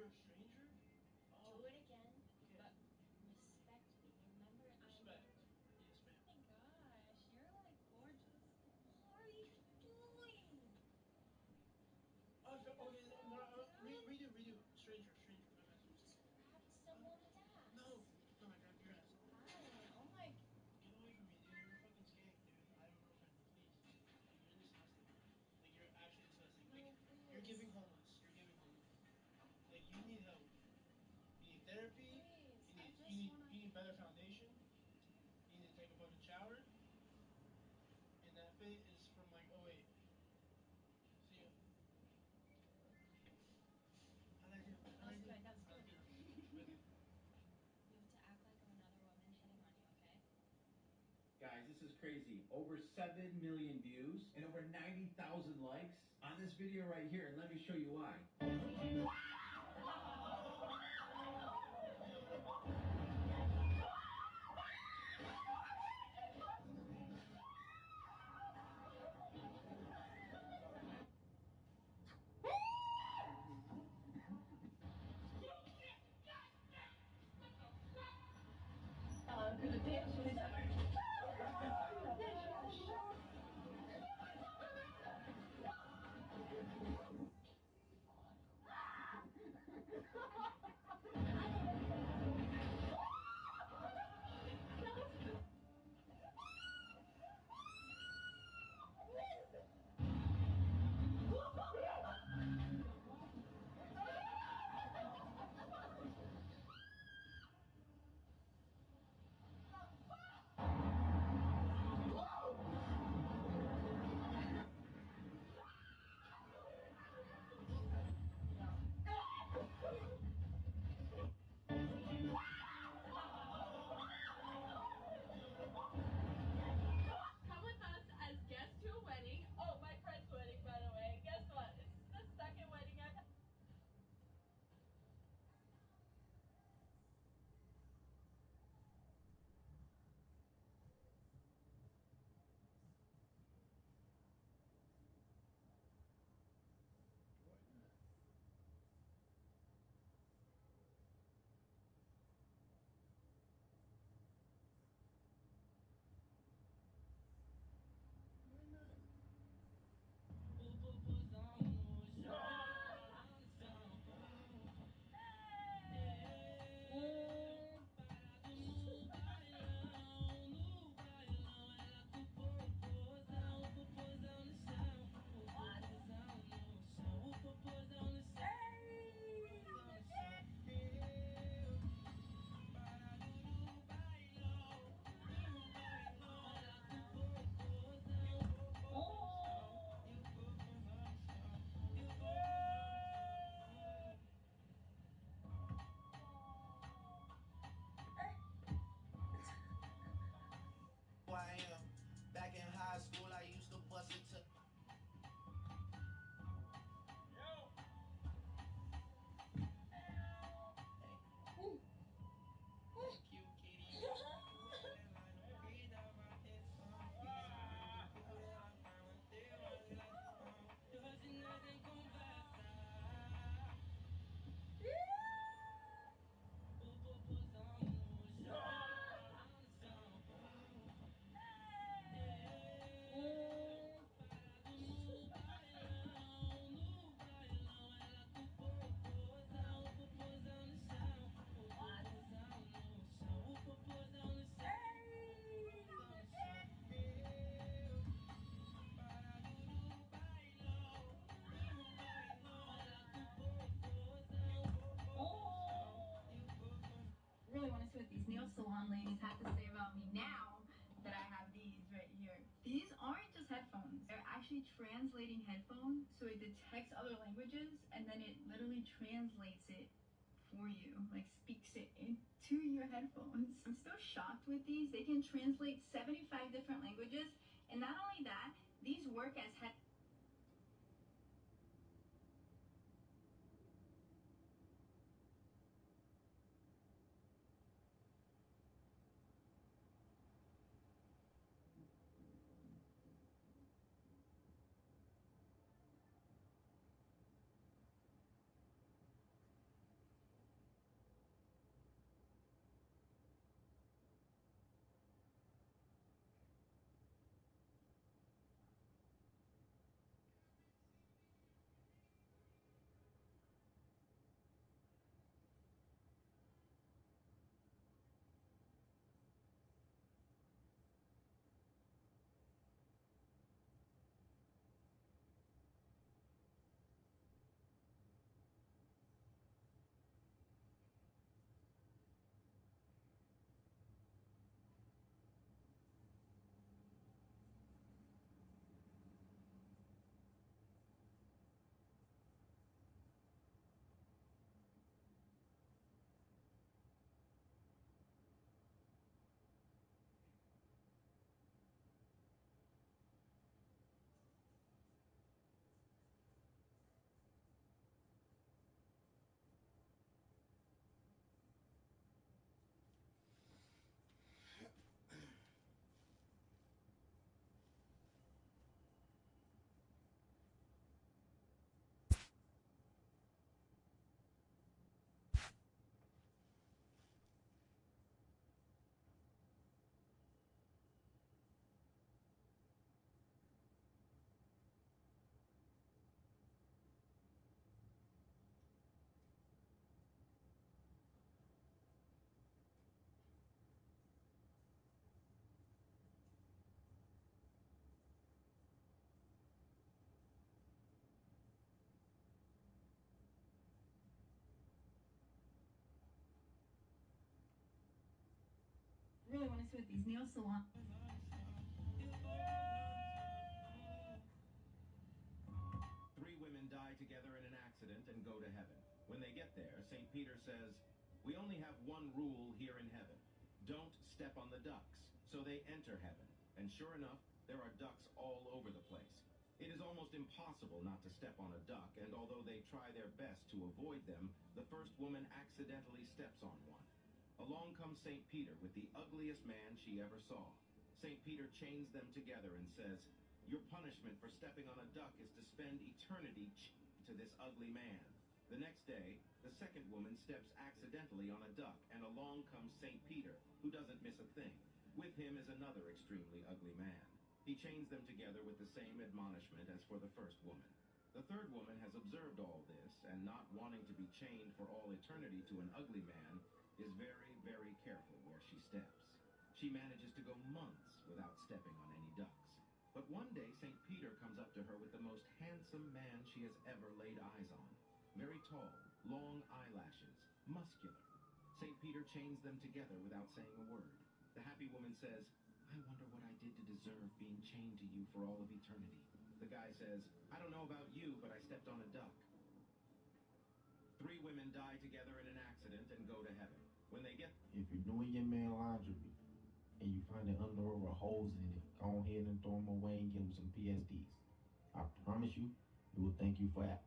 you're a stranger? Oh. Do it again, Okay. but respect me. Remember, Respect. Yes, ma'am. Oh my gosh, you're like gorgeous. What are you doing? Okay, no, Dude. redo. Stranger, my bad. You just grabbed someone's ass. No, I grabbed your ass. Fine. Oh my. Get away from me, dude. You're a fucking skank, dude. I have a girlfriend. Please. Like, you're disgusting. Like, you're actually disgusting. No, Like, please. you're giving homeless. Like, you need help. You need therapy. Please. You need better foundation. You need to take a fucking shower. And that fit is from like, oh wait. See ya. I like you. That was good. That was good. Really. You have to act like I'm another woman hitting on you, okay? Guys, this is crazy. Over 7 million views and over 90,000 likes on this video right here. And let me show you why. Come with us as guests to a wedding. Oh, my friend's wedding, by the way. Guess what? This is the second wedding I've had. Who I am. Back in high school, I used to bust it to. Really want to see what these nail salon ladies have to say about me now that I have these right here. These aren't just headphones. They're actually translating headphones, so it detects other languages and then it literally translates it for you, like speaks it into your headphones. I'm still shocked with these. They can translate 75 different languages, and not only that, these work as head. want to see what these nail salon. Three women die together in an accident and go to heaven. When they get there, St. Peter says, "We only have one rule here in heaven. Don't step on the ducks." So they enter heaven. And sure enough, there are ducks all over the place. It is almost impossible not to step on a duck, and although they try their best to avoid them, the first woman accidentally steps on one. Along comes St. Peter with the ugliest man she ever saw. St. Peter chains them together and says, "Your punishment for stepping on a duck is to spend eternity to this ugly man." The next day, the second woman steps accidentally on a duck, and along comes St. Peter, who doesn't miss a thing. With him is another extremely ugly man. He chains them together with the same admonishment as for the first woman. The third woman has observed all this, and not wanting to be chained for all eternity to an ugly man, is very, very careful where she steps. She manages to go months without stepping on any ducks. But one day, St. Peter comes up to her with the most handsome man she has ever laid eyes on. Very tall, long eyelashes, muscular. St. Peter chains them together without saying a word. The happy woman says, "I wonder what I did to deserve being chained to you for all of eternity." The guy says, "I don't know about you, but I stepped on a duck." Three women die together in an accident and go to heaven. When they get... If you're doing your man laundry and you find the underwear with holes in it, go ahead and throw them away and give them some PSDs. I promise you, it will thank you for that.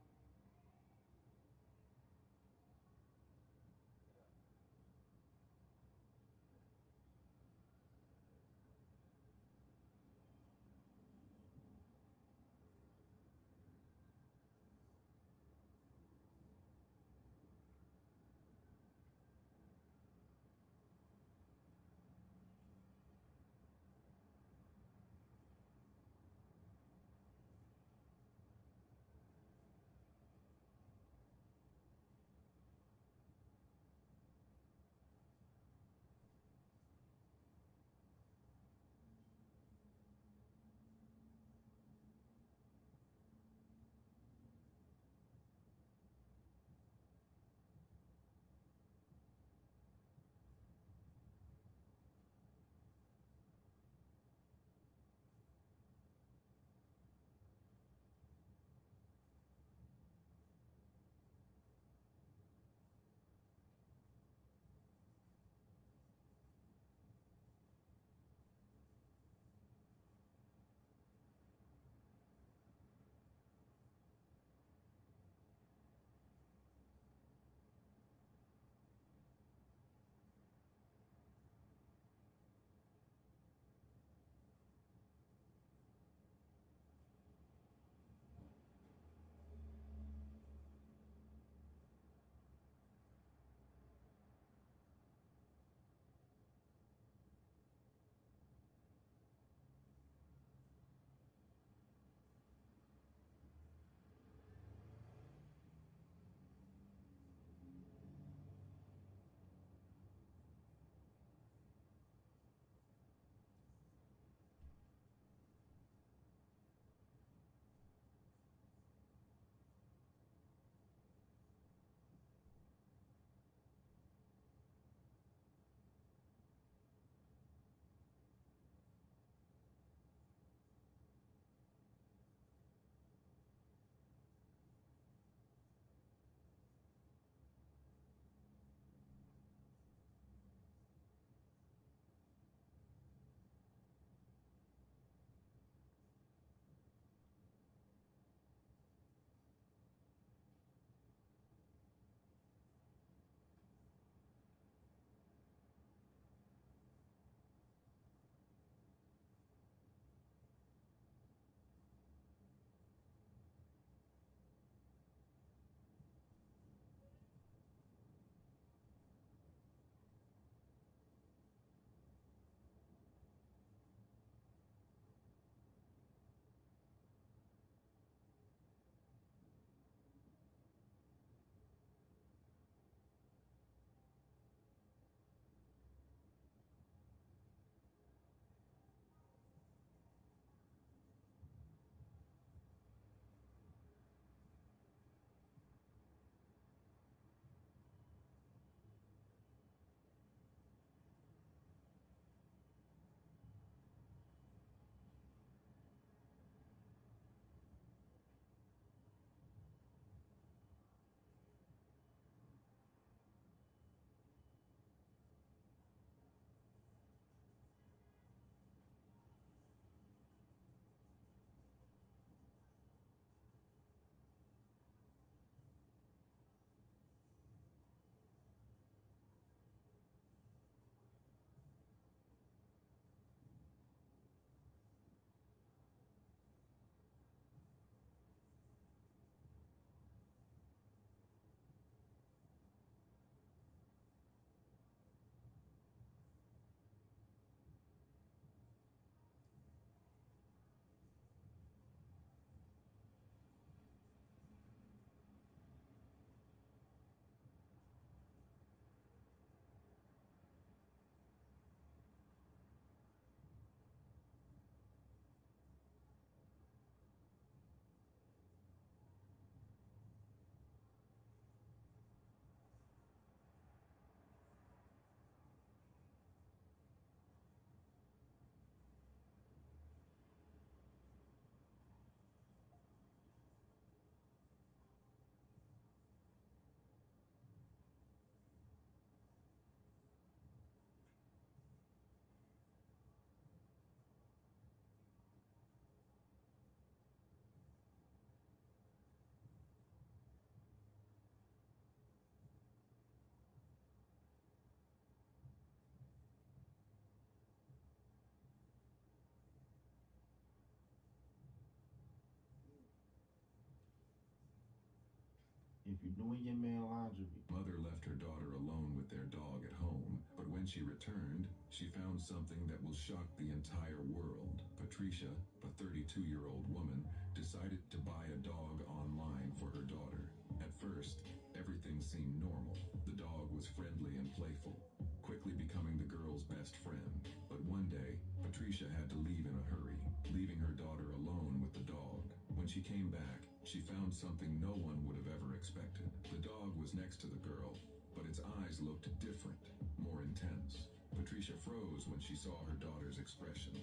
if you're doing your man laundry. Mother left her daughter alone with their dog at home, but when she returned, she found something that will shock the entire world. Patricia, a 32-year-old woman, decided to buy a dog online for her daughter. At first, everything seemed normal. The dog was friendly and playful, quickly becoming the girl's best friend. But one day, Patricia had to leave in a hurry, leaving her daughter alone with the dog. When she came back, she found something no one would have ever expected. The dog was next to the girl, but its eyes looked different, more intense. Patricia froze when she saw her daughter's expression.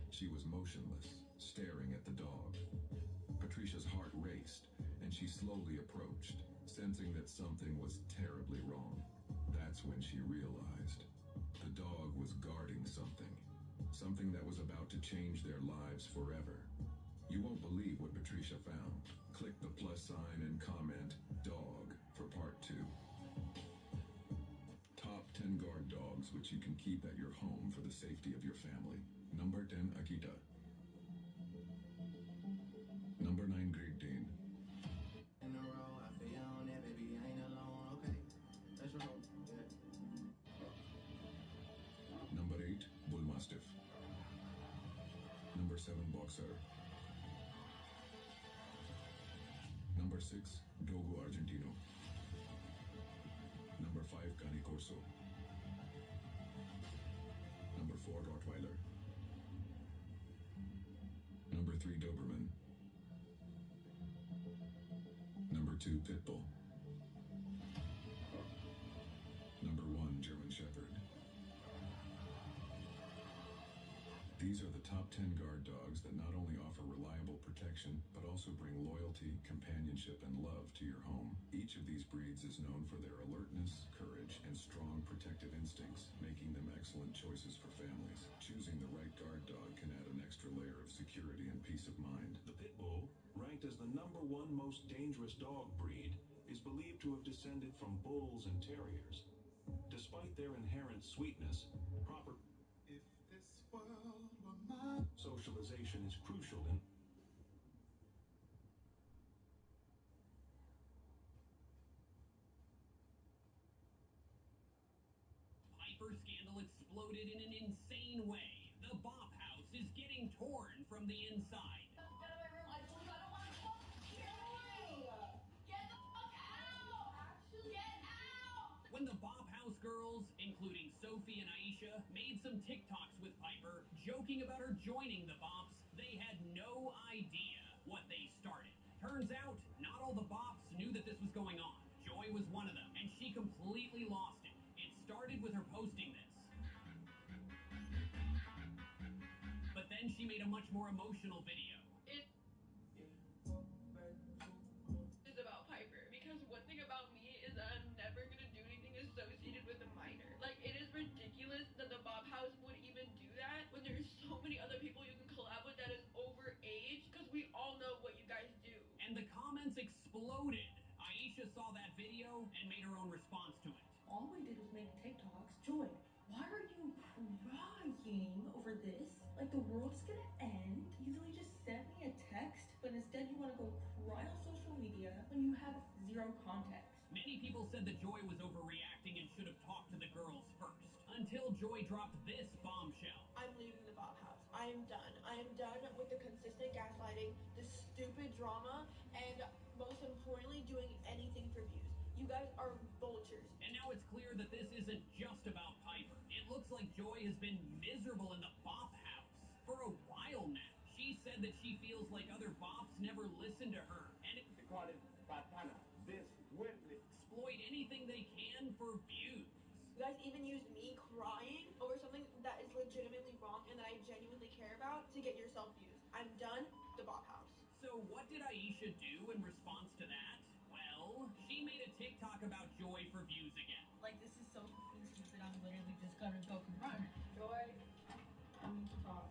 She was motionless, staring at the dog. Patricia's heart raced, and she slowly approached, sensing that something was terribly wrong. That's when she realized the dog was guarding something, something that was about to change their lives forever. You won't believe what Patricia found. Click the plus sign and comment dog for part 2. Top 10 guard dogs which you can keep at your home for the safety of your family. Number 10, Akita. Number 9, Great Dane. In a row, I feel on it, baby, I ain't alone, okay? Let's roll, yeah. Number 8, Bull Mastiff. Number 7, Boxer. Number 6, Dogo Argentino. Number 5, Cane Corso. Number 4, Rottweiler. Number 3, Doberman. Number 2, Pitbull. Number 1, German Shepherd. These are the top 10 guard dogs that not only offer reliable protection, but also bring loyalty, companionship, and love to your home. Each of these breeds is known for their alertness, courage, and strong protective instincts, making them excellent choices for families. Choosing the right guard dog can add an extra layer of security and peace of mind. The pit bull, ranked as the #1 most dangerous dog breed, is believed to have descended from bulls and terriers. Despite their inherent sweetness, proper socialization is crucial in Piper scandal exploded in an insane way. The Bop House is getting torn from the inside. Get out of my room. I told you I don't want to talk to you. Get the fuck out. Actually, get out. When the Bop House girls, including Sophie and Aisha, made some TikToks with Piper, joking about her joining the Bops, they had no idea what they started. Turns out, not all the Bops knew that this was going on. Joy was one of them, and she completely lost it. It started with her posting this. But then she made a much more emotional video. It is about Piper, because one thing about me is that I'm never gonna do anything associated with a minor. Like, it is ridiculous that the Bob House would even do that when there's so many other people you can collab with that is overage, because we all know what you guys do. And the comments exploded. Aisha saw that video and made her own response to it. All we did was make TikToks. Joy, why are you crying over this? Like the world's gonna end? Easily just send me a text, but instead you want to go cry on social media when you have zero context. Many people said that Joy was overreacting and should have talked to the girls first. Until Joy dropped this bombshell. I'm leaving the Bob House. I am done. I am done with the consistent gaslighting, the stupid drama, and most importantly, doing anything for views. You guys are vultures. And now it's clear that this isn't just about Piper. It looks like Joy has been miserable in the Bop House for a while now. She said that she feels like other Bops never listen to her and exploit anything they can for views. You guys even used me crying over something that is legitimately wrong and that I genuinely care about to get yourself views. I'm done. The Bob House. So what did Aisha do in response to that? Well, she made a TikTok about Joy for views again. Like, this is so stupid. I'm literally just gonna go confront her. Joy, I need to talk.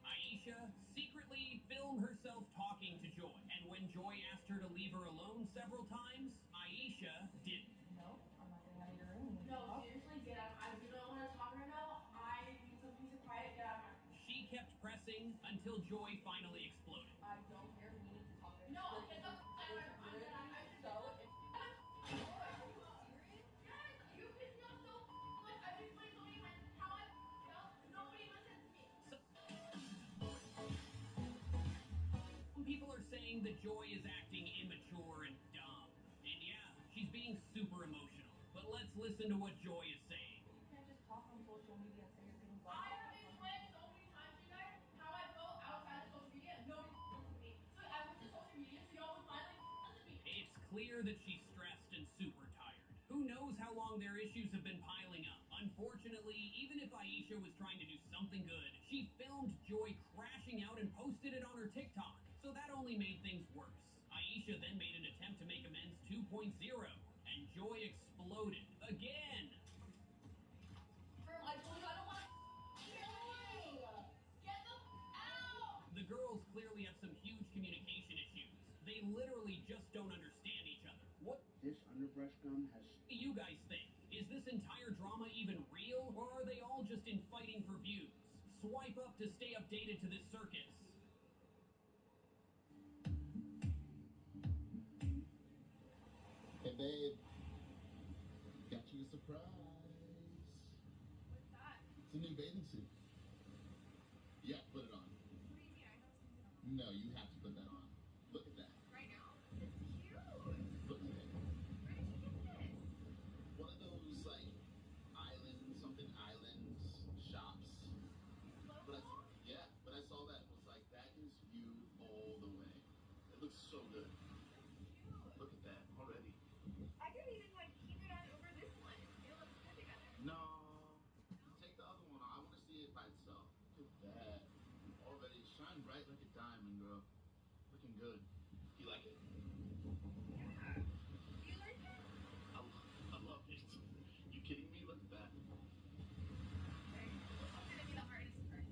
Aisha secretly filmed herself talking to Joy, and when Joy asked her to leave her alone several times, Aisha didn't. No, I'm not getting out of your room. no, seriously, get out. I do not want to talk right now. I need some peace and quiet. Get out of my room. She kept pressing until Joy finally exploded. I don't care. We need to talk. No, get the fuck out of my room. I'm done. So if oh, are you serious? Yes, you piss me off so much. I've explained so many times how I felt. Nobody listens to me. Some people are saying that Joy is acting immature and dumb. And yeah, she's being super emotional. But let's listen to what Joy is saying. You can't just talk on social media and say you're getting bugged. I have explained so many times to you guys how I felt outside of social media. Nobody listens to me. So I went to social media so y'all would finally listen to me. It's clear that she's stressed and super tired. Who knows how long their issues have been piling up? Unfortunately, even if Aisha was trying to do something good, she filmed Joy crashing out and posted it on her TikTok. So that only made things worse. Aisha then made an attempt to make amends 2.0, and Joy exploded again. I told you I don't want to hear you. Get the out. The girls clearly have some huge communication issues. They literally just don't understand each other. What This underbrush gum has... do you guys think? Is this entire drama even real, or are they all just in fighting for views? Swipe up to stay updated to this circus. Hey, babe. Got you a surprise. What's that? It's a new bathing suit. Yeah, put it on. What do you mean? I have something on. No, you have to put that on. Look at that. Right now? It's cute. Look at it. Where did you get this? One of those, like, something islands shops. Local? But I saw that and was like, that is you all the way. It looks so good. Cute. Look at that already. I could even like keep it on over this one. It looks good together. No. Take the other one. I want to see it by itself. Look at that. Already shine bright like a diamond, girl. Looking good. You like it? Yeah. Do you like it? I love it. You kidding me? Look at that. Okay. What's gonna be the hardest part?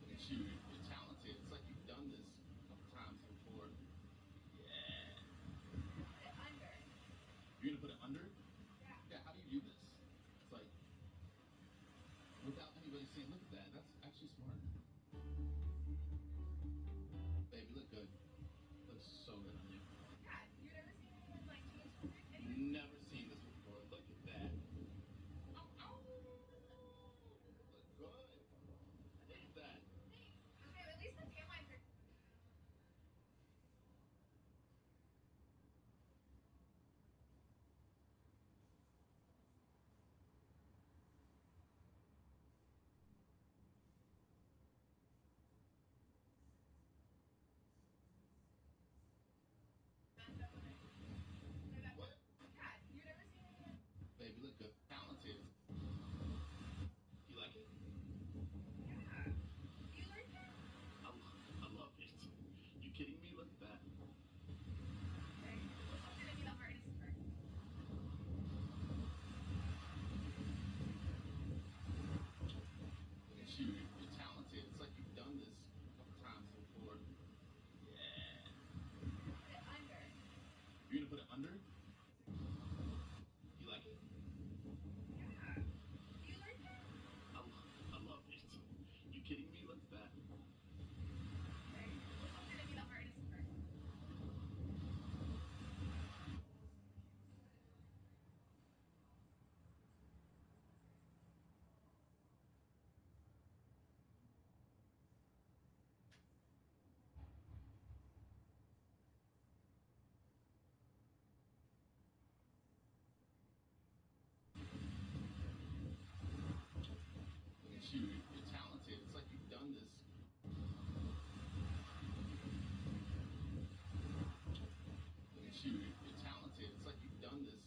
Look at you. You're talented. It's like you've done this a couple times before. Yeah. Put it under. You're gonna put it under? Yeah. Yeah, how do you do this? It's like, without anybody saying, look at that. That's actually smart. Babe, you look good. Looks so good on you. Yeah. You've never seen anyone like change something? Anyone? Never seen this before. Look at that. Ow, ow. Look good. Look at that. Thanks. Okay, at least the tan lines are. What? Yeah. You've never seen anyone. Babe, you look good. Talented. You like it? Yeah. Do you like it? I love it. You kidding me? Look at that. Okay. What's gonna be the hardest part? Look at you. You're talented. It's like you've done this a couple times before. Yeah. Put it under. You're gonna put it under? You like it? Yeah. Do you like it? I love it. You kidding me? Look at that. Okay. What's gonna be the hardest part? Look at you. You're talented. It's like you've done this. Look at you. You're talented. It's like you've done this.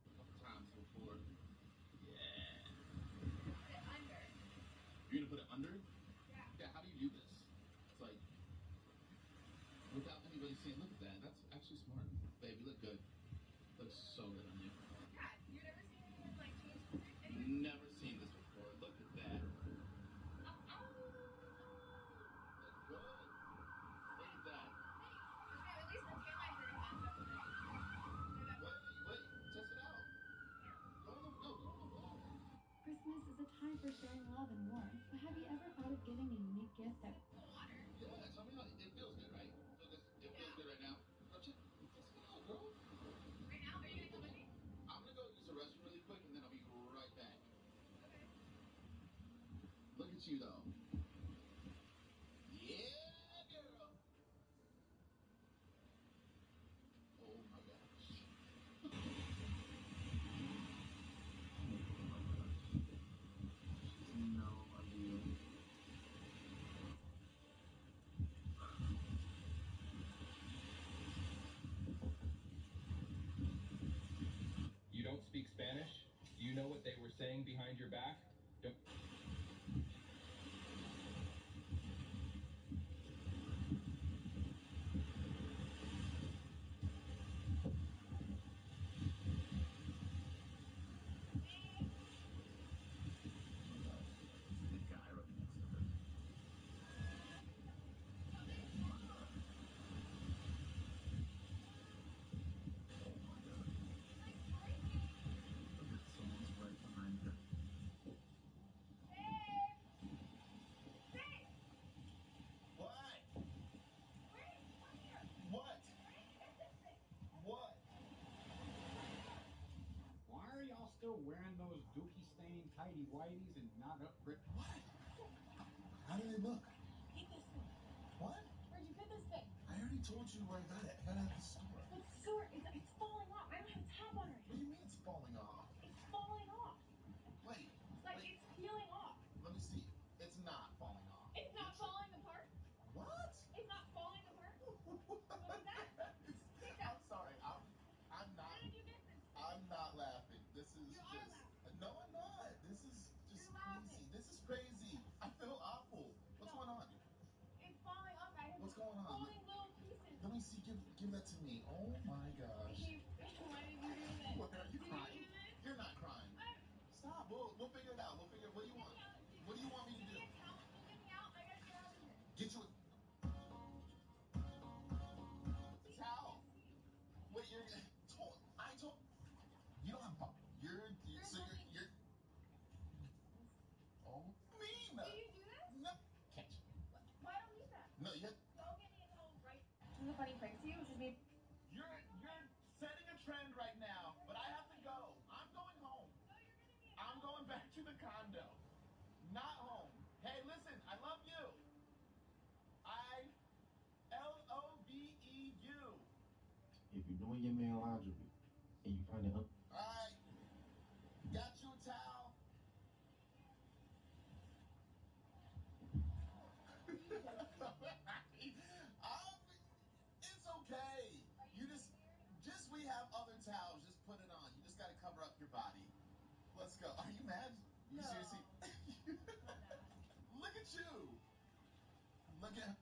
A couple times before. Yeah. Put it under. You're gonna put it under? Yeah. Yeah, how do you do this? It's like, without anybody saying, look at that. That's actually smart. Babe, you look good. Looks so good on you. Yeah. You've never seen anyone like change something? Anyone? Never seen this before. Look at that. Ow, ow. for sharing love and warmth. But have you ever thought of giving a unique gift that Yeah, tell me how it feels good, right? It feels good right now. Go check. Fix me out, girl. Right now? Are you gonna come with me? I'm gonna go use the restroom really quick, and then I'll be right back. Okay. Look at you, though. Yeah, girl. Oh my gosh. Oh my gosh. She's no idea. You don't speak Spanish? Do you know what they were saying behind your back? Don't... The guy right next to her. Oh my god. Look at someone's right behind her. What? What? What? Why are y'all still wearing those dookie-stained tighty-whities and not upgraded? What? How do they look? Get this thing. What? Where'd you get this thing? I already told you where I got it. I got it at the store. But store, it's falling off. I don't have a tab on right What do you mean it's falling off? It's falling off. Wait. Like wait. it's peeling off. Let me see. It's not falling off. It's not falling apart. What? It's not falling apart. What was that? I'm sorry. I'm not. Where did you get this? I'm not laughing. This is You are just. laughing. No, I'm not. This is just You're crazy. laughing. This is crazy. I feel awful. What's going on? It's falling off. I have What's going on? falling little pieces. Let me see. Give that to me. Oh my gosh. Why did you do this? What? Are you Did crying? you do this? You're not crying. Stop. We'll figure it out. We'll figure. What do you want? What do you want me to Give do? me a towel. Just get me out. I gotta get out of here. Get you a towel. Wait, you're. I told. You don't have. You're. You're. Oh, mean. Do you do this? No. Catch. Why don't need that? No, you. Go get me a towel right. This is a funny prank to you. It's just me. You're setting a trend right now, but I have to go. I'm going home. No, you're gonna be. I'm going back to the condo. Not home. Hey, listen, I love you. I LOVEU. If you're doing your mail algebra and you find it Alright. Got you a towel. It's okay. You just we have other towels. Just put it on. You just gotta cover up your body. Let's go. Are you mad? You seriously? Look at you. Look at.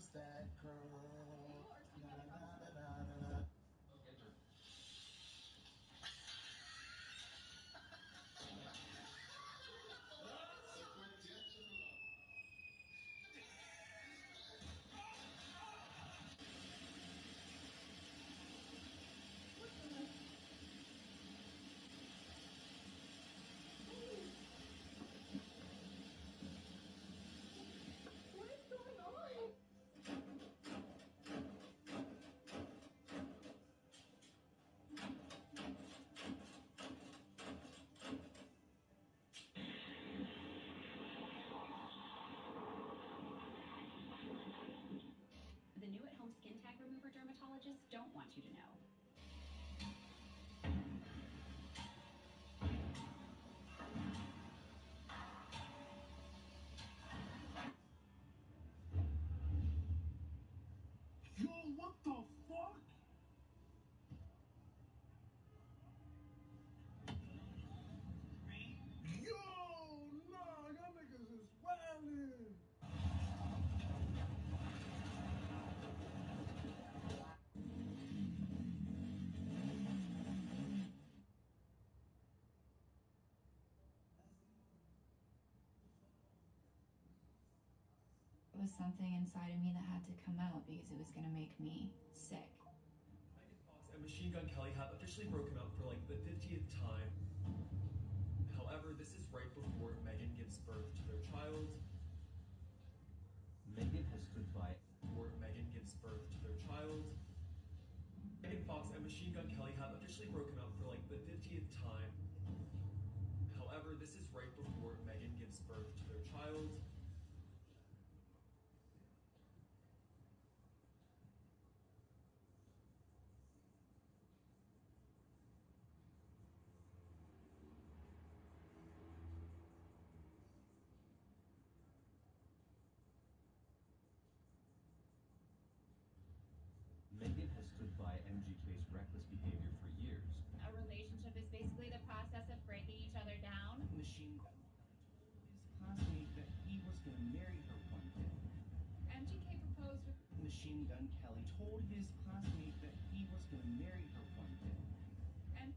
Who's that girl? Na na na na na na na. What is going on? The new at-home skin tag remover dermatologists don't want you to know. Yo, what the fuck? Yo, nah, y'all niggas is wildin'. It was something inside of me that had to come out because it was going to make me sick. Megan Fox and Machine Gun Kelly have officially broken up for like the 50th time. However, this is right before Megan gives birth to their child. Megan has stood by before Megan gives birth to their child. Megan Fox and Machine Gun Kelly have officially broken up for like the 50th time. However, this is right before Megan gives birth to their child. Megan has stood by MGK's reckless behavior for years. A relationship is basically the process of breaking each other down. Machine Gun told his classmate that he was going to marry her one day. MGK proposed with Machine Gun Kelly told his classmate that he was going to marry her one day. M-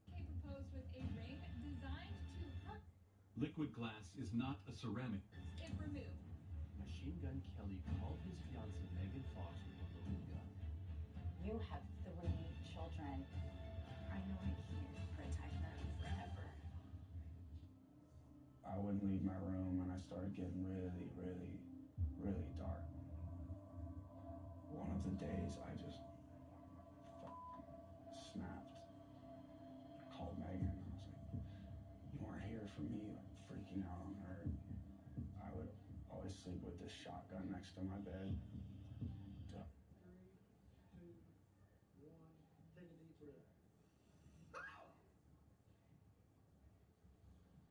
MGK proposed with a ring designed to hurt Liquid glass is not a ceramic. if removed. Machine Gun Kelly called his fiancée Megan Fox with a loaded gun. You have 3 children. I know I can't protect them forever. I wouldn't leave my room and I started getting really, really, really dark. One of the days I just snapped. I called Megan and I was like, you weren't here for me, like freaking out on her. I would always sleep with this shotgun next to my bed. 3, 2, 1. Take a deep breath.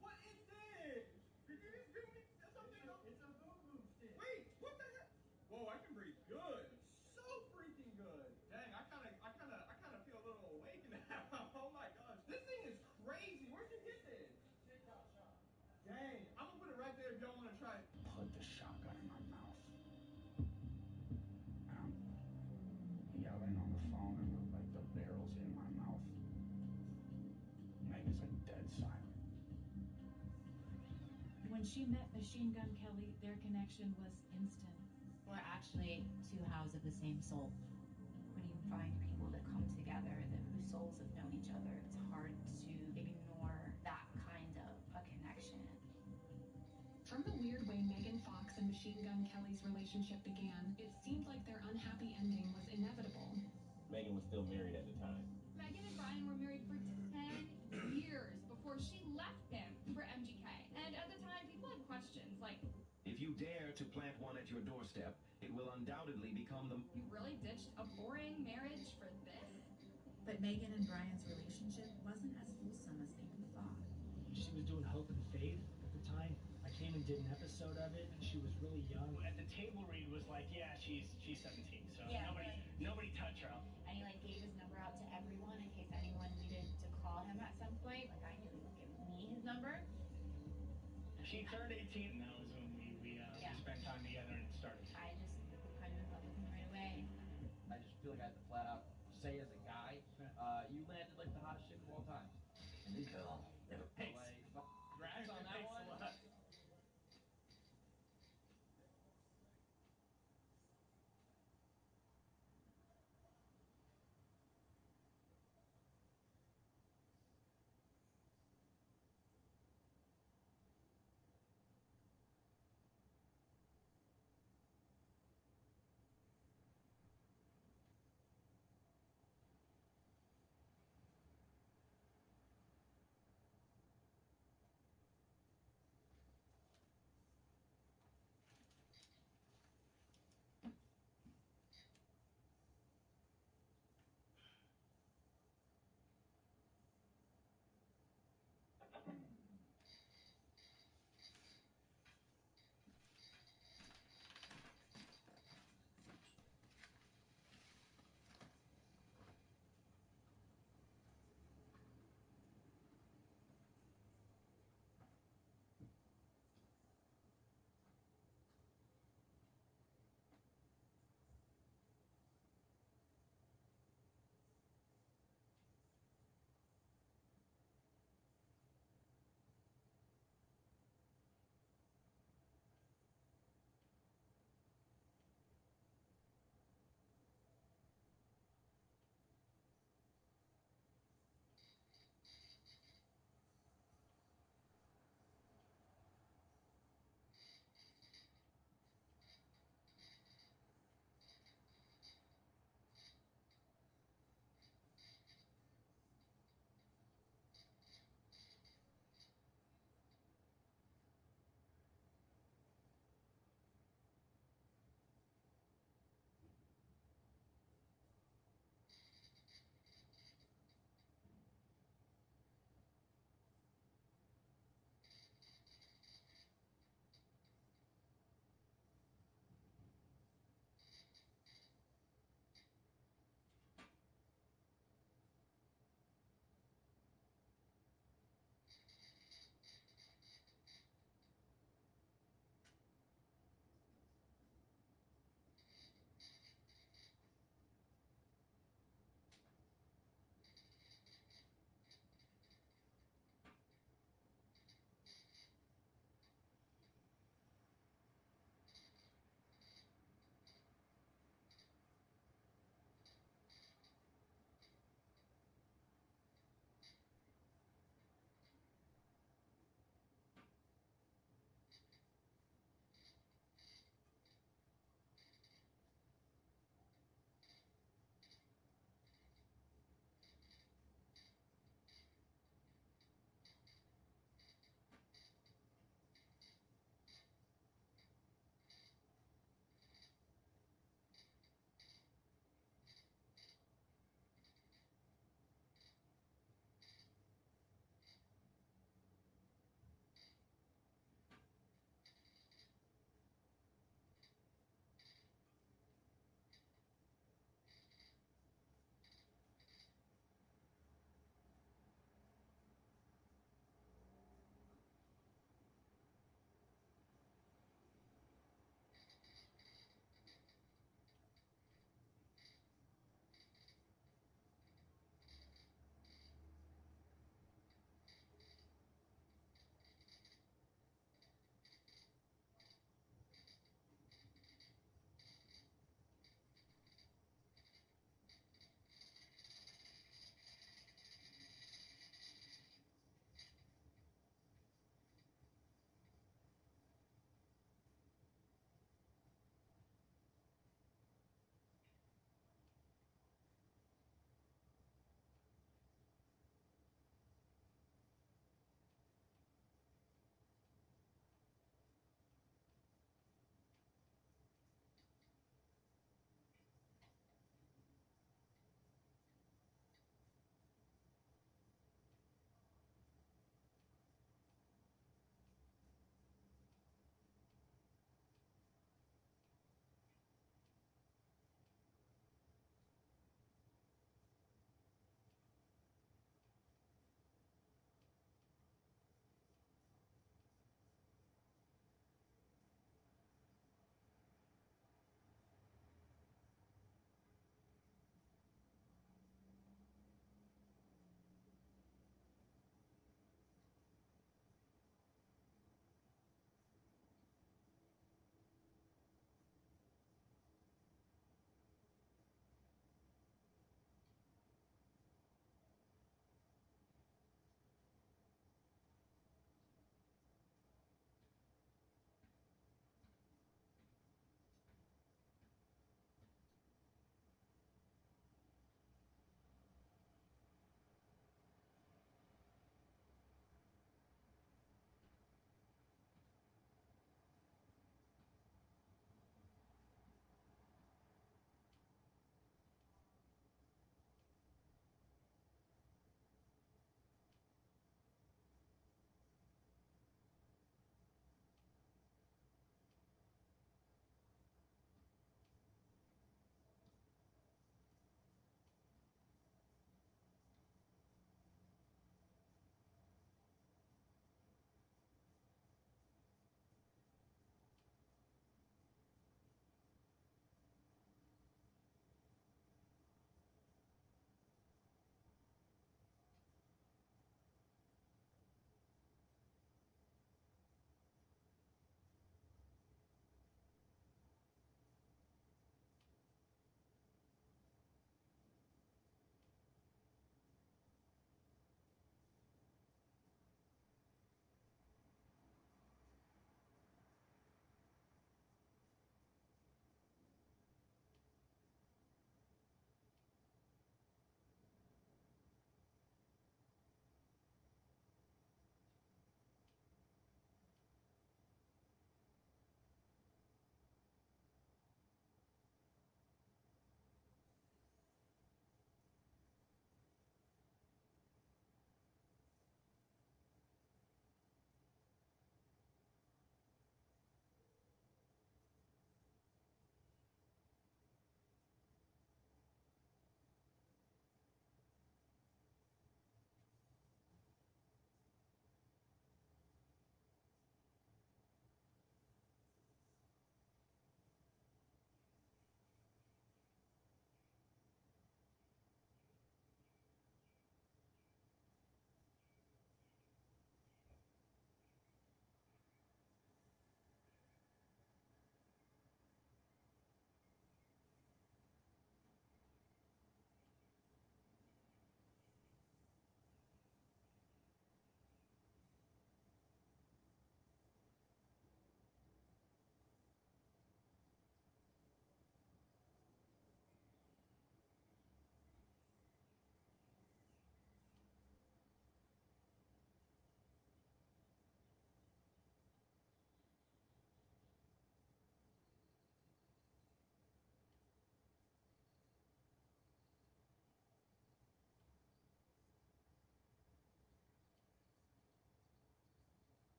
What is this? Did you just do me something? It's a boo-boo stick. Wait, what the heck? Whoa, I can breathe good. So freaking good. Dang, I kind of feel a little awake now. Oh my gosh. This thing is crazy. Where'd you get this? TikTok shop. Dang, I'm gonna put it right there if y'all want to try it. Put the shotgun in my mouth. And I'm yelling on the phone and the barrel's in my mouth. Megan's like dead silent. When she met Machine Gun Kelly, their connection was instant. We're actually 2 halves of the same soul. When you find people that come together, whose souls have known each other, it's hard to ignore that kind of a connection. From the weird way Megan Fox and Machine Gun Kelly's relationship began, it seemed like their unhappy ending was inevitable. Megan was still married at the time. Megan and Brian were married for 10 years before she left him for MGK. And at the time, people had questions like, If you dare to plant one at your doorstep, it will undoubtedly become the... you really ditched a boring marriage for this? But Megan and Brian's relationship wasn't as episode of it, and she was really young. At the table read was like, yeah, she's 17, so Yeah, nobody touch her. And he like gave his number out to everyone in case anyone needed to call him at some point. Like I knew he would give me his number. She turned 18, and that was when we spent time together and it started. I just kind of in love with him right away. I just feel like I have to flat out say as a guy, you landed like the hottest chick of all time. And this girl never pays. Like, congrats on that one.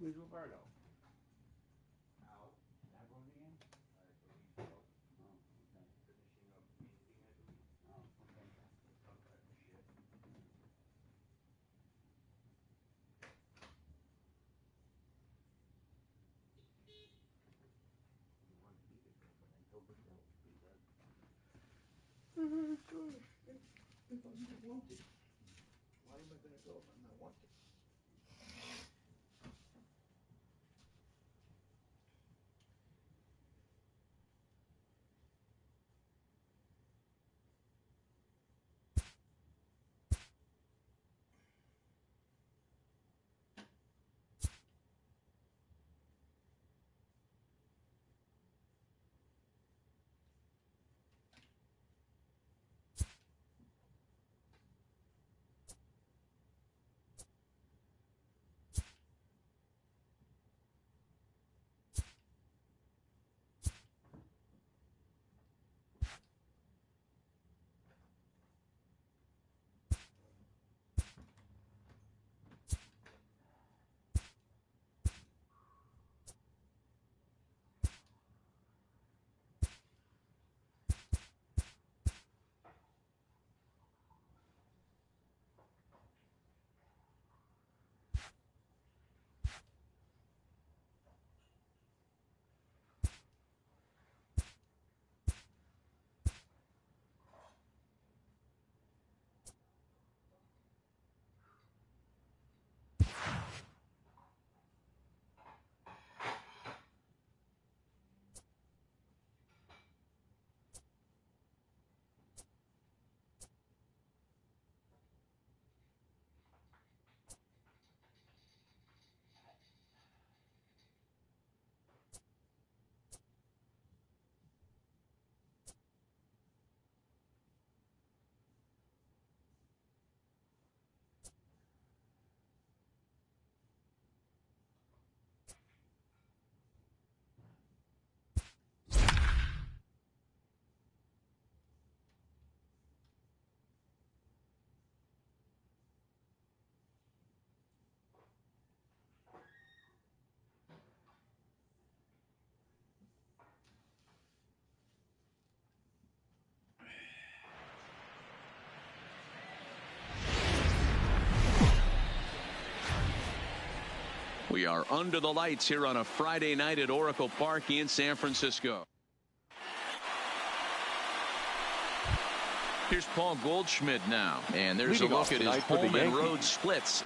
Who's Roberto? Out. That goes again? I believe so. Oh, okay. Finishing up painting, I believe. Oh, okay. Some type of shit. You wanted me to go, but I told him no because if I'm not wanted, why am I gonna go if I'm not wanted? We are under the lights here on a Friday night at Oracle Park in San Francisco. Here's Paul Goldschmidt now, and there's Leading a off look at his tonight for the home and road Yankees. splits.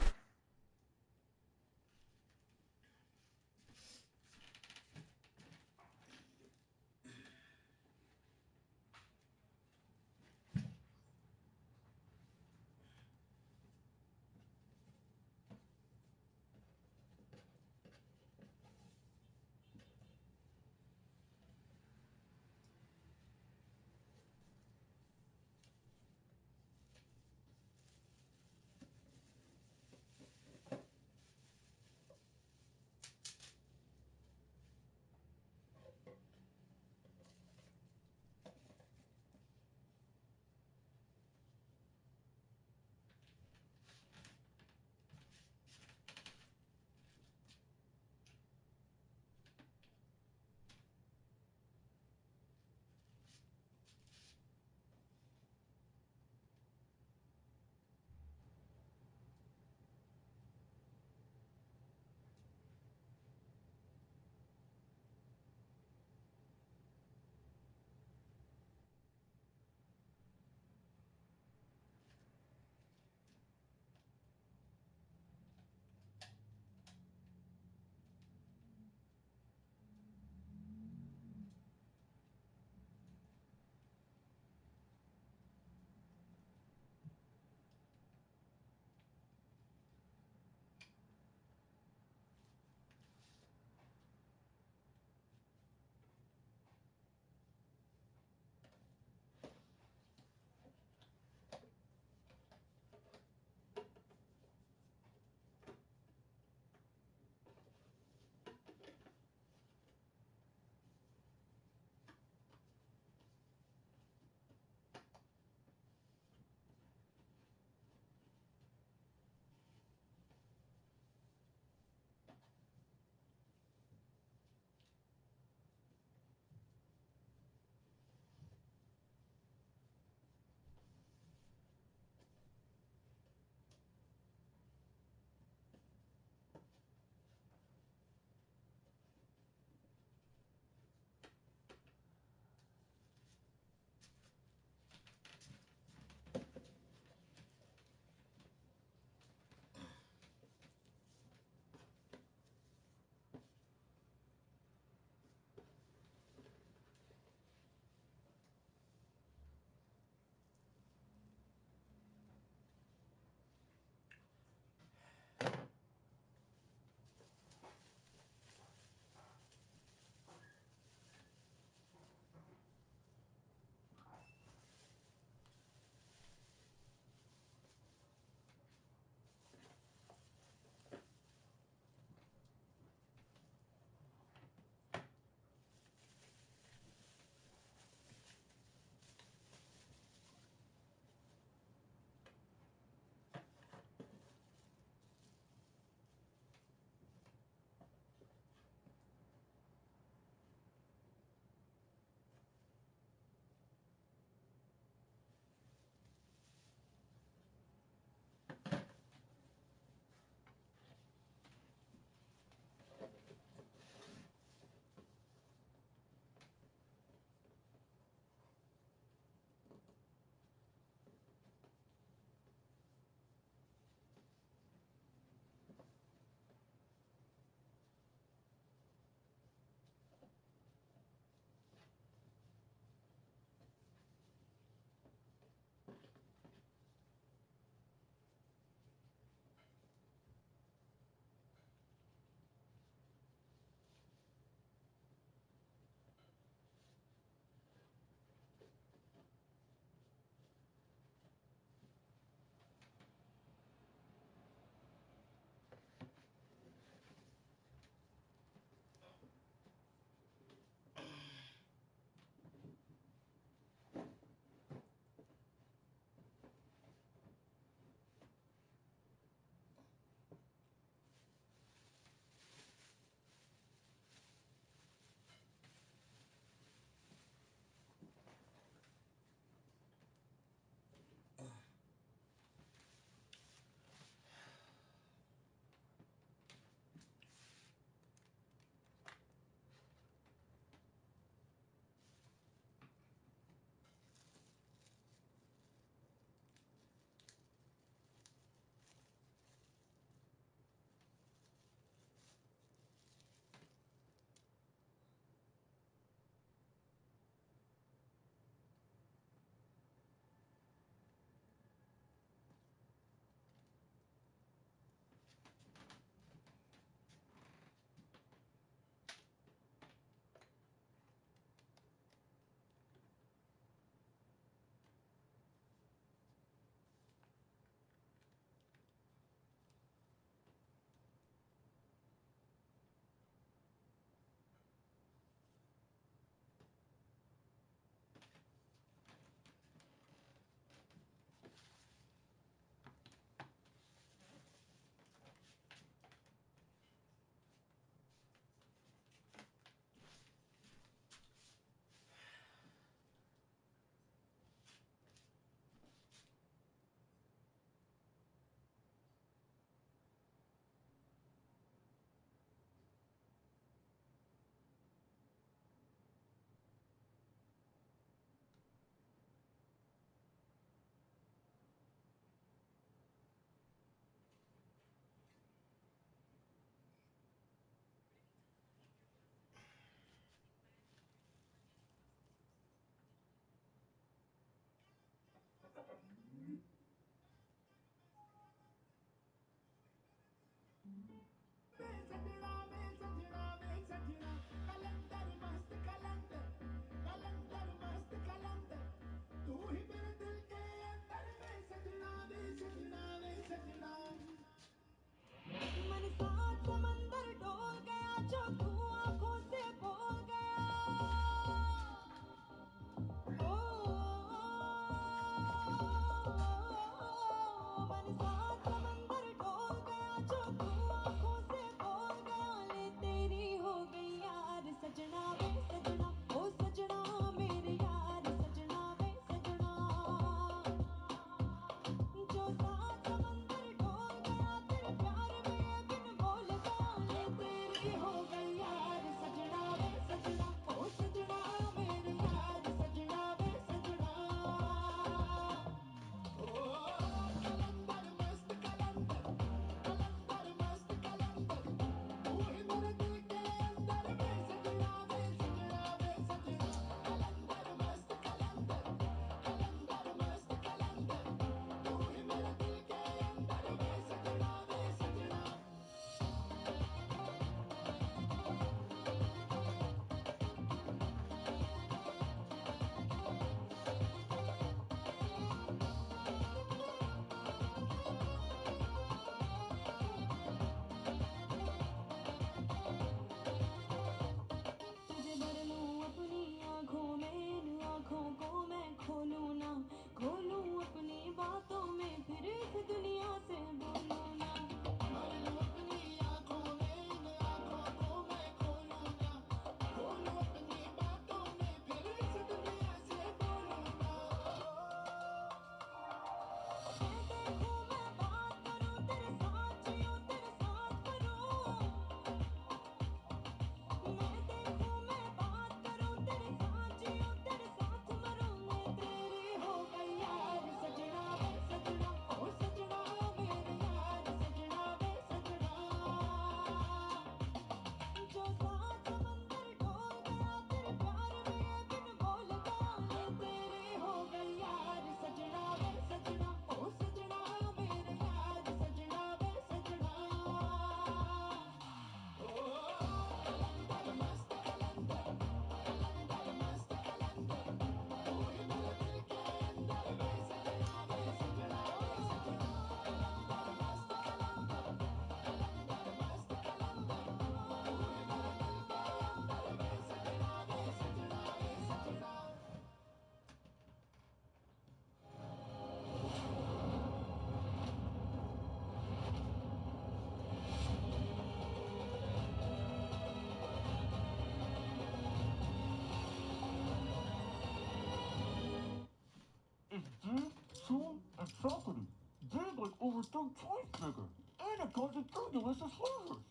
and chocolatey. Big like over 3 times bigger. And it comes in 3 delicious flavors.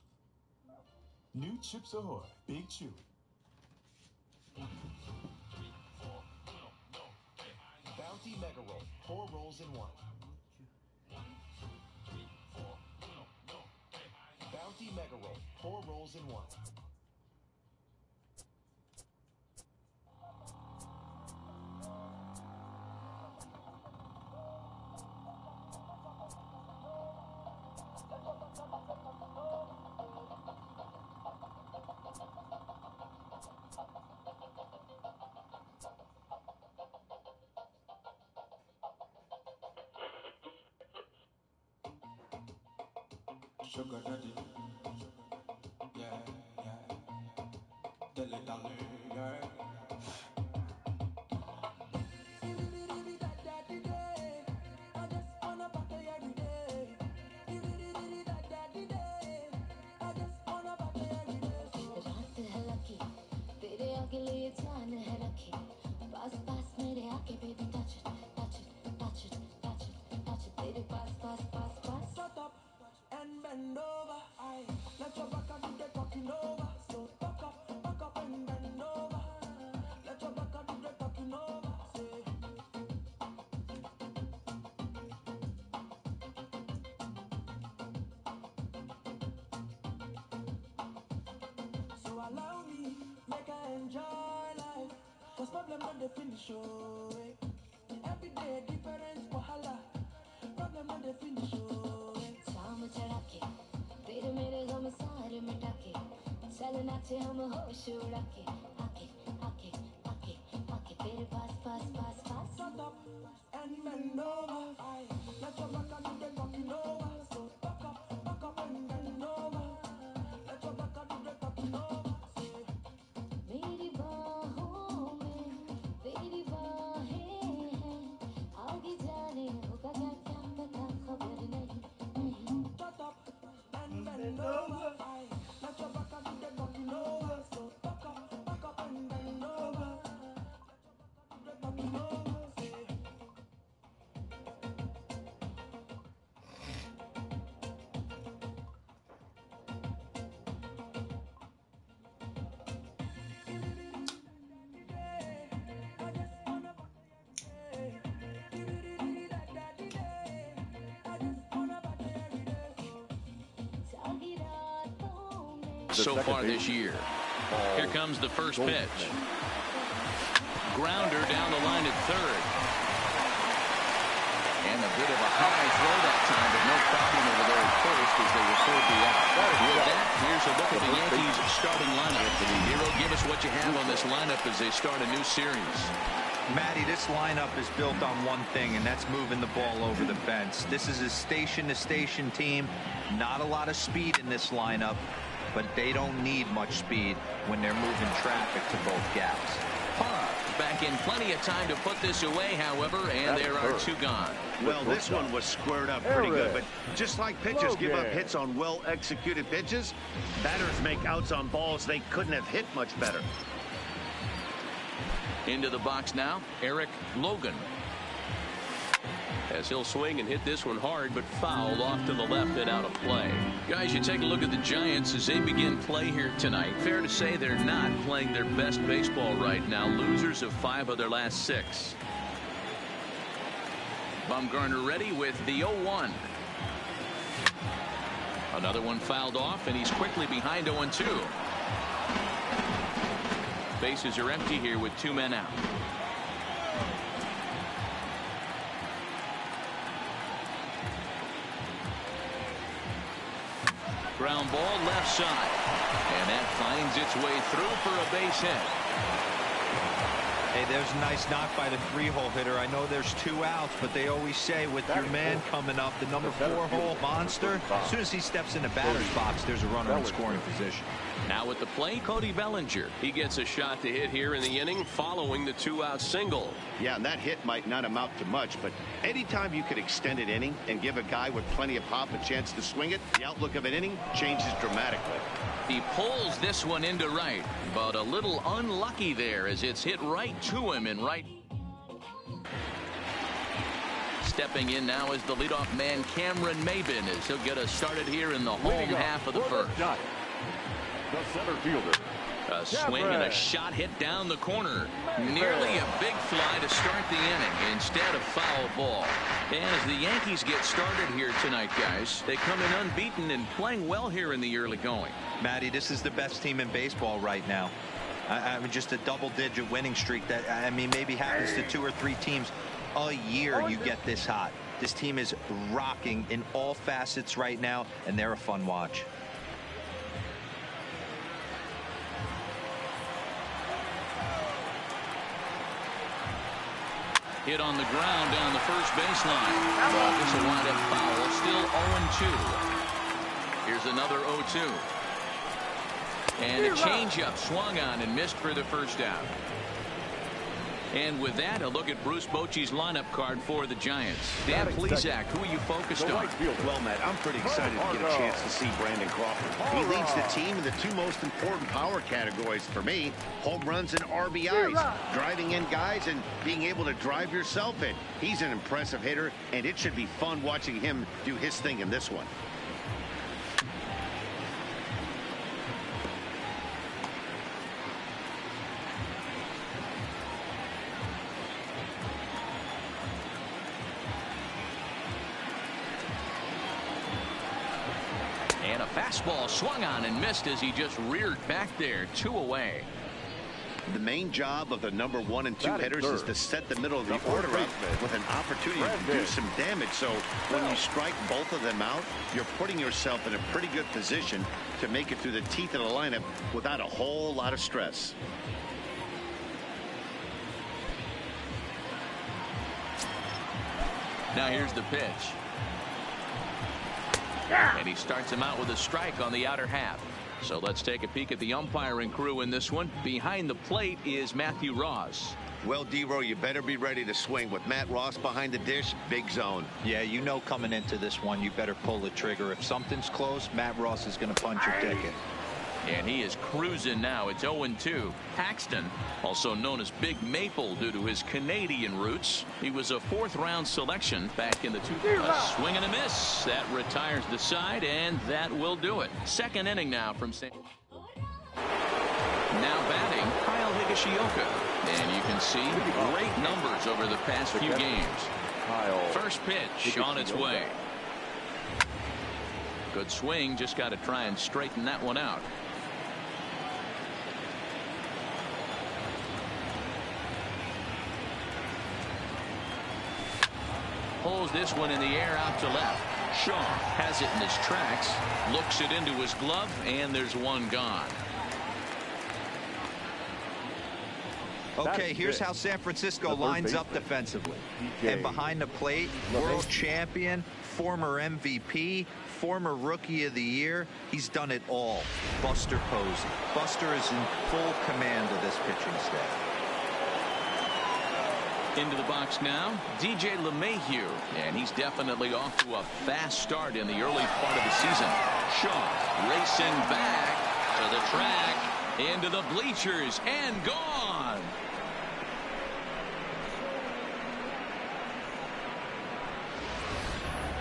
New Chips Ahoy, Big Chewy. Bounty Mega Roll, 4 rolls in 1. Bounty Mega Roll, 4 rolls in 1. Sugar daddy, yeah, yeah, dilly dally, yeah. रात है lucky तेरे आगे लिए जान है रखी पास पास मेरे आके baby touch it touch it touch it touch it touch it तेरे पास पास पास पास Shut up and bend over. Aye, let your back do the talking over. So back up and bend over. Let your back do the talking over. Say. So allow me, make I enjoy life. Cause problem not the finish, oh. Every day different wahala. Problem not the finish, oh. शाम चढ़ा के तेरे मेरे गम सारे मिटा के चल नाचे हम होश उड़ा के आके आके आके आके तेरे पास पास पास पास Shut up and bend over. Aye, let your back do the talking over. So back up and bend over. Let your back do the talking over. Say. मेरी बाहों में तेरी बाहें हैं आगे जाने होगा क्या क्या पता खबर नहीं नहीं Shut up and bend over. Aye, let your back do the talking over. So back up and bend over. Let your back do the talking over. Say. So far this year. Here comes the first pitch. Grounder down the line at third. And a bit of a high throw that time, but no problem over there at first as they record the out. With that, here's a look at the Yankees' starting lineup. Hero, give us what you have on this lineup as they start a new series. Matty, this lineup is built on one thing, and that's moving the ball over the fence. This is a station-to-station team. Not a lot of speed in this lineup, but they don't need much speed when they're moving traffic to both gaps. Back in plenty of time to put this away, however, and there are 2 gone. Well, this one was squared up pretty good, but just like pitchers give up hits on well-executed pitches, batters make outs on balls they couldn't have hit much better. Into the box now, Eric Logan. As he'll swing and hit this one hard, but fouled off to the left and out of play. Guys, you take a look at the Giants as they begin play here tonight. Fair to say they're not playing their best baseball right now. Losers of 5 of their last 6. Bumgarner ready with the 0-1. Another one fouled off, and he's quickly behind 0-2. Bases are empty here with 2 men out. Ground ball left side, and that finds its way through for a base hit. Hey, there's a nice knock by the 3-hole hitter. I know there's 2 outs, but they always say with your man coming up, the number 4-hole monster, as soon as he steps in the batter's box, there's a runner in scoring position. Now at the plate, Cody Bellinger. He gets a shot to hit here in the inning following the 2-out single. Yeah, and that hit might not amount to much, but anytime you could extend an inning and give a guy with plenty of pop a chance to swing it, the outlook of an inning changes dramatically. He pulls this one into right, but a little unlucky there as it's hit right to him in right. stepping in now is the leadoff man, Cameron Maben, as he'll get us started here in the home half of the first. The center fielder. A swing and a shot hit down the corner. Nearly a big fly to start the inning instead of foul ball. And as the Yankees get started here tonight, guys, they come in unbeaten and playing well here in the early going. Matty, this is the best team in baseball right now. I mean, just a double-digit winning streak that, I mean, maybe happens to 2 or 3 teams a year you get this hot. This team is rocking in all facets right now, and they're a fun watch. Hit on the ground down the first baseline. This will wind up foul. Still 0-2. Here's another 0-2. And a changeup swung on and missed for the first out. And with that, a look at Bruce Bochy's lineup card for the Giants. Dan Plesac, who are you focused on? Well, Matt, I'm pretty excited to get a chance to see Brandon Crawford. He leads the team in the 2 most important power categories for me, home runs and RBIs, driving in guys and being able to drive yourself in. He's an impressive hitter, and it should be fun watching him do his thing in this one. And a fastball swung on and missed as he just reared back there. 2 away. The main job of the number 1 and 2 hitters is to set the middle of the order up with an opportunity to do some damage. So when you strike both of them out, you're putting yourself in a pretty good position to make it through the teeth of the lineup without a whole lot of stress. Now here's the pitch. And he starts him out with a strike on the outer half. So let's take a peek at the umpiring crew in this one. Behind the plate is Matthew Ross. Well, D-Row, you better be ready to swing. With Matt Ross behind the dish, big zone. Yeah, you know coming into this one, you better pull the trigger. If something's close, Matt Ross is going to punch your ticket. And he is cruising now. It's 0-2. Paxton, also known as Big Maple due to his Canadian roots. He was a 4th-round selection back in the 2000s. Swing and a miss. That retires the side, and that will do it. Second inning now from San. Now batting, Kyle Higashioka. And you can see great numbers over the past few games. First pitch on its way. Good swing. Just got to try and straighten that one out. Pulls this one in the air out to left. Shaw has it in his tracks, looks it into his glove, and there's one gone. Okay, here's how San Francisco lines up defensively. And behind the plate, world champion, former MVP, former Rookie of the Year. He's done it all. Buster Posey. Buster is in full command of this pitching staff. Into the box now, DJ LeMahieu, and he's definitely off to a fast start in the early part of the season. Shaw racing back to the track, into the bleachers, and gone.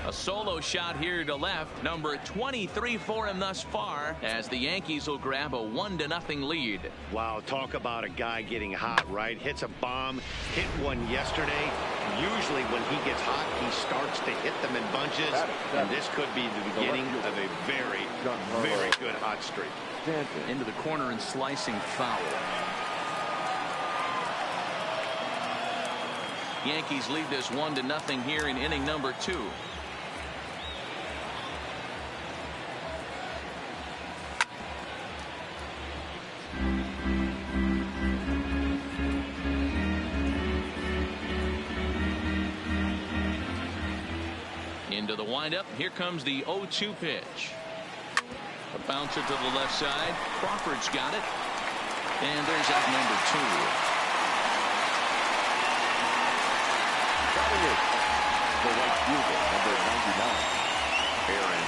A solo shot here to left, number 23 for him thus far, as the Yankees will grab a 1-0 lead. Wow, talk about a guy getting hot, right? Hits a bomb, hit one yesterday. Usually when he gets hot, he starts to hit them in bunches, and this could be the beginning of a very, very good hot streak. Into the corner and slicing foul. Yankees lead this 1-0 here in inning number 2. Into the windup. Here comes the 0-2 pitch. A bouncer to the left side. Crawford's got it. And there's out number 2. Batting it, the right fielder, number 99, Aaron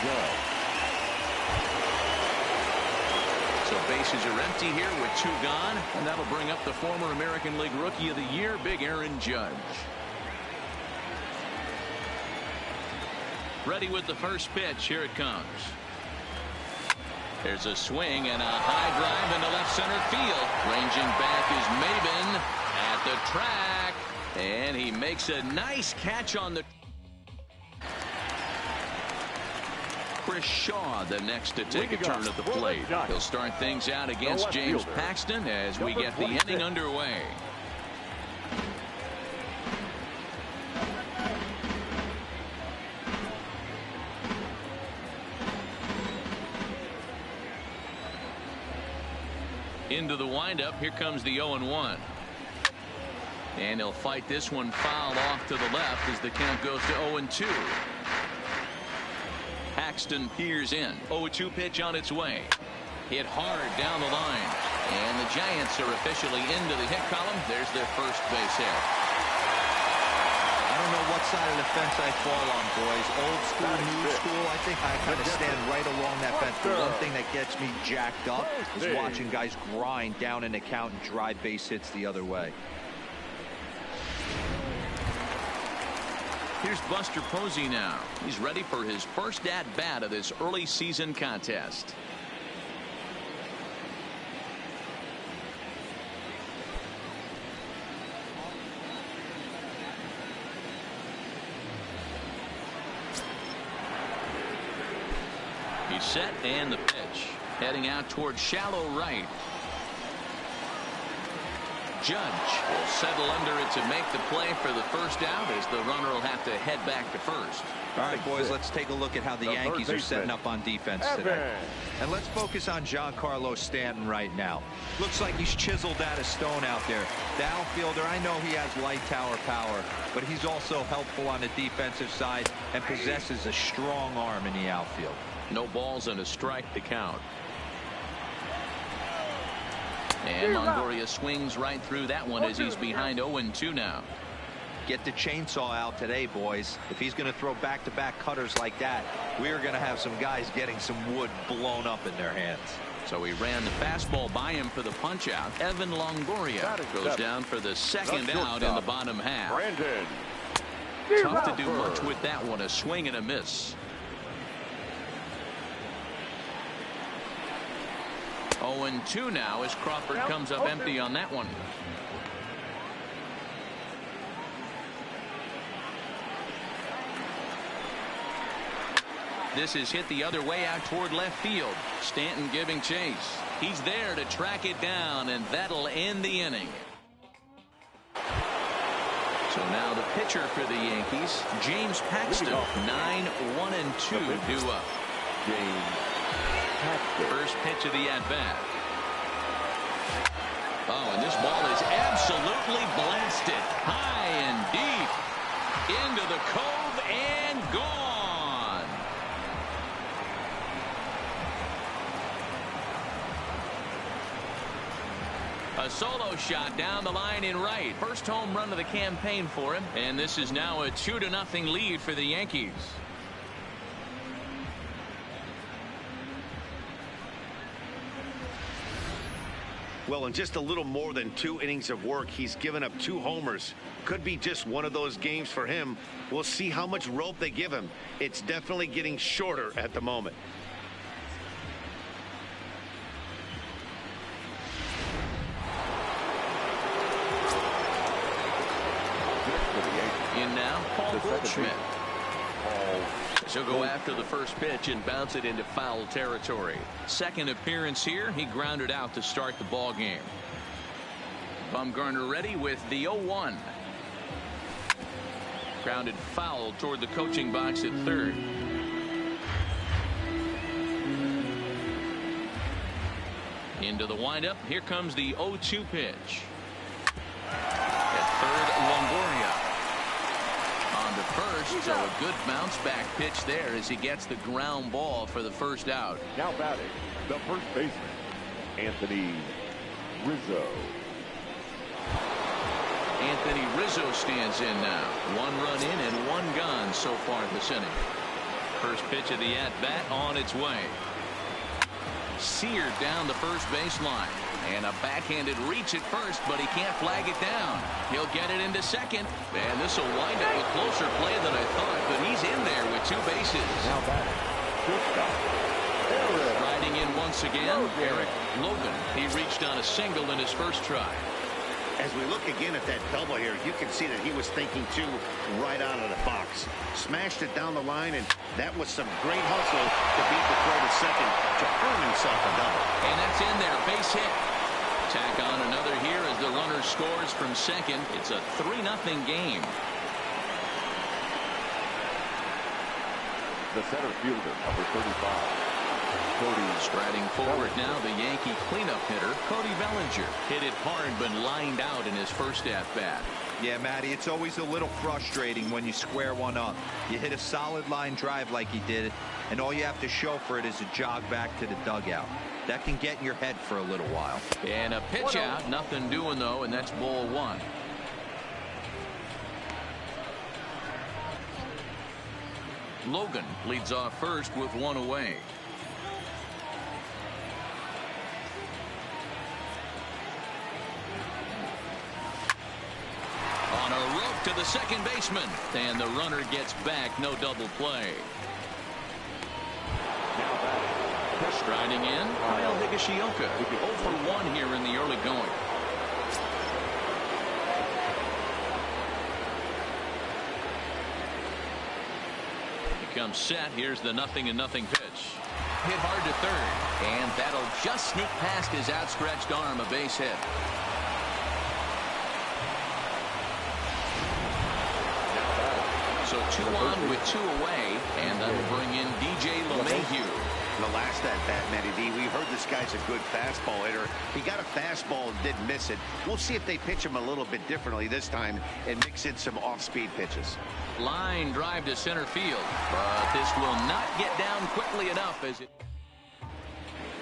Judge. So bases are empty here with 2 gone. And that'll bring up the former American League Rookie of the Year, Big Aaron Judge. Ready with the first pitch. Here it comes. There's a swing and a high drive into left center field. Ranging back is Maben at the track. And he makes a nice catch on the... Chris Shaw, the next to take a turn at the plate. He'll start things out against James Paxton as we get the inning underway. Into the windup. Here comes the 0-1. And he'll fight this one foul off to the left as the count goes to 0-2. Paxton peers in. 0-2 pitch on its way. Hit hard down the line. And the Giants are officially into the hit column. There's their first base hit. I don't know what side of the fence I fall on, boys. Old school, new school. I think I kind of stand right along that fence. The one thing that gets me jacked up is watching guys grind down an account and drive base hits the other way. Here's Buster Posey now. He's ready for his first at-bat of this early season contest. He's set and the pitch. Heading out towards shallow right. Judge will settle under it to make the play for the first out as the runner will have to head back to first. All right, boys, let's take a look at how the Yankees are setting up on defense today. And let's focus on Giancarlo Stanton right now. Looks like he's chiseled out of stone out there. The outfielder, I know he has light tower power, but he's also helpful on the defensive side and possesses a strong arm in the outfield. No balls and a strike to count. And Longoria swings right through that one as he's behind 0-2 now. Get the chainsaw out today, boys. If he's going to throw back-to-back cutters like that, we're going to have some guys getting some wood blown up in their hands. So he ran the fastball by him for the punch-out. Evan Longoria goes down for the second out in the bottom half. Tough to do much with that one. A swing and a miss. 0-2 now as Crawford comes up empty on that one. This is hit the other way out toward left field. Stanton giving chase. He's there to track it down, and that'll end the inning. So now the pitcher for the Yankees, James Paxton. 9-1-2 due up. First pitch of the at-bat. Oh, and this ball is absolutely blasted. High and deep. Into the cove and gone. A solo shot down the line in right. First home run of the campaign for him. And this is now a 2-0 lead for the Yankees. Well, in just a little more than 2 innings of work, he's given up 2 homers. Could be just one of those games for him. We'll see how much rope they give him. It's definitely getting shorter at the moment. In now, Paul Goldschmidt. She'll go after the first pitch and bounce it into foul territory. Second appearance here. He grounded out to start the ball game. Bumgarner ready with the 0-1. Grounded foul toward the coaching box at third. Into the windup. Here comes the 0-2 pitch. At third, Longoria. On to first, so a good bounce back pitch there as he gets the ground ball for the first out. Now batting, the first baseman, Anthony Rizzo. Anthony Rizzo stands in now. 1 run in and 1 gone so far this inning. First pitch of the at-bat on its way. Seared down the first base line. And a backhanded reach at first, but he can't flag it down. He'll get it into second. And this will wind up with closer play than I thought, but he's in there with 2 bases. Now back. Riding in once again, Eric Logan. He reached on a single in his first try. As we look again at that double here, you can see that he was thinking too right out of the box. Smashed it down the line, and that was some great hustle to beat the throw to second to earn himself a double. And that's in there, base hit. Tack on another here as the runner scores from second. It's a 3-0 game. The center fielder, number 35. Cody striding forward now, the Yankee cleanup hitter, Cody Bellinger. Hit it hard, but lined out in his first at-bat. Yeah, Matty, it's always a little frustrating when you square one up. You hit a solid line drive like he did, and all you have to show for it is a jog back to the dugout. That can get in your head for a little while. And a pitch out, nothing doing though, and that's ball 1. Logan leads off first with 1 away. On a rope to the second baseman, and the runner gets back, no double play. Striding in, Kyle Higashioka. 0 for 1 here in the early going. He comes set. Here's the 0-0 pitch. Hit hard to third, and that'll just sneak past his outstretched arm, a base hit. So 2 on with 2 away, and that'll bring in DJ LeMahieu. The last at-bat, Matty D, we heard this guy's a good fastball hitter. He got a fastball and didn't miss it. We'll see if they pitch him a little bit differently this time and mix in some off-speed pitches. Line drive to center field, but this will not get down quickly enough as it...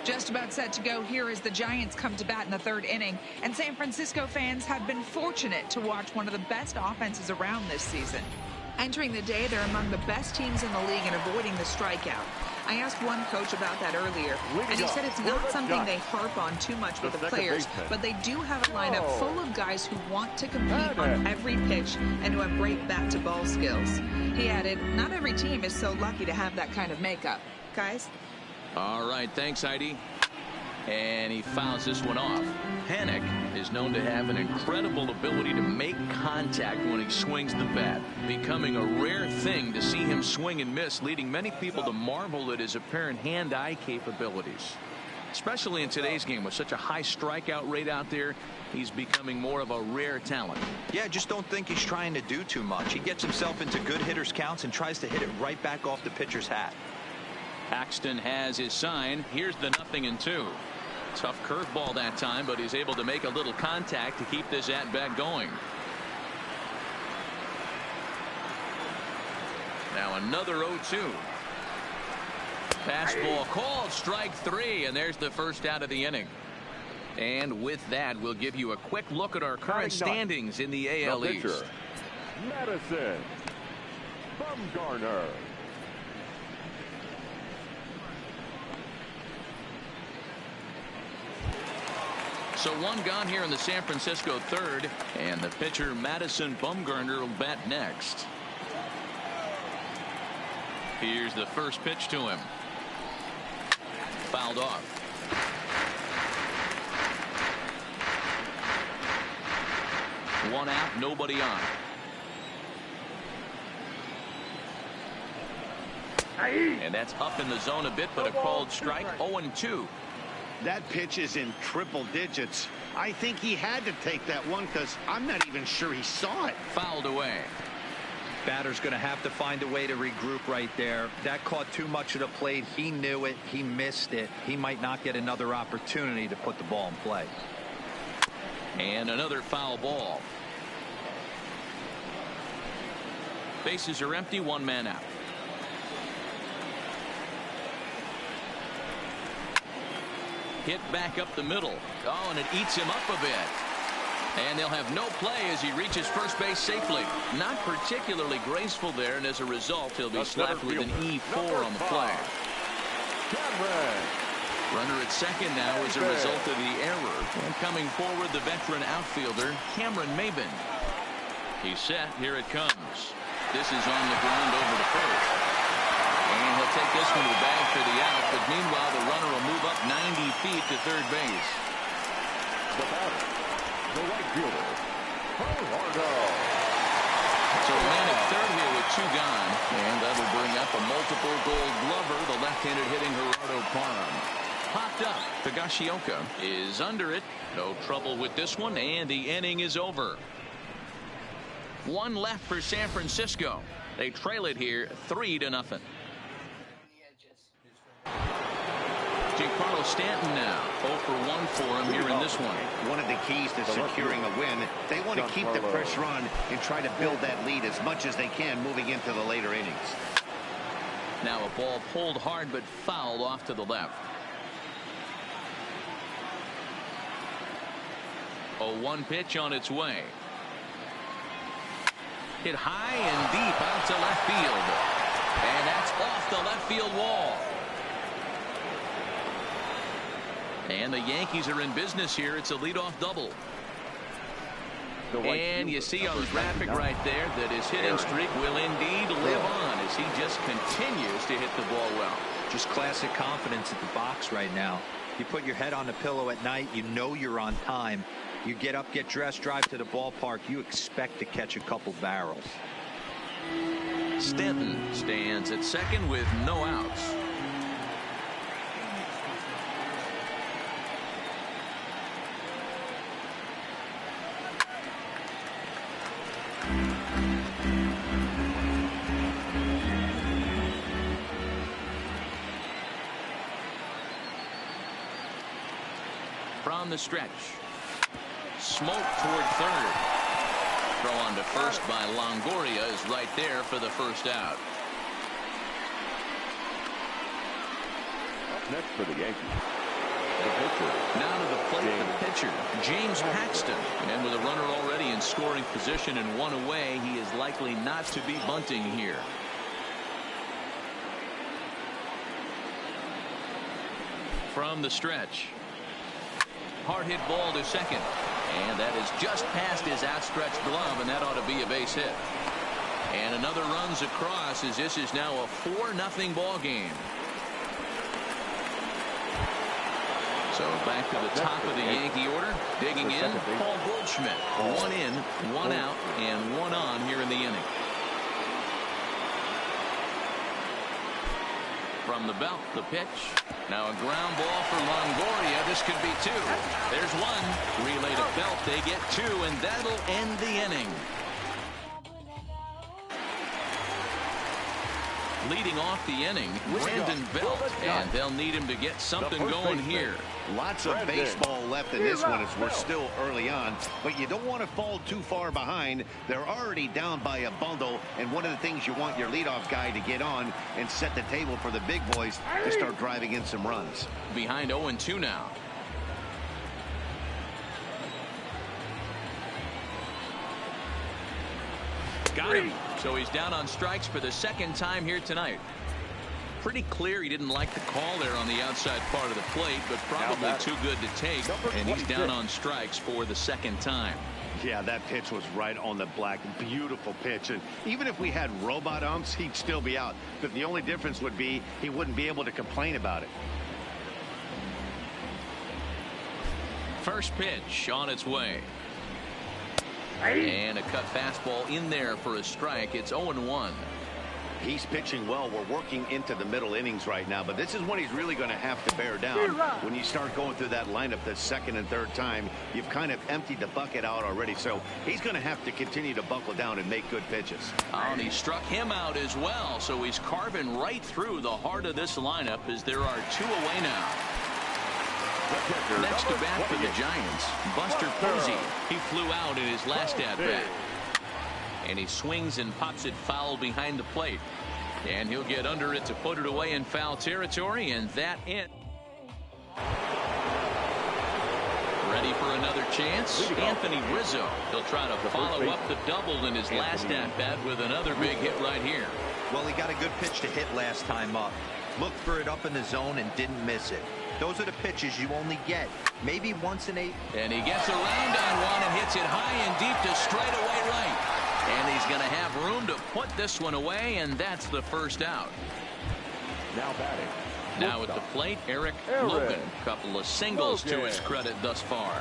Just about set to go here as the Giants come to bat in the 3rd inning, and San Francisco fans have been fortunate to watch one of the best offenses around this season. Entering the day, they're among the best teams in the league in avoiding the strikeout. I asked one coach about that earlier, and he said it's not something they harp on too much with the players, but they do have a lineup full of guys who want to compete on every pitch and who have great bat-to-ball skills. He added, not every team is so lucky to have that kind of makeup. Guys? All right, thanks, Heidi. And he fouls this one off. Panik is known to have an incredible ability to make contact when he swings the bat, becoming a rare thing to see him swing and miss, leading many people to marvel at his apparent hand-eye capabilities. Especially in today's game with such a high strikeout rate out there, he's becoming more of a rare talent. Yeah, just don't think he's trying to do too much. He gets himself into good hitters' counts and tries to hit it right back off the pitcher's hat. Paxton has his sign. Here's the 0-2. Tough curveball that time, but he's able to make a little contact to keep this at-bat going. Now another 0-2. Fastball called, strike 3, and there's the first out of the inning. And with that, we'll give you a quick look at our current standings in the AL East. Madison Bumgarner. So 1 gone here in the San Francisco 3rd, and the pitcher Madison Bumgarner will bat next. Here's the first pitch to him. Fouled off. One out, nobody on. And that's up in the zone a bit, but a called strike. 0-2. That pitch is in triple digits. I think he had to take that one because I'm not even sure he saw it. Fouled away. Batter's going to have to find a way to regroup right there. That caught too much of the plate. He knew it. He missed it. He might not get another opportunity to put the ball in play. And another foul ball. Bases are empty, 1 man out. Hit back up the middle. Oh, and it eats him up a bit. And they'll have no play as he reaches first base safely. Not particularly graceful there, and as a result, he'll be slapped with an E4 on the play. Runner at second now as a result of the error. And coming forward, the veteran outfielder, Cameron Maben. He's set. Here it comes. This is on the ground over to first. And he'll take this one to the bag for the out. But meanwhile, the runner will move up 90 feet to third base. The batter, the right fielder, Pardo. So man at third here with two gone. And that'll bring up a multiple Gold Glover, the left-handed hitting Gerardo Parham. Popped up. Higashioka is under it. No trouble with this one, and the inning is over. One left for San Francisco. They trail it here 3-0. Giancarlo Stanton now 0 for 1 for him here in this one. One of the keys to securing a win, they want to keep the pressure on and try to build that lead as much as they can moving into the later innings. Now a ball pulled hard but fouled off to the left. 0-1 pitch on its way. Hit high and deep out to left field. And that's off the left field wall. And the Yankees are in business here. It's a leadoff double. And you see on the graphic right there that his hitting streak will indeed live on as he just continues to hit the ball well. Just classic confidence at the box right now. You put your head on the pillow at night, you know you're on time. You get up, get dressed, drive to the ballpark, you expect to catch a couple barrels. Stanton stands at second with no outs. From the stretch. Smoke toward third. Throw on to first by Longoria is right there for the first out. Up next for the Yankees, the pitcher. Now to the plate for the pitcher, James Paxton. And with a runner already in scoring position and one away, he is likely not to be bunting here. From the stretch. Hard hit ball to second. And that is just past his outstretched glove, and that ought to be a base hit. And another runs across as this is now a 4-0 ball game. So back to the top of the Yankee order. Digging in, Paul Goldschmidt. 1 in, 1 out, and 1 on here in the inning. From the belt, the pitch. Now a ground ball for Longoria. This could be 2. There's 1. Relay to Belt. They get 2, and that'll end the inning. Leading off the inning, Brandon Belt, and they'll need him to get something going here. Lots of baseball left in this one as we're still early on, but you don't want to fall too far behind. They're already down by a bundle, and one of the things you want your leadoff guy to get on and set the table for the big boys to start driving in some runs. Behind 0-2 now. Got him. So he's down on strikes for the second time here tonight. Pretty clear he didn't like the call there on the outside part of the plate, but probably too good to take, and he's down on strikes for the second time. Yeah, that pitch was right on the black. Beautiful pitch. And even if we had robot umps, he'd still be out. But the only difference would be he wouldn't be able to complain about it. First pitch on its way. And a cut fastball in there for a strike. It's 0-1. He's pitching well. We're working into the middle innings right now, but this is when he's really going to have to bear down. When you start going through that lineup the second and third time, you've kind of emptied the bucket out already, so he's going to have to continue to buckle down and make good pitches. And he struck him out as well, so he's carving right through the heart of this lineup as there are 2 away now. Next to bat for the Giants, Buster Posey. He flew out in his last at-bat. And he swings and pops it foul behind the plate. And he'll get under it to put it away in foul territory, and that ends. Ready for another chance? Anthony Rizzo. He'll try to follow up the double in his last at-bat with another big hit right here. Well, he got a good pitch to hit last time up. Looked for it up in the zone and didn't miss it. Those are the pitches you only get maybe once in 8. And he gets around on one and hits it high and deep to straightaway right. And he's going to have room to put this one away, and that's the first out. Now batting. Now at the plate, Eric Logan. Couple of singles to his credit thus far.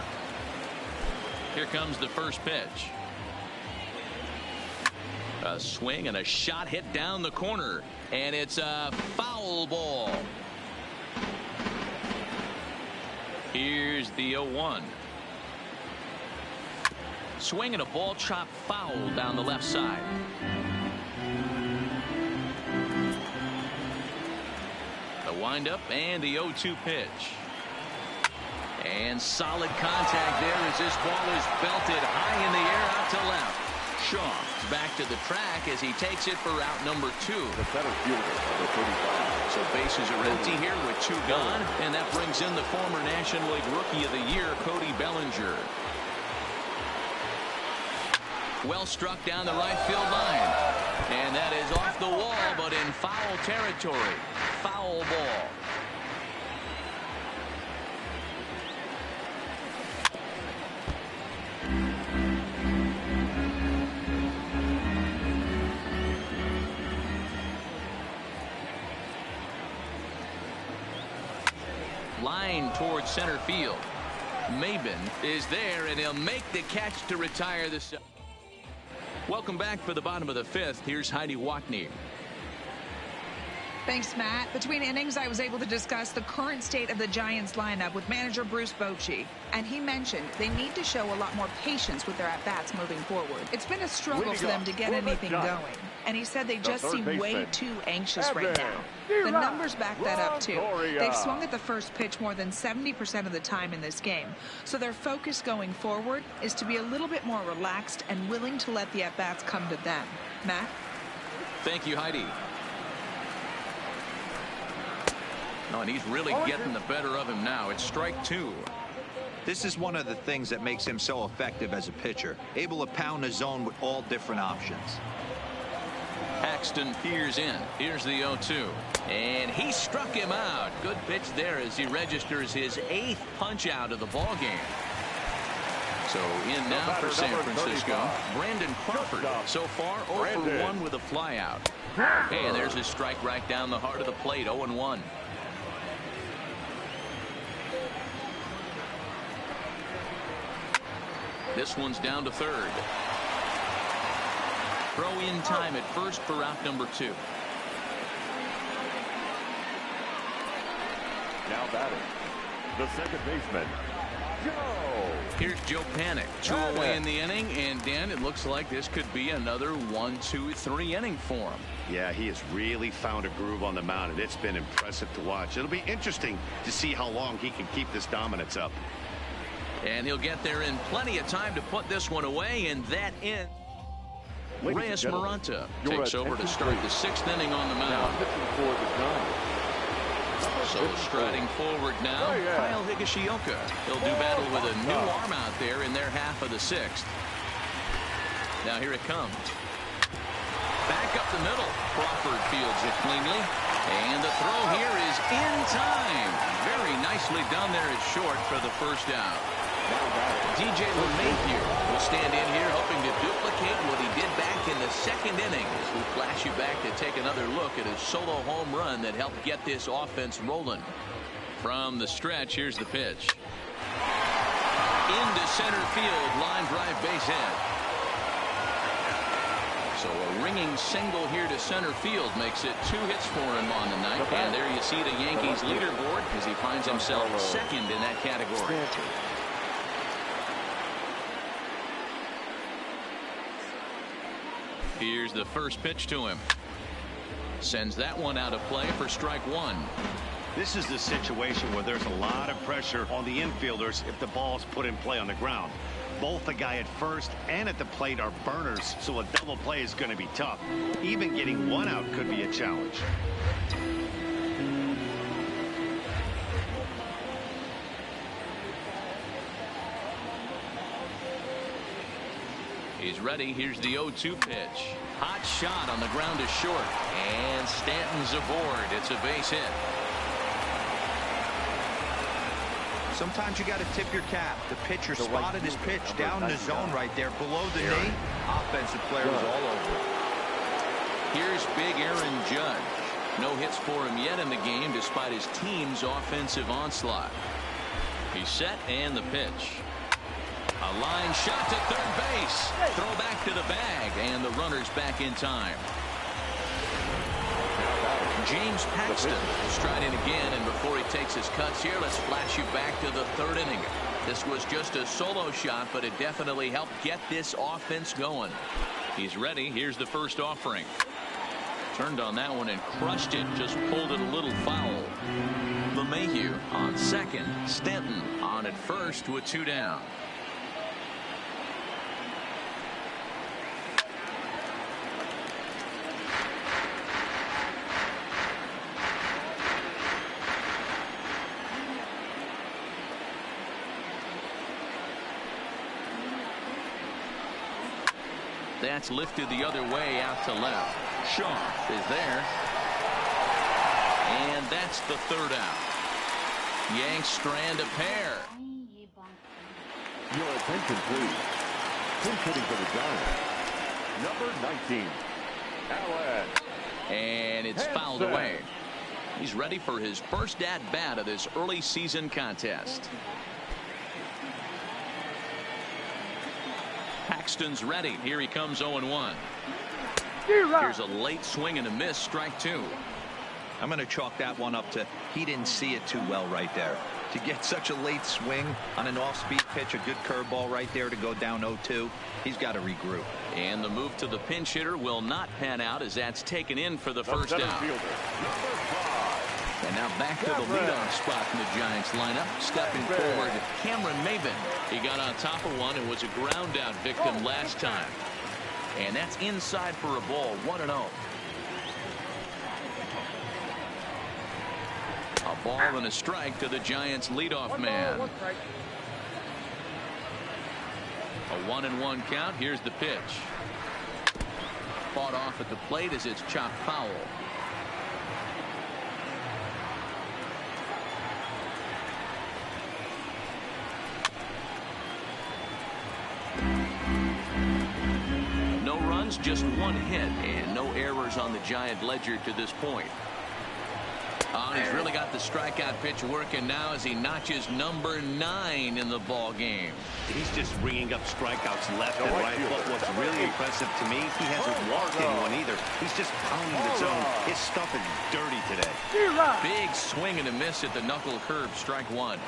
Here comes the first pitch. A swing and a shot hit down the corner. And it's a foul ball. Here's the 0-1. Swing and a ball chopped foul down the left side. The windup and the 0-2 pitch. And solid contact there as this ball is belted high in the air out to left. Shaw back to the track as he takes it for out number 2. The better fielder, number 35. So bases are empty here with 2 gone, and that brings in the former National League Rookie of the Year, Cody Bellinger. Well struck down the right field line. And that is off the wall, but in foul territory. Foul ball. Line towards center field. Maben is there, and he'll make the catch to retire this. Welcome back for the bottom of the 5th. Here's Heidi Watney. Thanks, Matt. Between innings, I was able to discuss the current state of the Giants lineup with manager Bruce Bochy, and he mentioned they need to show a lot more patience with their at-bats moving forward. It's been a struggle for them to get anything going, and he said they just seem way too anxious right now. The numbers back that up, too. They've swung at the first pitch more than 70% of the time in this game, so their focus going forward is to be a little bit more relaxed and willing to let the at-bats come to them. Matt? Thank you, Heidi. No, and he's really getting the better of him now. It's strike 2. This is one of the things that makes him so effective as a pitcher, able to pound the zone with all different options. Paxton peers in. Here's the 0-2. And he struck him out. Good pitch there as he registers his 8th punch out of the ball game. So in now for San Francisco, Brandon Crawford. So far 0 for 1 with a flyout. And there's his strike right down the heart of the plate. 0-1. This one's down to third. Throw in time at first for out number 2. Now batting, the second baseman, Joe. Here's Joe Panik. 2 away in the inning, and Dan, it looks like this could be another 1, 2, 3 inning for him. Yeah, he has really found a groove on the mound, and it's been impressive to watch. It'll be interesting to see how long he can keep this dominance up. And he'll get there in plenty of time to put this one away, and that ends. Reyes Maranta takes over to start the 6th inning on the mound. So striding forward now, Kyle Higashioka. He'll do battle with a new arm out there in their half of the 6th. Now here it comes. Back up the middle. Crawford fields it cleanly. And the throw here is in time. Very nicely done there at short for the first out. DJ LeMahieu will stand in here hoping to duplicate what he did back in the 2nd inning. We'll flash you back to take another look at his solo home run that helped get this offense rolling. From the stretch, here's the pitch. Into center field, line drive base hit. So a ringing single here to center field makes it 2 hits for him on the night. And there you see the Yankees leaderboard as he finds himself 2nd in that category. Here's the first pitch to him. Sends that one out of play for strike 1. This is the situation where there's a lot of pressure on the infielders if the ball's put in play on the ground. Both the guy at first and at the plate are burners, so a double play is going to be tough. Even getting one out could be a challenge. He's ready. Here's the 0-2 pitch. Hot shot on the ground to short. And Stanton's aboard. It's a base hit. Sometimes you got to tip your cap. The pitcher spotted his pitch down in the zone right there below the knee. Offensive player was all over it. Here's big Aaron Judge. No hits for him yet in the game despite his team's offensive onslaught. He's set and the pitch. A line shot to third base. Throw back to the bag and the runner's back in time. James Paxton will stride in again, and before he takes his cuts here, let's flash you back to the third inning. This was just a solo shot, but it definitely helped get this offense going. He's ready. Here's the first offering. Turned on that one and crushed it. Just pulled it a little foul. LeMahieu on second. Stanton on at first with 2 down. That's lifted the other way out to left. Shaw is there. And that's the third out. Yanks strand a pair. Your attention, please. Pinch hitting for the Giants. Number 19, Allen. And it's fouled away. He's ready for his first at-bat of this early season contest. Paxton's ready. Here he comes 0-1. Here's a late swing and a miss. Strike 2. I'm going to chalk that one up to he didn't see it too well right there. To get such a late swing on an off-speed pitch, a good curveball right there to go down 0-2, he's got to regroup. And the move to the pinch hitter will not pan out as that's taken in for the first out. And now back to the leadoff spot in the Giants lineup. Stepping forward, Cameron Maybin. He got on top of one and was a ground out victim last time. And that's inside for a ball, 1-0. A ball and a strike to the Giants leadoff man. A 1-1 count. Here's the pitch. Fought off at the plate as it's chopped foul. No runs, just 1 hit, and no errors on the Giant ledger to this point. He's really got the strikeout pitch working now as he notches number 9 in the ball game. He's just ringing up strikeouts left and right. But what's really impressive to me, he hasn't walked anyone either. He's just pounding the zone. His stuff is dirty today. Big swing and a miss at the knuckle curve. Strike 1.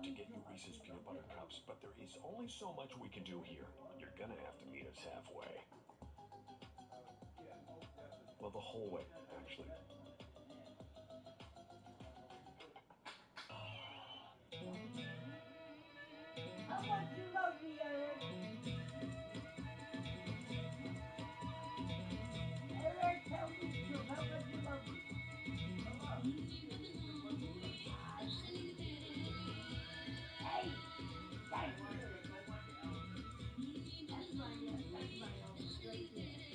to get you Reese's peanut butter cups, but there is only so much we can do here. You're gonna have to meet us halfway. Well, the whole way, actually. How much you love me, Eric? Eric, tell me the truth. How much you love me? Hey! Thank you! That's my own straight there.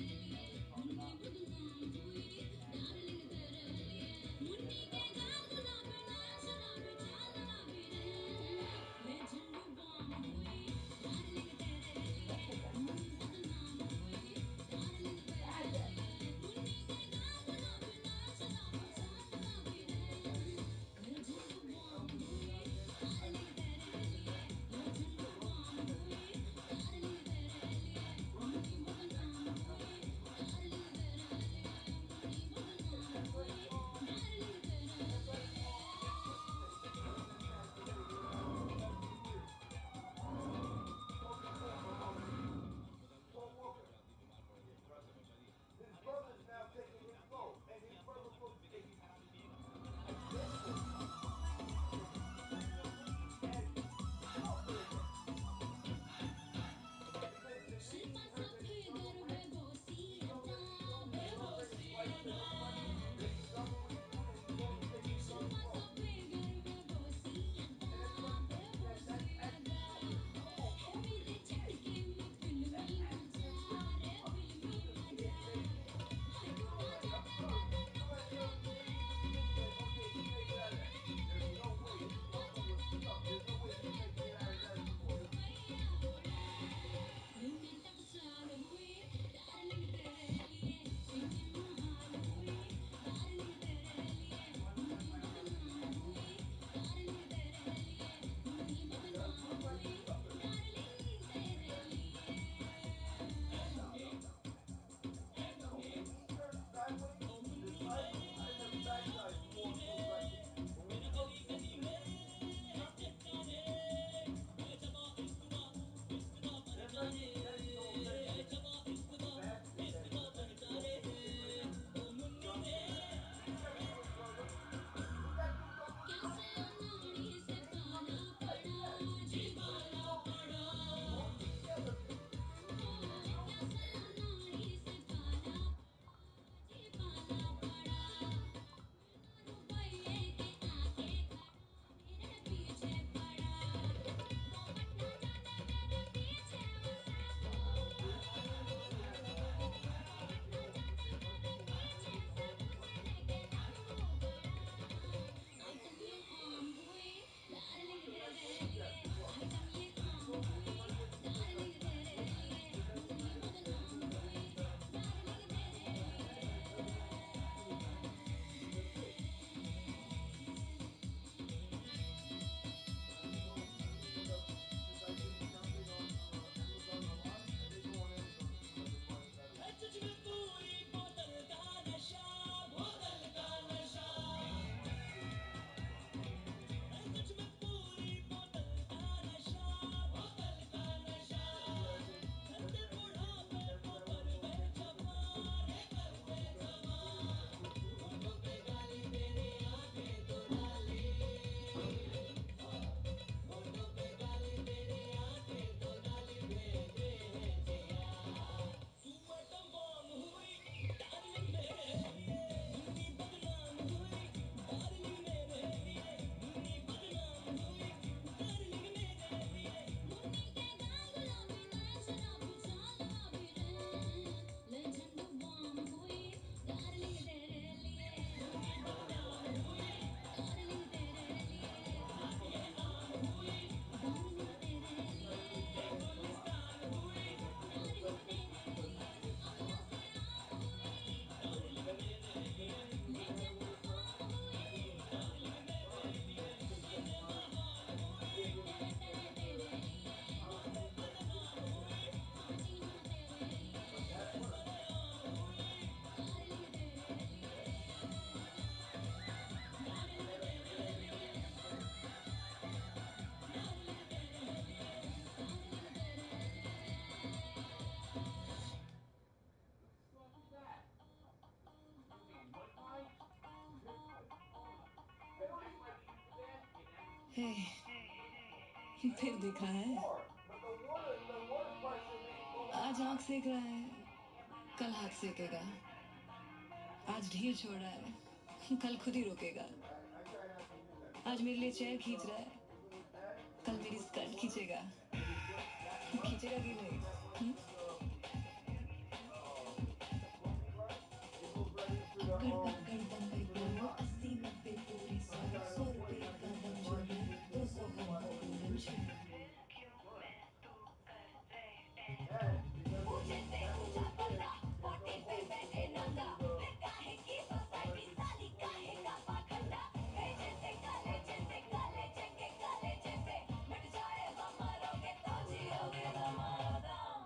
फिर देखा है आज आंख सेक रहा है कल हाथ सेकेगा आज ढील छोड़ रहा है कल खुद ही रोकेगा आज मेरे लिए चेयर खींच रहा है कल मेरी स्कर्ट खींचेगा खींचेगा कि नहीं गड़बड़ गड़बड़ पे बोलो 80-90 पूरी 100 रुपए का दम जोड़ो 200 हम हो पूरन छोड़ो ऊंचे से ऊंचा बंदा पोटी पे बैठे नंगा फिर काहे की सोसाइटी साली काहे का पाखंडा भेजे से काले के काले जैसे मिट जाए हमारोगे तो जियोगे हमारा दाम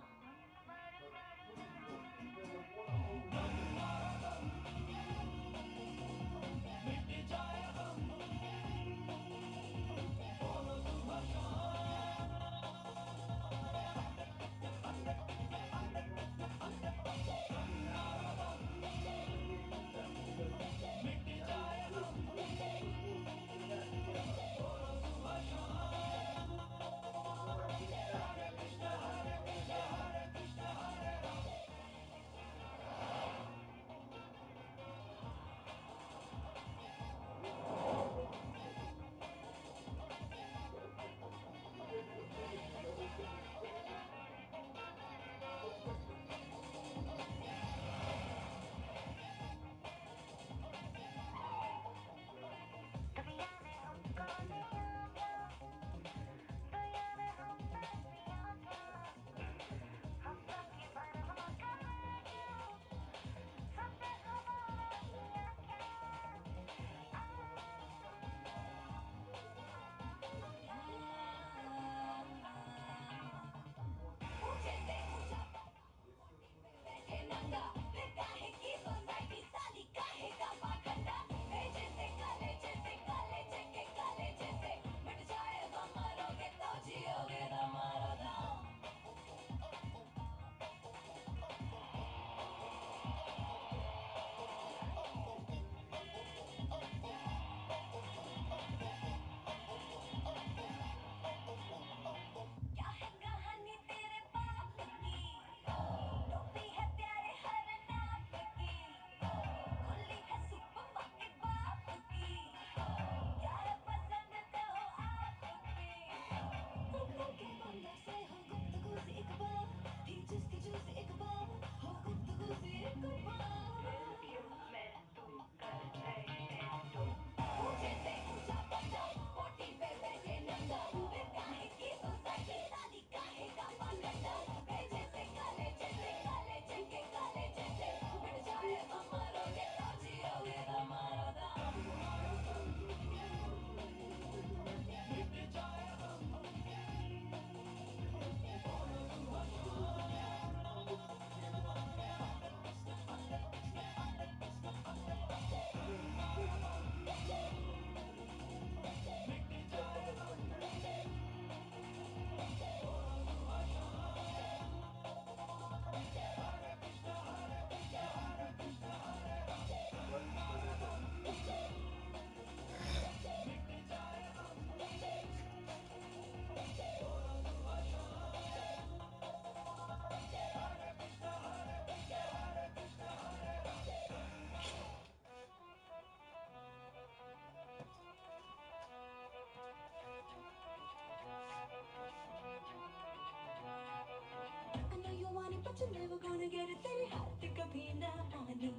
but you're never gonna get it तेरे हाथ कभी ना आनी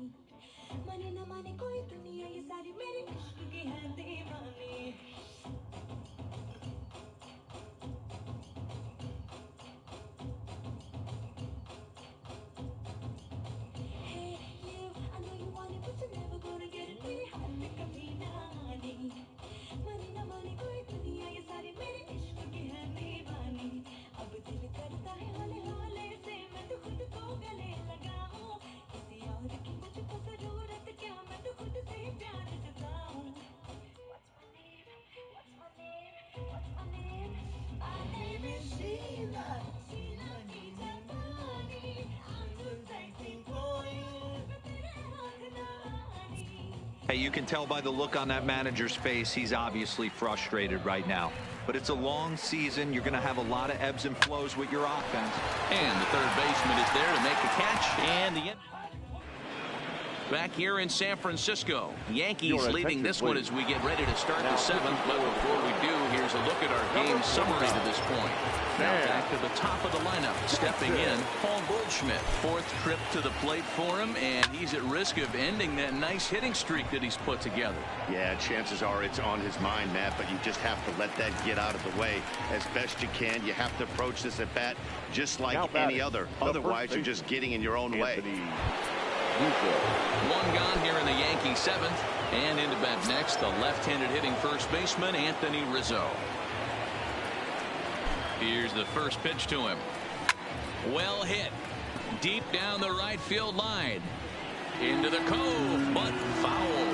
माने ना माने कोई दुनिया ये सारी मेरे इश्क की है दीवानी Hey you I know you want it but you're never gonna get it तेरे हाथ कभी ना आनी माने ना माने कोई दुनिया ये सारी मेरे इश्क की है दीवानी अब दिल करता है हौले हौले से मैं तो खुद को Hey, you can tell by the look on that manager's face, he's obviously frustrated right now. But it's a long season. You're going to have a lot of ebbs and flows with your offense. And the third baseman is there to make the catch. And the back here in San Francisco. Yankees leading this one as we get ready to start the seventh. But before we do, here's a look at our game summary to this point. Now back to the top of the lineup. Stepping in, Paul Goldschmidt. Fourth trip to the plate for him, and he's at risk of ending that nice hitting streak that he's put together. Yeah, chances are it's on his mind, Matt, but you just have to let that get out of the way as best you can. You have to approach this at bat just like any other. Otherwise, you're just getting in your own way. One gone here in the Yankee seventh. And into bat next, the left-handed hitting first baseman, Anthony Rizzo. Here's the first pitch to him. Well hit. Deep down the right field line. Into the cove, but foul.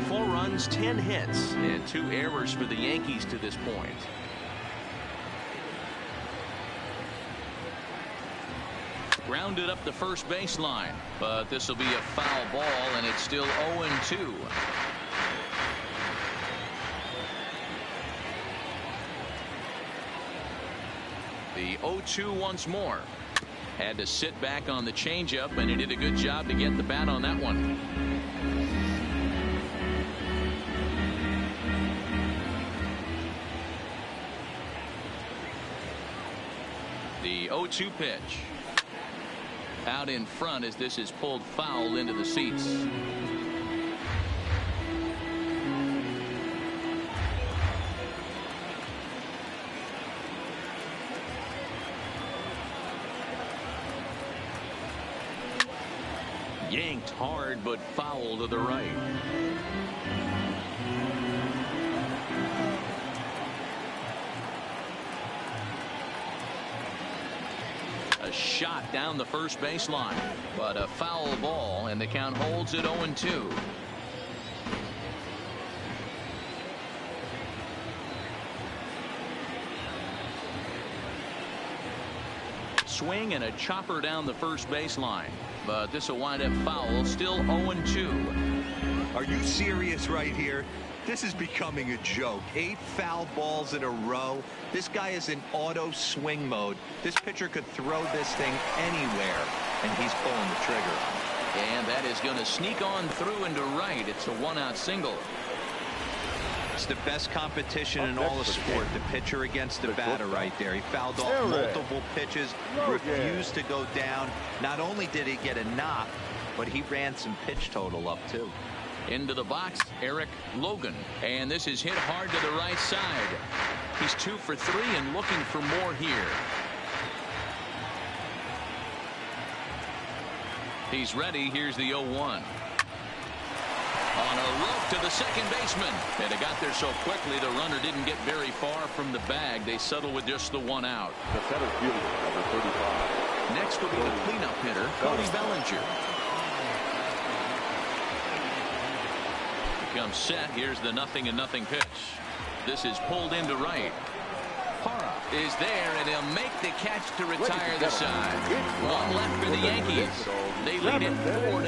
Four runs, 10 hits, and 2 errors for the Yankees to this point. Grounded up the first baseline, but this will be a foul ball, and it's still 0-2. The 0-2 once more. Had to sit back on the changeup, and he did a good job to get the bat on that one. The 0-2 pitch. Out in front as this is pulled foul into the seats. Yanked hard, but foul to the right. A shot down the first baseline, but a foul ball, and the count holds at 0-2. Swing and a chopper down the first baseline, but this will wind up foul, still 0-2. Are you serious right here? This is becoming a joke. 8 foul balls in a row. This guy is in auto swing mode. This pitcher could throw this thing anywhere, and he's pulling the trigger on it. And that is going to sneak on through into right. It's a 1-out single. It's the best competition in all of sport. The pitcher against the batter right there. He fouled off multiple pitches, refused to go down. Not only did he get a knock, but he ran some pitch total up too. Into the box, Eric Logan, and this is hit hard to the right side. He's 2 for 3 and looking for more here. He's ready. Here's the 0-1. On a rope to the second baseman, and it got there so quickly the runner didn't get very far from the bag. They settle with just the 1 out. The center fielder, number 35. Next will be the cleanup hitter, Cody Bellinger. Comes set. Here's the 0-0 pitch. This is pulled into right. Parra is there, and he'll make the catch to retire the side. 1 left for the Yankees. They lead it 4-0.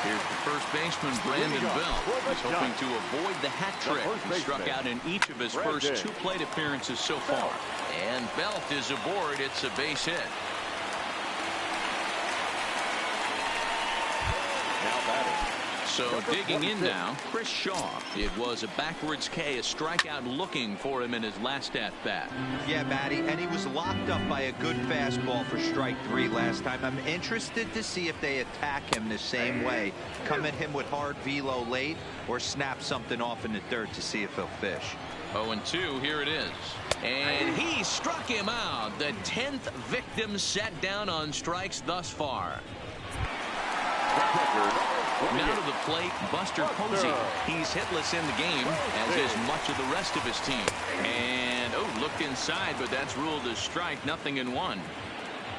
Here's the first baseman, Brandon Belt. He's hoping to avoid the hat trick. He struck out in each of his first 2 plate appearances so far. And Belt is aboard. It's a base hit. Now batting. So digging in now, Chris Shaw. It was a backwards K, a strikeout looking for him in his last at-bat. Yeah, Matty, and he was locked up by a good fastball for strike 3 last time. I'm interested to see if they attack him the same way. Come at him with hard velo late or snap something off in the dirt to see if he'll fish. 0-2, here it is. And he struck him out. The 10th victim set down on strikes thus far. Now to the plate, Buster Posey. He's hitless in the game, as is much of the rest of his team. And, looked inside, but that's ruled as strike, 0-1.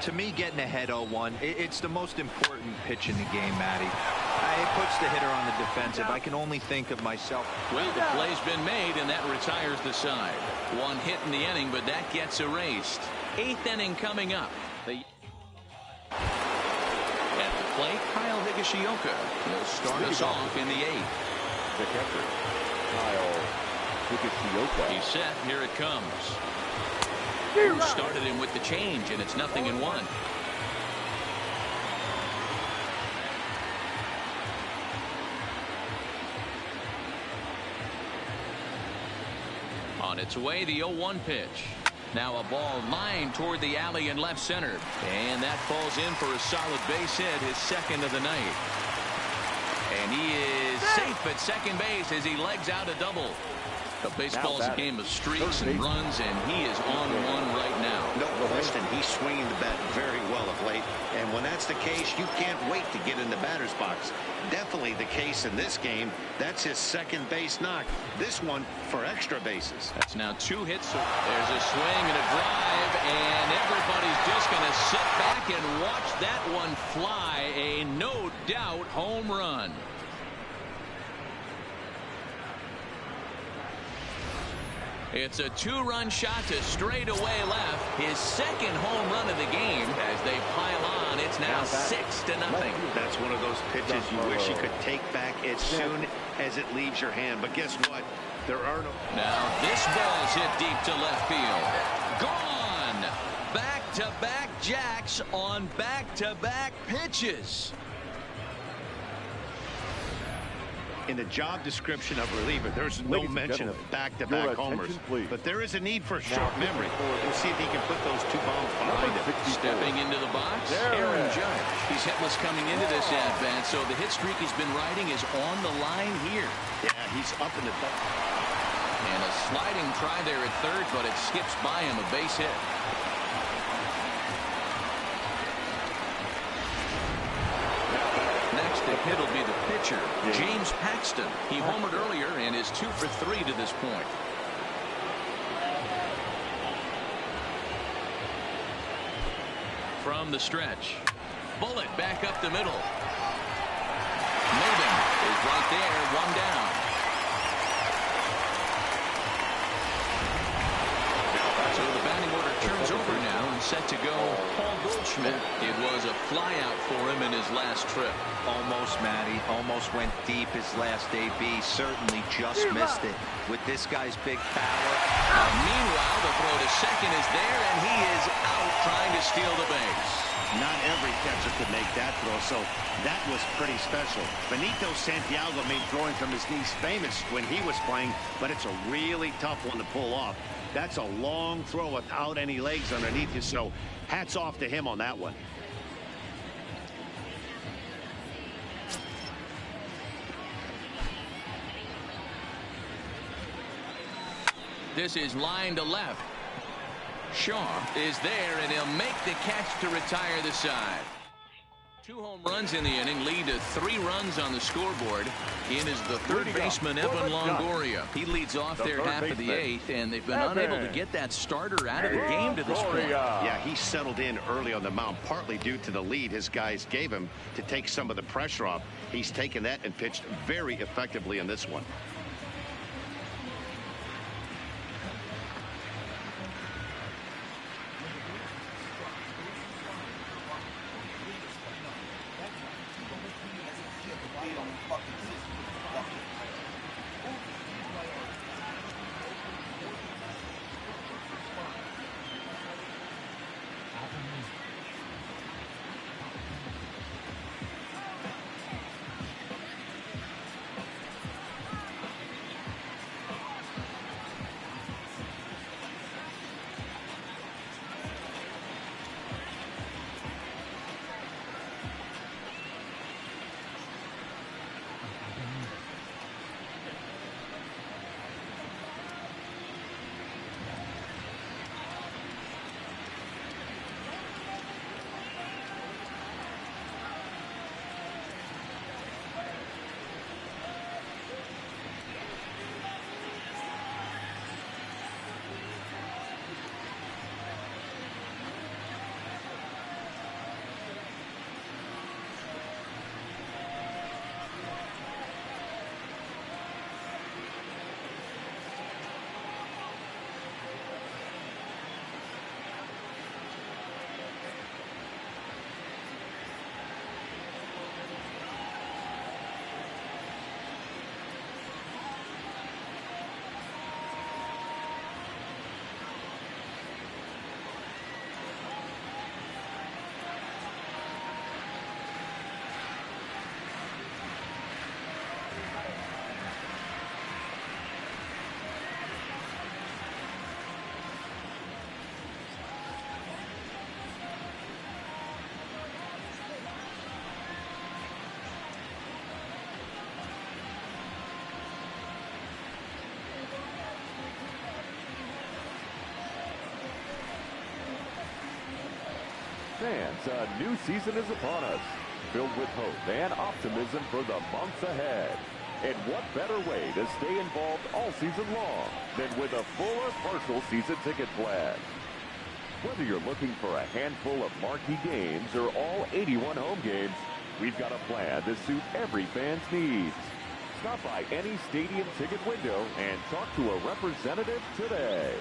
To me, getting ahead 0-1, it's the most important pitch in the game, Matty. It puts the hitter on the defensive. I can only think of myself. Well, the play's been made, and that retires the side. One hit in the inning, but that gets erased. 8th inning coming up. At the plate, Kyle Higashioka will start us off in the 8th. The catcher, Kyle Higashioka. He's set. Here it comes. Started him with the change, and it's 0-1. On its way, the 0-1 pitch. Now a ball lined toward the alley in left center. And that falls in for a solid base hit, his second of the night. And he is safe at second base as he legs out a double. But baseball is a game of streaks and runs, and he is on one right now. No question, he's swinging the bat very well of late. And when that's the case, you can't wait to get in the batter's box. Definitely the case in this game. That's his second base knock. This one for extra bases. That's now 2 hits. There's a swing and a drive, and everybody's just going to sit back and watch that one fly. A no doubt home run. It's a 2-run shot to straightaway left. His second home run of the game as they pile on. It's now 6-0. That's one of those pitches you wish you could take back as soon as it leaves your hand. But guess what? There are no. Now this ball's hit deep to left field. Gone. Back-to-back jacks on back-to-back pitches. In the job description of reliever, there's no mention of back-to-back homers. But there is a need for short memory. We'll see if he can put those 2 bombs behind him. Stepping into the box, Aaron Judge. He's hitless coming into this at-bat, so the hit streak he's been riding is on the line here. Yeah, he's up in the back. And a sliding try there at third, but it skips by him, a base hit. The hit will be the pitcher, James Paxton. He homered earlier and is 2 for 3 to this point. From the stretch, bullet back up the middle. Maben is right there, 1 down. So the batting order turns over now and set to go Paul Goldschmidt. It was a flyout for him in his last trip. Almost, Matty. Almost went deep his last AB. Certainly just missed it. With this guy's big power. Meanwhile, the throw to second is there, and he is out trying to steal the base. Not every catcher could make that throw, so that was pretty special. Benito Santiago made throwing from his knees famous when he was playing, but it's a really tough one to pull off. That's a long throw without any legs underneath you, so hats off to him on that one. This is line to left. Shaw is there, and he'll make the catch to retire the side. 2 home runs in the inning lead to 3 runs on the scoreboard. In is the third baseman, Evan Longoria. He leads off their half of the 8th, and they've been unable to get that starter out of the game to this point. Yeah, he settled in early on the mound, partly due to the lead his guys gave him to take some of the pressure off. He's taken that and pitched very effectively in this one. Fans, a new season is upon us, filled with hope and optimism for the months ahead. And what better way to stay involved all season long than with a full or partial season ticket plan? Whether you're looking for a handful of marquee games or all 81 home games, we've got a plan to suit every fan's needs. Stop by any stadium ticket window and talk to a representative today.